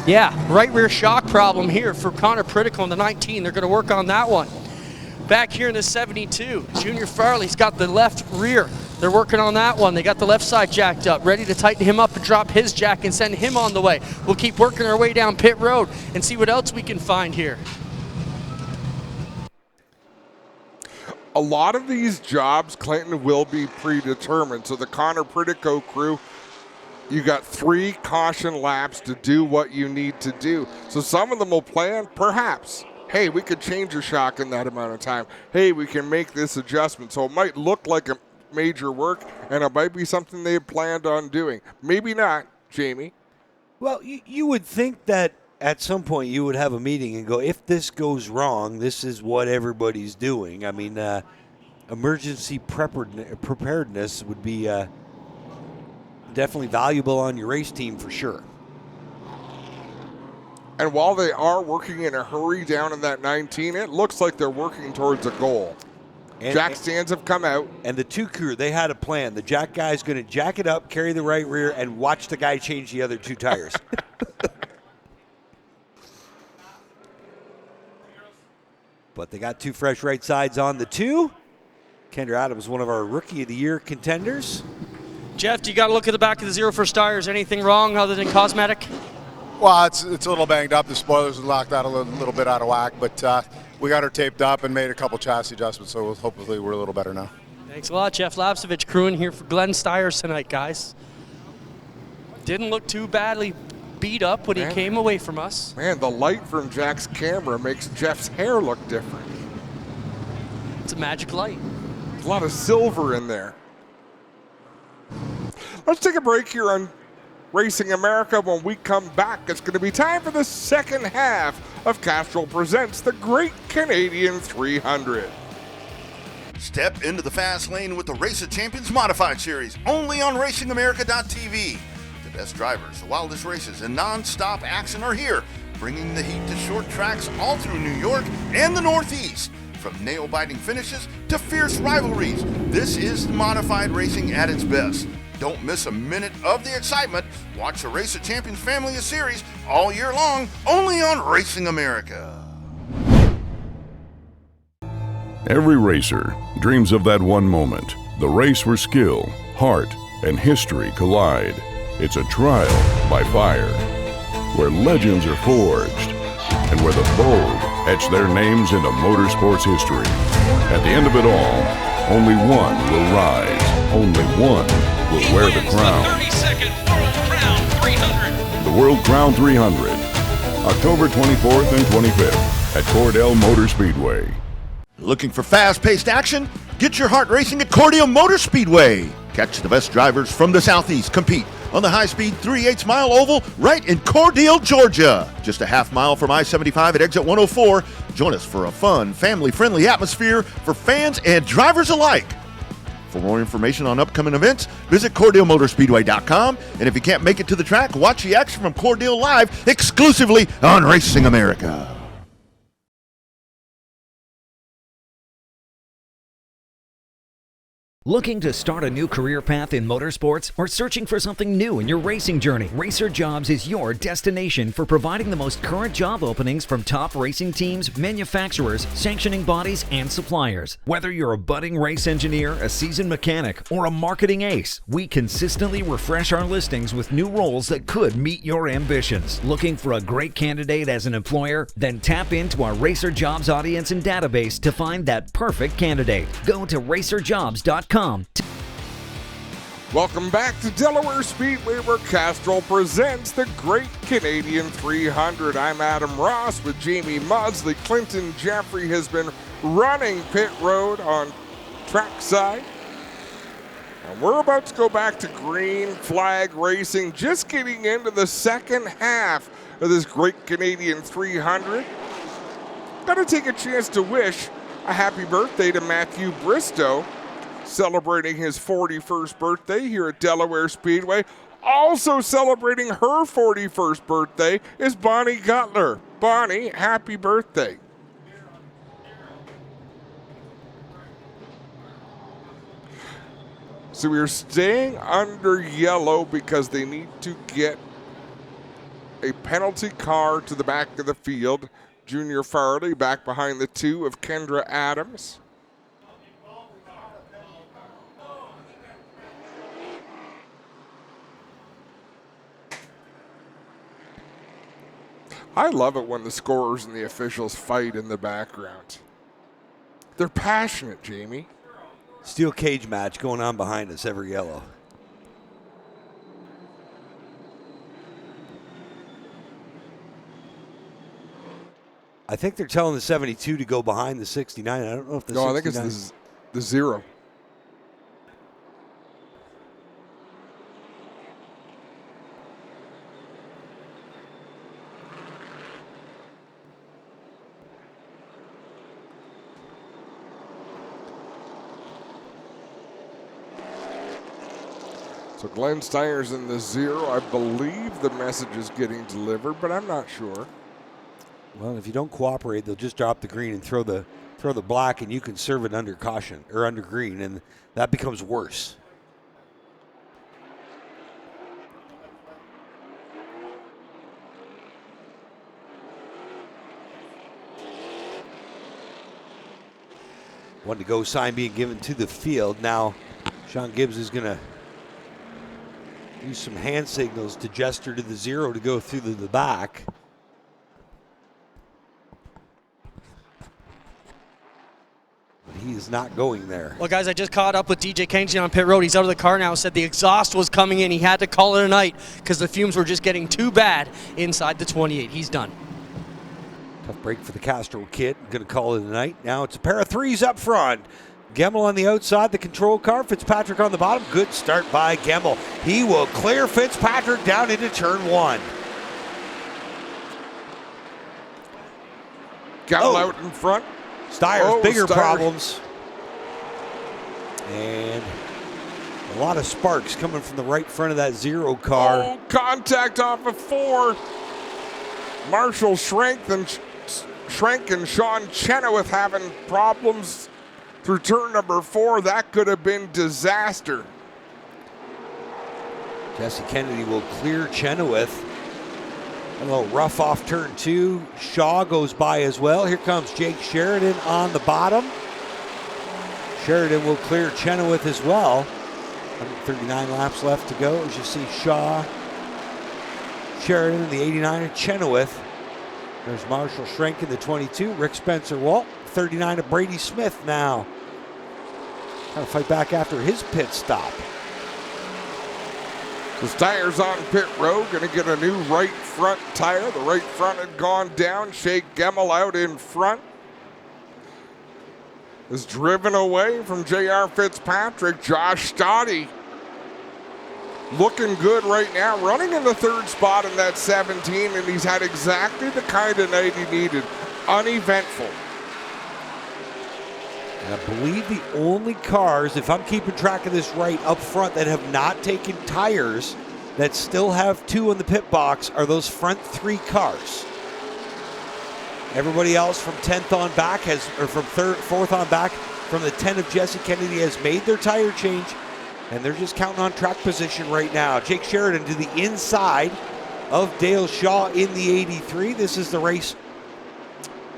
Yeah, right rear shock problem here for Connor Pritigo on the 19. They're going to work on that one. Back here in the 72, Junior Farley's got the left rear. They're working on that one. They got the left side jacked up, ready to tighten him up and drop his jack and send him on the way. We'll keep working our way down pit road and see what else we can find here. A lot of these jobs, Clinton, will be predetermined. So the Connor Pritigo crew, you got 3 caution laps to do what you need to do. So some of them will plan, perhaps, hey, we could change a shock in that amount of time. Hey, we can make this adjustment. So it might look like a major work, and it might be something they planned on doing. Maybe not, Jamie. Well, you would think that at some point you would have a meeting and go, if this goes wrong, this is what everybody's doing. I mean, emergency preparedness would be definitely valuable on your race team for sure. And while they are working in a hurry down in that 19, it looks like they're working towards a goal. Jack stands have come out. And the 2 crew, they had a plan. The Jack guy's going to jack it up, carry the right rear, and watch the guy change the other 2 tires. But they got 2 fresh right sides on the 2. Kendra Adams, one of our Rookie of the Year contenders. Jeff, you got to look at the back of the 0 for Steyers. Anything wrong other than cosmetic? Well, it's a little banged up. The spoilers are locked out a little bit out of whack, but we got her taped up and made a couple chassis adjustments, so hopefully we're a little better now. Thanks a lot, Jeff Lapsevich, crewing here for Glenn Steyers tonight, guys. Didn't look too badly beat up when he came away from us. Man, the light from Jack's camera makes Jeff's hair look different. It's a magic light. There's a lot of silver in there. Let's take a break here on Racing America. When we come back, it's going to be time for the second half of Castrol Presents the Great Canadian 300. Step into the fast lane with the Race of Champions Modified Series, only on RacingAmerica.tv. The best drivers, the wildest races, and non-stop action are here, bringing the heat to short tracks all through New York and the Northeast. From nail-biting finishes to fierce rivalries, this is modified racing at its best. Don't miss a minute of the excitement. Watch the Race of Champions family of series all year long, only on Racing America. Every racer dreams of that one moment, the race where skill, heart, and history collide. It's a trial by fire, where legends are forged, and where the bold etch their names into motorsports history. At the end of it all, only one will rise, only one will wear the crown. The 32nd World Crown 300. The World Crown 300, October 24th and 25th at Cordell Motor Speedway. Looking for fast-paced action? Get your heart racing at Cordell Motor Speedway. Catch the best drivers from the Southeast compete on the high-speed 3/8 mile oval right in Cordell, Georgia. Just a half mile from I-75 at exit 104. Join us for a fun, family-friendly atmosphere for fans and drivers alike. For more information on upcoming events, visit CordellMotorspeedway.com. And if you can't make it to the track, watch the action from Cordell live exclusively on Racing America. Looking to start a new career path in motorsports or searching for something new in your racing journey? Racer Jobs is your destination for providing the most current job openings from top racing teams, manufacturers, sanctioning bodies, and suppliers. Whether you're a budding race engineer, a seasoned mechanic, or a marketing ace, we consistently refresh our listings with new roles that could meet your ambitions. Looking for a great candidate as an employer? Then tap into our Racer Jobs audience and database to find that perfect candidate. Go to racerjobs.com. Welcome back to Delaware Speedway, where Castrol presents the Great Canadian 300. I'm Adam Ross with Jamie Maudsley. Clinton Jeffrey has been running pit road on trackside. And we're about to go back to green flag racing, just getting into the second half of this Great Canadian 300. Got to take a chance to wish a happy birthday to Matthew Bristow, celebrating his 41st birthday here at Delaware Speedway. Also celebrating her 41st birthday is Bonnie Gutler. Bonnie, happy birthday. So we're staying under yellow because they need to get a penalty car to the back of the field. Junior Farley back behind the two of Kendra Adams. I love it when the scorers and the officials fight in the background. They're passionate, Jamie. Steel cage match going on behind us, every yellow. I think they're telling the 72 to go behind the 69. I don't know if the 69... No, I think it's the 0. So Glenn Steiner's in the 0. I believe the message is getting delivered, but I'm not sure. Well, if you don't cooperate, they'll just drop the green and throw the black, and you can serve it under caution or under green, and that becomes worse. One to go sign being given to the field. Now, Sean Gibbs is going to use some hand signals to gesture to the 0 to go through the back. But he is not going there. Well, guys, I just caught up with DJ Kingsley on pit road. He's out of the car now. Said the exhaust was coming in. He had to call it a night because the fumes were just getting too bad inside the 28. He's done. Tough break for the Castrol kid. Going to call it a night. Now it's a pair of threes up front. Gemmel on the outside, the control car. Fitzpatrick on the bottom. Good start by Gemmel. He will clear Fitzpatrick down into turn 1. Gemmel out in front. Steyer's bigger problems. And a lot of sparks coming from the right front of that 0 car. Oh, contact off of 4. Marshall Schrank and Sean Chenoweth having problems through turn number 4. That could have been disaster. Jesse Kennedy will clear Chenoweth. A little rough off turn 2. Shaw goes by as well. Here comes Jake Sheridan on the bottom. Sheridan will clear Chenoweth as well. 139 laps left to go. As you see Shaw, Sheridan, the 89, Chenoweth. There's Marshall Schrenk in the 22. Rick Spencer Walt, 39 of Brady Smith now. Trying to fight back after his pit stop. His tires on pit road, going to get a new right front tire. The right front had gone down. Shea Gemmel out in front. Is driven away from J.R. Fitzpatrick. Josh Stoddy looking good right now, running in the third spot in that 17, and he's had exactly the kind of night he needed. Uneventful. And I believe the only cars, if I'm keeping track of this right, up front that have not taken tires, that still have 2 in the pit box, are those front 3 cars. Everybody else from 10th on back has, or from 4th on back, from the 10 of Jesse Kennedy has made their tire change, and they're just counting on track position right now. Jake Sheridan to the inside of Dale Shaw in the 83. This is the race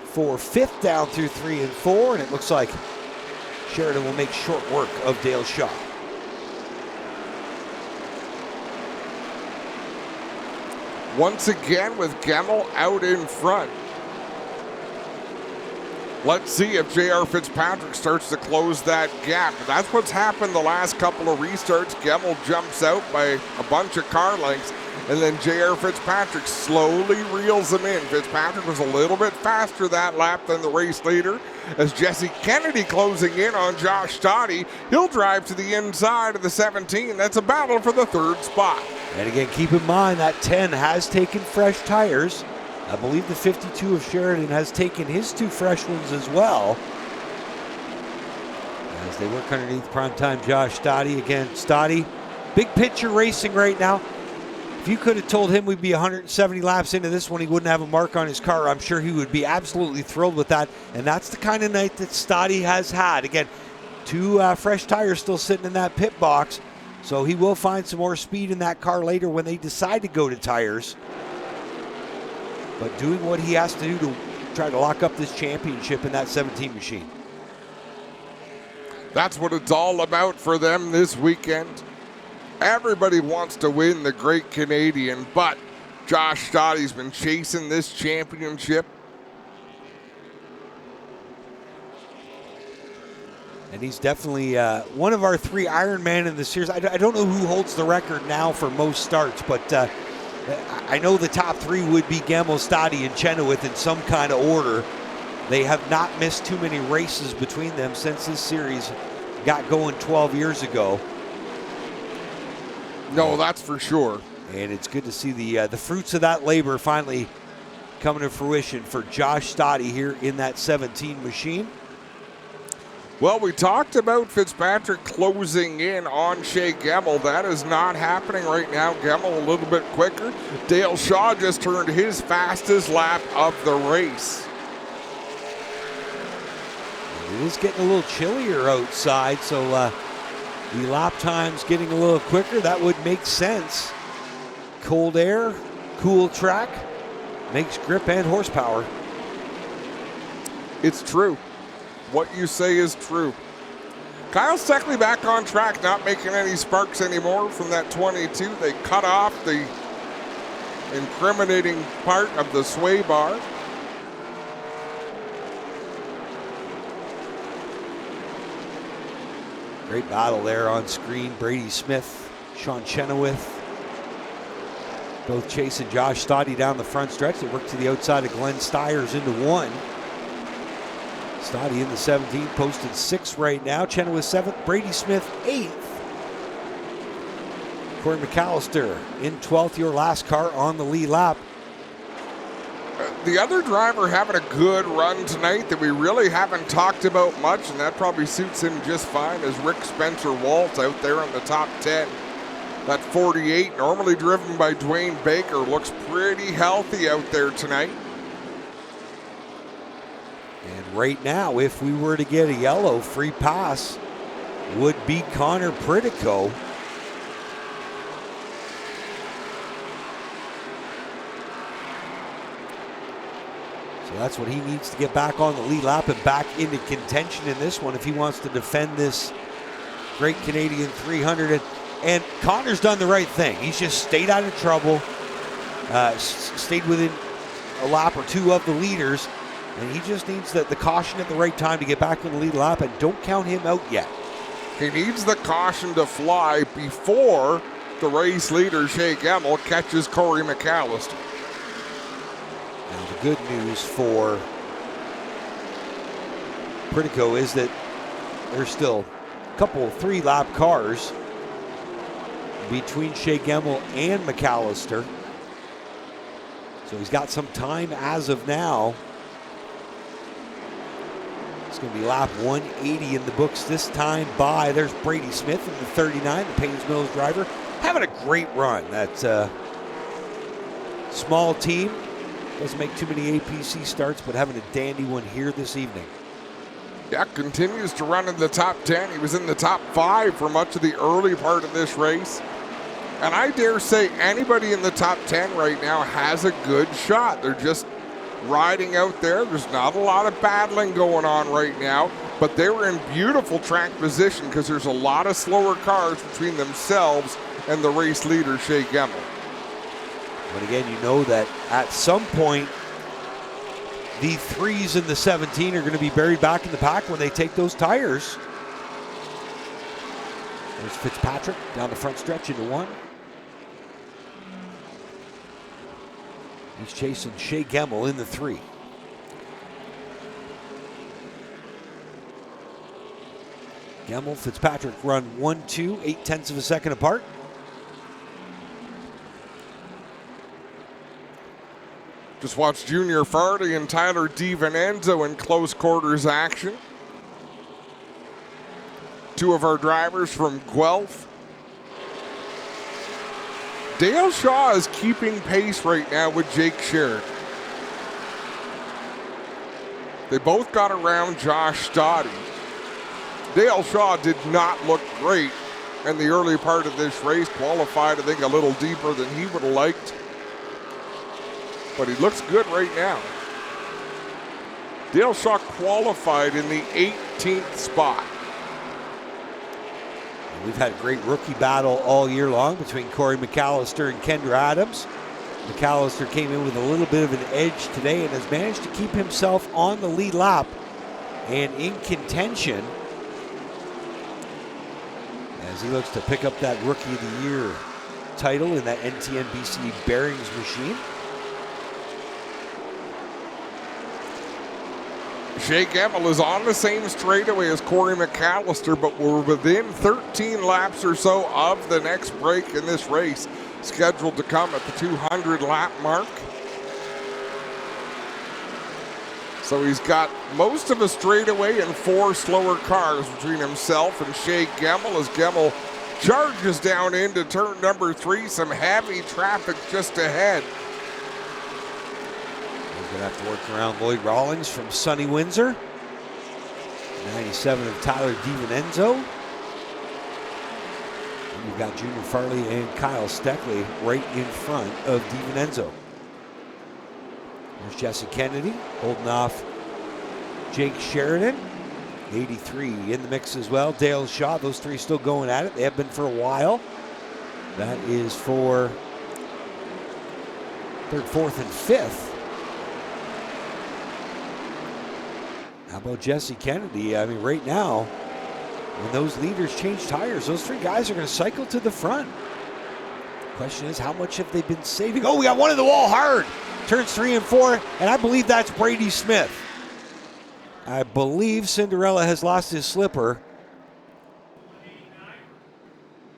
for 5th down through 3 and 4, and it looks like Sheridan will make short work of Dale Shaw. Once again with Gemmel out in front. Let's see if J.R. Fitzpatrick starts to close that gap. That's what's happened the last couple of restarts. Gemmel jumps out by a bunch of car lengths, and then J.R. Fitzpatrick slowly reels him in. Fitzpatrick was a little bit faster that lap than the race leader. As Jesse Kennedy closing in on Josh Stoddy, he'll drive to the inside of the 17. That's a battle for the 3rd spot. And again, keep in mind that 10 has taken fresh tires. I believe the 52 of Sheridan has taken his 2 fresh ones as well. As they work underneath primetime Josh Stoddy. Again, Stoddy, big picture racing right now. If you could have told him we'd be 170 laps into this one, he wouldn't have a mark on his car. I'm sure he would be absolutely thrilled with that. And that's the kind of night that Stoddy has had. Again, 2 fresh tires still sitting in that pit box. So he will find some more speed in that car later when they decide to go to tires. But doing what he has to do to try to lock up this championship in that 17 machine. That's what it's all about for them this weekend. Everybody wants to win the Great Canadian, but Josh Stoddy's been chasing this championship. And he's definitely one of our 3 Ironman in the series. I don't know who holds the record now for most starts, but I know the top 3 would be Gemmel, Stoddy, and Chenoweth in some kind of order. They have not missed too many races between them since this series got going 12 years ago. No, that's for sure. And it's good to see the fruits of that labor finally coming to fruition for Josh Stoddy here in that 17 machine. Well, we talked about Fitzpatrick closing in on Shea Gemmel. That is not happening right now. Gemmel a little bit quicker. Dale Shaw just turned his fastest lap of the race. It is getting a little chillier outside, so the lap time's getting a little quicker. That would make sense. Cold air, cool track, makes grip and horsepower. It's true. What you say is true. Kyle Steckley back on track, not making any sparks anymore from that 22. They cut off the incriminating part of the sway bar. Great battle there on screen. Brady Smith, Sean Chenoweth, both chasing Josh Stoddy down the front stretch. They work to the outside of Glenn Stiers into 1. Stoddy in the 17, posted 6 right now. Chenoweth 7th, Brady Smith 8th. Corey McAllister in 12th, your last car on the lead lap. The other driver having a good run tonight that we really haven't talked about much, and that probably suits him just fine, is Rick Spencer Walt out there in the top 10. That 48, normally driven by Dwayne Baker, looks pretty healthy out there tonight. And right now, if we were to get a yellow, free pass would be Connor Pritico. So that's what he needs to get back on the lead lap and back into contention in this one if he wants to defend this Great Canadian 300. And Connor's done the right thing. He's just stayed out of trouble, stayed within a lap or 2 of the leaders. And he just needs the caution at the right time to get back on the lead lap, and don't count him out yet. He needs the caution to fly before The race leader, Shea Gemmel, catches Corey McAllister. Now the good news for Pritico is that there's still a couple 3-lap cars between Shea Gemmel and McAllister. So he's got some time as of now. It's going to be lap 180 in the books this time by, there's Brady Smith in the 39, the Paynes Mills driver. Having a great run. That's a small team. Doesn't make too many APC starts, but having a dandy one here this evening. Yeah, continues to run in the top 10. He was in the top 5 for much of the early part of this race. And I dare say anybody in the top 10 right now has a good shot. They're just riding out there. There's not a lot of battling going on right now, but they were in beautiful track position because there's a lot of slower cars between themselves and the race leader, Shea Gemmel. But again, you know that at some point, the 3s and the 17 are going to be buried back in the pack when they take those tires. There's Fitzpatrick down the front stretch into 1. He's chasing Shea Gemmel in the 3. Gemmel, Fitzpatrick run 1-2, 0.8 of a second apart. Just watch Junior Farley and Tyler DiVincenzo in close quarters action. 2 of our drivers from Guelph. Dale Shaw is keeping pace right now with Jake Sheridan. They both got around Josh Stoddy. Dale Shaw did not look great in the early part of this race. Qualified, I think, a little deeper than he would have liked. But he looks good right now. Dale Shaw qualified in the 18th spot. We've had a great rookie battle all year long between Corey McAllister and Kendra Adams. McAllister came in with a little bit of an edge today and has managed to keep himself on the lead lap and in contention as he looks to pick up that Rookie of the Year title in that NTNBC bearings machine. Shea Gemmel is on the same straightaway as Corey McAllister, but we're within 13 laps or so of the next break in this race, scheduled to come at the 200 lap mark. So he's got most of a straightaway and 4 slower cars between himself and Shea Gemmel as Gemmel charges down into turn number 3. Some heavy traffic just ahead. He's going to have to work around Lloyd Rawlings from Sonny Windsor. 97 of Tyler DiVincenzo. And you've got Junior Farley and Kyle Steckley right in front of DiVincenzo. There's Jesse Kennedy holding off Jake Sheridan. 83 in the mix as well. Dale Shaw, those 3 still going at it. They have been for a while. That is for 3rd, 4th, and 5th. How about Jesse Kennedy? I mean, right now, when those leaders change tires, those 3 guys are going to cycle to the front. Question is, how much have they been saving? Oh, we got one in the wall hard. Turns 3 and 4, and I believe that's Brady Smith. I believe Cinderella has lost his slipper.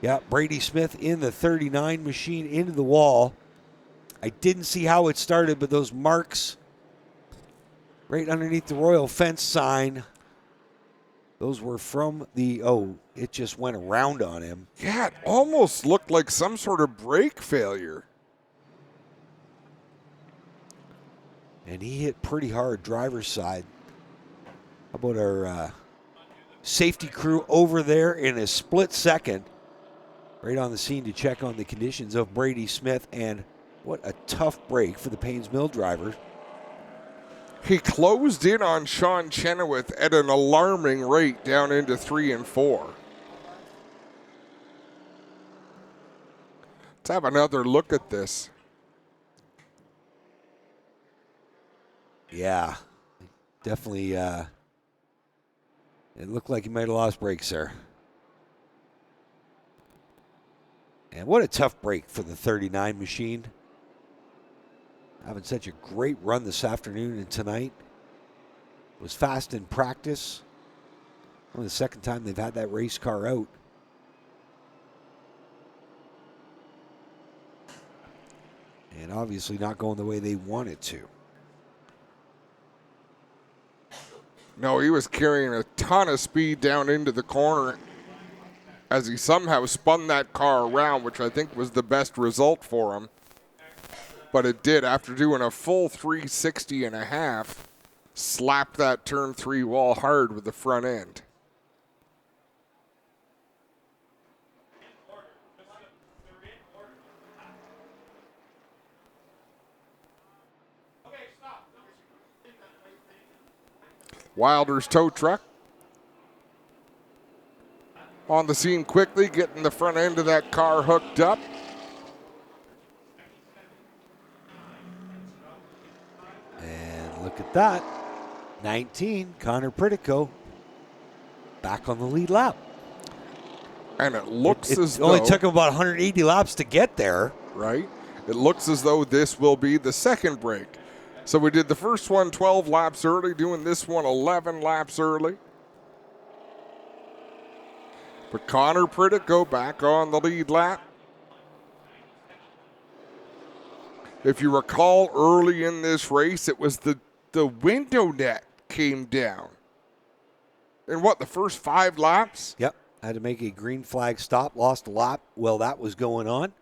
Yeah, Brady Smith in the 39 machine into the wall. I didn't see how it started, but those marks right underneath the Royal Fence sign, those were from the, it just went around on him. Yeah, it almost looked like some sort of brake failure. And he hit pretty hard driver's side. How about our safety crew over there in a split second, right on the scene to check on the conditions of Brady Smith, and what a tough break for the Paynes Mill driver. He closed in on Sean Chenoweth at an alarming rate down into 3 and 4. Let's have another look at this. Yeah, definitely. It looked like he might have lost brakes there. And what a tough break for the 39 machine. Having such a great run this afternoon and tonight. Was fast in practice. Only the second time they've had that race car out. And obviously not going the way they wanted to. No, he was carrying a ton of speed down into the corner as he somehow spun that car around, which I think was the best result for him. But it did, after doing a full 360 and a half, slap that turn 3 wall hard with the front end. Wilder's tow truck on the scene quickly, getting the front end of that car hooked up. And look at that. 19, Connor Pritico back on the lead lap. And it looks as though... It only took him about 180 laps to get there. Right. It looks as though this will be the second break. So we did the first one 12 laps early, doing this one 11 laps early. But Connor Pritico back on the lead lap. If you recall early in this race, it was the window net came down. In what, the first 5 laps? Yep. Had to make a green flag stop, lost a lap while that was going on.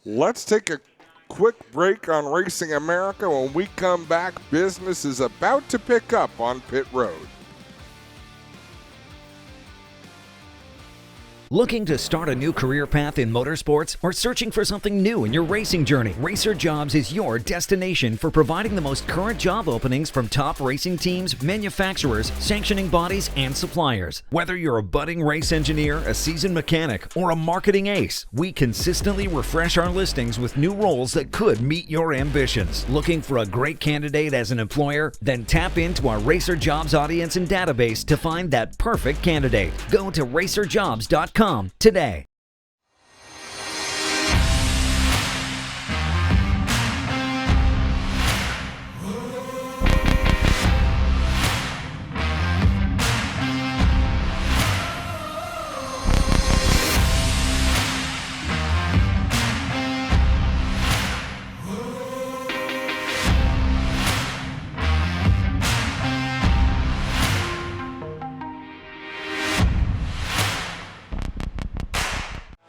Let's take a quick break on Racing America. When we come back, business is about to pick up on pit road. Looking to start a new career path in motorsports or searching for something new in your racing journey? Racer Jobs is your destination for providing the most current job openings from top racing teams, manufacturers, sanctioning bodies, and suppliers. Whether you're a budding race engineer, a seasoned mechanic, or a marketing ace, we consistently refresh our listings with new roles that could meet your ambitions. Looking for a great candidate as an employer? Then tap into our Racer Jobs audience and database to find that perfect candidate. Go to racerjobs.com today.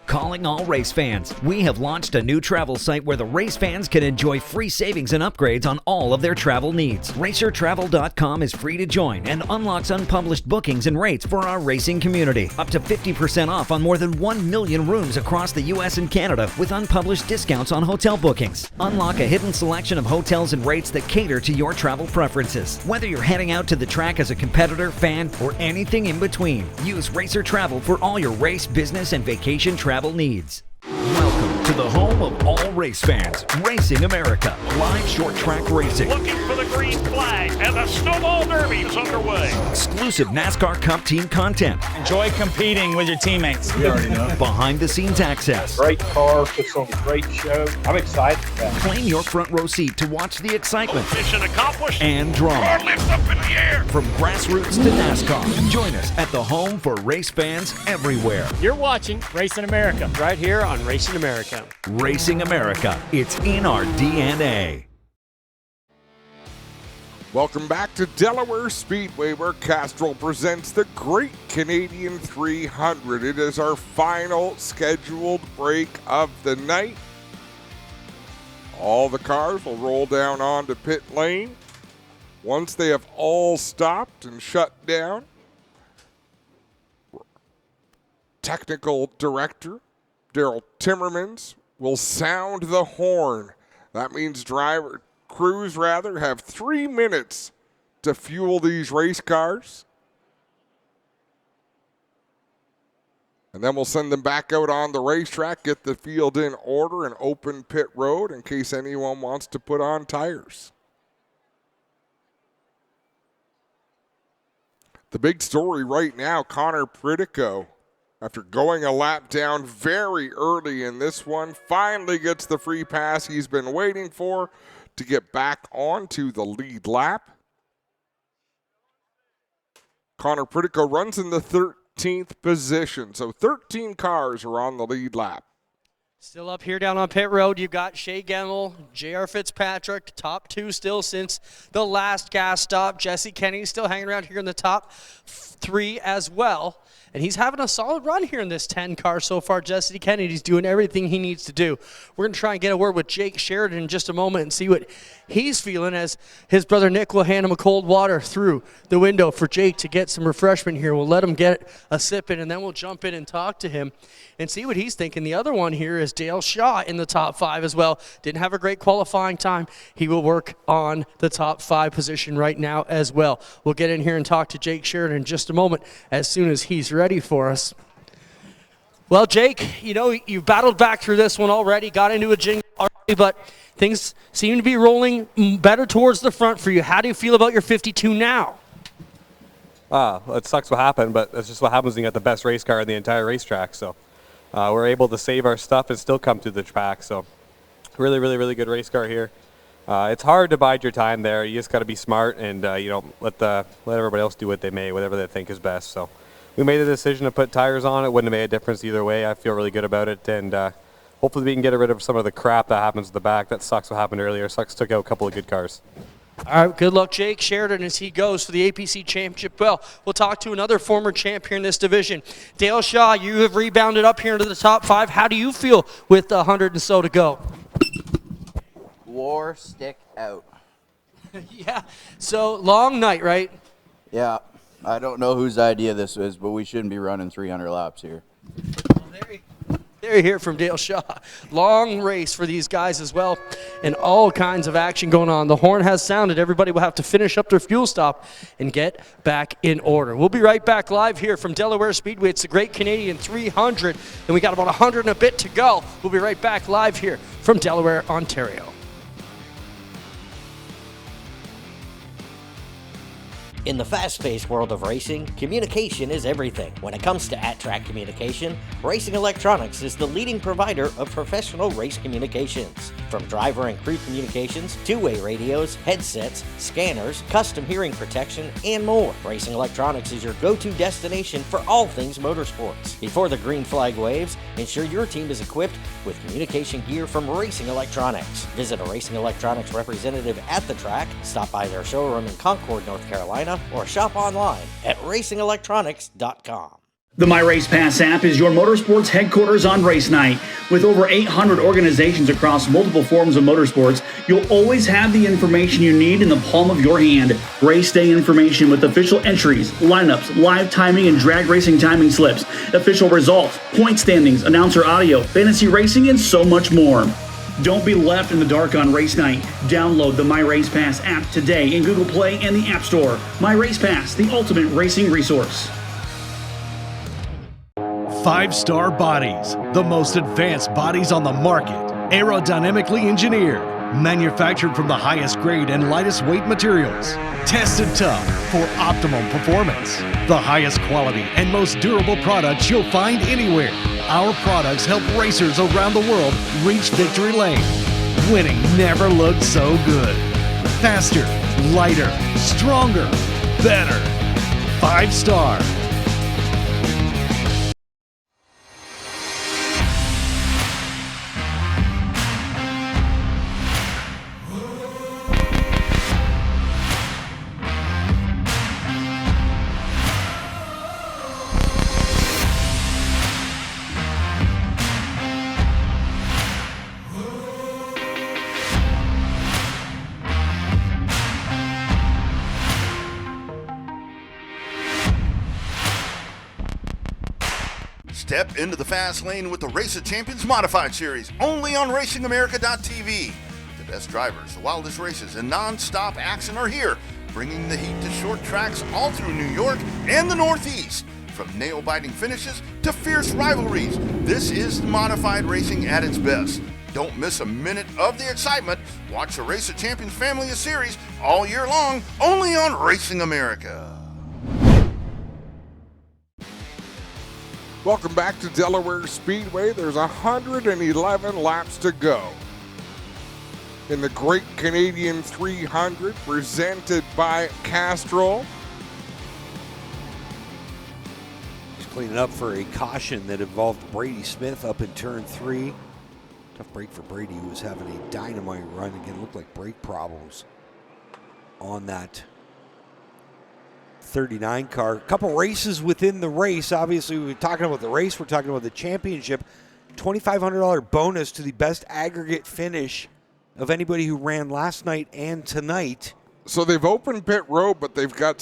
Calling all race fans. We have launched a new travel site where the race fans can enjoy free savings and upgrades on all of their travel needs. RacerTravel.com is free to join and unlocks unpublished bookings and rates for our racing community. Up to 50% off on more than 1 million rooms across the U.S. and Canada with unpublished discounts on hotel bookings. Unlock a hidden selection of hotels and rates that cater to your travel preferences. Whether you're heading out to the track as a competitor, fan, or anything in between, use Racer Travel for all your race, business, and vacation travel needs. Welcome to the home of all race fans, Racing America, live short track racing. Looking for the green flag, and the Snowball Derby is underway. Exclusive NASCAR Cup team content. Enjoy competing with your teammates. We already know. Behind the scenes access. Great car, puts on a great show. I'm excited for that. Claim your front row seat to watch the excitement. Mission accomplished. And drama. Car lifts up in the air. From grassroots to NASCAR. Join us at the home for race fans everywhere. You're watching Racing America right here on Racing America. Racing America. It's in our DNA. Welcome back to Delaware Speedway, where Castrol presents the Great Canadian 300. It is our final scheduled break of the night. All the cars will roll down onto pit lane. Once they have all stopped and shut down, technical director, Daryl Timmermans, will sound the horn. That means crews have 3 minutes to fuel these race cars. And then we'll send them back out on the racetrack, get the field in order, and open pit road in case anyone wants to put on tires. The big story right now, Connor Pritico, after going a lap down very early in this one, finally gets the free pass he's been waiting for to get back onto the lead lap. Connor Pritico runs in the 13th position, so 13 cars are on the lead lap. Still up here down on pit road, you've got Shea Gemmel, J.R. Fitzpatrick, top 2 still since the last gas stop. Jesse Kennedy still hanging around here in the top 3 as well. And he's having a solid run here in this 10 car so far. Jesse Kennedy's doing everything he needs to do. We're going to try and get a word with Jake Sheridan in just a moment and see what he's feeling as his brother Nick will hand him a cold water through the window for Jake to get some refreshment here. We'll let him get a sip in, and then we'll jump in and talk to him and see what he's thinking. The other one here is Dale Shaw in the top 5 as well. Didn't have a great qualifying time. He will work on the top 5 position right now as well. We'll get in here and talk to Jake Sheridan in just a moment as soon as he's ready for us. Well, Jake, you know, you've battled back through this one already, got into a jingle already, but things seem to be rolling better towards the front for you. How do you feel about your 52 now? It sucks what happened, but that's just what happens when you got the best race car in the entire racetrack. So we're able to save our stuff and still come through the track. So really, really, really good race car here. It's hard to bide your time there. You just got to be smart and let everybody else do what they may, whatever they think is best. So we made the decision to put tires on. It wouldn't have made a difference either way. I feel really good about it, and hopefully we can get rid of some of the crap that happens at the back. That sucks what happened earlier. Sucks took out a couple of good cars. All right, good luck, Jake Sheridan, as he goes for the APC Championship. Well, we'll talk to another former champ here in this division. Dale Shaw, you have rebounded up here into the top 5. How do you feel with 100 and so to go? War stick out. Yeah, so long night, right? Yeah, I don't know whose idea this is, but we shouldn't be running 300 laps here. There you hear from Dale Shaw. Long race for these guys as well, and all kinds of action going on. The horn has sounded. Everybody will have to finish up their fuel stop and get back in order. We'll be right back live here from Delaware Speedway. It's the Great Canadian 300, and we got about 100 and a bit to go. We'll be right back live here from Delaware, Ontario. In the fast-paced world of racing, communication is everything. When it comes to at-track communication, Racing Electronics is the leading provider of professional race communications. From driver and crew communications, two-way radios, headsets, scanners, custom hearing protection, and more. Racing Electronics is your go-to destination for all things motorsports. Before the green flag waves, ensure your team is equipped with communication gear from Racing Electronics. Visit a Racing Electronics representative at the track, stop by their showroom in Concord, North Carolina, or shop online at racingelectronics.com. The MyRacePass app is your motorsports headquarters on race night. With over 800 organizations across multiple forms of motorsports, you'll always have the information you need in the palm of your hand. Race day information with official entries, lineups, live timing and drag racing timing slips, official results, point standings, announcer audio, fantasy racing, and so much more. Don't be left in the dark on race night. Download the MyRacePass app today in Google Play and the App Store. MyRacePass, the ultimate racing resource. 5-star bodies, the most advanced bodies on the market. Aerodynamically engineered, manufactured from the highest grade and lightest weight materials. Tested tough for optimum performance. The highest quality and most durable products you'll find anywhere. Our products help racers around the world reach victory lane. Winning never looked so good. Faster, lighter, stronger, better. 5-star. Step into the fast lane with the Race of Champions Modified Series, only on RacingAmerica.tv. The best drivers, the wildest races, and non-stop action are here, bringing the heat to short tracks all through New York and the Northeast. From nail-biting finishes to fierce rivalries, this is modified racing at its best. Don't miss a minute of the excitement. Watch the Race of Champions family of series all year long, only on Racing America. Welcome back to Delaware Speedway. There's 111 laps to go in the Great Canadian 300, presented by Castrol. He's cleaning up for a caution that involved Brady Smith up in turn 3. Tough break for Brady, who was having a dynamite run. Again, looked like brake problems on that 39 car. A couple races within the race. Obviously, we're talking about the race. We're talking about the championship. $2,500 bonus to the best aggregate finish of anybody who ran last night and tonight. So they've opened pit road, but they've got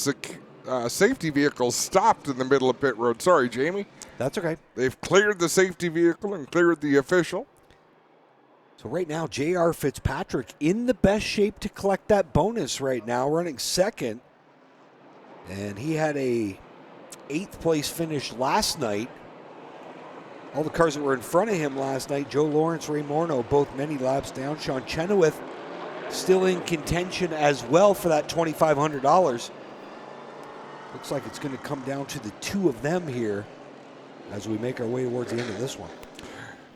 safety vehicles stopped in the middle of pit road. Sorry, Jamie. That's okay. They've cleared the safety vehicle and cleared the official. So right now, J.R. Fitzpatrick in the best shape to collect that bonus right now, running second. And he had a 8th place finish last night. All the cars that were in front of him last night, Joe Lawrence, Ray Morneau, both many laps down. Sean Chenoweth still in contention as well for that $2,500. Looks like it's going to come down to the two of them here as we make our way towards the end of this one.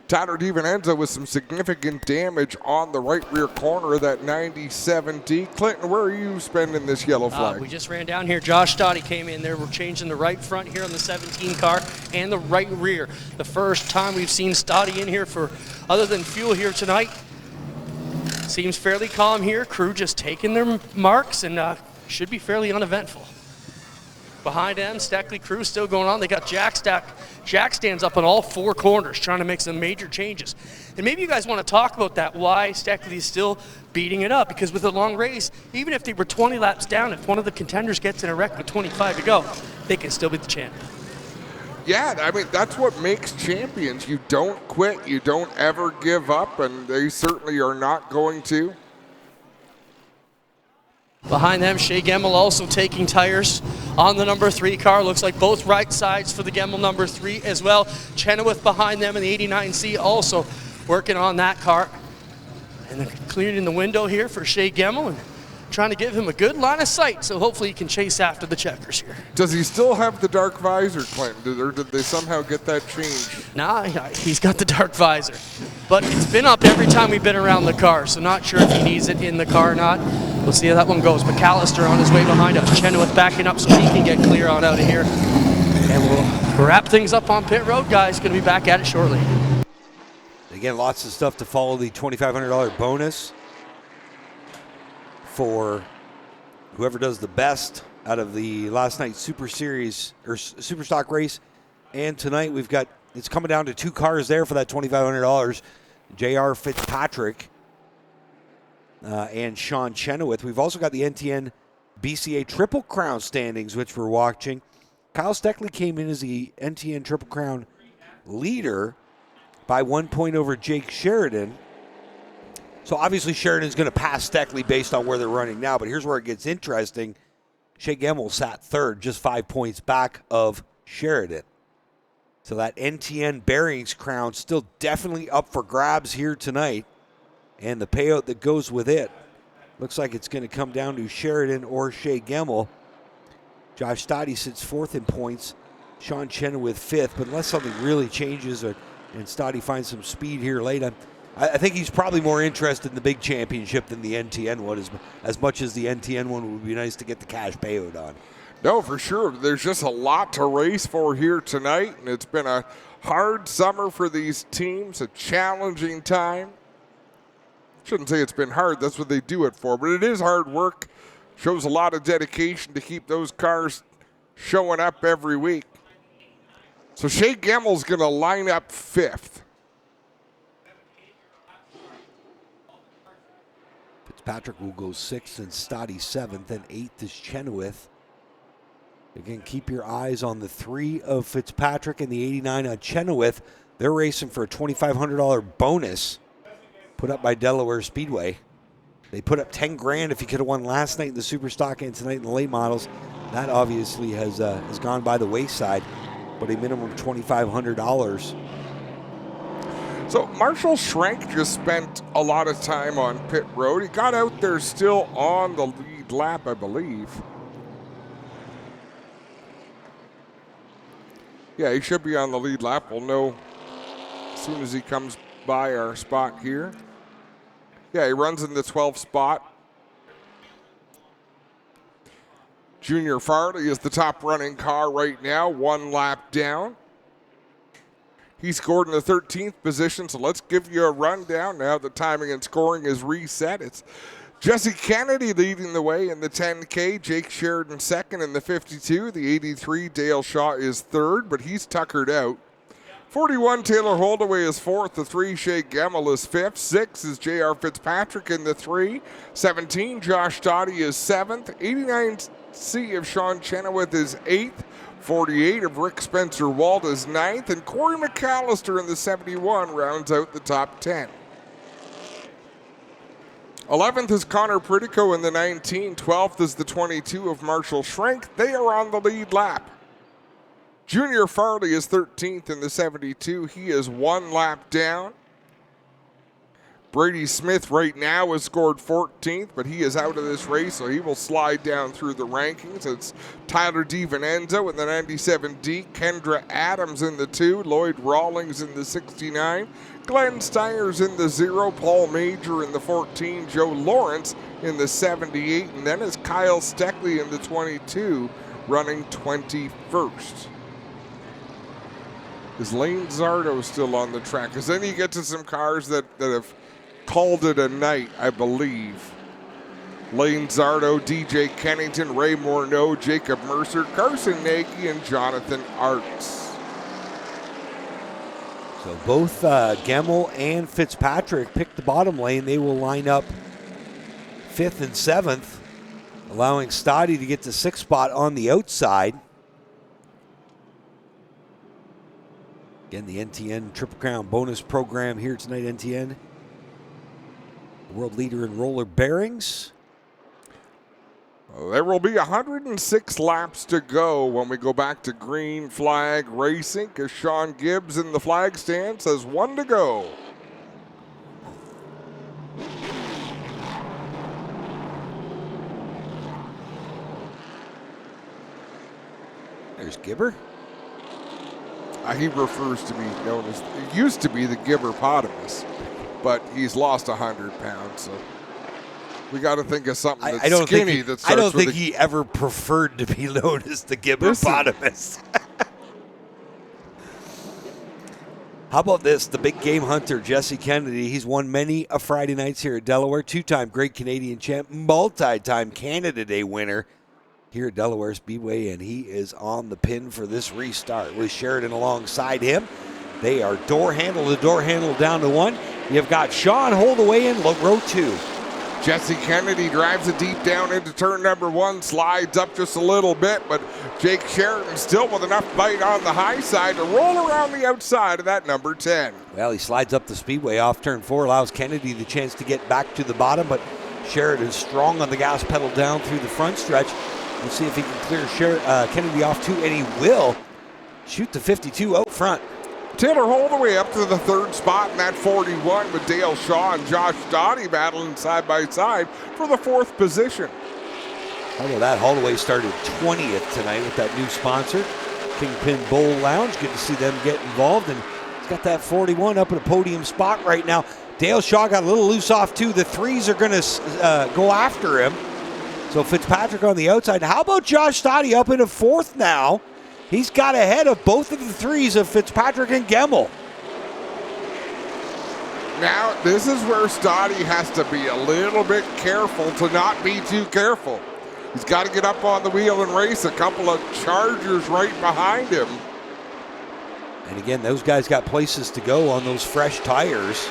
Tyler DiVincenzo with some significant damage on the right rear corner of that 97D. Clinton, where are you spending this yellow flag? We just ran down here. Josh Stoddy came in there. We're changing the right front here on the 17 car and the right rear. The first time we've seen Stoddy in here for other than fuel here tonight. Seems fairly calm here. Crew just taking their marks and should be fairly uneventful. Behind them, Steckley crew still going on. They got Jack stands up on all 4 corners trying to make some major changes. And maybe you guys want to talk about that, why Steckley is still beating it up. Because with a long race, even if they were 20 laps down, if one of the contenders gets in a wreck with 25 to go, they can still be the champ. Yeah, I mean, that's what makes champions. You don't quit. You don't ever give up, and they certainly are not going to. Behind them, Shea Gemmel also taking tires on the number 3 car. Looks like both right sides for the Gemmel number 3 as well. Chenoweth behind them in the 89C also working on that car. And they're clearing the window here for Shea Gemmel and trying to give him a good line of sight, so hopefully he can chase after the checkers here. Does he still have the dark visor, Clinton, or did they somehow get that changed? Nah, he's got the dark visor. But it's been up every time we've been around the car, so not sure if he needs it in the car or not. We'll see how that one goes. McAllister on his way behind us. Chenoweth backing up so he can get clear on out of here. And we'll wrap things up on pit road, guys. Going to be back at it shortly. Again, lots of stuff to follow the $2,500 bonus for whoever does the best out of the last night's Super Series or Super Stock race. And tonight we've got, it's coming down to 2 cars there for that $2,500. J.R. Fitzpatrick and Sean Chenoweth. We've also got the NTN BCA Triple Crown standings, which we're watching. Kyle Steckley came in as the NTN Triple Crown leader by 1 point over Jake Sheridan. So obviously Sheridan's going to pass Steckley based on where they're running now, but here's where it gets interesting. Shea Gemmel sat 3rd, just 5 points back of Sheridan. So that NTN Bearings crown still definitely up for grabs here tonight. And the payout that goes with it looks like it's going to come down to Sheridan or Shea Gemmel. Josh Stoddy sits 4th in points. Sean Chenoweth 5th, but unless something really changes and Stoddy finds some speed here late, I think he's probably more interested in the big championship than the NTN one, as much as the NTN one would be nice to get the cash payout on. No, for sure. There's just a lot to race for here tonight, and it's been a hard summer for these teams, a challenging time. Shouldn't say it's been hard. That's what they do it for, but it is hard work. Shows a lot of dedication to keep those cars showing up every week. So Shea Gemmel's going to line up 5th. Fitzpatrick will go 6th and Stoddy 7th, and 8th is Chenoweth. Again, keep your eyes on the 3 of Fitzpatrick and the 89 on Chenoweth. They're racing for a $2,500 bonus put up by Delaware Speedway. They put up 10 grand if you could have won last night in the Super Stock and tonight in the late models. That obviously has gone by the wayside, but a minimum of $2,500. So Marshall Schrank just spent a lot of time on pit road. He got out there still on the lead lap, I believe. Yeah, he should be on the lead lap. We'll know as soon as he comes by our spot here. Yeah, he runs in the 12th spot. Junior Farley is the top running car right now, 1 lap down. He scored in the 13th position, so let's give you a rundown now. The timing and scoring is reset. It's Jesse Kennedy leading the way in the 10K. Jake Sheridan second in the 52. The 83, Dale Shaw, is third, but he's tuckered out. 41, Taylor Holdaway is fourth. The 3, Shea Gemmel, is fifth. 6 is J.R. Fitzpatrick in the 3. 17, Josh Dottie is seventh. 89C of Sean Chenoweth is eighth. 48 of Rick Spencer Walt is ninth. And Corey McAllister in the 71 rounds out the top 10. 11th is Connor Pritico in the 19. 12th is the 22 of Marshall Schrank. They are on the lead lap. Junior Farley is 13th in the 72. He is 1 lap down. Brady Smith right now has scored 14th, but he is out of this race, so he will slide down through the rankings. It's Tyler DiVincenzo in the 97D, Kendra Adams in the 2, Lloyd Rawlings in the 69, Glenn Steyers in the 0, Paul Major in the 14, Joe Lawrence in the 78, and then is Kyle Steckley in the 22, running 21st. Is Lane Zardo still on the track? Because then you get to some cars that have called it a night, I believe. Lane Zardo, DJ Kennington, Ray Morneau, Jacob Mercer, Carson Nagy, and Jonathan Arts. So both Gemmel and Fitzpatrick picked the bottom lane. They will line up 5th and 7th, allowing Stoddy to get the 6th spot on the outside. Again, the NTN Triple Crown bonus program here tonight, NTN. World leader in roller bearings. There will be 106 laps to go when we go back to green flag racing, because Sean Gibbs in the flag stand says 1 to go. There's Gibber. He refers to be known as, it used to be the Gibberpotamus, but he's lost 100 pounds, so we got to think of something that's skinny that starts I don't with think he ever preferred to be known as the Gibberpotamus. How about this? The big game hunter, Jesse Kennedy. He's won many a Friday nights here at Delaware. 2-time Great Canadian champ, multi-time Canada Day winner here at Delaware Speedway, and he is on the pin for this restart with Sheridan alongside him. They are door handle to door handle down to 1. You've got Sean Holdaway in row 2. Jesse Kennedy drives it deep down into turn number 1, slides up just a little bit, but Jake Sheridan still with enough bite on the high side to roll around the outside of that number 10. Well, he slides up the speedway off turn 4, allows Kennedy the chance to get back to the bottom, but Sheridan strong on the gas pedal down through the front stretch. We'll see if he can clear Kennedy off too, and he will shoot the 52 out front. Taylor Holdaway up to the 3rd spot in that 41 with Dale Shaw and Josh Dottie battling side by side for the 4th position. How about that? Holdaway started 20th tonight with that new sponsor, Kingpin Bowl Lounge. Good to see them get involved, and he's got that 41 up at a podium spot right now. Dale Shaw got a little loose off too. The 3s are going to go after him. So Fitzpatrick on the outside. How about Josh Dottie up into 4th now? He's got ahead of both of the 3s of Fitzpatrick and Gemmel. Now, this is where Stoddy has to be a little bit careful to not be too careful. He's got to get up on the wheel and race. A couple of Chargers right behind him. And again, those guys got places to go on those fresh tires.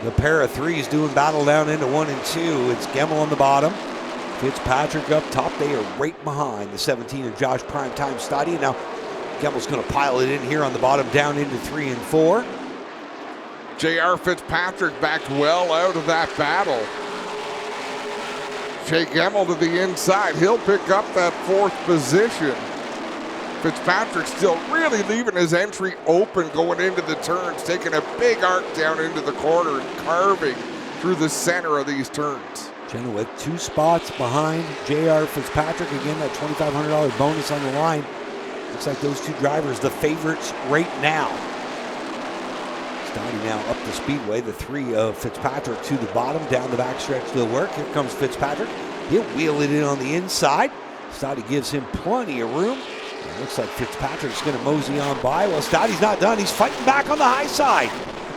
The pair of 3s doing battle down into 1 and 2. It's Gemmel on the bottom. Fitzpatrick up top. They are right behind the 17 of Josh Primetime Stoddy. Now Gemmel's going to pile it in here on the bottom down into 3 and 4. J.R. Fitzpatrick backed well out of that battle. Shea Gemmel to the inside. He'll pick up that 4th position. Fitzpatrick still really leaving his entry open going into the turns, taking a big arc down into the corner and carving through the center of these turns. Chenoweth 2 spots behind J.R. Fitzpatrick. Again, that $2,500 bonus on the line. Looks like those 2 drivers the favorites right now. Stoddy now up the Speedway. The 3 of Fitzpatrick to the bottom. Down the backstretch will work. Here comes Fitzpatrick. He'll wheel it in on the inside. Stoddy gives him plenty of room. It looks like Fitzpatrick's going to mosey on by. Well, Stoddy's not done. He's fighting back on the high side.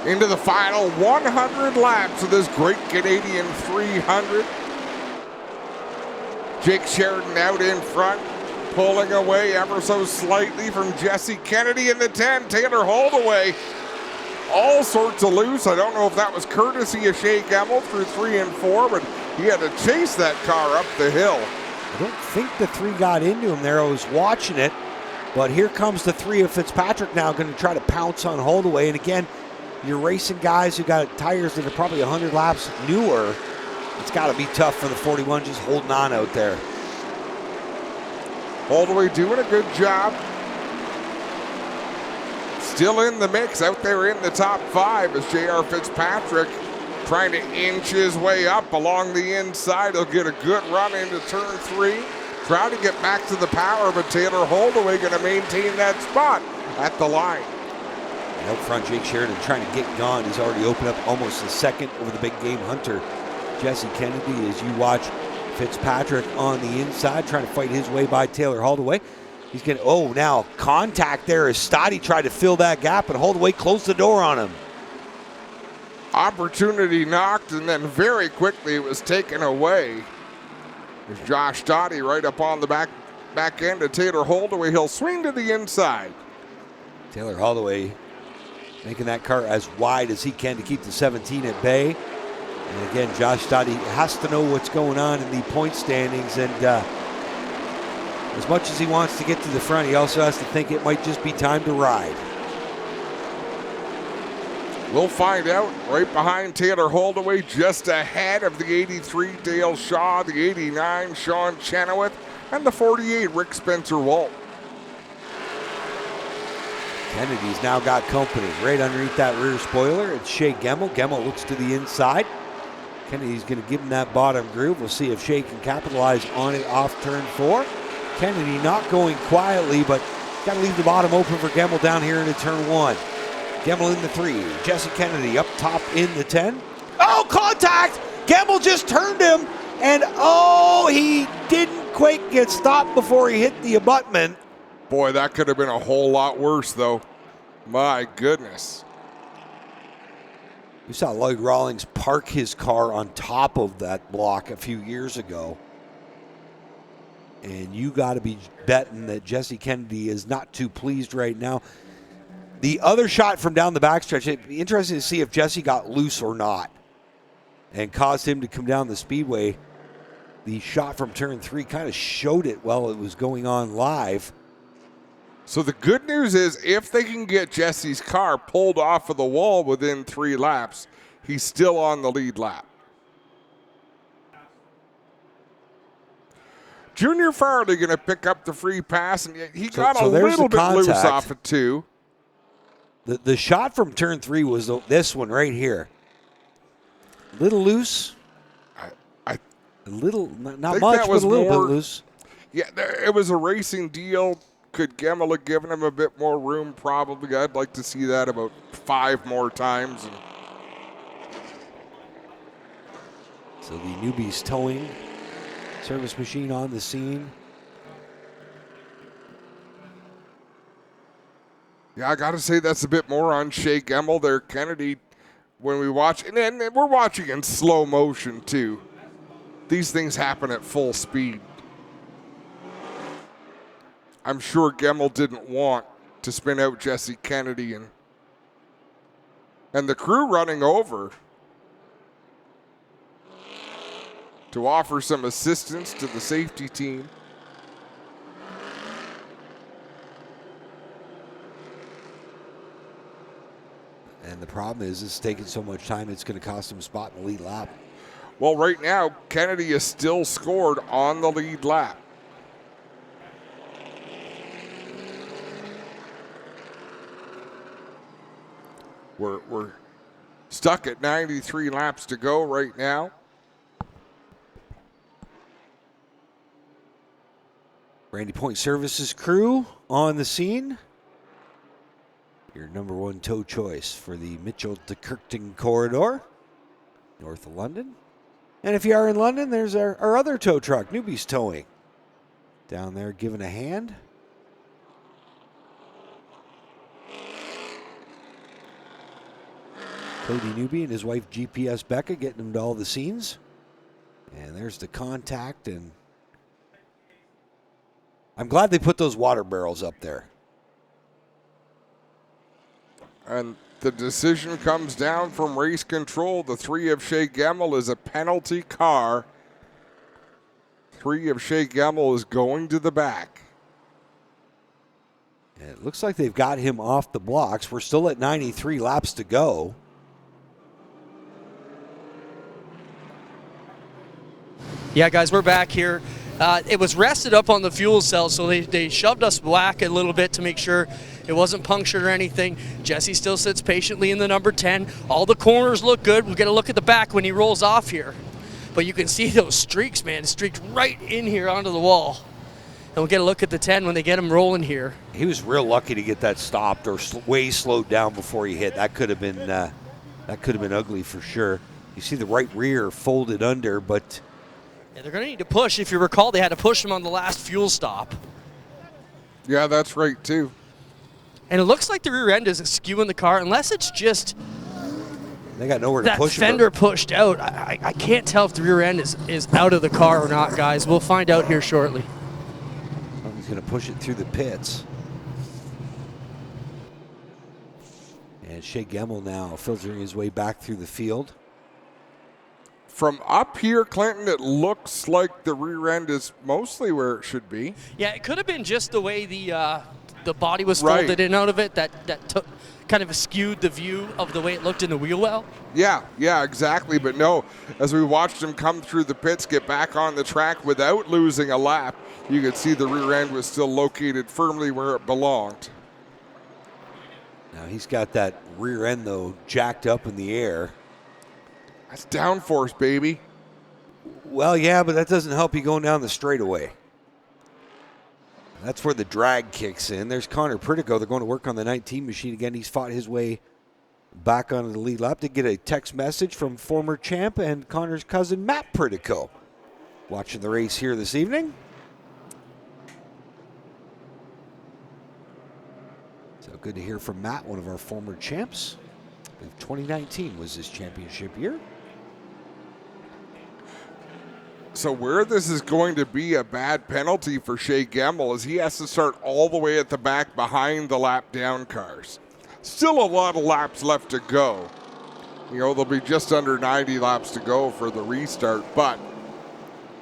Into the final 100 laps of this great Canadian 300. Jake Sheridan out in front, pulling away ever so slightly from Jesse Kennedy in the 10. Taylor Holdaway, all sorts of loose. I don't know if that was courtesy of Shea Gemmel through 3 and 4, but he had to chase that car up the hill. I don't think the 3 got into him there. I was watching it, but here comes the 3 of Fitzpatrick now going to try to pounce on Holdaway. And again, you're racing guys who got tires that are probably 100 laps newer. It's got to be tough for the 41 just holding on out there. Holdaway doing a good job. Still in the mix out there in the top 5 as J.R. Fitzpatrick trying to inch his way up along the inside. He'll get a good run into turn 3. Trying to get back to the power, but Taylor Holdaway going to maintain that spot at the line. And out front, Jake Sheridan trying to get gone. He's already opened up almost a second over the big game hunter, Jesse Kennedy, as you watch Fitzpatrick on the inside trying to fight his way by Taylor Holdaway. He's going to, now contact there as Stoddy tried to fill that gap, and Holdaway closed the door on him. Opportunity knocked, and then very quickly it was taken away. There's Josh Stoddy right up on the back end of Taylor Holdaway. He'll swing to the inside. Taylor Holdaway making that car as wide as he can to keep the 17 at bay. And again, Josh Stoddy has to know what's going on in the point standings, and as much as he wants to get to the front, he also has to think it might just be time to ride. We'll find out. Right behind Taylor Holdaway, just ahead of the 83 Dale Shaw, the 89 Sean Chenoweth, and the 48 Rick Spencer-Walt. Kennedy's now got company right underneath that rear spoiler. It's Shea Gemmel. Gemmel looks to the inside. Kennedy's going to give him that bottom groove. We'll see if Shea can capitalize on it off turn 4. Kennedy not going quietly, but got to leave the bottom open for Gemmel down here into turn 1. Gemmel in the 3. Jesse Kennedy up top in the 10. Oh, contact! Gemmel just turned him, and he didn't quite get stopped before he hit the abutment. Boy, that could have been a whole lot worse, though. My goodness. We saw Lloyd Rawlings park his car on top of that block a few years ago. And you got to be betting that Jesse Kennedy is not too pleased right now. The other shot from down the backstretch, it'd be interesting to see if Jesse got loose or not and caused him to come down the speedway. The shot from turn 3 kind of showed it while it was going on live. So the good news is if they can get Jesse's car pulled off of the wall within 3 laps, he's still on the lead lap. Junior Farley going to pick up the free pass, and he got a little bit loose off it too. The shot from turn 3 was this one right here. Little loose. A little, not much, but a little bit loose. Yeah, it was a racing deal. Could Gemmel have given him a bit more room? Probably. I'd like to see that about 5 more times. So the newbies towing service machine on the scene. Yeah, I got to say that's a bit more on Shea Gemmel there. Kennedy, when we watch, and we're watching in slow motion too. These things happen at full speed. I'm sure Gemmel didn't want to spin out Jesse Kennedy and the crew running over. to offer some assistance to the safety team. And the problem is it's taking so much time, it's going to cost him a spot in the lead lap. Well, right now, Kennedy is still scored on the lead lap. We're stuck at 93 laps to go right now. Randy Point Services crew on the scene. Your number one tow choice for the Mitchell to Kirkton corridor, north of London. And if you are in London, there's our other tow truck, Newbies Towing, down there giving a hand. Cody Newby and his wife GPS Becca getting him to all the scenes. And there's the contact, and I'm glad they put those water barrels up there. And the decision comes down from race control. The 3 of Shea Gemmel is a penalty car. 3 of Shea Gemmel is going to the back. And it looks like they've got him off the blocks. We're still at 93 laps to go. Yeah, guys, we're back here. It was rested up on the fuel cell, so they shoved us back a little bit to make sure it wasn't punctured or anything. Jesse still sits patiently in the number 10. All the corners look good. We'll get a look at the back when he rolls off here. But you can see those streaks, man. Streaked right in here onto the wall. And we'll get a look at the 10 when they get him rolling here. He was real lucky to get that stopped or way slowed down before he hit. That could have been ugly for sure. You see the right rear folded under, but yeah, they're going to need to push. If you recall, they had to push him on the last fuel stop. Yeah, that's right, too. And it looks like the rear end is skewing the car, unless it's just they got nowhere to push that fender pushed out. I can't tell if the rear end is out of the car or not, guys. We'll find out here shortly. Well, he's going to push it through the pits. And Shea Gemmel now filtering his way back through the field. From up here, Clinton, it looks like the rear end is mostly where it should be. Yeah, it could have been just the way the body was folded in out of it that kind of skewed the view of the way it looked in the wheel well. Yeah, exactly. But no, as we watched him come through the pits, get back on the track without losing a lap, you could see the rear end was still located firmly where it belonged. Now he's got that rear end, though, jacked up in the air. That's downforce, baby. Well, yeah, but that doesn't help you going down the straightaway. That's where the drag kicks in. There's Connor Pritico. They're going to work on the 19 machine again. He's fought his way back onto the lead lap. To get a text message from former champ and Connor's cousin, Matt Pritico, watching the race here this evening. So good to hear from Matt, one of our former champs. I believe 2019 was his championship year. So where this is going to be a bad penalty for Shea Gemmel is he has to start all the way at the back behind the lap down cars. Still a lot of laps left to go. You know, there'll be just under 90 laps to go for the restart, but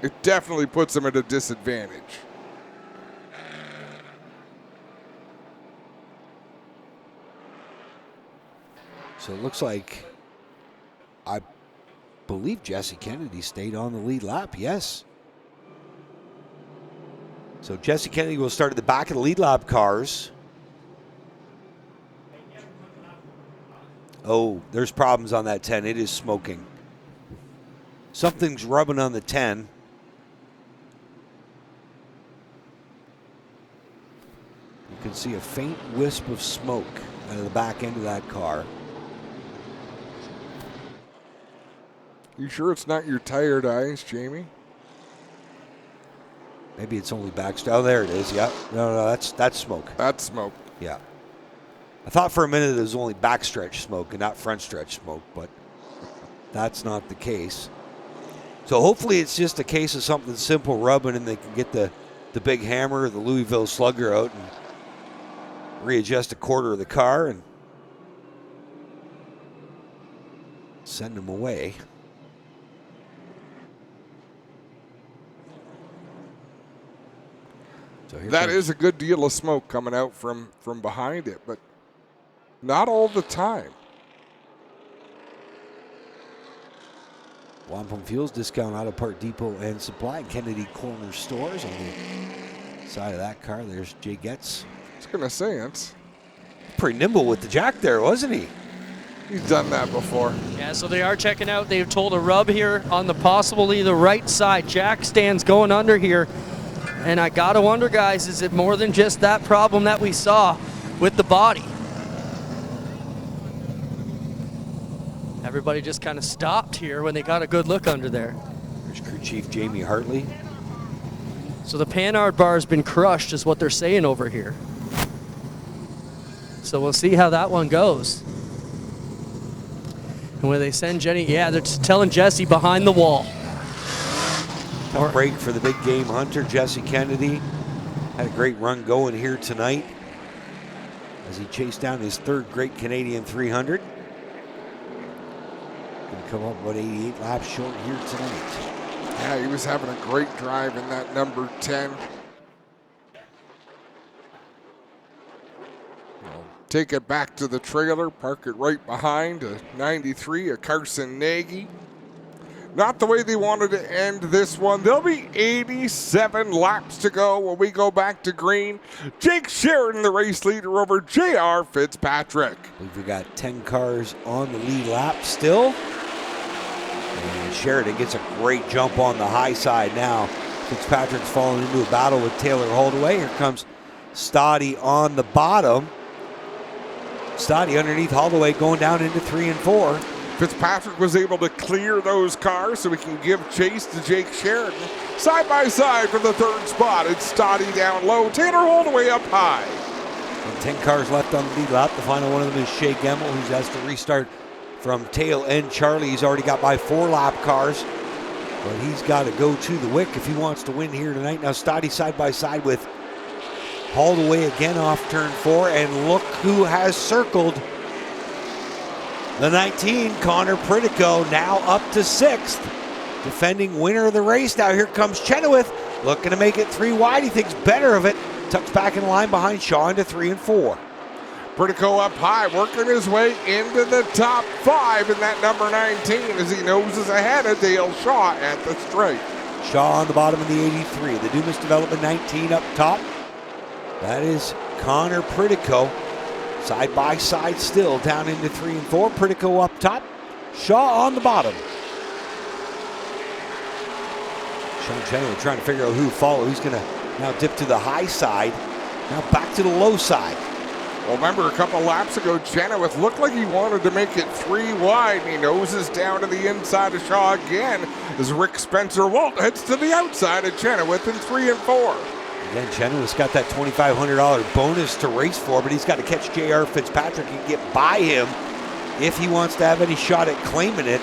it definitely puts him at a disadvantage. So it looks like, I believe Jesse Kennedy stayed on the lead lap, yes. So Jesse Kennedy will start at the back of the lead lap cars. Oh, there's problems on that 10. It is smoking. Something's rubbing on the 10. You can see a faint wisp of smoke out of the back end of that car. You sure it's not your tired eyes, Jamie? Maybe it's only backstretch. Oh, there it is. Yep. No, that's smoke. That's smoke. Yeah. I thought for a minute it was only backstretch smoke and not front stretch smoke, but that's not the case. So hopefully it's just a case of something simple rubbing and they can get the big hammer or the Louisville Slugger out and readjust a quarter of the car and send them away. So that is a good deal of smoke coming out from behind it, but not all the time. Wampum Fuels Discount Auto Part Depot and Supply, Kennedy Corner Stores. On the side of that car, there's Jay Getz. I was going to say, it's pretty nimble with the jack there, wasn't he? He's done that before. Yeah, so they are checking out. They've told a rub here on the possibly the right side. Jack stands going under here. And I got to wonder, guys, is it more than just that problem that we saw with the body? Everybody just kind of stopped here when they got a good look under there. There's Crew Chief Jamie Hartley. So the Panhard bar has been crushed is what they're saying over here. So we'll see how that one goes. And when they send Jenny, yeah, they're just telling Jesse behind the wall. Tough break for the big game hunter, Jesse Kennedy. Had a great run going here tonight as he chased down his third great Canadian 300. Going to come up about 88 laps short here tonight. Yeah, he was having a great drive in that number 10. Take it back to the trailer, park it right behind a 93, a Carson Nagy. Not the way they wanted to end this one. There'll be 87 laps to go when we go back to green. Jake Sheridan, the race leader, over J.R. Fitzpatrick. We've got 10 cars on the lead lap still. And Sheridan gets a great jump on the high side now. Fitzpatrick's falling into a battle with Taylor Holdaway. Here comes Stoddy on the bottom. Stoddy underneath Holdaway going down into 3 and 4. Fitzpatrick was able to clear those cars so we can give chase to Jake Sheridan. Side by side for the third spot. It's Stoddy down low, Taylor Holdaway up high. And 10 cars left on the lead lap. The final one of them is Shea Gemmel, who has to restart from tail end. Charlie, he's already got by 4 lap cars, but he's got to go to the wick if he wants to win here tonight. Now Stoddy side by side with Holdaway again off turn 4, and look who has circled the 19, Connor Pritico, now up to 6th. Defending winner of the race. Now here comes Chenoweth, looking to make it 3 wide. He thinks better of it. Tucks back in line behind Shaw into 3 and 4. Pritico up high, working his way into the top 5 in that number 19 as he noses ahead of Dale Shaw at the straight. Shaw on the bottom of the 83. The Dumas Development 19 up top. That is Connor Pritico. Side by side still down into 3 and 4. Pritico up top. Shaw on the bottom. Sean Chenoweth trying to figure out who follows. He's going to now dip to the high side. Now back to the low side. Well, remember a couple laps ago, Chenoweth looked like he wanted to make it 3 wide, and he noses down to the inside of Shaw again as Rick Spencer-Walt heads to the outside of Chenoweth in 3 and 4. Again, Chenoweth's got that $2,500 bonus to race for, but he's got to catch J.R. Fitzpatrick and get by him if he wants to have any shot at claiming it.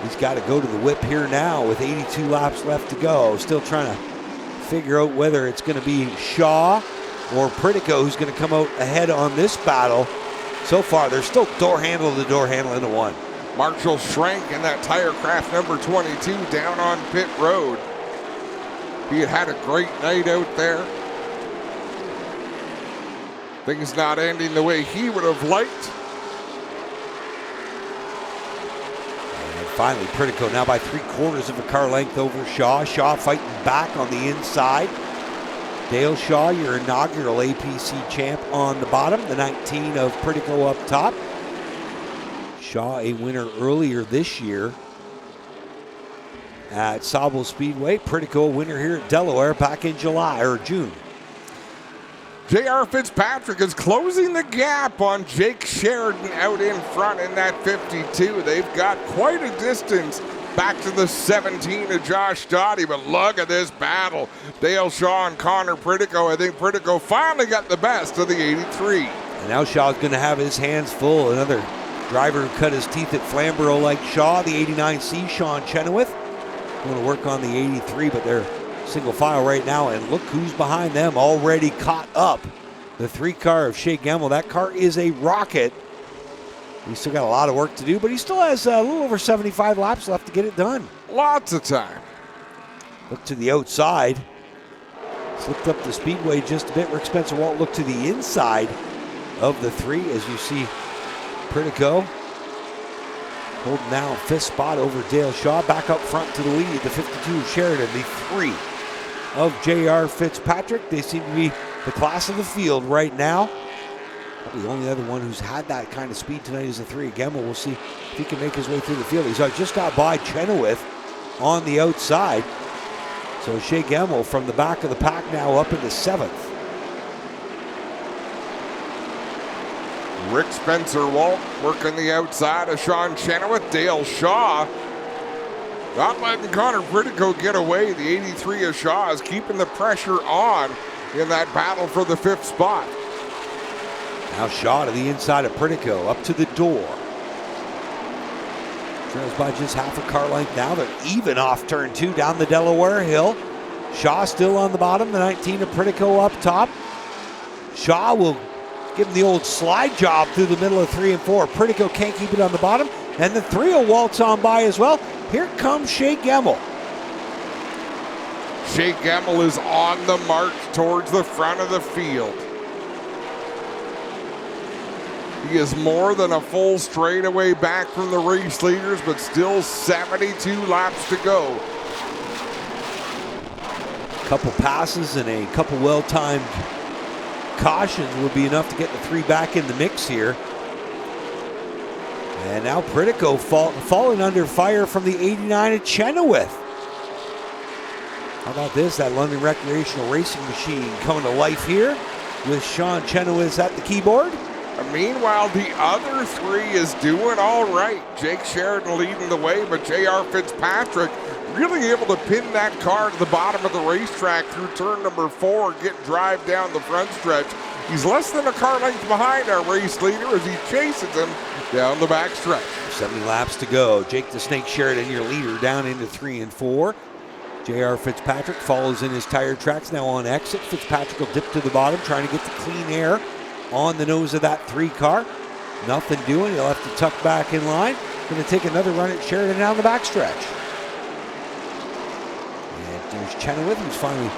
He's got to go to the whip here now with 82 laps left to go. Still trying to figure out whether it's going to be Shaw or Pritico who's going to come out ahead on this battle. So far, they're still door handle to door handle into 1. Marshall Schrank in that Tire Craft number 22 down on pit road. He had a great night out there. Things not ending the way he would have liked. And finally, Pritico now by 3/4 of a car length over Shaw. Shaw fighting back on the inside. Dale Shaw, your inaugural APC champ on the bottom. The 19 of Pritico up top. Shaw a winner earlier this year at Sauble Speedway. Pritico a winner here at Delaware back in July or June. J.R. Fitzpatrick is closing the gap on Jake Sheridan out in front in that 52. They've got quite a distance back to the 17 of Josh Stoddy, but look at this battle. Dale Shaw and Connor Pritico. I think Pritico finally got the best of the 83. And now Shaw's going to have his hands full. Another driver who cut his teeth at Flamborough like Shaw, the 89C, Sean Chenoweth. Going to work on the 83, but they're single file right now, and look who's behind them, already caught up. The 3 car of Shea Gemmel. That car is a rocket. He's still got a lot of work to do, but he still has a little over 75 laps left to get it done. Lots of time. Look to the outside. Slipped up the speedway just a bit. Rick Spencer Walt looked to the inside of the 3 as you see Pritico holding now 5th spot over Dale Shaw. Back up front to the lead, the 52 Sheridan, the 3 of J.R. Fitzpatrick. They seem to be the class of the field right now. Probably the only other one who's had that kind of speed tonight is the 3. Gemmell, we'll see if he can make his way through the field. He's just got by Chenoweth on the outside. So Shea Gemmell from the back of the pack now up into 7th. Rick Spencer Walt working the outside of Sean Chenoweth. Dale Shaw not letting Connor Pritico get away. The 83 of Shaw is keeping the pressure on in that battle for the 5th spot. Now Shaw to the inside of Pritico, up to the door. Trails by just half a car length now. They're even off turn 2 down the Delaware Hill. Shaw still on the bottom, the 19 of Pritico up top. Shaw will give him the old slide job through the middle of 3 and 4. Pritico can't keep it on the bottom, and the 3 will waltz on by as well. Here comes Shea Gemmell. Shea Gemmell is on the march towards the front of the field. He is more than a full straightaway back from the race leaders, but still 72 laps to go. A couple passes and a couple well-timed cautions would be enough to get the 3 back in the mix here. And now Pritico falling under fire from the 89 of Chenoweth. How about this? That London Recreational Racing Machine coming to life here with Sean Chenoweth at the keyboard. Meanwhile, the other 3 is doing all right. Jake Sheridan leading the way, but J.R. Fitzpatrick really able to pin that car to the bottom of the racetrack through turn number 4, get drive down the front stretch. He's less than a car length behind our race leader as he chases him down the back stretch. 70 laps to go. Jake the Snake Sheridan, your leader, down into 3 and 4. J.R. Fitzpatrick follows in his tire tracks now on exit. Fitzpatrick will dip to the bottom, trying to get the clean air on the nose of that 3 car. Nothing doing. He'll have to tuck back in line. Going to take another run at Sheridan down the backstretch. And there's Chenoweth, who's finally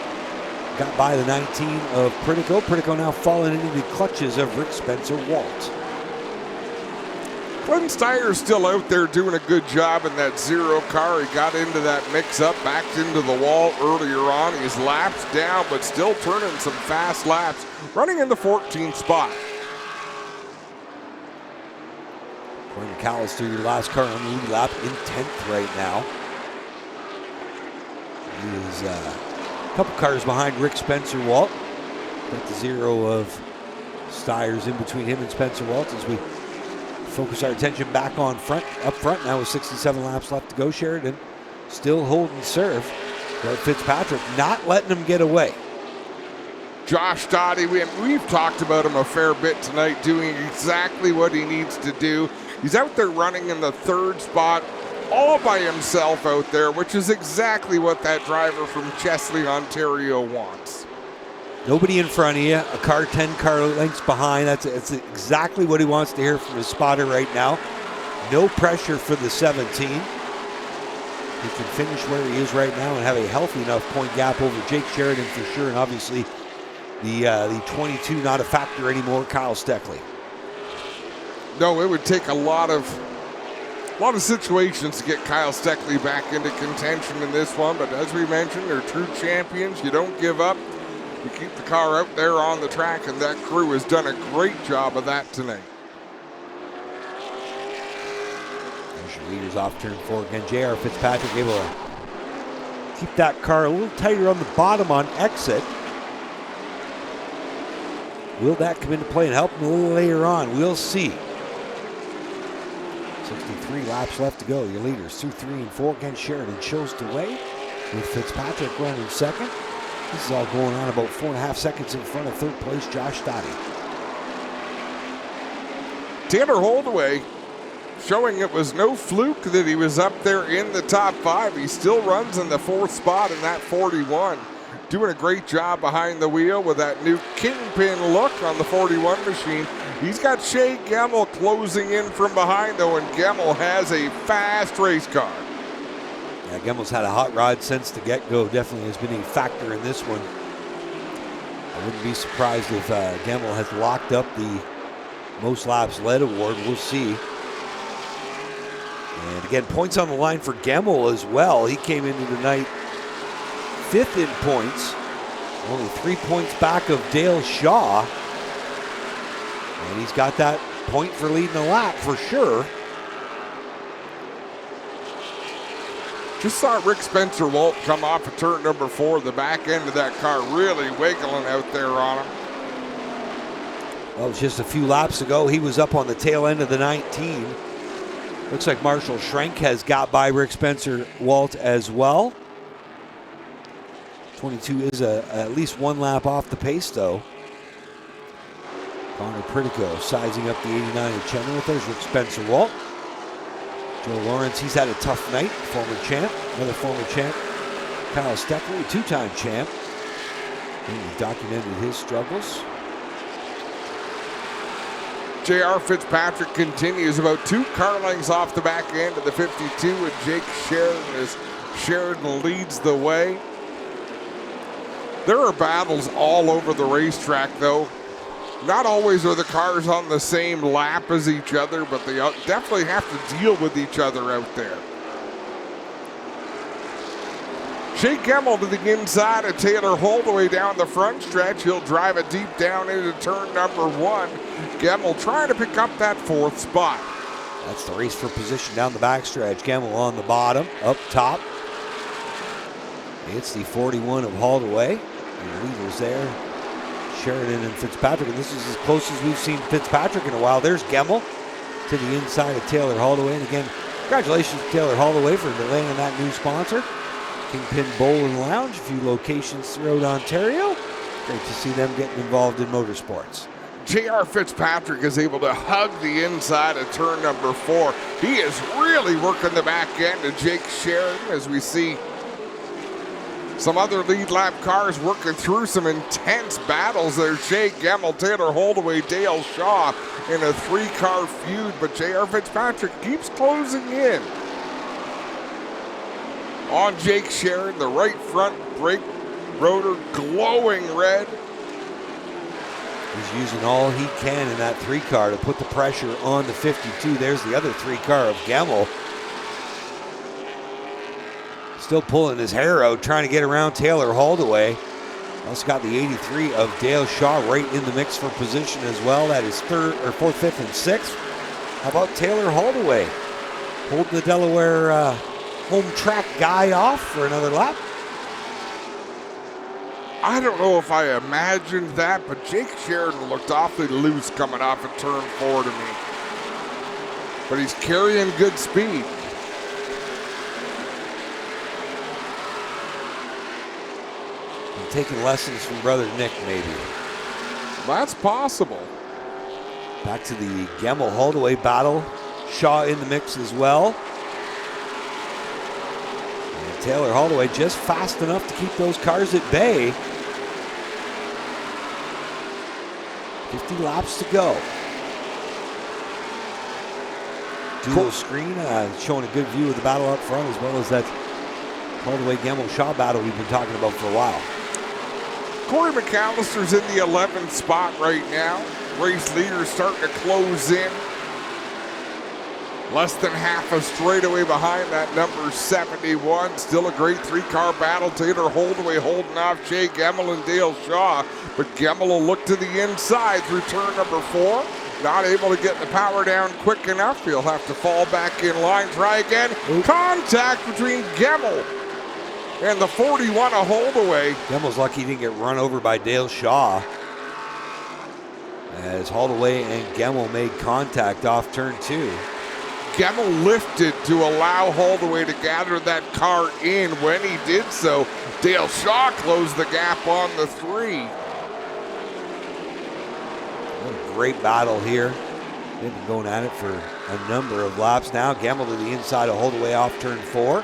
got by the 19 of Pritico. Pritico now falling into the clutches of Rick Spencer Walt. Clinton Steyer's still out there doing a good job in that 0 car. He got into that mix-up, backed into the wall earlier on. He's laps down, but still turning some fast laps, running in the 14th spot. Corey McAllister, your last car on the lead lap, in 10th right now. He is a couple cars behind Rick Spencer Walt. Got the 0 of Steyer's in between him and Spencer Walt as we focus our attention back on up front now with 67 laps left to go. Sheridan still holding serve, but Fitzpatrick not letting him get away. Josh Dottie, we've talked about him a fair bit tonight, doing exactly what he needs to do. He's out there running in the 3rd spot, all by himself out there, which is exactly what that driver from Chesley, Ontario wants. Nobody in front of you, a car 10 car lengths behind. That's exactly what he wants to hear from his spotter right now. No pressure for the 17. He can finish where he is right now and have a healthy enough point gap over Jake Sheridan for sure, and obviously the 22 not a factor anymore, Kyle Steckley. No, it would take a lot of situations to get Kyle Steckley back into contention in this one, but as we mentioned, they're true champions. You don't give up. You keep the car out there on the track, and that crew has done a great job of that tonight. There's your leaders off turn 4 again. J.R. Fitzpatrick able to keep that car a little tighter on the bottom on exit. Will that come into play and help him a little later on? We'll see. 63 laps left to go. Your leaders through 3 and 4 again. Sheridan shows the way with Fitzpatrick running 2nd. This is all going on about 4.5 seconds in front of 3rd place, Josh Dottie. Tanner Holdaway showing it was no fluke that he was up there in the top 5. He still runs in the 4th spot in that 41. Doing a great job behind the wheel with that new kingpin look on the 41 machine. He's got Shea Gemmell closing in from behind though, and Gemmell has a fast race car. Yeah, Gemmell's had a hot rod since the get-go. Definitely has been a factor in this one. I wouldn't be surprised if Gemmel has locked up the most laps led award. We'll see. And again, points on the line for Gemmel as well. He came into the night 5th in points, only 3 points back of Dale Shaw. And he's got that point for leading a lap for sure. Just saw Rick Spencer-Walt come off of turn number 4. The back end of that car really wiggling out there on him. Well, it was just a few laps ago. He was up on the tail end of the 19. Looks like Marshall Schrenk has got by Rick Spencer-Walt as well. 22 is at least 1 lap off the pace, though. Connor Pritico sizing up the 89 of Chenoweth. There's Rick Spencer-Walt. Joe Lawrence, he's had a tough night. Former champ, another former champ. Kyle Steckley, 2-time champ. And he documented his struggles. J.R. Fitzpatrick continues about 2 car lengths off the back end of the 52, and Jake Sheridan as Sheridan leads the way. There are battles all over the racetrack, though. Not always are the cars on the same lap as each other, but they definitely have to deal with each other out there. Shea Gemmel to the inside of Taylor Holdaway down the front stretch. He'll drive it deep down into turn number 1. Gemmel trying to pick up that 4th spot. That's the race for position down the backstretch. Gemmel on the bottom, up top. It's the 41 of Holdaway. The leaders there, Sheridan and Fitzpatrick, and this is as close as we've seen Fitzpatrick in a while. There's Gemmel to the inside of Taylor Holdaway, and again, congratulations to Taylor Holdaway for landing that new sponsor. Kingpin Bowl and Lounge, a few locations throughout Ontario. Great to see them getting involved in motorsports. J.R. Fitzpatrick is able to hug the inside of turn number 4. He is really working the back end of Jake Sheridan as we see some other lead lap cars working through some intense battles there. Shea Gemmel, Taylor Holdaway, Dale Shaw in a 3-car feud, but J.R. Fitzpatrick keeps closing in on Jake Sheridan. The right front brake rotor glowing red. He's using all he can in that 3-car to put the pressure on the 52. There's the other 3-car of Gemmel. Still pulling his hair out, trying to get around Taylor Holdaway. Also got the 83 of Dale Shaw right in the mix for position as well. That is 3rd, or 4th, 5th, and 6th. How about Taylor Holdaway holding the Delaware home track guy off for another lap? I don't know if I imagined that, but Jake Sheridan looked awfully loose coming off of turn 4 to me. But he's carrying good speed. Taking lessons from brother Nick, maybe. That's possible. Back to the Gemmel Holdaway battle. Shaw in the mix as well. And Taylor Holdaway just fast enough to keep those cars at bay. 50 laps to go. Dual screen showing a good view of the battle up front, as well as that Holdaway Gemmel Shaw battle we've been talking about for a while. Corey McAllister's in the 11th spot right now. Race leader starting to close in. Less than half a straightaway behind that number 71. Still a great 3-car battle. Taylor Holdaway holding off Shea Gemmel and Dale Shaw. But Gemmel will look to the inside through turn number 4. Not able to get the power down quick enough. He'll have to fall back in line. Try again. Contact between Gemmel and the 41 of Holdaway. Gemmel's lucky he didn't get run over by Dale Shaw, as Holdaway and Gemmel made contact off turn 2. Gemmel lifted to allow Holdaway to gather that car in. When he did so, Dale Shaw closed the gap on the 3. What a great battle here. They've been going at it for a number of laps now. Gemmel to the inside of Holdaway off turn 4.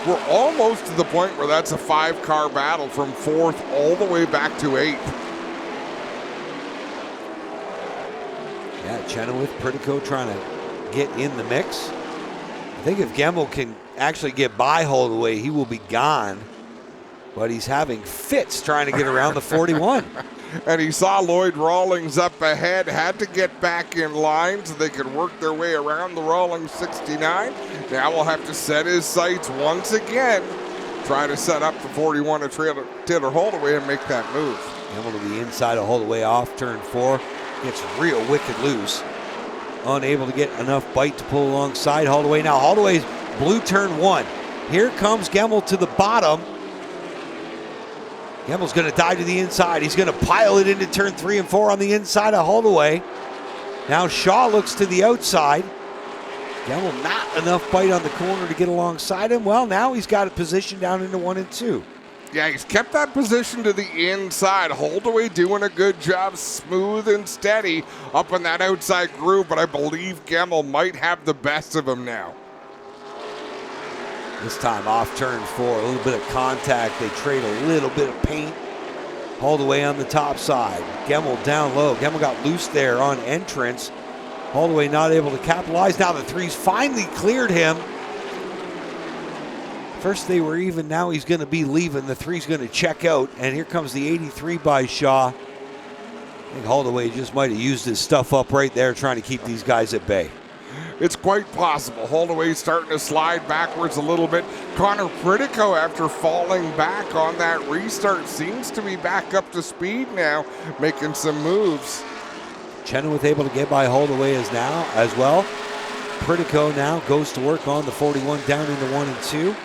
We're almost to the point where that's a 5-car battle from 4th all the way back to 8th. Yeah, Chenoweth, Pritico trying to get in the mix. I think if Gemmel can actually get by Holdaway, he will be gone. but he's having fits trying to get around the 41. And he saw Lloyd Rawlings up ahead, had to get back in line so they could work their way around the Rawlings 69. Now we'll have to set his sights once again, try to set up the 41 to Taylor Holdaway and make that move. Able to the inside of Holdaway off turn 4. Gets real wicked loose. Unable to get enough bite to pull alongside Holdaway. Now Holdaway's blue turn 1. Here comes Gemmel to the bottom. Gemmel's going to dive to the inside. He's going to pile it into turn 3 and 4 on the inside of Holdaway. Now Shaw looks to the outside. Gemmel not enough bite on the corner to get alongside him. Well, now he's got it positioned down into 1 and 2. Yeah, he's kept that position to the inside. Holdaway doing a good job, smooth and steady up in that outside groove, but I believe Gemmel might have the best of him now. This time off turn 4, a little bit of contact. They trade a little bit of paint. Holdaway on the top side. Gemmel down low. Gemmel got loose there on entrance. Holdaway not able to capitalize. Now the 3's finally cleared him. First they were even, now he's going to be leaving. The 3's going to check out, and here comes the 83 by Shaw. I think Holdaway just might have used his stuff up right there trying to keep these guys at bay. It's quite possible. Holdaway's starting to slide backwards a little bit. Connor Pritico, after falling back on that restart, seems to be back up to speed now, making some moves. Chenoweth able to get by Holdaway as well. Pritico now goes to work on the 41 down into 1 and 2.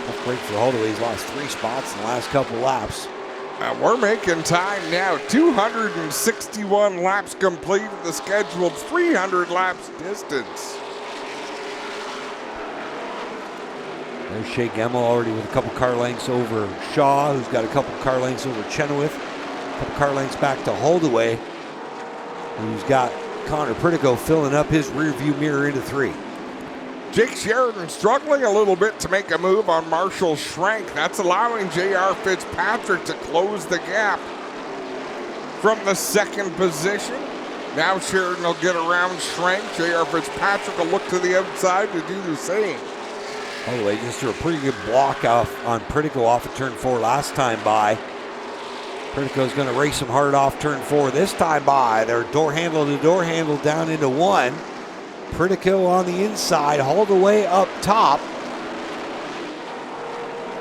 Tough break for Holdaway. He's lost 3 spots in the last couple laps. We're making time now. 261 laps complete of the scheduled 300 laps distance. There's Shea Gemmel already with a couple car lengths over Shaw, who's got a couple car lengths over Chenoweth. A couple car lengths back to Holdaway, who's got Connor Pritico filling up his rear view mirror into 3. Jake Sheridan struggling a little bit to make a move on Marshall Schrank. That's allowing J.R. Fitzpatrick to close the gap from the second position. Now Sheridan will get around Schrank. J.R. Fitzpatrick will look to the outside to do the same. Holloway just threw a pretty good block off on Pritico off of turn 4 last time by. Pritico's going to race him hard off turn 4 this time by. They're door handle to door handle down into 1. Pritico on the inside, Holdaway up top.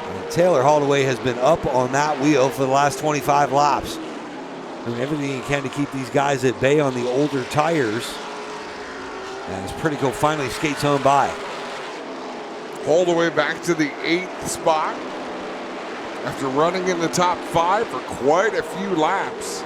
And Taylor Holdaway has been up on that wheel for the last 25 laps. Doing everything he can to keep these guys at bay on the older tires. As Pritico finally skates on by. Holdaway back to the 8th spot after running in the top 5 for quite a few laps.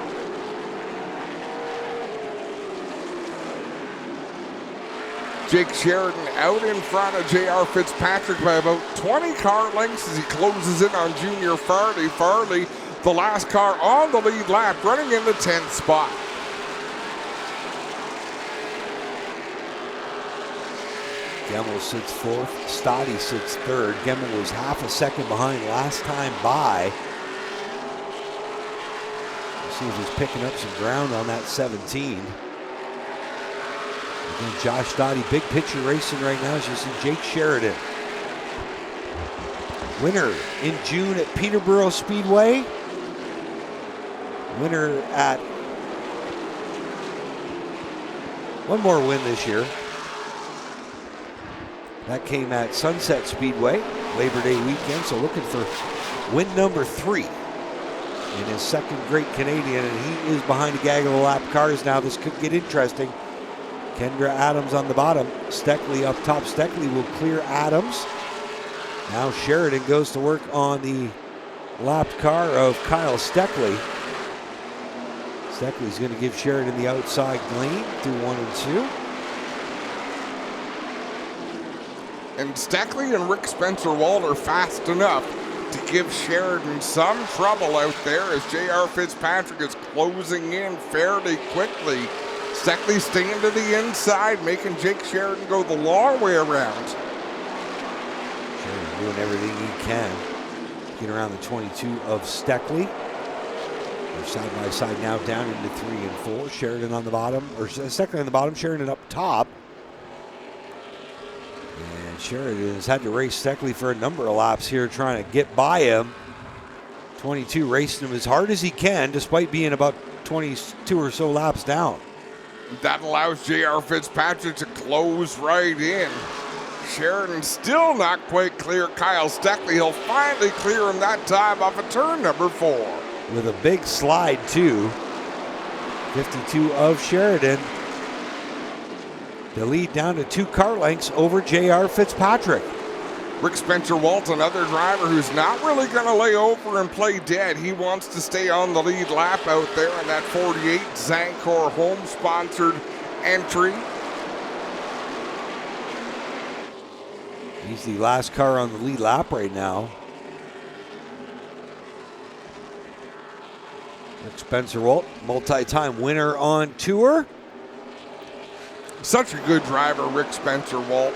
Jake Sheridan out in front of J.R. Fitzpatrick by about 20 car lengths as he closes in on Junior Farley. Farley, the last car on the lead lap, running in the 10th spot. Gemmel sits 4th, Stoddy sits 3rd. Gemmel was half a second behind last time by. Let's see if he's picking up some ground on that 17. Again, Josh Stoddy, big picture racing right now as you see Jake Sheridan. Winner in June at Peterborough Speedway. Winner at one more win this year. That came at Sunset Speedway, Labor Day weekend, so looking for win number 3 in his second Great Canadian, and he is behind a gaggle of lap cars now. This could get interesting. Kendra Adams on the bottom, Steckley up top. Steckley will clear Adams. Now Sheridan goes to work on the lapped car of Kyle Steckley. Steckley's going to give Sheridan the outside lane through 1 and 2. And Steckley and Rick Spencer-Wald are fast enough to give Sheridan some trouble out there as J.R. Fitzpatrick is closing in fairly quickly. Steckley staying to the inside, making Jake Sheridan go the long way around. Sheridan doing everything he can. Get around the 22 of Steckley. They're side by side now down into 3 and 4. Sheridan on the bottom, or Steckley on the bottom, Sheridan up top. And Sheridan has had to race Steckley for a number of laps here trying to get by him. 22 racing him as hard as he can despite being about 22 or so laps down. That allows J.R. Fitzpatrick to close right in. Sheridan still not quite clear Kyle Steckley. He'll finally clear him that time off of turn number 4. With a big slide too. 52 of Sheridan. The lead down to 2 car lengths over J.R. Fitzpatrick. Rick Spencer-Walt, another driver who's not really going to lay over and play dead. He wants to stay on the lead lap out there in that 48 Zancor home-sponsored entry. He's the last car on the lead lap right now. Rick Spencer-Walt, multi-time winner on tour. Such a good driver, Rick Spencer-Walt.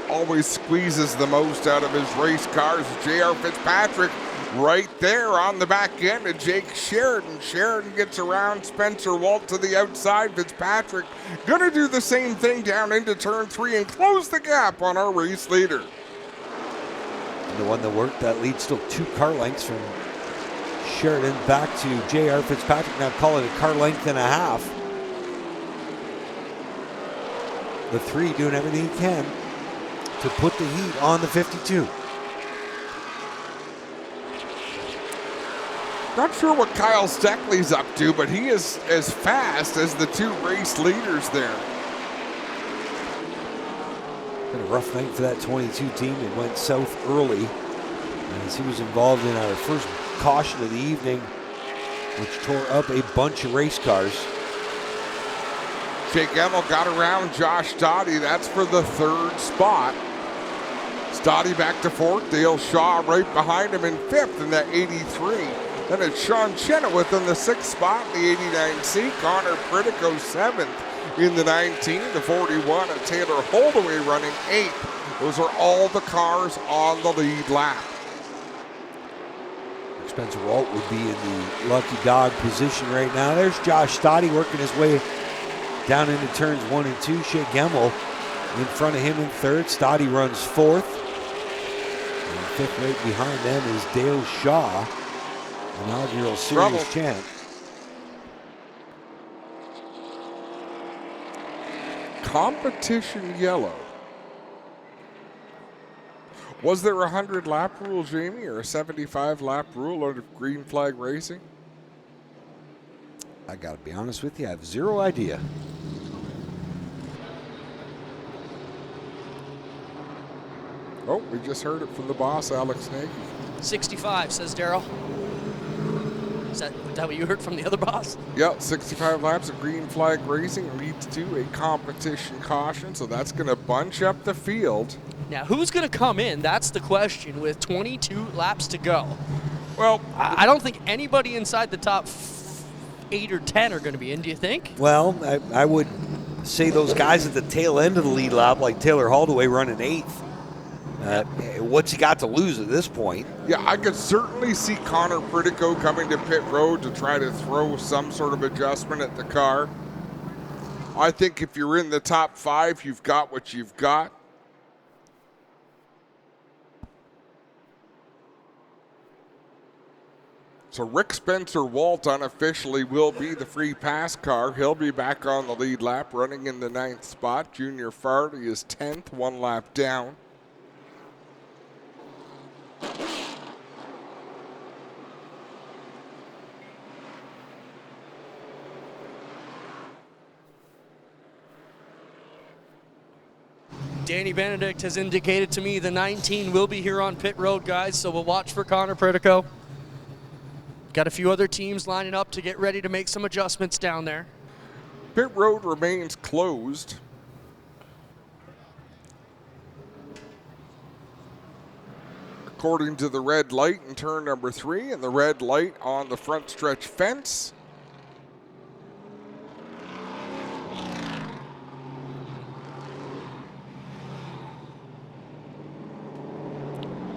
Always squeezes the most out of his race cars. J.R. Fitzpatrick right there on the back end of Jake Sheridan. Sheridan gets around Spencer-Walt to the outside. Fitzpatrick gonna do the same thing down into turn 3 and close the gap on our race leader. And the one that worked, that lead still 2 car lengths from Sheridan back to J.R. Fitzpatrick. Now call it a car length and a half. The 3 doing everything he can to put the heat on the 52. Not sure what Kyle Steckley's up to, but he is as fast as the 2 race leaders there. Been a rough night for that 22 team. It went south early as he was involved in our first caution of the evening, which tore up a bunch of race cars. Jake Emmel got around Josh Stoddy. That's for the 3rd spot. Stoddy back to 4th. Dale Shaw right behind him in 5th in that 83. Then it's Sean Chenoweth in the 6th spot in the 89C. Connor Pritico 7th in the 19. The 41 and Taylor Holdaway running 8th. Those are all the cars on the lead lap. Spencer-Walt would be in the lucky dog position right now. There's Josh Stoddy working his way down into turns 1 and 2. Shea Gemmel in front of him in 3rd. Stoddy runs 4th. And 5th right behind them is Dale Shaw, inaugural series champ. Competition yellow. Was there a 100 lap rule, Jamie, or a 75 lap rule under green flag racing? I gotta be honest with you, I have zero idea. Oh, we just heard it from the boss, Alex Nagy. 65, says Daryl. Is that what you heard from the other boss? Yep, 65 laps of green flag racing leads to a competition caution, so that's going to bunch up the field. Now, who's going to come in? That's the question with 22 laps to go. Well, I don't think anybody inside the top 8 or 10 are going to be in, do you think? Well, I would say those guys at the tail end of the lead lap, like Taylor Holdaway running 8th. What's he got to lose at this point? Yeah, I could certainly see Connor Pritico coming to pit road to try to throw some sort of adjustment at the car. I think if you're in the top 5, you've got what you've got. So Rick Spencer-Walt unofficially will be the free pass car. He'll be back on the lead lap, running in the 9th spot. Junior Farley is 10th, 1 lap down. Danny Benedict has indicated to me the 19 will be here on pit road, guys, so we'll watch for Connor Pritico. Got a few other teams lining up to get ready to make some adjustments down there. Pit road remains closed. According to the red light in turn number 3 and the red light on the front stretch fence.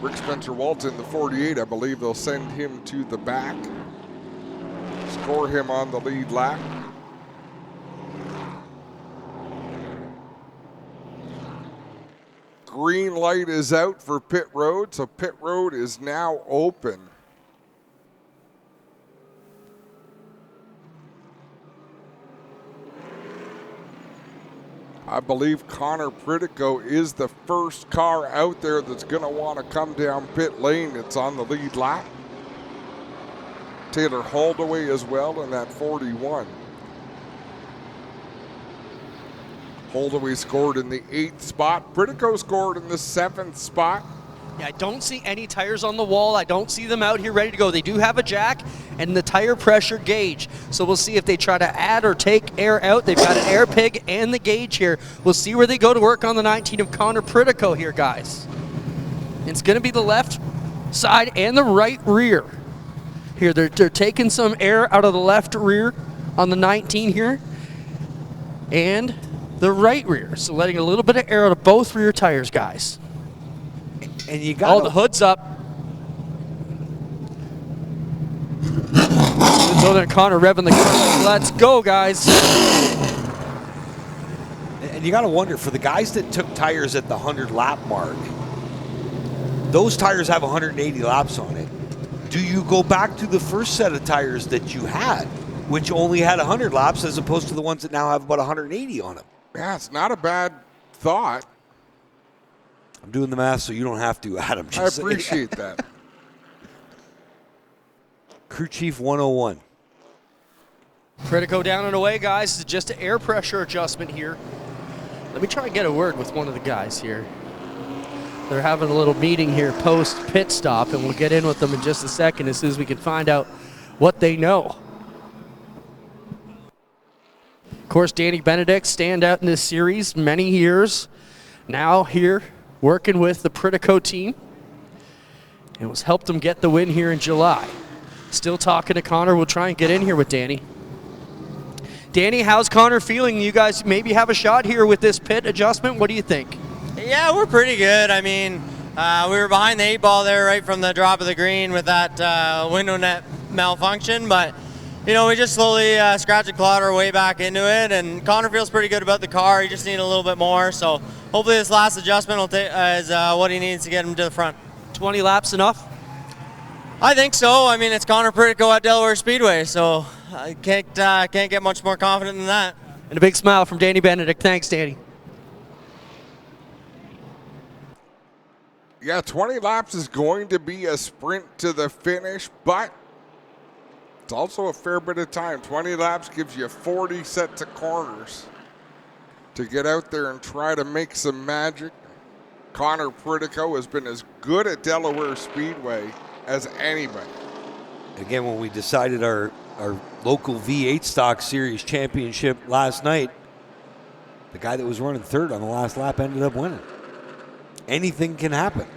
Rick Spencer-Walt in the 48, I believe they'll send him to the back. Score him on the lead lap. green light is out for pit road, so pit road is now open. I believe Connor Pritico is the first car out there that's going to want to come down pit lane. It's on the lead lap. Taylor Holdaway as well in that 41. Holdaway scored in the 8th spot. Pritico scored in the 7th spot. Yeah, I don't see any tires on the wall. I don't see them out here ready to go. They do have a jack and the tire pressure gauge. So we'll see if they try to add or take air out. They've got an air pig and the gauge here. We'll see where they go to work on the 19 of Connor Pritico here, guys. It's going to be the left side and the right rear. Here, they're taking some air out of the left rear on the 19 here. And the right rear. So letting a little bit of air out of both rear tires, guys. And you got the hood's up. So then Connor revving the car. Let's go, guys. And you got to wonder, for the guys that took tires at the 100 lap mark, those tires have 180 laps on it. Do you go back to the first set of tires that you had, which only had 100 laps, as opposed to the ones that now have about 180 on them? Yeah, it's not a bad thought. I'm doing the math so you don't have to, Adam. I appreciate that. Crew Chief 101. Pritico down and away, guys. It's just an air pressure adjustment here. Let me try and get a word with one of the guys here. They're having a little meeting here post pit stop, and we'll get in with them in just a second as soon as we can find out what they know. Of course, Danny Benedict, stand out in this series many years. Now here working with the Pritico team. It was helped them get the win here in July. Still talking to Connor. We'll try and get in here with Danny. Danny, how's Connor feeling? You guys maybe have a shot here with this pit adjustment. What do you think? Yeah, we're pretty good. I mean, we were behind the 8 ball there right from the drop of the green with that window net malfunction, but you know, we just slowly scratch and clawed our way back into it, and Connor feels pretty good about the car. He just needs a little bit more, so hopefully this last adjustment will is what he needs to get him to the front. 20 laps enough? I think so. I mean, it's Connor Pritico at Delaware Speedway, so I can't get much more confident than that. And a big smile from Danny Benedict. Thanks, Danny. Yeah, 20 laps is going to be a sprint to the finish, but it's also a fair bit of time. 20 laps gives you 40 sets of corners to get out there and try to make some magic. Connor Pritico has been as good at Delaware Speedway as anybody. Again, when we decided our local V8 Stock Series championship last night, the guy that was running third on the last lap ended up winning. Anything can happen.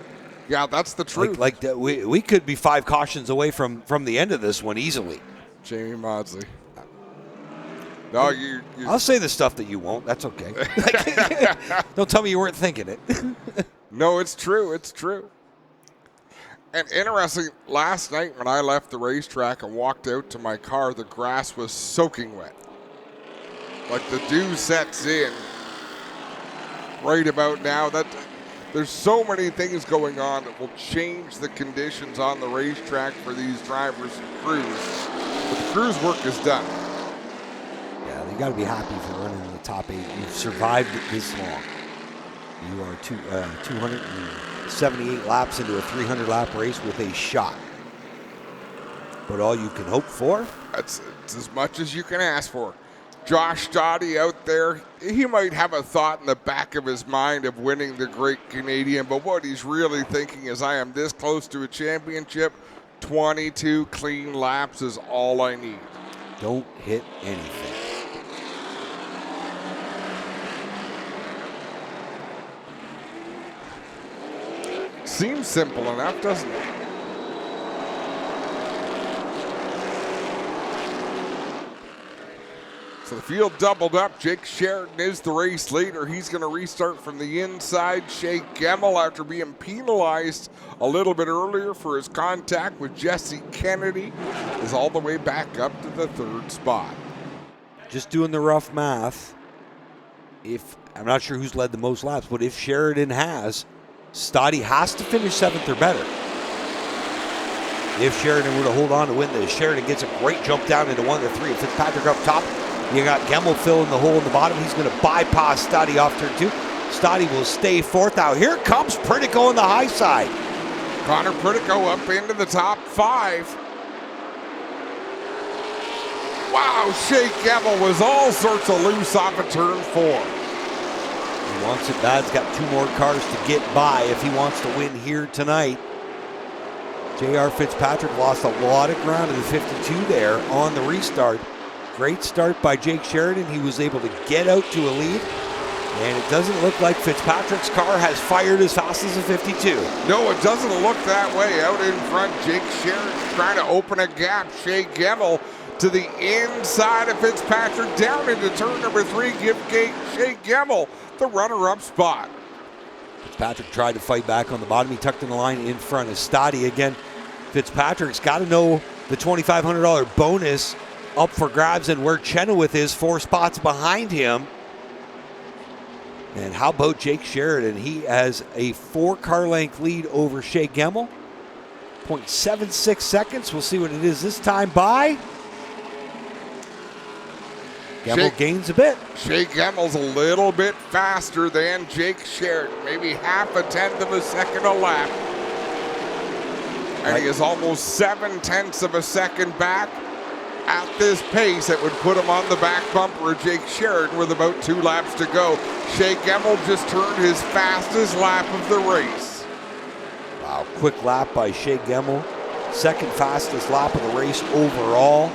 Yeah, that's the truth. Like we could be 5 cautions away from the end of this one easily. Jamie Maudsley. No, I'll say the stuff that you won't. That's okay. Don't tell me you weren't thinking it. No, it's true. It's true. And interesting, last night when I left the racetrack and walked out to my car, the grass was soaking wet. Like the dew sets in right about now. There's so many things going on that will change the conditions on the racetrack for these drivers and crews. But the crew's work is done. Yeah, you got to be happy for running in the top 8. You've survived it this long. You are 278 laps into a 300-lap race with a shot. But all you can hope for? It's as much as you can ask for. Josh Dottie out there, he might have a thought in the back of his mind of winning the Great Canadian, but what he's really thinking is, I am this close to a championship. 22 clean laps is all I need. Don't hit anything. Seems simple enough, doesn't it? So the field doubled up. Jake Sheridan is the race leader. He's going to restart from the inside. Shea Gemmel, after being penalized a little bit earlier for his contact with Jesse Kennedy, is all the way back up to the 3rd spot. Just doing the rough math. I'm not sure who's led the most laps, but if Sheridan has, Stoddy has to finish 7th or better. If Sheridan were to hold on to win this, Sheridan gets a great jump down into 1 of 3. Fitzpatrick up top. You got Gemmel filling the hole in the bottom. He's going to bypass Stoddy off turn 2. Stoddy will stay 4th. Now here comes Pritico on the high side. Connor Pritico up into the top 5. Wow, Shea Gemmel was all sorts of loose off of turn 4. He wants it bad. He's got 2 more cars to get by if he wants to win here tonight. J.R. Fitzpatrick lost a lot of ground in the 52 there on the restart. Great start by Jake Sheridan. He was able to get out to a lead. And it doesn't look like Fitzpatrick's car has fired as fast as a 52. No, it doesn't look that way. Out in front, Jake Sheridan trying to open a gap. Shea Gemmel to the inside of Fitzpatrick, down into turn number 3. Give Shea Gemmel the runner-up spot. Fitzpatrick tried to fight back on the bottom. He tucked in the line in front of Stoddy. Again, Fitzpatrick's got to know the $2,500 bonus up for grabs and where Chenoweth is 4 spots behind him. And how about Jake Sheridan? He has a 4-car length lead over Shea Gemmel. 0.76 seconds. We'll see what it is this time by. Gemmel gains a bit. Shea Gemmel's a little bit faster than Jake Sheridan. Maybe half a tenth of a second a lap. And he is almost 7/10 of a second back. At this pace, it would put him on the back bumper of Jake Sheridan with about 2 laps to go. Shea Gemmel just turned his fastest lap of the race. Wow, quick lap by Shea Gemmel. 2nd fastest lap of the race overall.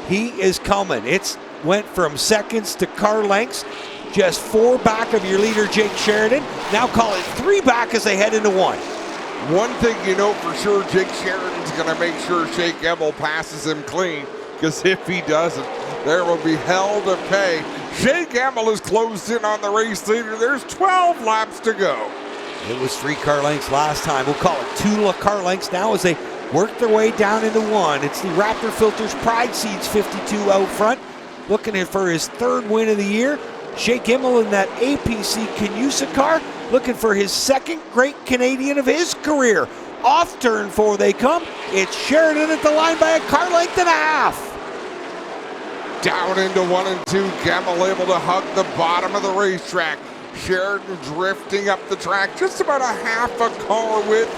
He is coming. It's went from seconds to car lengths. Just 4 back of your leader, Jake Sheridan. Now call it 3 back as they head into 1. One thing you know for sure, Jake Sheridan's going to make sure Shea Gemmel passes him clean. Because if he doesn't, there will be hell to pay. Shea Gemmel is closed in on the race leader. There's 12 laps to go. It was 3 car lengths last time. We'll call it 2 car lengths now as they work their way down into 1. It's the Raptor Filters Pride Seeds 52 out front. Looking for his 3rd win of the year. Shea Gemmel in that APC Canusa car. Looking for his 2nd Great Canadian of his career. Off turn 4 they come. It's Sheridan at the line by a car length and a half. Down into 1 and 2. Gemmel able to hug the bottom of the racetrack. Sheridan drifting up the track just about a half a car width.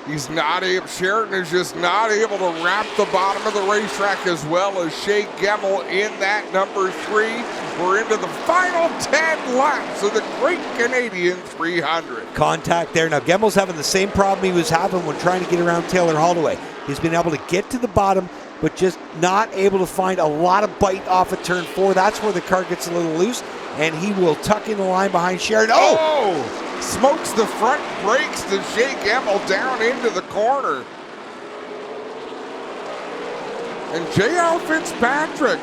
Sheridan is just not able to wrap the bottom of the racetrack as well as Shea Gemmel in that number 3. We're into the final 10 laps of the Great Canadian 300. Contact there. Now Gemmel's having the same problem he was having when trying to get around Taylor Holloway. He's been able to get to the bottom, but just not able to find a lot of bite off of turn 4. That's where the car gets a little loose, and he will tuck in the line behind Sheridan. Oh! Smokes the front brakes to Shea Gemmel down into the corner. And J.R. Fitzpatrick,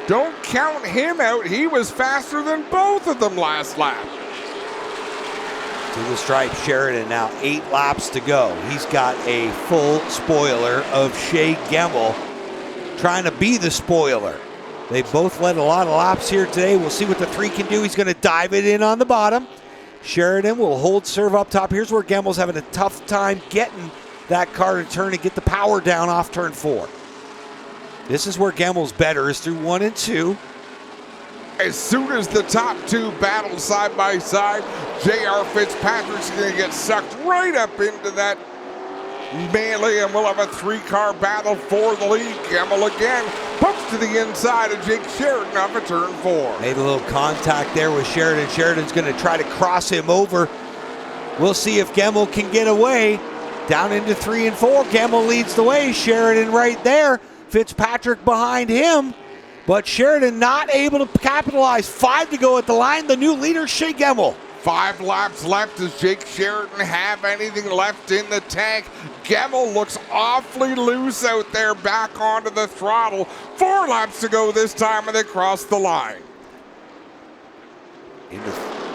don't count him out. He was faster than both of them last lap. To the stripe, Sheridan now 8 laps to go. He's got a full spoiler of Shea Gemmel trying to be the spoiler. They both led a lot of laps here today. We'll see what the 3 can do. He's going to dive it in on the bottom. Sheridan will hold serve up top. Here's where Gemmel's having a tough time getting that car to turn and get the power down off turn 4. This is where Gemmel's better, is through 1 and 2. As soon as the top 2 battle side by side, J.R. Fitzpatrick's going to get sucked right up into that melee, and we'll have a 3-car battle for the lead. Gemmel again pumps to the inside of Jake Sheridan off of turn 4. Made a little contact there with Sheridan. Sheridan's going to try to cross him over. We'll see if Gemmel can get away. Down into 3 and 4. Gemmel leads the way. Sheridan right there. Fitzpatrick behind him. But Sheridan not able to capitalize. 5 to go at the line. The new leader, Shea Gemmel. 5 laps left. Does Jake Sheridan have anything left in the tank? Gemmel looks awfully loose out there, back onto the throttle. 4 laps to go this time, and they cross the line.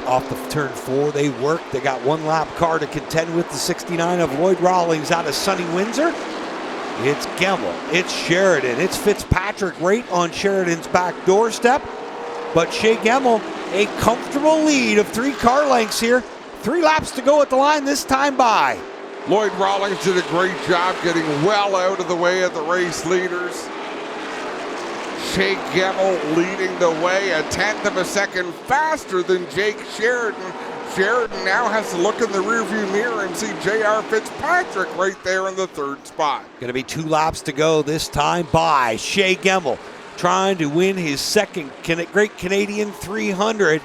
Off the turn 4, they work. They got 1 lap car to contend with, the 69 of Lloyd Rawlings out of sunny Windsor. It's Gemmel, it's Sheridan, it's Fitzpatrick right on Sheridan's back doorstep. But Shea Gemmel, a comfortable lead of 3 car lengths here. 3 laps to go at the line, this time by. Lloyd Rawlings did a great job getting well out of the way of the race leaders. Shea Gemmel leading the way, a 1/10 of a second faster than Jake Sheridan. Sheridan now has to look in the rearview mirror and see J.R. Fitzpatrick right there in the 3rd spot. Going to be 2 laps to go this time by Shea Gemmel, trying to win his second Great Canadian 300.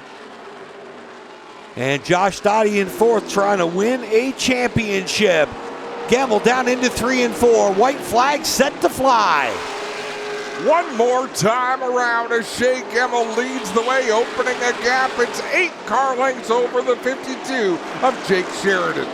And Josh Dottie in 4th, trying to win a championship. Gemmel down into 3 and 4. White flag set to fly. One more time around as Shea Gemmel leads the way, opening a gap. It's 8 car lengths over the 52 of Jake Sheridan.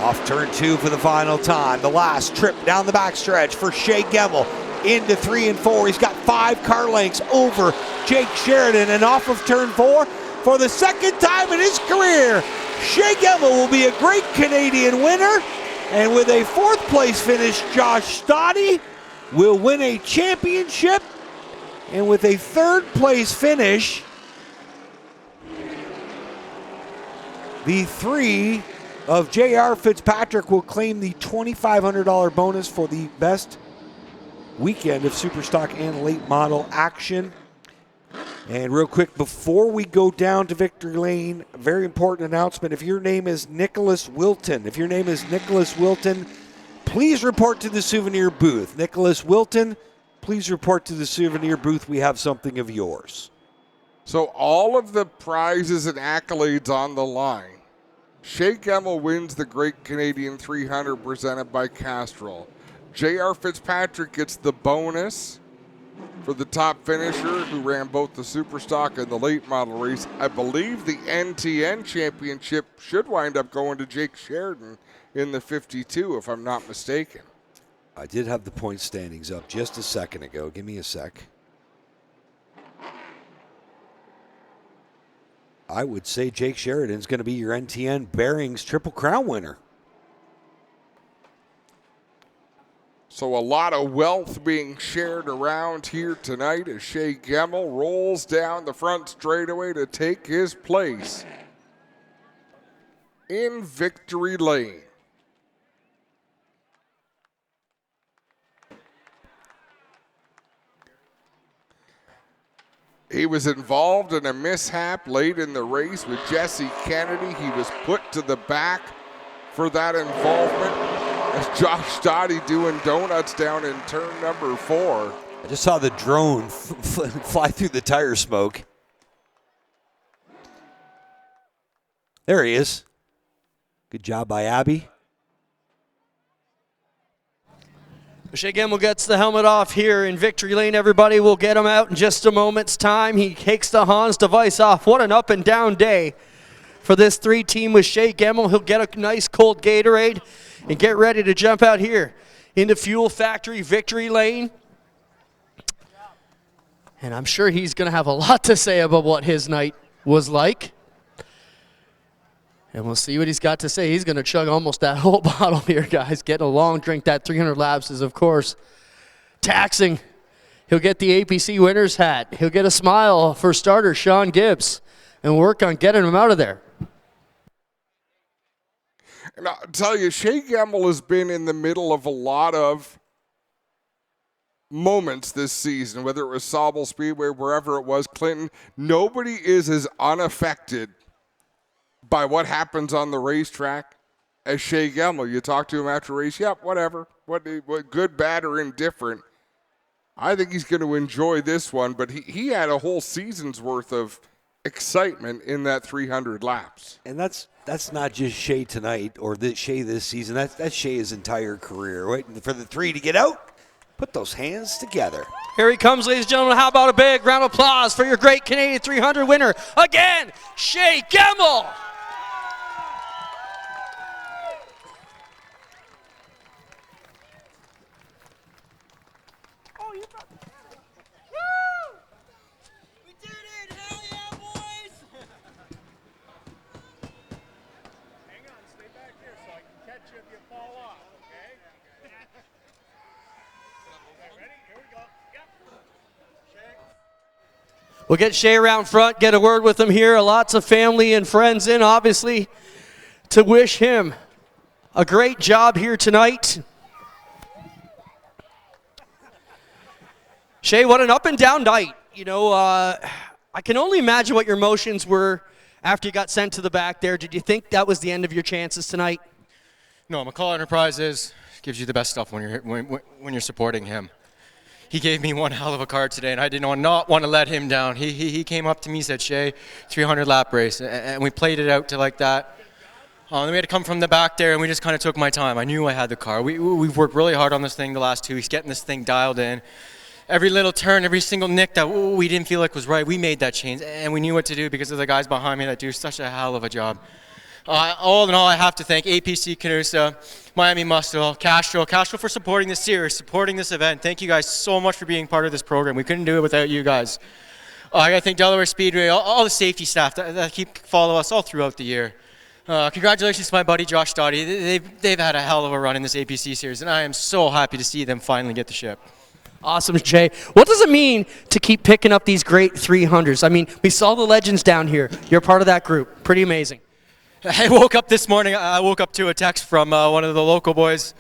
Off turn 2 for the final time. The last trip down the backstretch for Shea Gemmel into 3 and 4. He's got 5 car lengths over Jake Sheridan, and off of turn 4 for the second time in his career, Shea Gemmel will be a Great Canadian winner, and with a 4th place finish, Josh Stoddy will win a championship, and with a 3rd place finish, the 3 of J.R. Fitzpatrick will claim the $2,500 bonus for the best weekend of Superstock and late model action. And real quick, before we go down to Victory Lane, a very important announcement. If your name is Nicholas Wilton, please report to the souvenir booth. Nicholas Wilton, please report to the souvenir booth. We have something of yours. So all of the prizes and accolades on the line. Shea Gemmel wins the Great Canadian 300 presented by Castrol. J.R. Fitzpatrick gets the bonus for the top finisher who ran both the Superstock and the late model race. I believe the NTN championship should wind up going to Jake Sheridan in the 52, if I'm not mistaken. I did have the point standings up just a second ago. Give me a sec. I would say Jake Sheridan's going to be your NTN Bearings Triple Crown winner. So a lot of wealth being shared around here tonight as Shea Gemmel rolls down the front straightaway to take his place in Victory Lane. He was involved in a mishap late in the race with Jesse Kennedy. He was put to the back for that involvement as Josh Dottie doing donuts down in turn number 4. I just saw the drone fly through the tire smoke. There he is. Good job by Abby. Shea Gemmel gets the helmet off here in Victory Lane. Everybody will get him out in just a moment's time. He takes the Hans device off. What an up and down day for this 3 team with Shea Gemmel. He'll get a nice cold Gatorade and get ready to jump out here into Fuel Factory Victory Lane. And I'm sure he's going to have a lot to say about what his night was like. And we'll see what he's got to say. He's going to chug almost that whole bottle here, guys. Getting a long drink. That 300 laps is, of course, taxing. He'll get the APC winner's hat. He'll get a smile for starter Sean Gibbs and work on getting him out of there. And I'll tell you, Shea Gemmel has been in the middle of a lot of moments this season, whether it was Sauble Speedway, wherever it was, Clinton. Nobody is as unaffected by what happens on the racetrack as Shea Gemmel. You talk to him after race, yep, whatever, what good, bad, or indifferent. I think he's going to enjoy this one, but he had a whole season's worth of excitement in that 300 laps. And that's not just Shea tonight or Shea this season. That's Shea his entire career. Waiting for the 3 to get out. Put those hands together. Here he comes, ladies and gentlemen. How about a big round of applause for your Great Canadian 300 winner, again, Shea Gemmel. We'll get Shay around front, get a word with him here. Lots of family and friends in, obviously, to wish him a great job here tonight. Shay, what an up and down night. You know, I can only imagine what your emotions were after you got sent to the back there. Did you think that was the end of your chances tonight? No, McCall Enterprises gives you the best stuff when you're supporting him. He gave me one hell of a card today, and I did not want to let him down. He came up to me, said, Shay, 300 lap race, and we played it out to like that. Then we had to come from the back there, and we just kind of took my time. I knew I had the car. We've worked really hard on this thing the last 2 weeks, getting this thing dialed in. Every little turn, every single nick that we didn't feel like was right, we made that change, and we knew what to do because of the guys behind me that do such a hell of a job. All in all, I have to thank APC Canusa, Miami Muscle, Castrol for supporting this series, supporting this event. Thank you guys so much for being part of this program. We couldn't do it without you guys. I got to thank Delaware Speedway, all the safety staff that keep follow us all throughout the year. Congratulations to my buddy Josh Dottie. They've had a hell of a run in this APC series, and I am so happy to see them finally get the ship. Awesome, Jay. What does it mean to keep picking up these great 300s? I mean, we saw the legends down here. You're part of that group. Pretty amazing. I woke up this morning, I woke up to a text from one of the local boys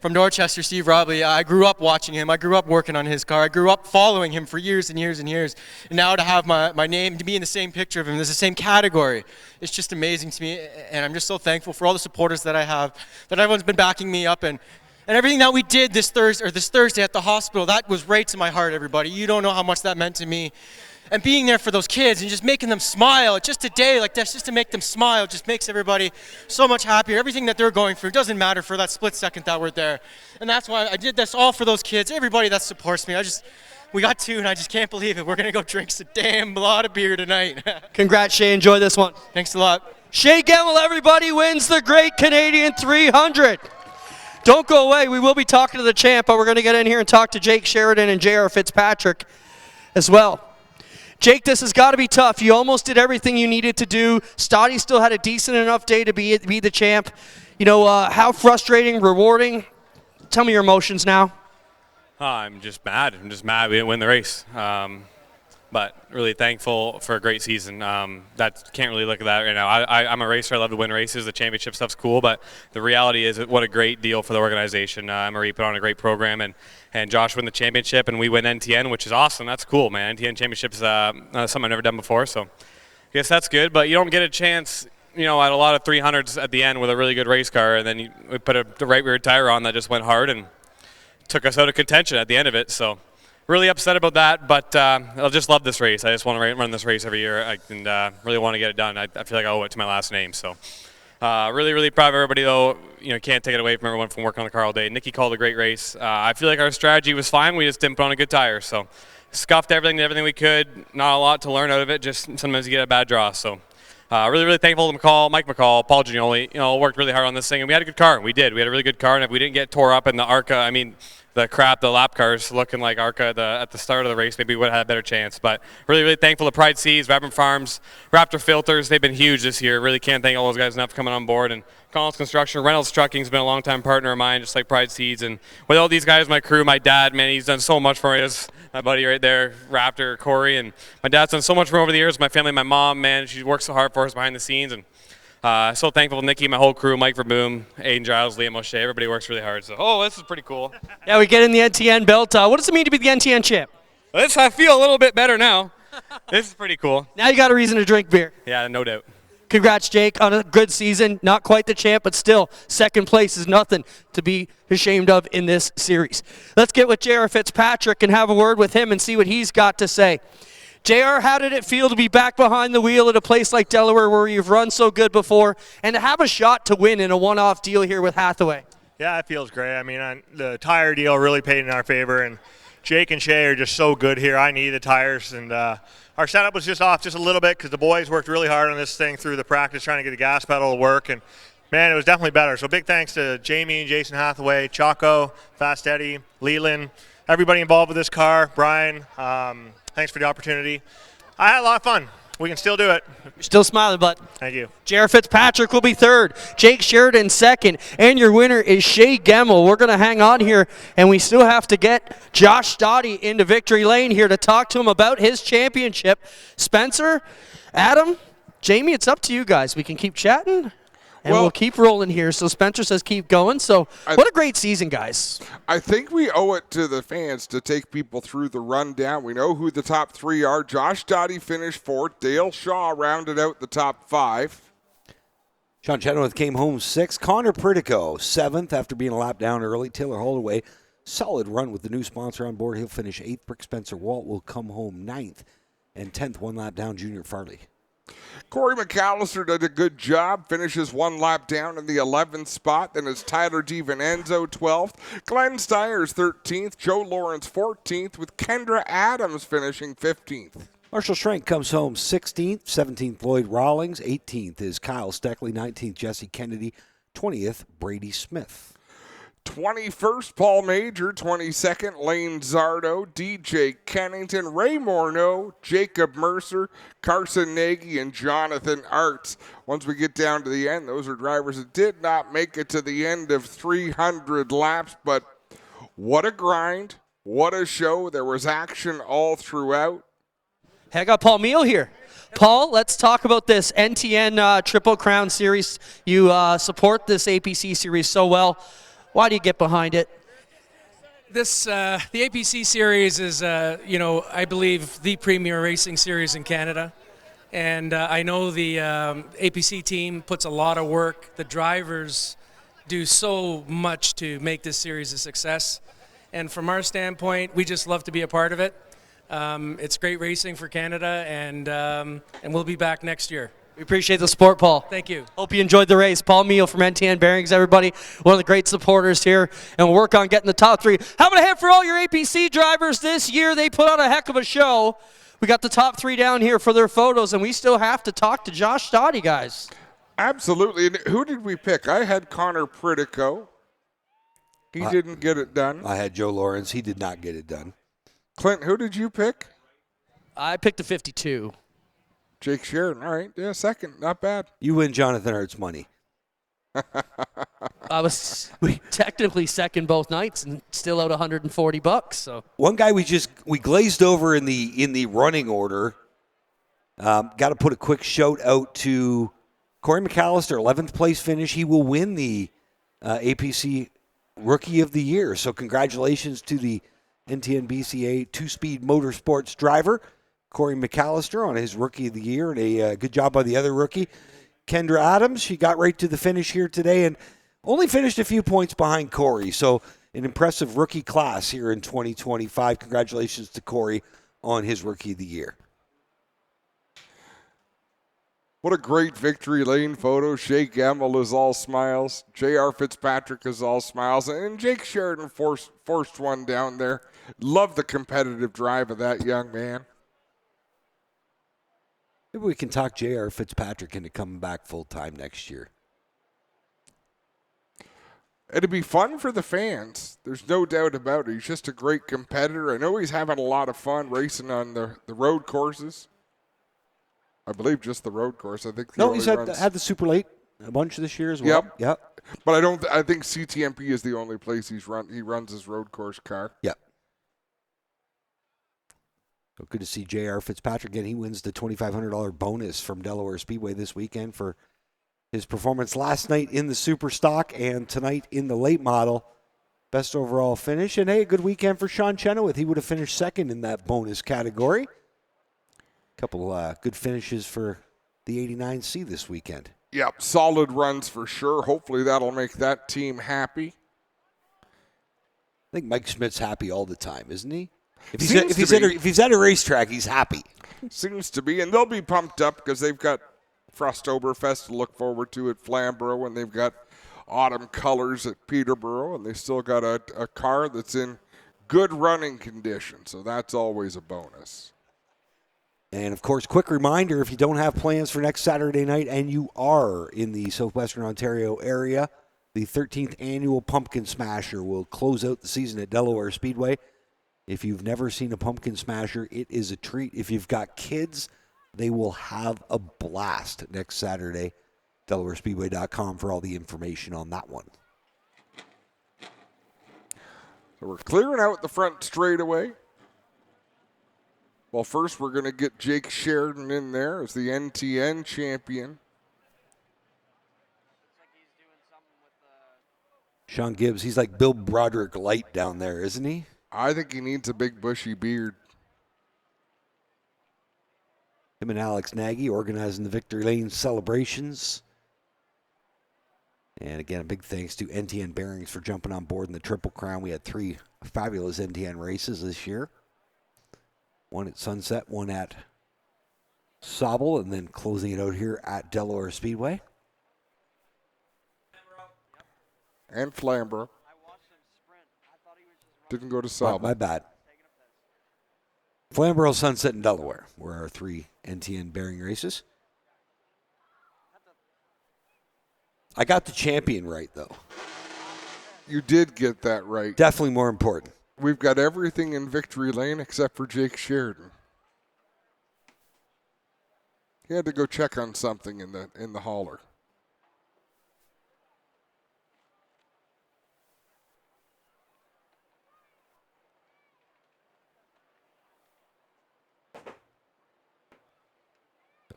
from Dorchester, Steve Robley. I grew up watching him. I grew up working on his car. I grew up following him for years and years and years. And now to have my name, to be in the same picture of him, there's the same category. It's just amazing to me. And I'm just so thankful for all the supporters that I have, that everyone's been backing me up. And everything that we did this Thursday at the hospital, that was right to my heart, everybody. You don't know how much that meant to me. And being there for those kids and just making them smile, just a day like this, just to make them smile, just makes everybody so much happier. Everything that they're going through doesn't matter for that split second that we're there. And that's why I did this all for those kids, everybody that supports me. We got 2, and I just can't believe it. We're going to go drink a damn lot of beer tonight. Congrats, Shay. Enjoy this one. Thanks a lot. Shay Gemmell, everybody, wins the Great Canadian 300. Don't go away. We will be talking to the champ, but we're going to get in here and talk to Jake Sheridan and J.R. Fitzpatrick as well. Jake, this has got to be tough. You almost did everything you needed to do. Stoddy still had a decent enough day to be the champ. You know, how frustrating, rewarding? Tell me your emotions now. I'm just mad. We didn't win the race. But really thankful for a great season. That can't really look at that right now. I'm a racer. I love to win races. The championship stuff's cool, but the reality is what a great deal for the organization. Marie put on a great program, and Josh won the championship, and we win NTN, which is awesome. That's cool, man. NTN championship's something I've never done before, so I guess that's good. But you don't get a chance, you know, at a lot of 300s at the end with a really good race car, and then we put the right rear tire on that just went hard and took us out of contention at the end of it. So really upset about that, but I just love this race. I just want to run this race every year and really want to get it done. I feel like I owe it to my last name. So really, really proud of everybody, though. You know, can't take it away from everyone from working on the car all day. Nikki called a great race. I feel like our strategy was fine. We just didn't put on a good tire. So scuffed everything we could. Not a lot to learn out of it. Just sometimes you get a bad draw. So really, really thankful to Mike McCall, Paul Gignoli. You know, worked really hard on this thing, and we had a good car. We did. We had a really good car, and if we didn't get tore up in the ARCA, I mean, the lap cars looking like ARCA at the start of the race, maybe we would have had a better chance. But really, really thankful to Pride Seeds, Rapid Farms, Raptor Filters. They've been huge this year. Really can't thank all those guys enough for coming on board. And Collins Construction, Reynolds Trucking's been a long-time partner of mine, just like Pride Seeds. And with all these guys, my crew, my dad, man, he's done so much for me. This my buddy right there, Raptor, Corey. And my dad's done so much for me over the years. My family, my mom, man, she works so hard for us behind the scenes. And so thankful to Nikki, my whole crew, Mike Verboom, Aiden Giles, Liam O'Shea. Everybody works really hard. So, this is pretty cool. Yeah, we get in the NTN belt. What does it mean to be the NTN champ? I feel a little bit better now. This is pretty cool. Now you got a reason to drink beer. Yeah, no doubt. Congrats, Jake, on a good season. Not quite the champ, but still, second place is nothing to be ashamed of in this series. Let's get with J.R. Fitzpatrick and have a word with him and see what he's got to say. JR, how did it feel to be back behind the wheel at a place like Delaware where you've run so good before and to have a shot to win in a one-off deal here with Hathaway? Yeah, it feels great. I mean, the tire deal really paid in our favor, and Jake and Shay are just so good here. I need the tires, and our setup was just off just a little bit because the boys worked really hard on this thing through the practice trying to get the gas pedal to work, and man, it was definitely better. So big thanks to Jamie and Jason Hathaway, Chaco, Fast Eddie, Leland, everybody involved with this car, Brian. Thanks for the opportunity. I had a lot of fun. We can still do it. You're still smiling, but Thank you. J.R. Fitzpatrick will be third. Jake Sheridan second. And your winner is Shea Gemmel. We're going to hang on here, and we still have to get Josh Stoddy into victory lane here to talk to him about his championship. Spencer, Adam, Jamie, it's up to you guys. We can keep chatting. And we'll keep rolling here. So Spencer says keep going. So what a great season, guys. I think we owe it to the fans to take people through the rundown. We know who the top three are. Josh Dottie finished fourth. Dale Shaw rounded out the top five. Sean Chenoweth came home sixth. Connor Pritico, seventh after being a lap down early. Taylor Holloway, solid run with the new sponsor on board. He'll finish eighth. Brick Spencer Walt will come home ninth. And 10th, one lap down, Junior Farley. Corey McAllister did a good job, finishes one lap down in the 11th spot. Then it's Tyler DiVincenzo 12th, Glenn Stiers 13th, Joe Lawrence 14th, with Kendra Adams finishing 15th. Marshall Schrank comes home 16th, 17th Lloyd Rawlings, 18th is Kyle Steckley, 19th Jesse Kennedy, 20th Brady Smith. 21st, Paul Major. 22nd, Lane Zardo, DJ Kennington, Ray Morneau, Jacob Mercer, Carson Nagy, and Jonathan Arts. Once we get down to the end, those are drivers that did not make it to the end of 300 laps, but what a grind, what a show. There was action all throughout. Hey, I got Paul Meal here. Paul, let's talk about this NTN Triple Crown Series. You support this APC series so well. Why do you get behind it? This the APC series is, I believe the premier racing series in Canada, and I know the APC team puts a lot of work. The drivers do so much to make this series a success, and from our standpoint, we just love to be a part of it. It's great racing for Canada, and we'll be back next year. We appreciate the support, Paul. Thank you. Hope you enjoyed the race. Paul Meal from NTN Bearings, everybody. One of the great supporters here, and we'll work on getting the top three. How about a hand for all your APC drivers this year? They put on a heck of a show. We got the top three down here for their photos, and we still have to talk to Josh Stoddy, guys. Absolutely. And who did we pick? I had Connor Pritico. He didn't get it done. I had Joe Lawrence. He did not get it done. Clint, who did you pick? I picked a 52. Jake Sheridan. All right. Yeah, second. Not bad. You win Jonathan Art's money. I was technically second both nights and still out $140. So one guy we glazed over in the running order. Got to put a quick shout out to Corey McAllister, 11th place finish. He will win the APC Rookie of the Year. So congratulations to the NTN BCA two-speed motorsports driver, Corey McAllister, on his Rookie of the Year, and a good job by the other rookie, Kendra Adams. She got right to the finish here today and only finished a few points behind Corey. So an impressive rookie class here in 2025. Congratulations to Corey on his Rookie of the Year. What a great victory lane photo. Shea Gamble is all smiles. J.R. Fitzpatrick is all smiles. And Jake Sheridan forced one down there. Love the competitive drive of that young man. Maybe we can talk J.R. Fitzpatrick into coming back full-time next year. It'd be fun for the fans. There's no doubt about it. He's just a great competitor. I know he's having a lot of fun racing on the road courses. I believe just the road course. I think he's had the Super Late a bunch this year as well. Yep. But I think CTMP is the only place he runs his road course car. Yep. So good to see J.R. Fitzpatrick again. He wins the $2,500 bonus from Delaware Speedway this weekend for his performance last night in the Super Stock and tonight in the late model. Best overall finish. And, hey, a good weekend for Sean Chenoweth. He would have finished second in that bonus category. Couple good finishes for the 89C this weekend. Yep, solid runs for sure. Hopefully that'll make that team happy. I think Mike Schmidt's happy all the time, isn't he? If he's at a racetrack, he's happy. Seems to be, and they'll be pumped up because they've got Frosttoberfest to look forward to at Flamborough, and they've got autumn colors at Peterborough, and they still got a car that's in good running condition, so that's always a bonus. And, of course, quick reminder, if you don't have plans for next Saturday night and you are in the southwestern Ontario area, the 13th annual Pumpkin Smasher will close out the season at Delaware Speedway. If you've never seen a Pumpkin Smasher, it is a treat. If you've got kids, They will have a blast next Saturday. DelawareSpeedway.com for all the information on that one. So we're clearing out the front straightaway. Well, first we're going to get Jake Sheridan in there as the NTN champion. Sean Gibbs, he's like Bill Broderick light down there, isn't he? I think he needs a big bushy beard. Him and Alex Nagy organizing the Victory Lane celebrations. And again, a big thanks to NTN Bearings for jumping on board in the Triple Crown. We had 3 fabulous NTN races this year. One at Sunset, one at Sauble, and then closing it out here at Delaware Speedway. And Flamborough. Didn't go to Sauble. My bad. Flamborough, Sunset, and Delaware were our 3 NTN Bearing races. I got the champion right, though. You did get that right. Definitely more important. We've got everything in Victory Lane except for Jake Sheridan. He had to go check on something in the hauler.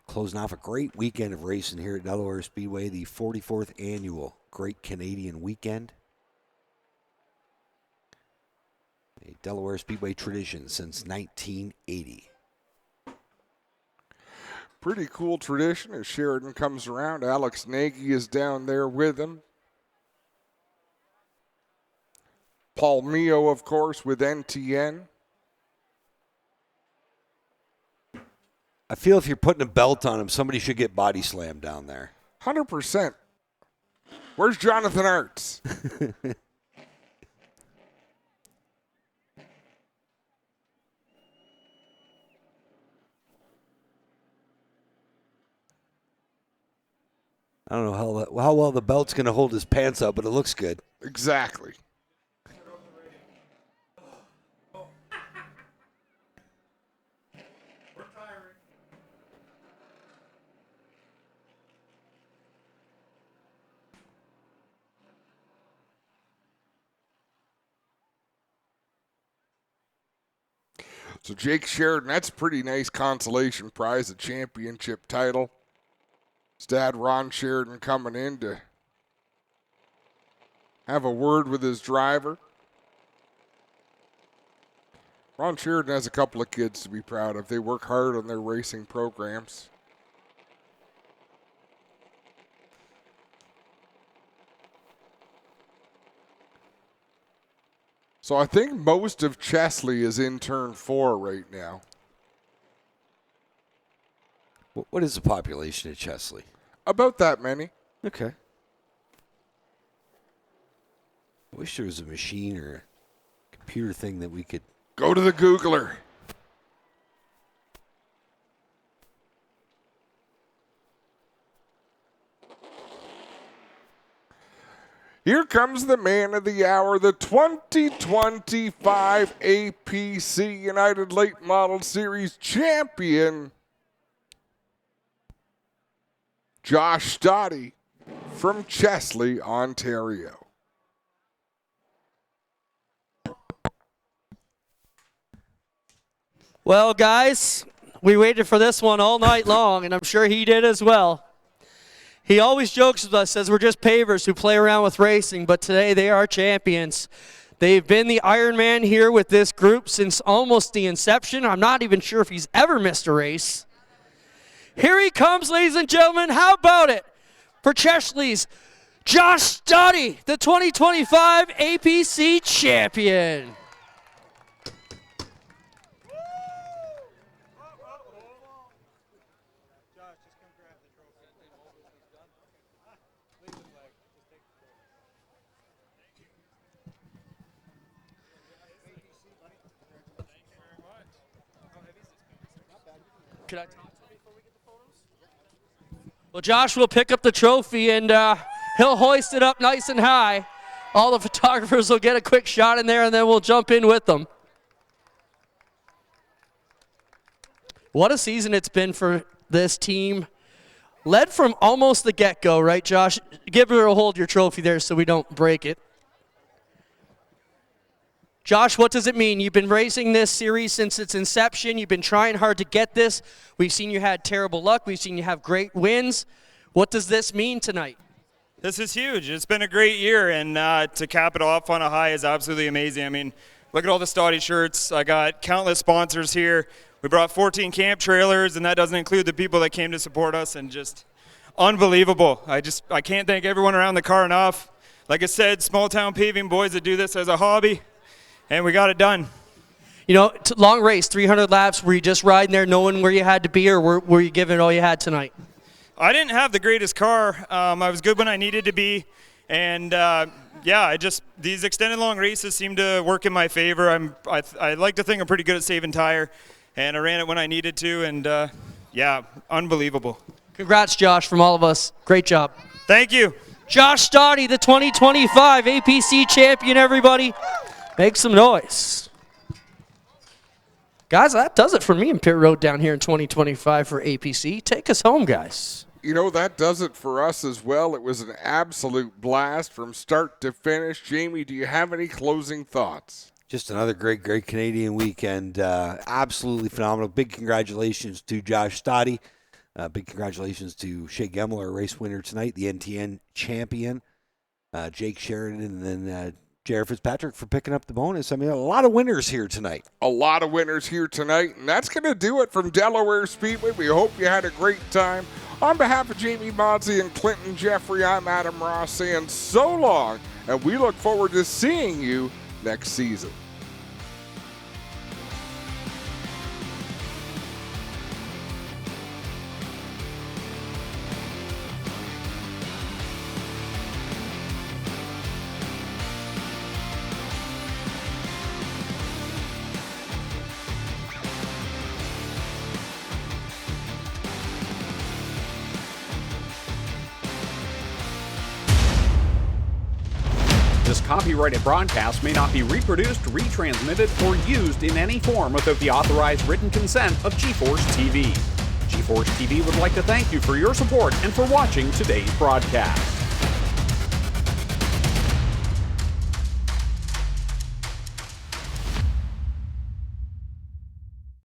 Closing off a great weekend of racing here at Delaware Speedway, the 44th annual Great Canadian Weekend. A Delaware Speedway tradition since 1980. Pretty cool tradition as Sheridan comes around. Alex Nagy is down there with him. Paul Mio, of course, with NTN. I feel if you're putting a belt on him, somebody should get body slammed down there. 100%. Where's Jonathan Arts? I don't know how well the belt's going to hold his pants up, but it looks good. Exactly. So Jake Sheridan, that's a pretty nice consolation prize, a championship title. His dad, Ron Sheridan, coming in to have a word with his driver. Ron Sheridan has a couple of kids to be proud of. They work hard on their racing programs. So I think most of Chesley is in turn 4 right now. What is the population of Chesley? About that many. Okay. I wish there was a machine or a computer thing that we could... Go to the Googler. Here comes the man of the hour, the 2025 APC United Late Model Series champion, Josh Stoddy from Chesley, Ontario. Well, guys, we waited for this one all night long, and I'm sure he did as well. He always jokes with us, says we're just pavers who play around with racing, but today they are champions. They've been the Iron Man here with this group since almost the inception. I'm not even sure if he's ever missed a race. Here he comes, ladies and gentlemen. How about it for Chesley's Josh Stoddy, the 2025 APC champion. Could I talk to him before we get the photos? Well, Josh will pick up the trophy and he'll hoist it up nice and high. All the photographers will get a quick shot in there and then we'll jump in with them. What a season it's been for this team. Led from almost the get-go, right, Josh? Give her a hold your trophy there so we don't break it. Josh, what does it mean? You've been racing this series since its inception. You've been trying hard to get this. We've seen you had terrible luck. We've seen you have great wins. What does this mean tonight? This is huge. It's been a great year, and to cap it off on a high is absolutely amazing. I mean, look at all the Stoddy shirts. I got countless sponsors here. We brought 14 camp trailers, and that doesn't include the people that came to support us, and just unbelievable. I can't thank everyone around the car enough. Like I said, small town paving boys that do this as a hobby, and we got it done. You know, long race, 300 laps. Were you just riding there knowing where you had to be, or were you giving it all you had tonight? I didn't have the greatest car. I was good when I needed to be, and these extended long races seem to work in my favor. I like to think I'm pretty good at saving tire, and I ran it when I needed to, and unbelievable. Congrats, Josh, from all of us. Great job. Thank you. Josh Stoddy, the 2025 APC champion, everybody. Make some noise. Guys, that does it for me in pit road down here in 2025 for APC. Take us home, guys. You know, that does it for us as well. It was an absolute blast from start to finish. Jamie, do you have any closing thoughts? Just another great Canadian weekend. Absolutely phenomenal. Big congratulations to Josh Stoddy. Big congratulations to Shea Gemmel, our race winner tonight, the NTN champion. Jake Sheridan, and then Jared Fitzpatrick for picking up the bonus. I mean, a lot of winners here tonight. A lot of winners here tonight, and that's going to do it from Delaware Speedway. We hope you had a great time. On behalf of Jamie Mozzie and Clinton Jeffrey, I'm Adam Ross saying so long, and we look forward to seeing you next season. This copyrighted broadcast may not be reproduced, retransmitted, or used in any form without the authorized written consent of GeForce TV. GeForce TV would like to thank you for your support and for watching today's broadcast.